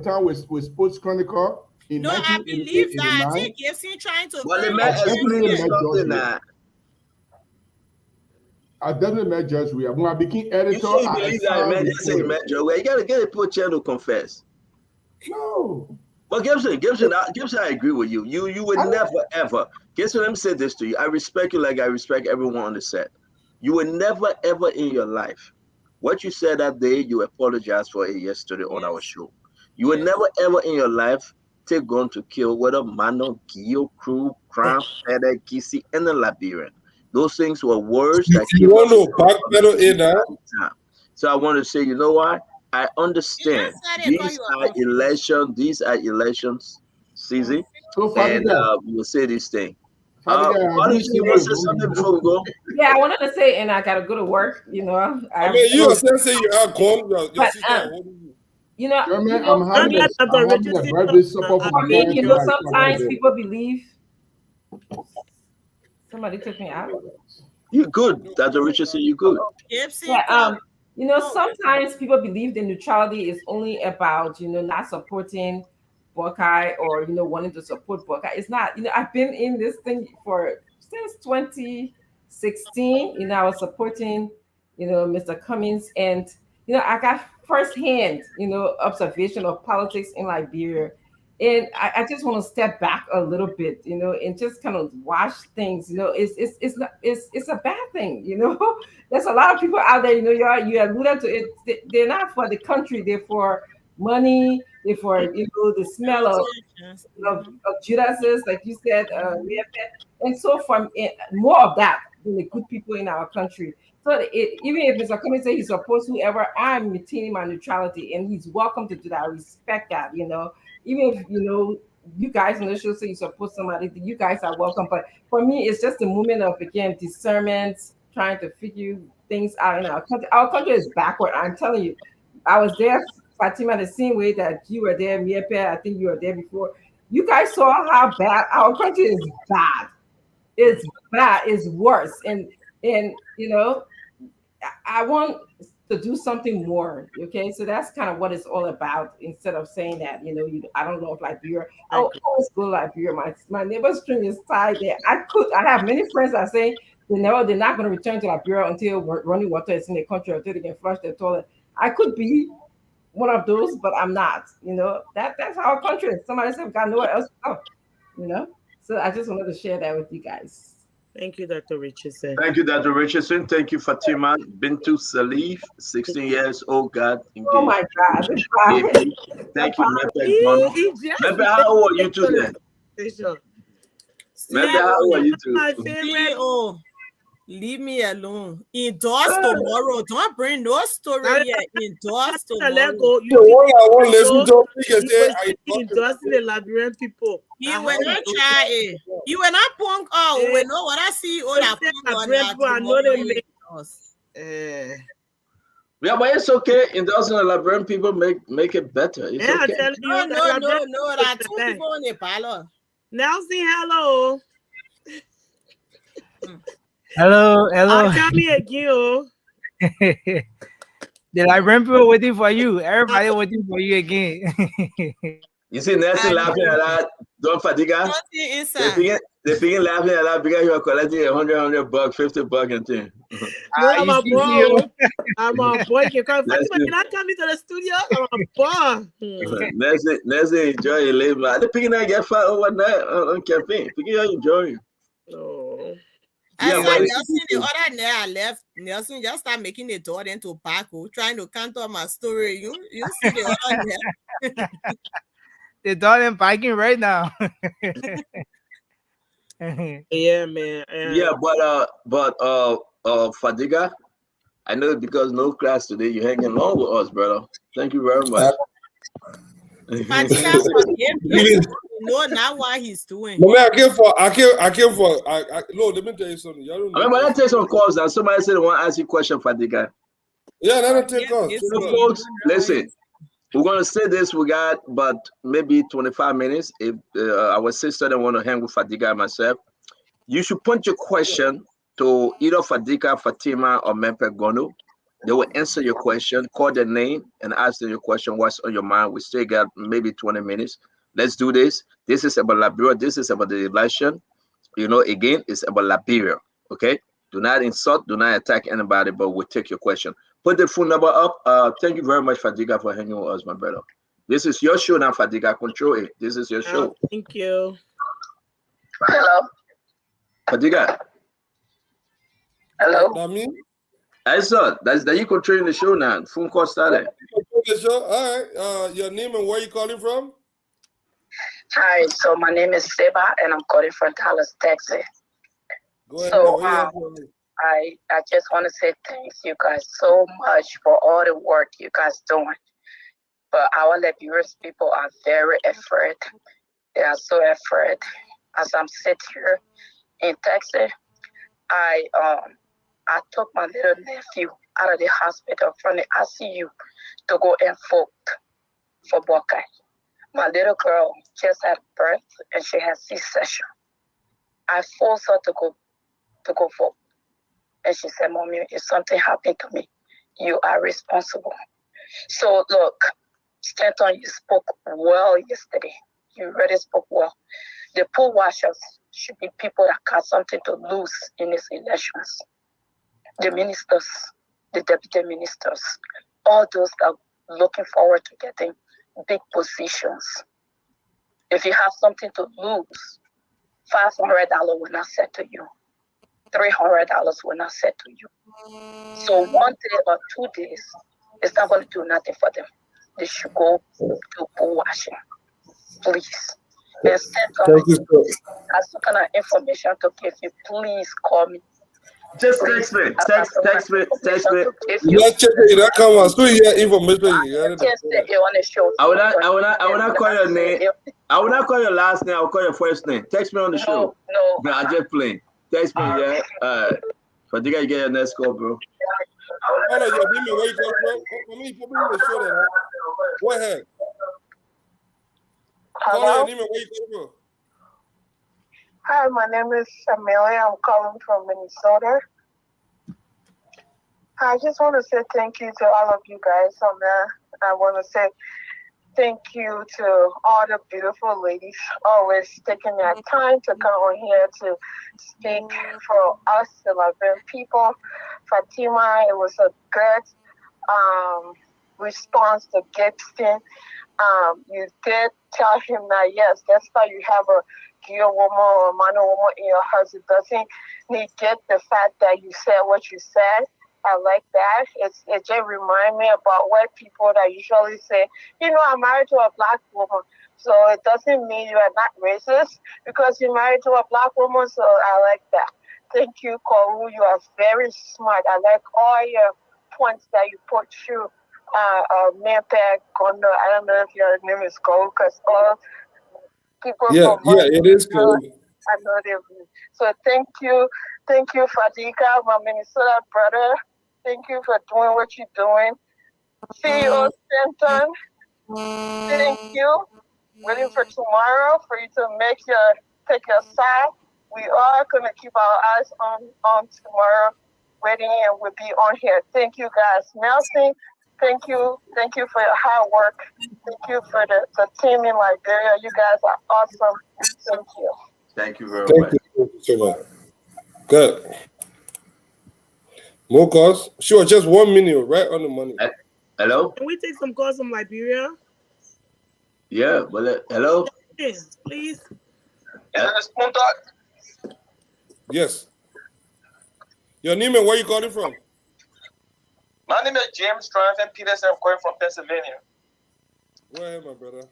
time with Sports Chronicle in No, I believe that. I think Gibson trying to. Well, they met something that. I definitely met George Weah. When I became editor, You believe that I met Joe Weah? You gotta get a poor chair to confess. No. But Gibson, I agree with you. You would never ever. Gibson, let me say this to you. I respect you like I respect everyone on the set. You would never ever in your life, what you said that day, you apologized for it yesterday on our show. You would never ever in your life take gun to kill whether Mano, Gio, Crew, Cramp, Fede, Kisi, and the Liberian. Those things were words that you want to backpedal in that. So I want to say, you know what? I understand these are elections season, and we'll say this thing. You want to say something before we go? Yeah, I wanted to say, and I gotta go to work. You know, I mean, you say you are gone. You know, I'm having a birthday support for me. You know, sometimes people believe. Somebody took me out. You good, Dr. Richardson? You good? Yeah, you know, sometimes people believe the neutrality is only about, you know, not supporting Buckeye or, you know, wanting to support Buckeye. It's not. You know, I've been in this thing since 2016. You know, I was supporting, you know, Mr. Cummings, and you know, I got firsthand, you know, observation of politics in Liberia. And I just want to step back a little bit, you know, and just kind of watch things. You know, it's a bad thing. You know, there's a lot of people out there. You know, you alluded to it. They're not for the country. They're for money. They're for, you know, the smell of Judas's, like you said, and so from more of that than the good people in our country. So even if Mr. Cummings say he supports whoever, I'm maintaining my neutrality, and he's welcome to do that. I respect that. You know. Even if, you know, you guys on the show say you support somebody, you guys are welcome. But for me, it's just a moment of, again, discernment, trying to figure things out in our country. Our country is backward. I'm telling you. I was there, Fatima, the same way that you were there, Miepe, I think you were there before. You guys saw how bad our country is. Bad. It's bad. It's worse. And you know, I want to do something more. Okay, so that's kind of what it's all about. Instead of saying that, you know, I don't know if Liberia, I would always go to Liberia. My neighbor's string is tied there. I have many friends that say they're not going to return to Liberia until running water is in the country, until they can flush their toilet. I could be one of those, but I'm not. You know, that's our country is. Somebody said we got nowhere else to go. You know, so I just wanted to share that with you guys. Thank you, Dr. Richardson. Thank you, Dr. Richardson. Thank you, Fatima Bintu Salif, 16 years old, got engaged. Oh my God. Thank you, Mepe. How old are you two then? Mepe, how old are you two? My favorite. Oh, leave me alone. Endorse tomorrow. Don't bring no story yet. Endorse tomorrow. The one I want to listen to, endorsing the Liberian people. You will not try it. You will not punk. Oh, we know what I see. All that yeah, but it's okay. Endorsing the Liberian people make it better. It's okay. No. That two people in the parlor. Nelson, hello. Hello. I'm coming again. The Liberian people waiting for you. Everybody waiting for you again. You see Nelson laughing at that. Don't fatiga. They begin laughing at that because you are collecting $100 bucks, $50 and thing. I'm a boy. I'm a boy. Can I come into the studio? I'm a boy. Let's enjoy your labor. The picking I get fat over there on campaign. Picking you enjoy. Oh. I saw Nelson the other day. I left. Nelson just started making the door into Paco, trying to counter my story. You see the other day. The door in parking right now. Yeah, man. Yeah, but Fadiga, I know because no class today, you're hanging along with us, brother. Thank you very much. Fadiga, forgive him. No, not what he's doing. No, man, I came for. Lord, let me tell you something. But let's take some calls now. Somebody said they want to ask you a question, Fadiga. Yeah, let me take calls. So folks, listen. We're gonna say this. We got but maybe 25 minutes. If our sister don't want to hang with Fadiga and myself, you should point your question to either Fadika, Fatima, or Mempe Gono. They will answer your question, call their name, and ask them your question, what's on your mind. We still got maybe 20 minutes. Let's do this. This is about Liberia. This is about the election. You know, again, it's about Liberia. Okay? Do not insult, do not attack anybody, but we'll take your question. Put the phone number up. Thank you very much, Fadiga, for hanging with us, my brother. This is your show now, Fadiga. Control it. This is your show. Thank you. Hello. Fadiga. Hello. That me? I saw that's that you controlling the show now. Phone call started. The show? All right. Your name and where you calling from? Hi. So my name is Seba, and I'm calling from Dallas, Texas. Go ahead. So I just want to say thank you guys so much for all the work you guys doing. But our Liberian people are very afraid. They are so afraid. As I'm sitting here in Texas, I took my little nephew out of the hospital from the ICU to go and vote for Buckeye. My little girl just had birth and she had C-section. I forced her to go vote. And she said, Mommy, if something happened to me, you are responsible. So look, Stanton, you spoke well yesterday. You really spoke well. The poll watchers should be people that got something to lose in these elections. The ministers, the deputy ministers, all those that are looking forward to getting big positions. If you have something to lose, $500 will not set to you. $300 will not set to you. So 1 day or 2 days, it's not going to do nothing for them. They should go to poll watching, please. Instead of as kind of information to give you, please call me. Just text me. Text me. Let's check it. That come on. So yeah, information. I will not call your name. I will not call your last name. I will call your first name. Text me on the show. No. I just playing. Text me, yeah. But you gotta get your next call, bro. Hold on, your name and where you come from? For me, put me in the show that. Go ahead. Call your name and where you come from. Hi, my name is Amelia. I'm calling from Minnesota. I just want to say thank you to all of you guys on there. I want to say thank you to all the beautiful ladies always taking their time to come on here to speak for us, the Liberian people. Fatima, it was a good response to Gibson. You did tell him that, yes, that's why you have a girl woman or a man or woman in your house. It doesn't negate the fact that you said what you said. I like that. It just reminds me about what people that usually say, I'm married to a black woman. So it doesn't mean you are not racist because you're married to a black woman. So I like that. Thank you, Koru. You are very smart. I like all your points that you put through. Mempe Gondo. I don't know if your name is Koru because all people it is cool. I know them. So thank you, Fadika, my Minnesota brother. Thank you for doing what you're doing. CEO Stanton, thank you. Waiting for tomorrow for you to take your side. We are gonna keep our eyes on tomorrow waiting and we'll be on here. Thank you guys. Nelson, thank you for your hard work. Thank you for the team in Liberia. You guys are awesome. Thank you. Thank you very much. Thank you so much. Good. More calls? Sure, just 1 minute, right on the money. Hello? Can we take some calls from Liberia? Yeah, but hello? Yes, please. Yes. Your name and where you calling from? My name is James Jonathan Peterson. I'm calling from Pennsylvania. Go ahead, my brother.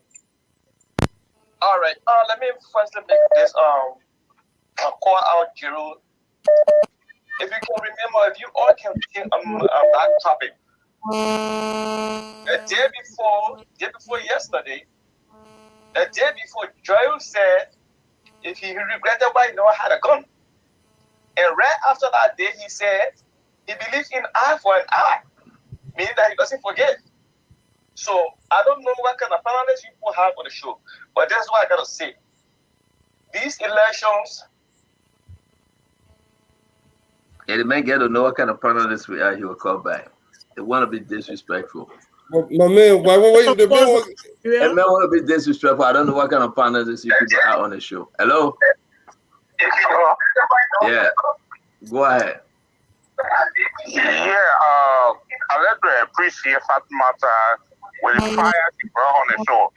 All right. Let me first make this call out, Jiro. If you can remember, if you all can think that topic. The day before yesterday, the day before, Joel said if he regretted why he never had a gun. And right after that day, he said he believes in eye for an eye, meaning that he doesn't forget. So I don't know what kind of panelists people have on the show, but that's what I gotta say. These elections And the man get to know what kind of panelists we are, he will call back. They want to be disrespectful. My man, why the man was And man want to be disrespectful. I don't know what kind of panelists you people are on the show. Hello? Yeah. Go ahead. Yeah, I'd like to appreciate Fatimata with the fire she brought on the show.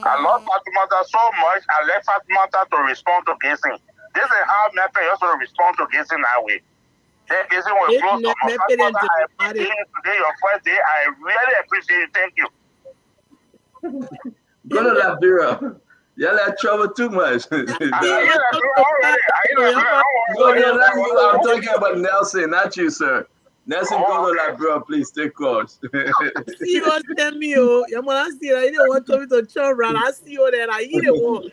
I love Fatimata so much. I let Fatimata to respond to Gazing. This is how Mepe also respond to Gazing that way. Then Gazing was close to Fatimata. I appreciate you today, your first day. I really appreciate it. Thank you. Go to Liberia. Y'all had trouble too much. I'm talking about Nelson, not you, sir. Nelson, go to Liberia, please take course. See you tell me, oh, you want to see I didn't want to chop run. I see you there. I eat it one.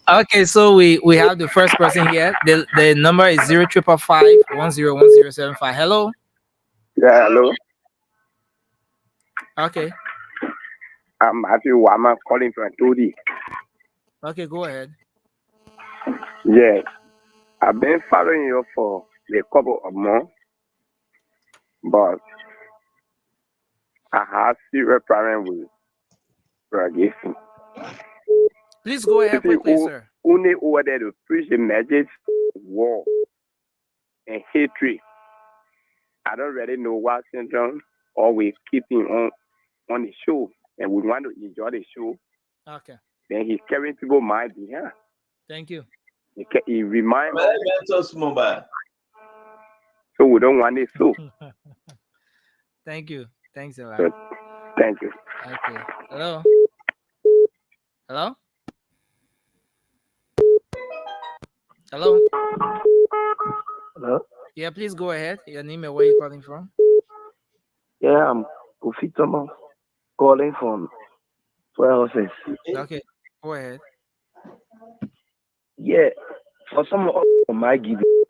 Okay, so we have the first person here. The number is 0555-101075. Hello. Yeah, hello. Okay. I'm Matthew Wama calling from Todi. Okay, go ahead. Yeah, I've been following you for a couple of months, but I have serious problem with relegation. Please go ahead quickly, sir. Only over there to preach the message of war and hatred. I don't really know what symptoms or we keeping on the show, and we want to enjoy the show. Okay. Then he's carrying people mind behind. Thank you. He reminds us. So we don't want it so. Thank you. Thanks a lot. Thank you. Okay. Hello. Hello. Hello. Hello. Yeah, please go ahead. Your name and where you calling from? Yeah, I'm Kofi Thomas calling from 12 houses. Okay, go ahead. Yeah, for some of my giving,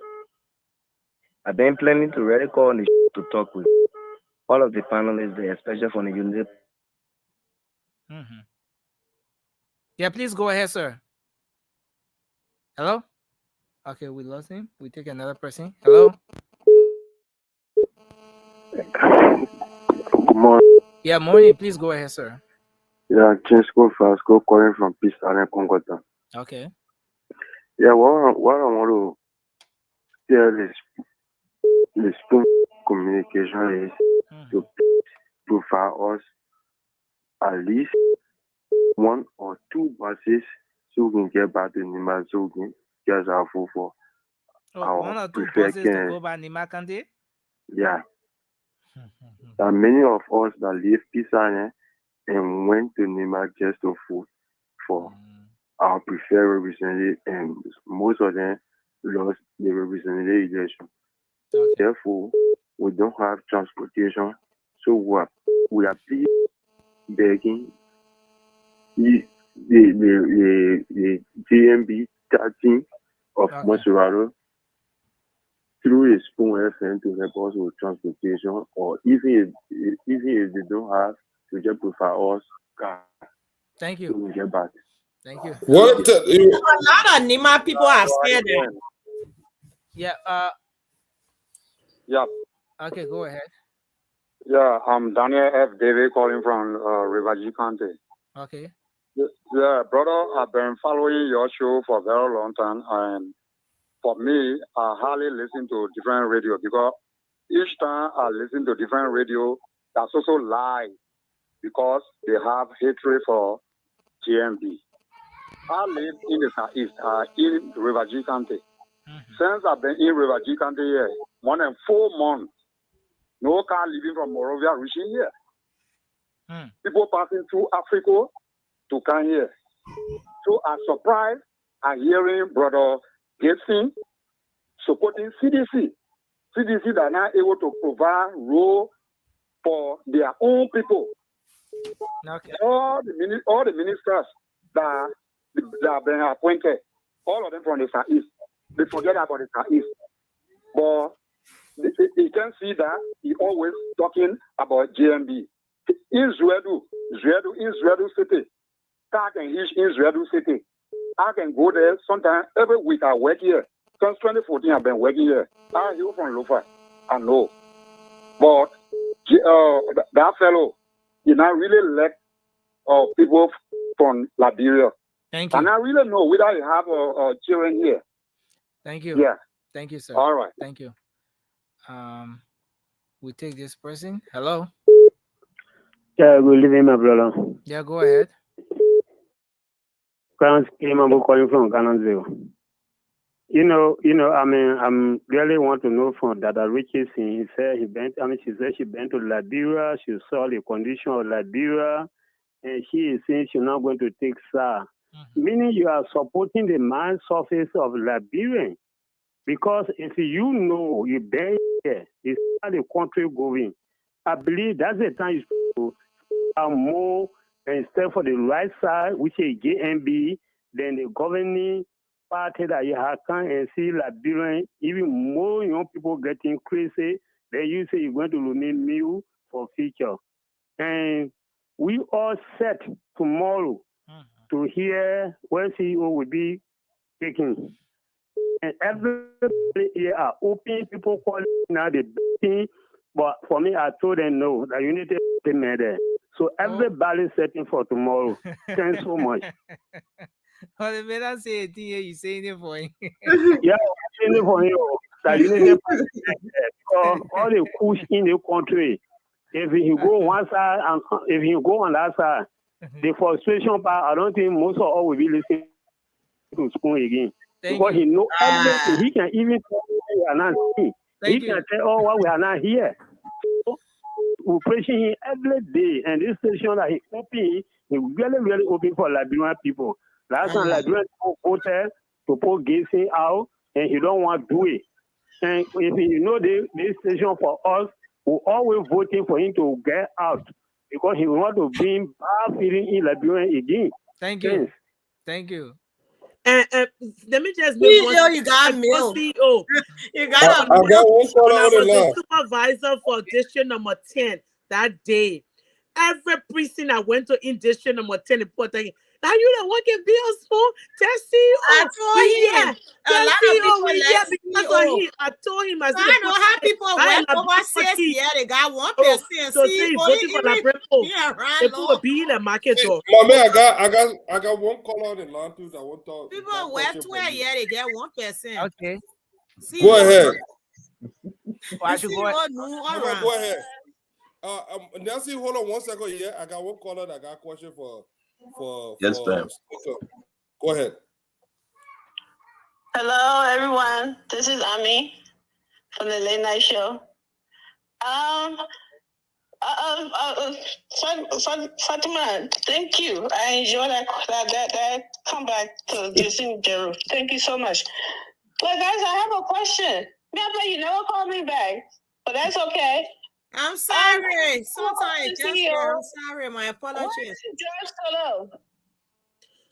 I've been planning to really call on the show to talk with all of the panelists there, especially from the unit. Mm-hmm. Yeah, please go ahead, sir. Hello? Okay, we lost him. We take another person. Hello? Good morning. Yeah, morning. Please go ahead, sir. Yeah, Chinsko Fasco calling from Peace Island, Congota. Okay. Yeah, what I want to tell is the spoon communication is to provide us at least 1 or 2 buses so we can get back to Nima, so we can get our food for our 1 or 2 preferred buses to go by Nima Kante? Yeah. There are many of us that leave Peace Island and went to Nima just to vote for our preferred representative, and most of them lost the representative election. Okay. Therefore, we don't have transportation, so we are please begging the GMB team of Monserrato through a spoon FM to help us with transportation, or even if they don't have, to just provide us car. Thank you. So we get back. Thank you. A What? lot of Nima people are scared. Yeah. Yeah. Okay, go ahead. Yeah, I'm Daniel F. David calling from Riverview County. Okay. Yeah, brother, I've been following your show for a very long time, and for me, I hardly listen to different radio because each time I listen to different radio, that's also lie because they have hatred for GMB. I live in the southeast, in Riverview County. Since I've been in Riverview County here, more than 4 months, no car leaving from Morovia reaching here. People passing through Africa to come here. So I'm surprised I'm hearing Brother Gibson supporting CDC. CDC that are now able to provide role for their own people. Okay. All the ministers that have been appointed, all of them from the southeast, they forget about the southeast. But you can see that he always talking about GMB. In Zwedu City, I can reach in Zwedu City. I can go there sometime every week. I work here. since 2014, I've been working here. I hear from Lofa. I know. But that fellow, he not really like people from Liberia. Thank you. And I really know whether you have children here. Thank you. Yeah. Thank you, sir. All right. Thank you. We take this person. Hello. Yeah, good evening, my brother. Yeah, go ahead. I'm calling from Canonsville. You know, I mean, I'm really want to know from Dada Richardson. He said she said she been to Liberia. She saw the condition of Liberia, and she is saying she's not going to take SAR. Meaning you are supporting the man surface of Liberian. Because if you know you been here, it's how the country going. I believe that's the time you are more instead for the right side, which is JMB, than the governing party that you have come and see Liberian, even more young people getting crazy. Then you say you're going to remain new for future. And we all set tomorrow to hear where CEO will be taking. And everybody here are open, people calling now the thing. But for me, I told them no, that you need to make there. So everybody's setting for tomorrow. Thanks so much. Well, the man say it here, you saying it for him. Yeah, I'm saying it for you. That you need to because all the push in the country, if you go one side and if you go on that side, the frustration part, I don't think most of all will be listening to school again. Because he know everything. He can even tell we are not here. He can tell what we are not here. So, we're preaching him every day, and this station that he open, he really, really open for Liberian people. Last time Liberian people voted to put Gacy out, and he don't want to do it. And if you know this station for us, we're always voting for him to get out because he want to bring bad feeling in Liberian again. Thank you. Thank you. Let me just make one. You got mail. CEO. You got when I was the the supervisor for district number 10 that day. Every precinct I went to in district number 10 in Port Harcourt, now you don't want to get bills for? Tell CEO. I told him. A lot of people because CEO. of him. I told him. I know how people went over 6 years. They got 1%. So say he voted for Labrepo. People will be in the market. Mommy, I got one call on the line too. That one talk. People went 12 years. They get 1%. Okay. Go ahead. I should go ahead. Go ahead. Nancy, hold on 1 second. Yeah, I got one caller that got a question for Yes, ma'am. Go ahead. Hello, everyone. This is Ami from the Late Night Show. Fatima, thank you. I enjoyed that comeback to Jason Jeru. Thank you so much. But guys, I have a question. You never called me back, but that's okay. I'm sorry. Sometimes I'm sorry. My apologies. George Solo.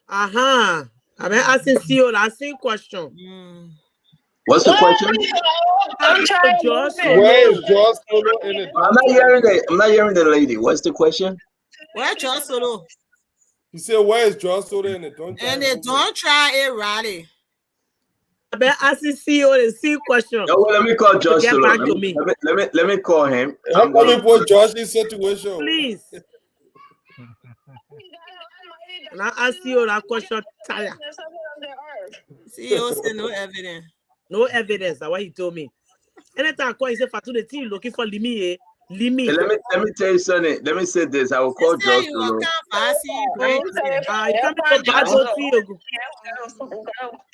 I've been asking CEO that same question. What's the question? Where is George Solo in it? I'm not hearing the lady. What's the question? Where George Solo? He said, "Where is George Solo in it?" Don't try it, Roddy. I've been asking CEO the same question. No, well, let me call George Get Solo. back to me. Let me call him. How can we put George in situation? Please. And I ask you that question, Taya. CEO said no evidence. No evidence. That's what he told me. Anytime I call, he said, "Fatu, the team looking for Limi." Limi. Let me tell you something. Let me say this. I will call George Solo.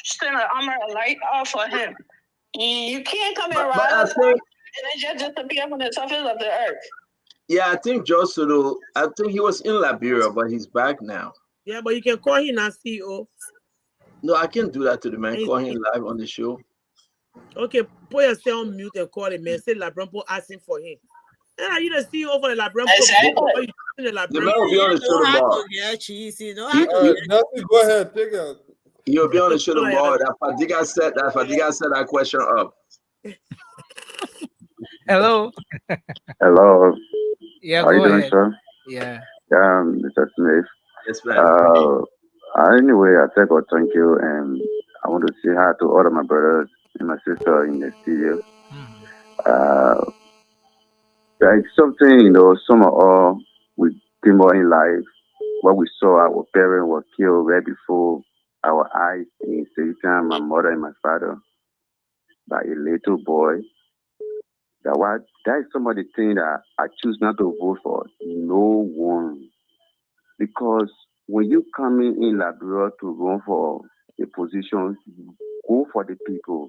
Send an armor light off for him. You can't come in But right I think, and then just appear from the surface of the earth. yeah, I think George Solo, I think he was in Liberia, but he's back now. Yeah, but you can call him now, CEO. No, I can't do that to the man. Call him live on the show. Okay, put yourself on mute and call him, man. Say Labrampo asking for him. And are you the CEO for the Labrampo? The man will be on the show tomorrow. Go ahead, take it. He'll be on the show tomorrow. That Fadiga set that question up. Hello. Hello. Yeah, how you doing, ahead. sir? Yeah. Mr. Smith. Yes, ma'am. Anyway, I say God thank you, and I want to say hi to all of my brothers and my sister in the studio. Like something, you know, some of all we came out in life, what we saw our parents were killed right before our eyes, in the same time, my mother and my father, by a little boy. That is some of the things that I choose not to vote for. No one. Because when you come in Liberia to run for a position, go for the people.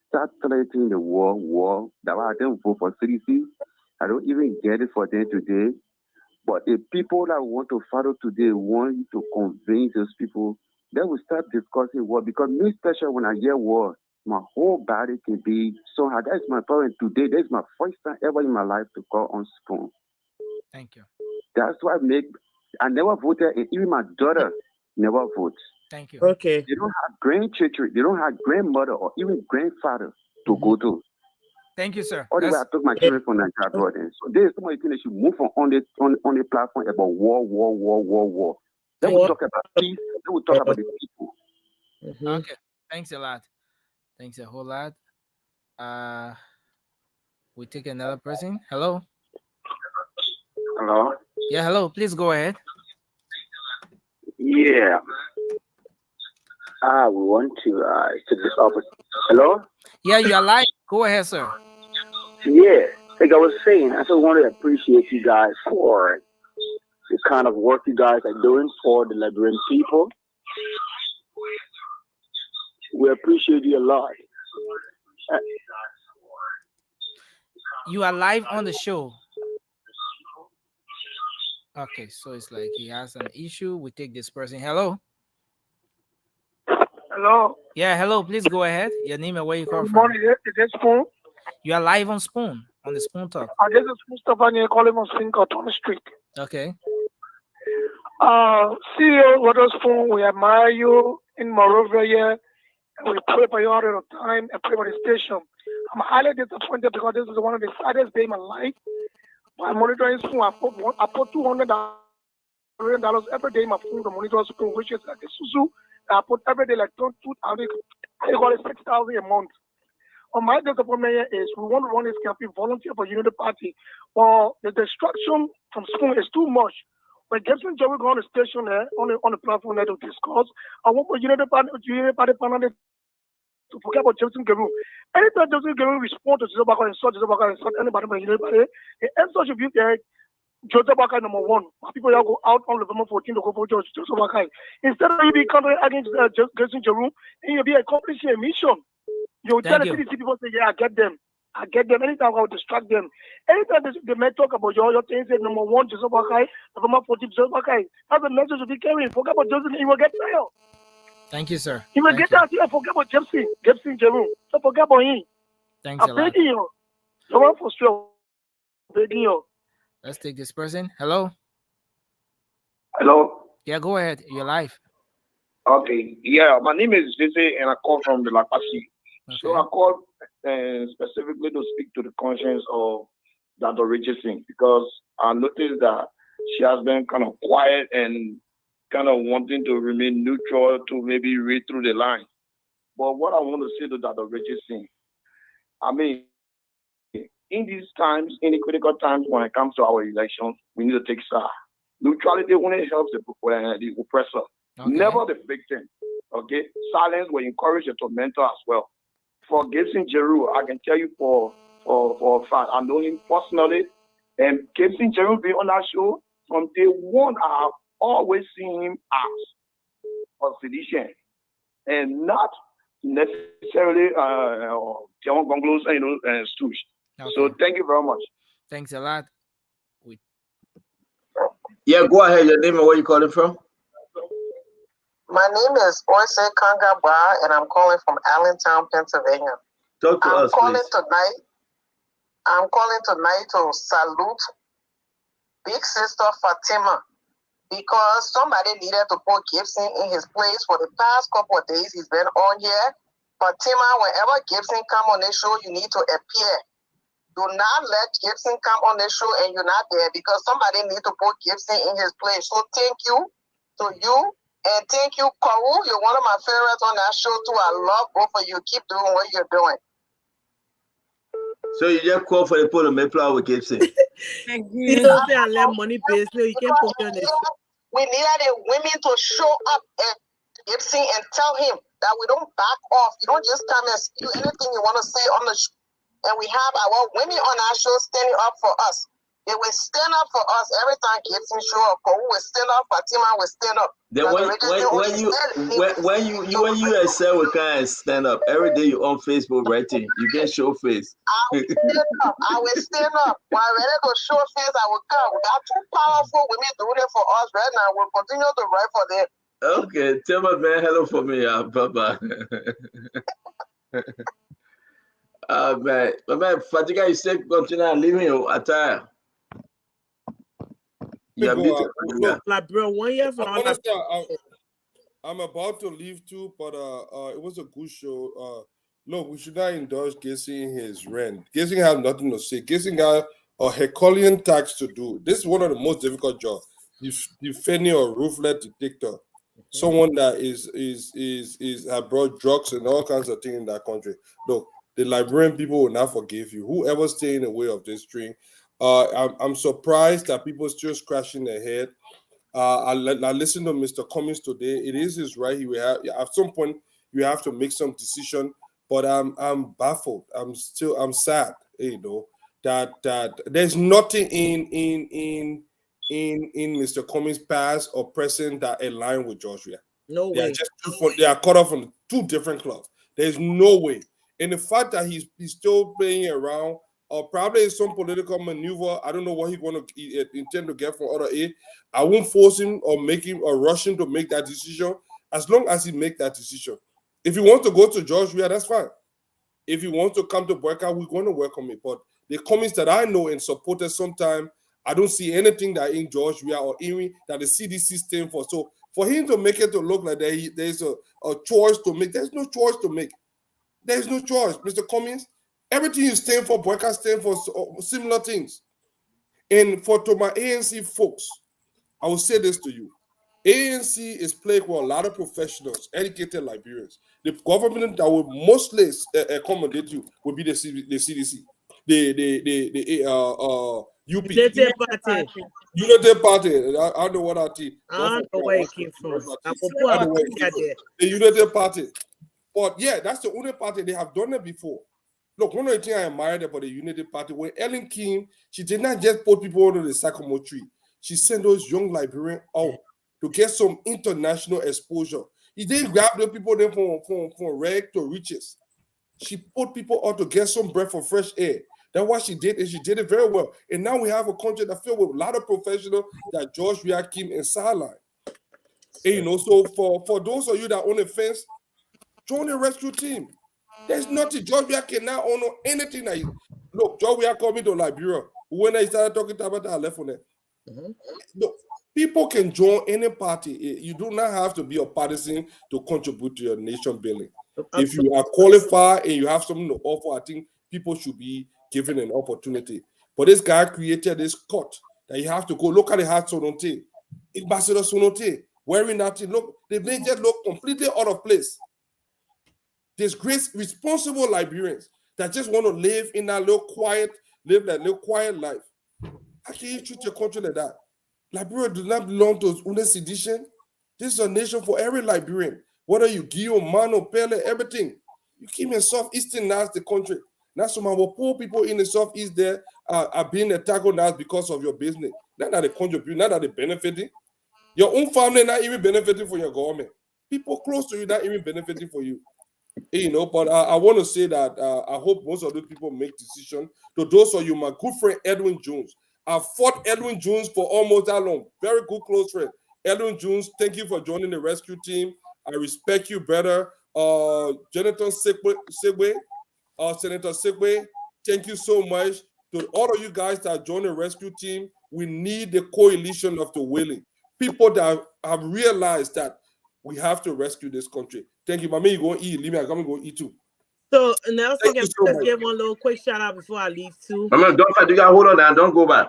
Start threatening the war. That's why I don't vote for CDC. I don't even get it for them today. But the people that want to follow today want you to convince those people. Then we start discussing war. Because me, especially when I hear war, my whole body can be so hard. That's my problem today. That's my first time ever in my life to call on spoon. Thank you. That's why I never voted, and even my daughter never votes. Thank you. Okay. They don't have grandchildren, they don't have grandmother or even grandfather to go to. Thank you, sir. All the way I took my children from Nigeria abroad. And so there's so many things that should move on the platform about war. Then we talk about peace, then we talk about the people. Okay. Thanks a lot. Thanks a whole lot. We take another person. Hello. Hello. Yeah, hello. Please go ahead. Yeah. We want to take this opportunity. Hello. Yeah, you are live. Go ahead, sir. Yeah, like I was saying, I just want to appreciate you guys for the kind of work you guys are doing for the Liberian people. We appreciate you a lot. You are live on the show. Okay, so it's like he has an issue. We take this person. Hello. Hello. Yeah, hello. Please go ahead. Your name and where you come Good from. morning. Is this Spoon? You are live on Spoon, on the Spoon Talk. This is Mustafa calling from Sinker, Thomas Street. Okay. CEO Rogers Spoon, we admire you in Morovia here. And we pray for you all the time and pray for the station. I'm highly disappointed because this is one of the saddest days in my life. My monitoring Spoon, I put $200 every day in my phone to monitor Spoon, which is like a Suzu. I put every day like 2,000, I call it 6,000 a month. My disappointment is we want to run this campaign volunteer for Unity Party. Well, the destruction from Spoon is too much. When Gibson Jerry go on the station there, on the platform there to discuss, I want for Unity Party panelists to forget about Jefferson Geru. Anytime Jefferson Geru respond to Joseph and insult anybody from Unity Party, the answer should be there. Joseph Bakai number one. People go out on November 14 to go for Joseph Bakai. Instead of you be countering against Jefferson Geru, and you'll be accomplishing a mission. You tell the CDC people say, yeah, I get them. Anytime I will distract them. Anytime they may talk about your things, say number one, Joseph Bakai, November 14, Joseph Bakai. That's the message to be carrying. Forget about Joseph, he will get tired. Thank you, sir. He will get tired. Forget about Jefferson Jeru. So forget about him. Thanks a lot. I'm begging you. No one for sure. Begging you. Let's take this person. Hello. Hello. Yeah, go ahead. You're live. Okay. Yeah, my name is Jesse, and I call from the Lakasi. Okay. So I called specifically to speak to the conscience of Dr. Richardson because I noticed that she has been kind of quiet and kind of wanting to remain neutral to maybe read through the line. But what I want to say to Dr. Richardson, I mean, in these times, in the critical times when it comes to our elections, we need to take side. Neutrality only helps the oppressor, never the victim. Okay, silence will encourage the tormentor as well. For Gibson Jeru, I can tell you for a fact, I know him personally, and Gibson Jeru being on that show from day one, I have always seen him as a physician and not necessarily Gonglos, stooge. Okay. So thank you very much. Thanks a lot. Yeah, go ahead. Your name and where you calling from? My name is Oise Kangaba, and I'm calling from Allentown, Pennsylvania. Talk to us, please. I'm calling tonight to salute Big Sister Fatima because somebody needed to put Gibson in his place for the past couple of days. He's been on here. Fatima, whenever Gibson come on this show, you need to appear. Do not let Gibson come on this show and you're not there because somebody need to put Gibson in his place. So thank you to you And thank you, Kawu. You're one of my favorites on that show too. I love both of you. Keep doing what you're doing. So you just call for the people to make flower with Gibson. Thank you. You don't say I let money based. No, you can't put me on the show. We needed the women to show up at Gibson and tell him that we don't back off. You don't just come and spew anything you want to say on the show. And we have our women on our show standing up for us. They will stand up for us every time Gibson show up. Kawu will stand up. Fatima will stand up. Then when you yourself will kind of stand up every day, you on Facebook writing, you can show face. I will stand up. When I'm ready to show face, I will come. We got two powerful women doing it for us right now. We'll continue to write for them. Okay, tell my man hello for me, Baba. Man, my man, Fatiga, you say continue leaving your attire. Yeah, like bro, 1 year for I'm about to leave too, but it was a good show. Look, we should not indulge Gissing his rent. Gissing has nothing to say. Gissing got a Herculean tax to do. This is one of the most difficult jobs. Defending a rooflet detector, someone that is have brought drugs and all kinds of things in that country. Look, the Liberian people will not forgive you. Whoever stay in the way of this string. I'm surprised that people still scratching their head. I listened to Mr. Cummings today. It is his right. He will have, at some point you have to make some decision. But I'm baffled. I'm sad. You know that there's nothing in Mr. Cummings' past or present that align with Georgia. No way. They are cut off from two different clubs. There's no way. And the fact that he's still playing around. Or probably some political maneuver. I don't know what he's going to intend to get from other aid. I won't force him or make him or rush him to make that decision. As long as he make that decision. If he wants to go to Georgia, that's fine. If he wants to come to Boyka, we're going to welcome him. But the comments that I know and supported sometime, I don't see anything that in Georgia or even that the CDC stand for. So for him to make it to look like there's a choice to make, there's no choice to make. There's no choice, Mr. Cummings. Everything you stand for, Boyka stand for similar things. And to my ANC folks, I will say this to you. ANC is plagued with a lot of professionals, educated Liberians. The government that will mostly accommodate you will be the CDC, the UP. Unity Party. Unity Party. I don't know what I think. I don't know where it came from. The Unity Party. But yeah, that's the only party they have done it before. Look, one of the things I admired about the Unity Party, when Ellen came, she did not just put people under the sycamore tree. She sent those young Liberians out to get some international exposure. He didn't grab the people there from rag to riches. She put people out to get some breath of fresh air. That's what she did, and she did it very well. And now we have a country that filled with a lot of professionals that George Riakim and sideline. And you know, so for those of you that own a fence, join the rescue team. There's nothing. George Riakim now own anything that look, George Riakim coming to Liberia. When I started talking about that, I left on that. Look, people can join any party. You do not have to be a partisan to contribute to your nation building. If you are qualified and you have something to offer, I think people should be given an opportunity. But this guy created this cut that you have to go. Look at the hat Sononte. Ambassador Sononte wearing that thing. Look, they made it look completely out of place. There's great responsible Liberians that just want to live in that little quiet life. How can you treat your country like that? Liberia does not belong to una sedition. This is a nation for every Liberian. Whether you Guillaume, Mano, Pele, everything. You keep in Southeastern now the country. Now some of our poor people in the Southeast there are being attacked now because of your business. Not that they contribute, not that they're benefiting. Your own family not even benefiting from your government. People close to you not even benefiting for you. You know, but I want to say that I hope most of those people make decisions. To those of you, my good friend Edwin Jones. I fought Edwin Jones for almost that long. Very good close friend. Edwin Jones, thank you for joining the rescue team. I respect you better. Senator Segwe, thank you so much. To all of you guys that joined the rescue team, we need the coalition of the willing. People that have realized that we have to rescue this country. Thank you. Mommy, you go eat. Leave me. I'm going to eat too. So Nelson, can I just give one little quick shout out before I leave too? Don't hold on now. Don't go back.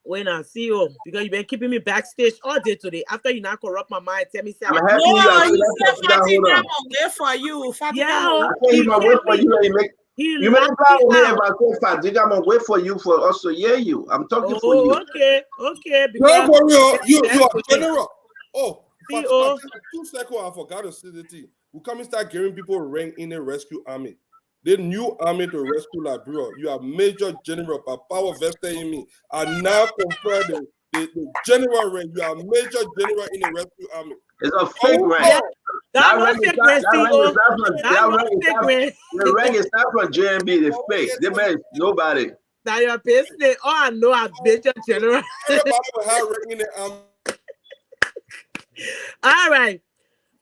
When I see you, because you've been keeping me backstage all day today. After you now corrupt my mind, tell me, say, I'm No, happy you are he said hold Fatima on. will wait for you. Fatima Yeah, will I wait. said he might wait for you and you make he you make locked plan me with me out. about Kofa. I'm gonna wait for you for us to hear you. I'm talking for you. Okay, No, because for real, you that's are today. general. Oh, See, Fatima, 2 seconds, I forgot to say the thing. We come and start giving people rank in the rescue army. The new army to rescue Liberia. You are Major General, but power vested in me. I now compare the general rank. You are Major General in the rescue army. It's a fake rank. Yeah, That no rank is fake not. rank, That rank CEO. is not from. That That no rank is fake not. rank. The rank is not from JMB. The fake. The man is nobody. Now your business. All I know, I'm Major General. Everybody will have rank in the army. All right.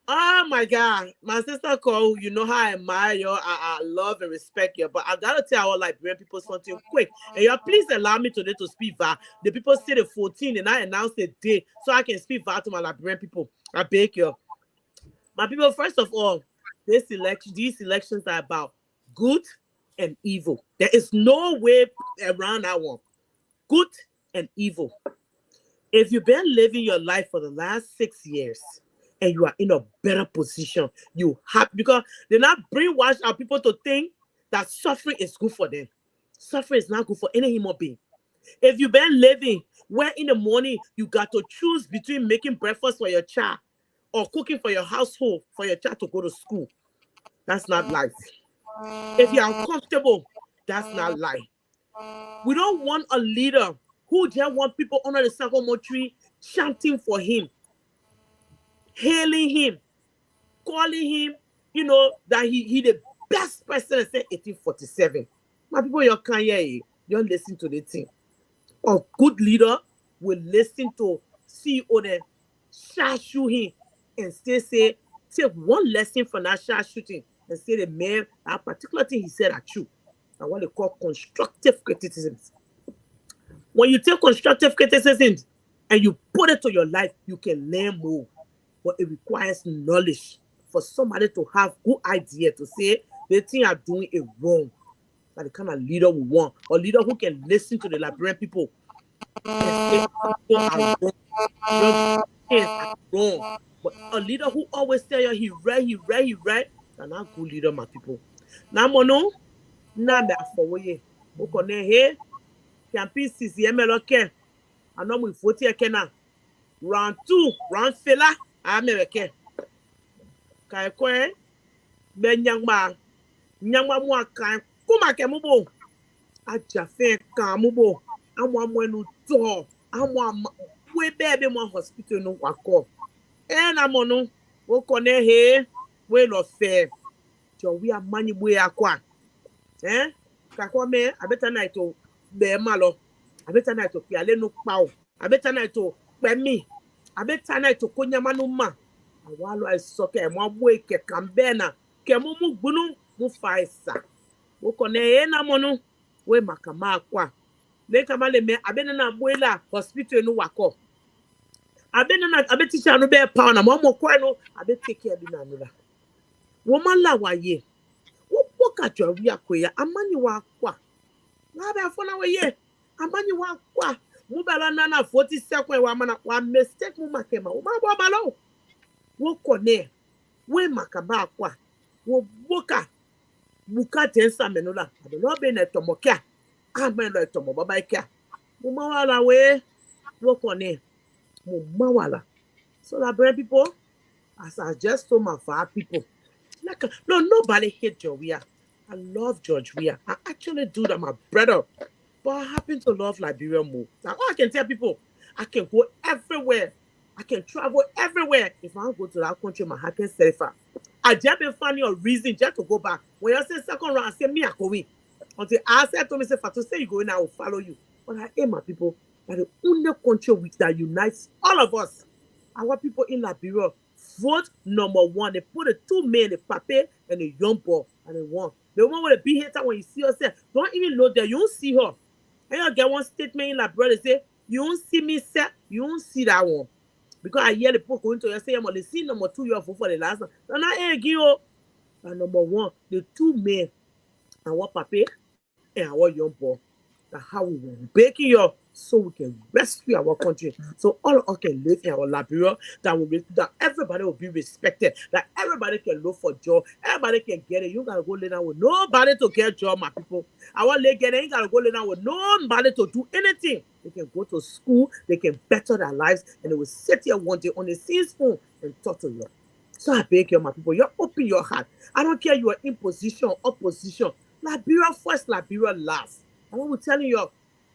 Oh my God. My sister called, you know how I admire you. I love and respect you. But I gotta tell our Liberian people something quick. And y'all please allow me today to speak VAR. The people say the 14 and I announced the date so I can speak VAR to my Liberian people. I beg you. My people, first of all, these elections are about good and evil. There is no way around that one. Good and evil. If you've been living your life for the last 6 years and you are in a better position, you have, because they're not brainwash our people to think that suffering is good for them. Suffering is not good for any human being. If you've been living where in the morning you got to choose between making breakfast for your child or cooking for your household for your child to go to school, that's not life. If you're uncomfortable, that's not life. We don't want a leader who just want people under the sycamore tree chanting for him, hailing him, calling him, you know, that he the best person since 1847. My people, you can't hear it. You listen to the thing. A good leader will listen to CEO them shoot him and still say, take one lesson from that shooting and say the man, that particular thing he said are true. And what they call constructive criticism. When you take constructive criticism and you put it to your life, you can learn more. But it requires knowledge for somebody to have good idea to say the thing are doing it wrong. That the kind of leader we want. A leader who can listen to the Liberian people and say people are wrong. Things are wrong. But a leader who always tell you he right, and not good leader, my people. Now, mono, na me afowoye. Okone he, campi sisi emeloke. Ano mu ifoti ekena. Round 2, round fela, American. Kaikwe, ben nyangma mu akan, kuma ke mubo. Ajafe kan mubo. Amwa nu to. Amwa we bebe mo hospital no wako. Na mono, wo kone he, we lo fe. Jo we amani we akwa. Kakwa me, abeta na ito be malo. Abeta na ito piale no pao. Abeta na ito pemi. Abeta na ito konyama no ma. Awalo ay soke mo abwe ke kambena ke mo gbunu mu faisa. Wo kone na mono we makama akwa. Le kama le me abena na abwela hospital no wako. Abena na abeticha no be pa na mo kwa no abetake care bi na no la. Wo mala waye. Wo poka jori akoya amani wa kwa. Na be afona we ye. Amani wa kwa. Mu bala na na 40 seconds wa mana wa mistake mu makema. Wo ma bo balo. Wo kone we makaba akwa. Wo boka buka tensa menola. Ade no be na tomokia. Amen lo tomo baba ikia. Mu mawala we. Wo kone mu mawala. So la brand people, as I just told my far people, like no, nobody hate George Weah. I love George Weah. I actually do that, my brother. But I happen to love Liberia more. Now, all I can tell people, I can go everywhere. I can travel everywhere. If I go to that country, my heart can say far. I just been finding a reason just to go back. When you say second round, I say me, I go in. Until I said to me, say, to say you go in, I will follow you. But I aim my people that the only country that unites all of us. Our people in Liberia vote number 1. They put the 2 men, the pape and the young boy, and they won. The one with the big hater, when you see herself, don't even know that you don't see her. And you get one statement in Liberia, they say, you don't see me, sir, you don't see that one. Because I hear the people going to you say, I'm on the scene number 2 year for the last one. And I give you. And number 1, the 2 men, our pape and our young boy. Now how we will break you so we can rescue our country, so all of us can live in our Liberia, that everybody will be respected, that everybody can look for job, everybody can get it. You gotta go lay down with nobody to get job, my people. Our lay get it, you gotta go lay down with nobody to do anything. They can go to school, they can better their lives, and they will sit here one day on the same spoon and talk to you. So I beg you, my people, you open your heart. I don't care you are in position or opposition. Liberia first, Liberia last. And I'm telling you,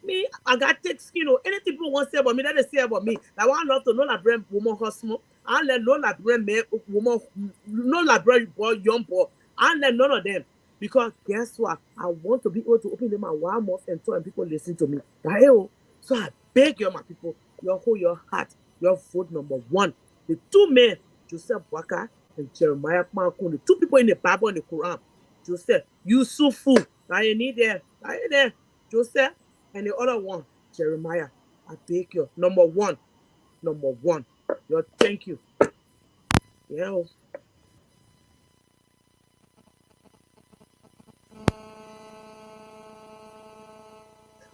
me, I got thick skin. Anything people want to say about me, that they say about me. Like, I love to know Liberian woman husband. I let no Liberian man, woman, no Liberian boy, young boy. I let none of them. Because guess what? I want to be able to open them my wild mouth and talk and people listen to me. So I beg you, my people, you hold your heart. Your vote number one. The two men, Joseph Boakai and Jeremiah Kmankun, the two people in the Bible and the Quran. Joseph, Yusufu, I need there. Joseph, and the other one, Jeremiah. I beg you. Number one. Yo, thank you. Yeah.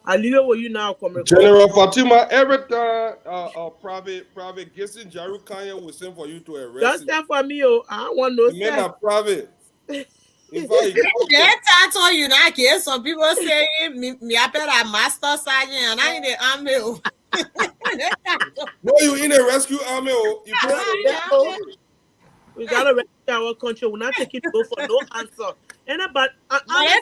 I leave it with you now, Comrade. General Fatima, every time private Gibson Jaru Kanye will send for you to arrest Just him. stand for me, oh. I don't want no the men are private. In fact, That you know, some people say me I better master sergeant and I in the army. No, you in a rescue army. We gotta rescue our country. We're not taking no for no answer. And about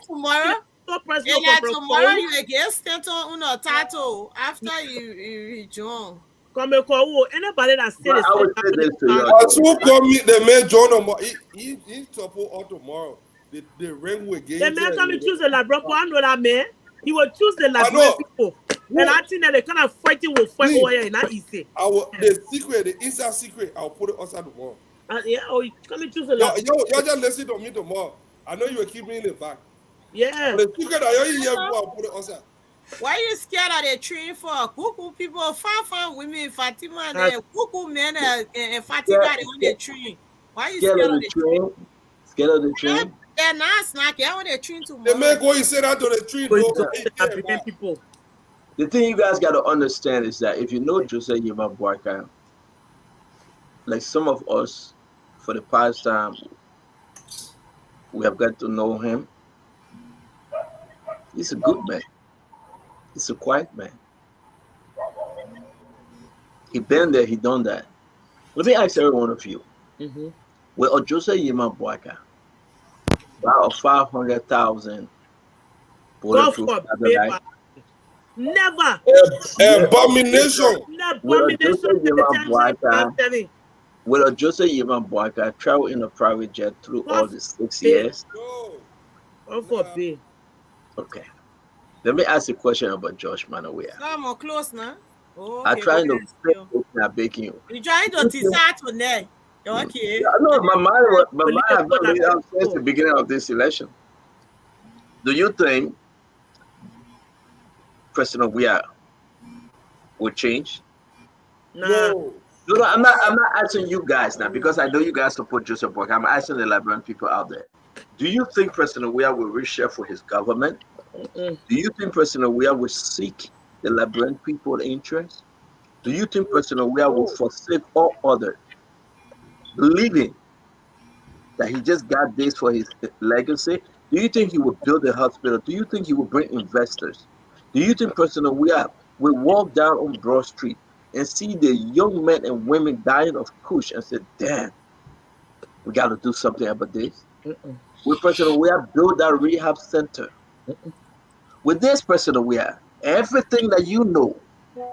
tomorrow. Tomorrow you get sent on uno title after you join. Come and call anybody that said I would say this to you. Who call me the man John tomorrow? He support all tomorrow. The ring will get. The man come and choose the Labrador. I know that man. He will choose the Labrador people. And I think that the kind of fighting will fight over here in that easy. The secret, the inside secret, I'll put it outside tomorrow. Yeah, you come and choose the Labrador. Y'all just listen to me tomorrow. I know you will keep me in the back. Yeah. But the secret that you hear, I'll put it outside. Why you scared of the tree for? Cuckoo people, far women, Fatima, the cuckoo men and Fatima on the tree. Why you scared of the tree? Scared of the tree? They're not snacking on the tree tomorrow. The man go and say that to the tree. People. The thing you guys got to understand is that if you know Joseph Yema Boakai, like some of us, for the past time, we have got to know him. He's a good man. He's a quiet man. He been there, he done that. Let me ask every one of you. Will Joseph Yema Boakai buy a 500,000 bulletproof satellite? Never. Abomination. Will Joseph Yema Boakai travel in a private jet through all the 6 years? Okay. Let me ask a question about Josh Manawea. I'm close now. I try to baking you. You trying to decide today? Okay. No, my mind has not made up since the beginning of this election. Do you think President Weah will change? No. No, I'm not asking you guys now because I know you guys support Joseph Boakai. I'm asking the Liberian people out there. Do you think President Weah will reshare for his government? Do you think President Weah will seek the Liberian people's interest? Do you think President Weah will forsake all others, believing that he just got this for his legacy? Do you think he will build a hospital? Do you think he will bring investors? Do you think President Weah will walk down on Broad Street and see the young men and women dying of kush and say, damn, we got to do something about this? Will President Weah build that rehab center? With this President Weah, everything that you know,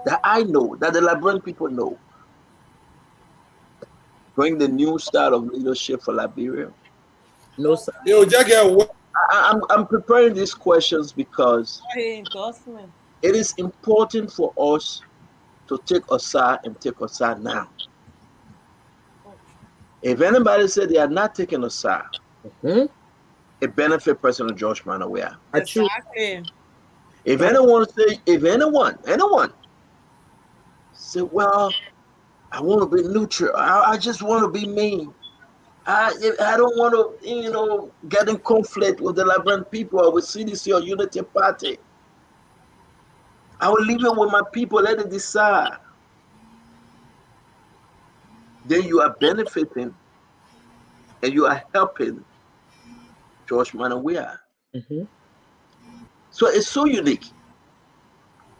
that I know, that the Liberian people know, bring the new style of leadership for Liberia? No, sir. I'm preparing these questions because it is important for us to take a side and take a side now. If anybody said they are not taking a side, it benefits President George Manawea. Exactly. If anyone say, well, I want to be neutral. I just want to be me. I don't want to, get in conflict with the Liberian people or with CDC or Unity Party. I will leave it with my people. Let it decide. Then you are benefiting and you are helping George Manawia. So it's so unique.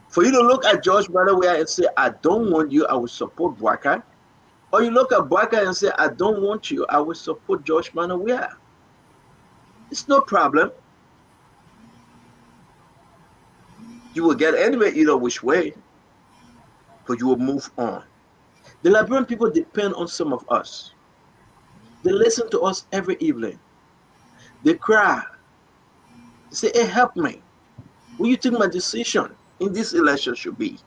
For you to look at George Manawia and say, I don't want you, I will support Bwaka. Or you look at Bwaka and say, I don't want you, I will support George Manawia. It's no problem. You will get anywhere either which way, but you will move on. The Liberian people depend on some of us. They listen to us every evening. They cry. They say, hey, help me. What do you think my decision in this election should be?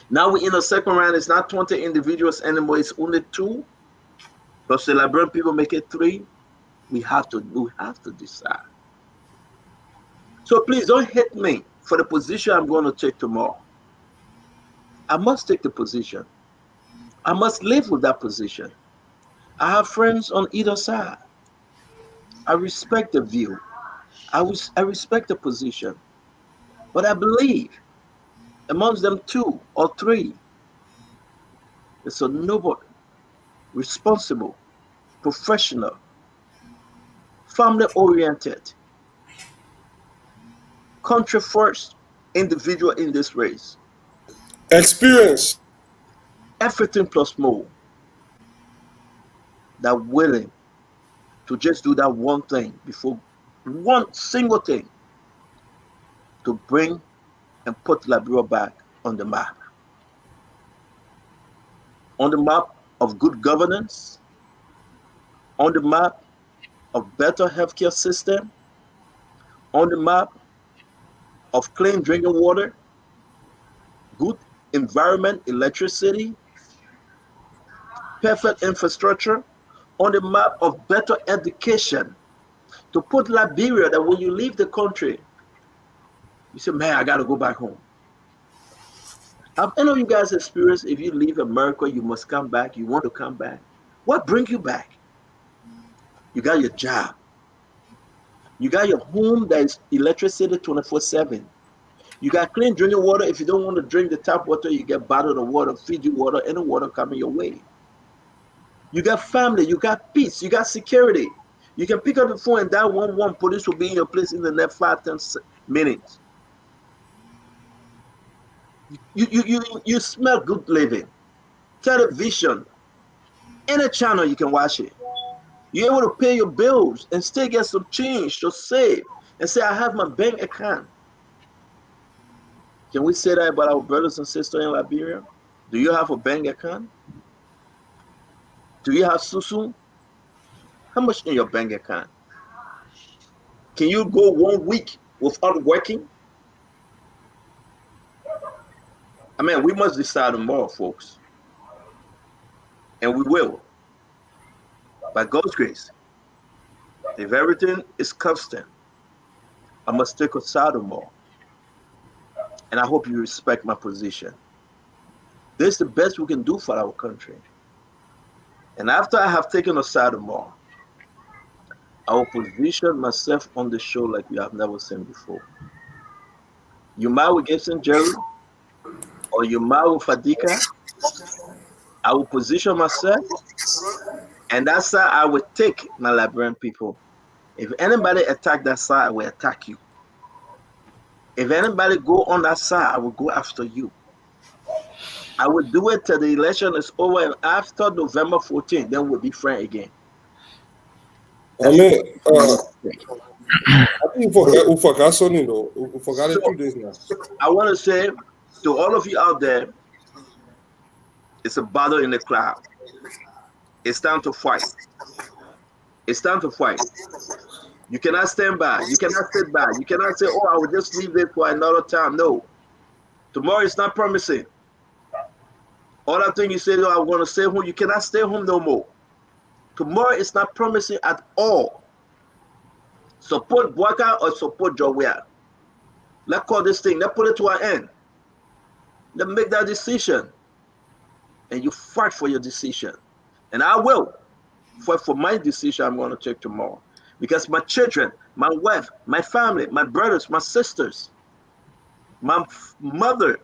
Now we're in the second round. It's not 20 individuals anymore. It's only 2. Plus the Liberian people make it 3. We have to decide. So please don't hate me for the position I'm going to take tomorrow. I must take the position. I must live with that position. I have friends on either side. I respect the view. I respect the position. But I believe amongst them 2 or 3, it's a noble, responsible, professional, family-oriented, country first individual in this race. Experience. Everything plus more. That willing to just do that one thing before, one single thing to bring and put Liberia back on the map. On the map of good governance, on the map of better healthcare system, on the map of clean drinking water, good environment, electricity, perfect infrastructure, on the map of better education, to put Liberia that when you leave the country, you say, man, I got to go back home. Have any of you guys experienced if you leave America, you must come back, you want to come back? What brings you back? You got your job. You got your home that is electricity 24/7. You got clean drinking water. If you don't want to drink the tap water, you get bottled water, Fiji water, any water coming your way. You got family, you got peace, you got security. You can pick up the phone and dial 111. Police will be in your place in the next 5-10 minutes. You smell good living. Television, any channel you can watch it. You're able to pay your bills and still get some change to save and say, I have my bank account. Can we say that about our brothers and sisters in Liberia? Do you have a bank account? Do you have susu? How much in your bank account? Can you go 1 week without working? I mean, we must decide tomorrow, folks. And we will. By God's grace. If everything is constant, I must take a side tomorrow. And I hope you respect my position. This is the best we can do for our country. And after I have taken a side tomorrow, I will position myself on the show like you have never seen before. You might with Gibson Jerry, or you might with Fadika. I will position myself, and that's how I will take my Liberian people. If anybody attack that side, I will attack you. If anybody go on that side, I will go after you. I will do it till the election is over, and after November 14th, then we'll be friends again. I mean, I think we forgot something though. We forgot it 2 days now. I want to say to all of you out there, it's a battle in the cloud. It's time to fight. It's time to fight. You cannot stand by. You cannot sit by. You cannot say, oh, I will just leave it for another time. No. Tomorrow is not promising. All that thing you say, oh, I want to stay home, you cannot stay home no more. Tomorrow is not promising at all. Support Bwaka or support Jowea. Let's call this thing. Let's put it to an end. Let's make that decision. And you fight for your decision. And I will fight for my decision I'm going to take tomorrow. Because my children, my wife, my family, my brothers, my sisters, my mother,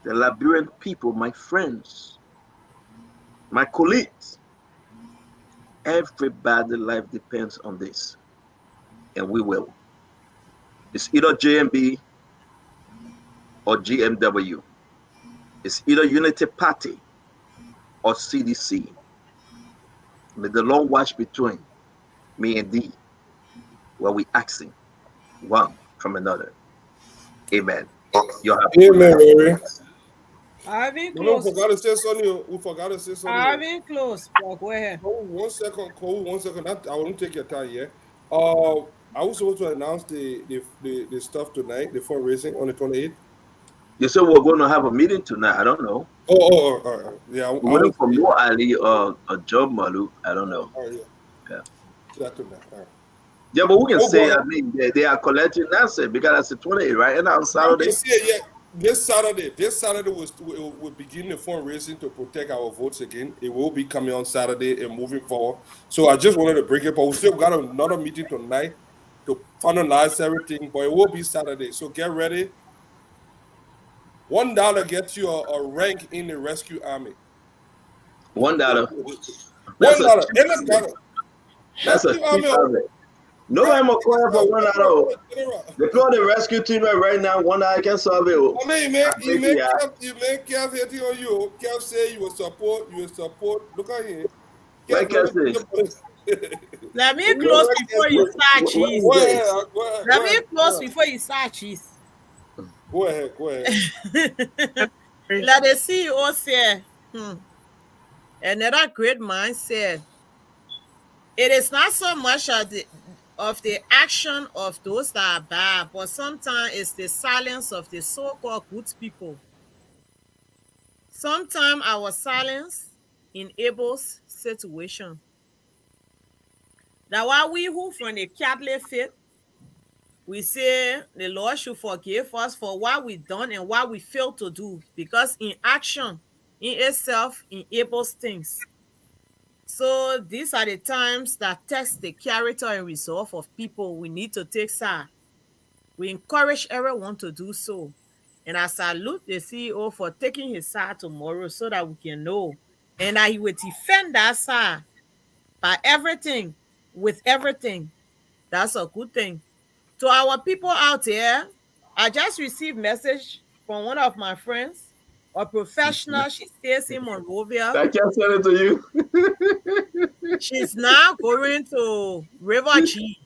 the Liberian people, my friends, my colleagues, everybody's life depends on this. And we will. It's either JMB or GMW. It's either Unity Party or CDC. May the Lord watch between me and thee while we asking one from another. Amen. You have Amen, Mary. Irving, We close. forgot to say something. We forgot to say something. Irving, close. Go ahead. Cole, 1 second. Cole, 1 second. I won't take your time yet. I was supposed to announce the stuff tonight, the fundraising on the 28th. You said we're going to have a meeting tonight. I don't know. Yeah. We're waiting for Mo Ali or Joe Malu. I don't know. Yeah. Tonight. All right. Yeah, but we can say, I mean, they are collecting that's it because that's the 28th, right? And on Saturday. This Saturday will begin the fundraising to protect our votes again. It will be coming on Saturday and moving forward. So I just wanted to bring it, but we still got another meeting tonight to finalize everything. But it will be Saturday, so get ready. $1 gets you a rank in the rescue army. $1. $1. That's a cheap. Nobody more call for $1. They call the rescue team right now. $1 can solve it. I mean, you make Kev hitting on you. Kev say you will support. Look at him. Let me close before you start cheese. Let me close before you start cheese. Go ahead. Let the CEO say, another great mind said, it is not so much of the action of those that are bad, but sometimes it's the silence of the so-called good people. Sometimes our silence enables situation. That why we who from the Catholic faith, we say the Lord should forgive us for what we done and what we failed to do, because in action in itself enables things. So these are the times that test the character and resolve of people. We need to take side. We encourage everyone to do so. And I salute the CEO for taking his side tomorrow so that we can know. And that he will defend that side by everything, with everything. That's a good thing. To our people out there, I just received message from one of my friends, a professional. She stays in Monrovia. I can't send it to you. She's now going to River G.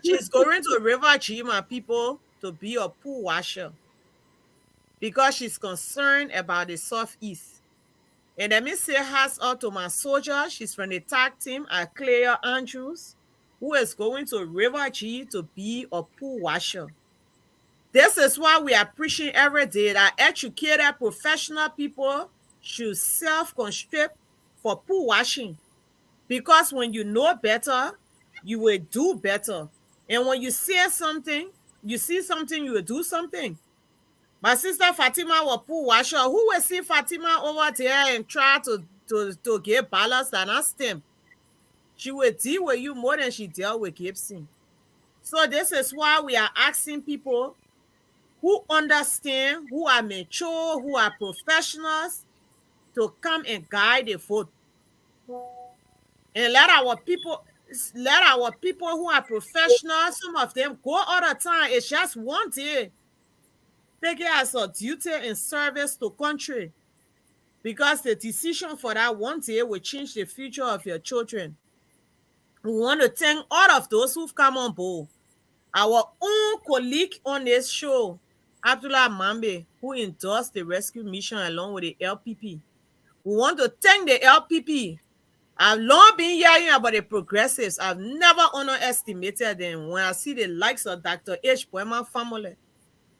She's going to River G, my people, to be a pool washer because she's concerned about the Southeast. And let me say hats out to my soldier. She's from the tag team at Claire Andrews, who is going to River G to be a pool washer. This is why we are preaching every day that educated professional people should self-conscript for pool washing. Because when you know better, you will do better. And when you see something, you will do something. My sister Fatima was pool washer. Who will see Fatima over there and try to get balance and ask him? She will deal with you more than she dealt with Gibson. So this is why we are asking people who understand, who are mature, who are professionals, to come and guide the vote. And let our people who are professionals, some of them go all the time. It's just one day. Take it as a duty and service to country. Because the decision for that one day will change the future of your children. We want to thank all of those who've come on board. Our own colleague on this show, Abdullah Mambe, who endorsed the rescue mission along with the LPP. We want to thank the LPP. I've long been hearing about the progressives. I've never underestimated them. When I see the likes of Dr. H. Boyman family,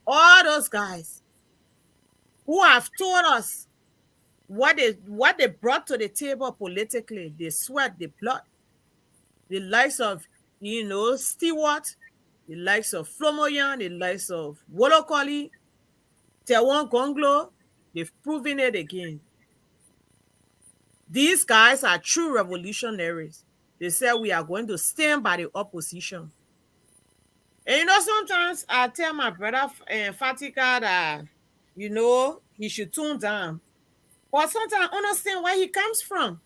all those guys who have told us what they brought to the table politically, the sweat, the blood, the likes of, Stewart, the likes of Flomoyan, the likes of Wolokoli, Tewon Gonglo, they've proven it again. These guys are true revolutionaries. They said we are going to stand by the opposition. And sometimes I tell my brother Fatika that, he should tune down. But sometimes I understand where he comes from.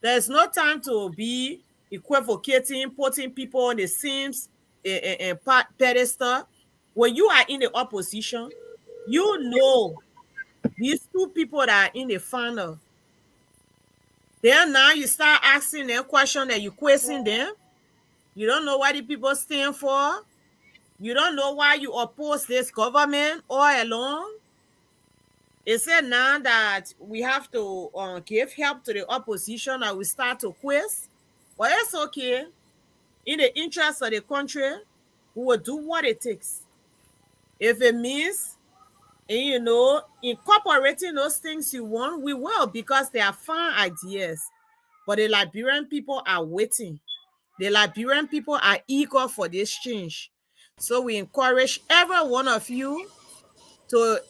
There's no time to be equivocating, putting people on the same pedestal. When you are in the opposition, these two people that are in the final. Then now you start asking them questions that you question them. You don't know what the people stand for. You don't know why you oppose this government all along. It said now that we have to give help to the opposition and we start to quiz. But it's okay. In the interest of the country, we will do what it takes. If it means, incorporating those things you want, we will, because they are fine ideas. But the Liberian people are waiting. The Liberian people are eager for this change. So we encourage every one of you to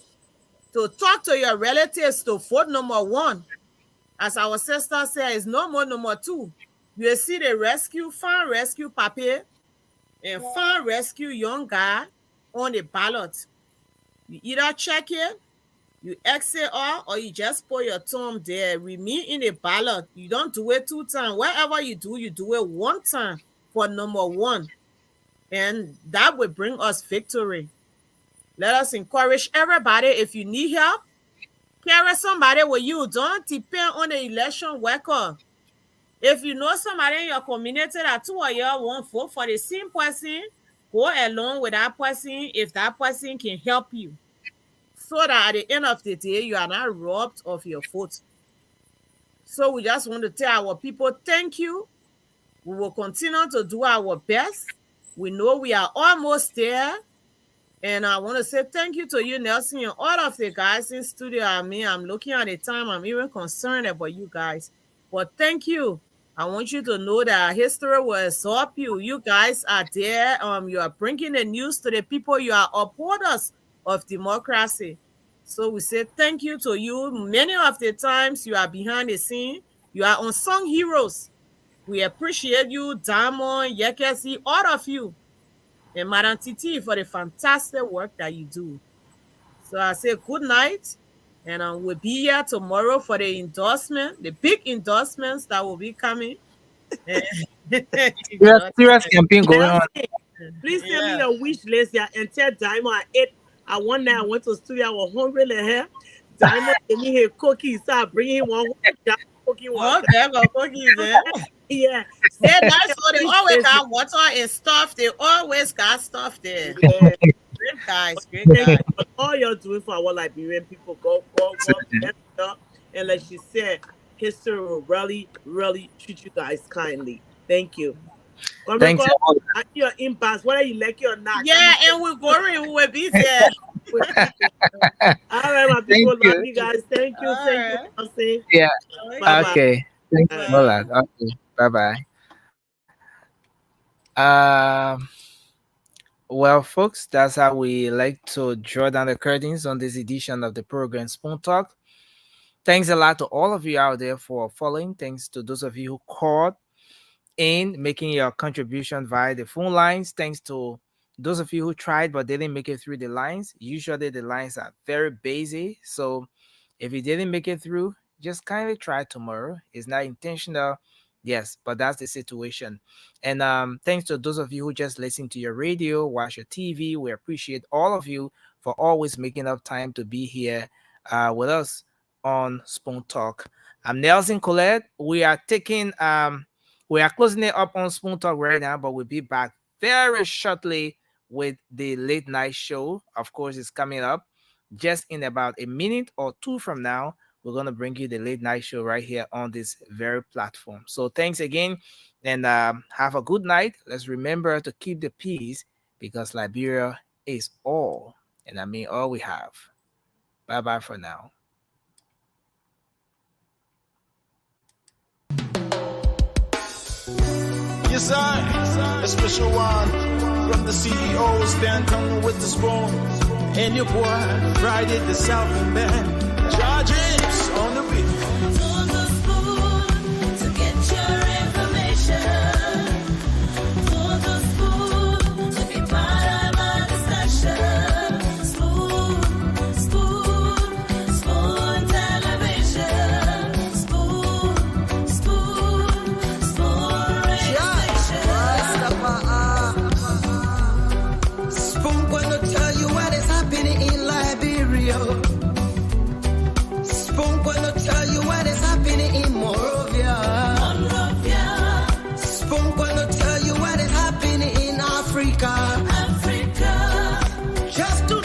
talk to your relatives to vote number 1. As our sister said, it's no more number 2. You see the farm rescue papi and farm rescue young guy on the ballot. You either check it, you exit all, or you just put your thumb there. Remain in the ballot. You don't do it 2 times. Whatever you do it 1 time for number 1. And that will bring us victory. Let us encourage everybody. If you need help, carry somebody with you. Don't depend on the election worker. If you know somebody in your community that 2 of you won't vote for the same person, go along with that person if that person can help you. So that at the end of the day, you are not robbed of your vote. So we just want to tell our people, thank you. We will continue to do our best. We know we are almost there. And I want to say thank you to you, Nelson, and all of the guys in studio. I'm looking at the time. I'm even concerned about you guys. But thank you. I want you to know that history will absorb you. You guys are there. You are bringing the news to the people. You are upholders of democracy. So we say thank you to you. Many of the times you are behind the scene. You are unsung heroes. We appreciate you, Diamond, Yekesi, all of you. And Madam Titi for the fantastic work that you do. So I say good night, and we'll be here tomorrow for the endorsement, the big endorsements that will be coming. Serious campaign going on. Please send me your wish list. And tell Diamond I ate. One night I went to the studio. I was hungry like hell. Diamond gave me his cookies, so I bring him one cookie. Cookies, yeah. They're nice, so they always got water and stuff. They always got stuff there. Yeah. Great guys, great guys. All you're doing for our Liberian people, go, and like she said, history will really, really treat you guys kindly. Thank you. Thanks. Your inbox, whether you like it or not. Yeah, and we're going, we will be there. All right, my people, love you guys. Thank you. Thank you. Yeah. Bye-bye. Okay. Thank you for that. Okay. Bye-bye. Well, folks, that's how we like to draw down the curtains on this edition of the program Spoon Talk. Thanks a lot to all of you out there for following. Thanks to those of you who called in, making your contribution via the phone lines. Thanks to those of you who tried but didn't make it through the lines. Usually the lines are very busy. So if you didn't make it through, just kindly try tomorrow. It's not intentional. Yes, but that's the situation. And thanks to those of you who just listen to your radio, watch your TV. We appreciate all of you for always making up time to be here with us on Spoon Talk. I'm Nelson Colette. We are closing it up on Spoon Talk right now, but we'll be back very shortly with the late night show. Of course, it's coming up just in about a minute or 2 from now. We're going to bring you the late night show right here on this very platform. So thanks again, and have a good night. Let's remember to keep the peace, because Liberia is all, and I mean all we have. Bye-bye for now. Yes, sir. A special one from the CEO, Stan coming with the spoon. And your boy, Friday the Southern Band. Charges on the beat. To the spoon to get your information. To the spoon to be Africa. Africa. Just to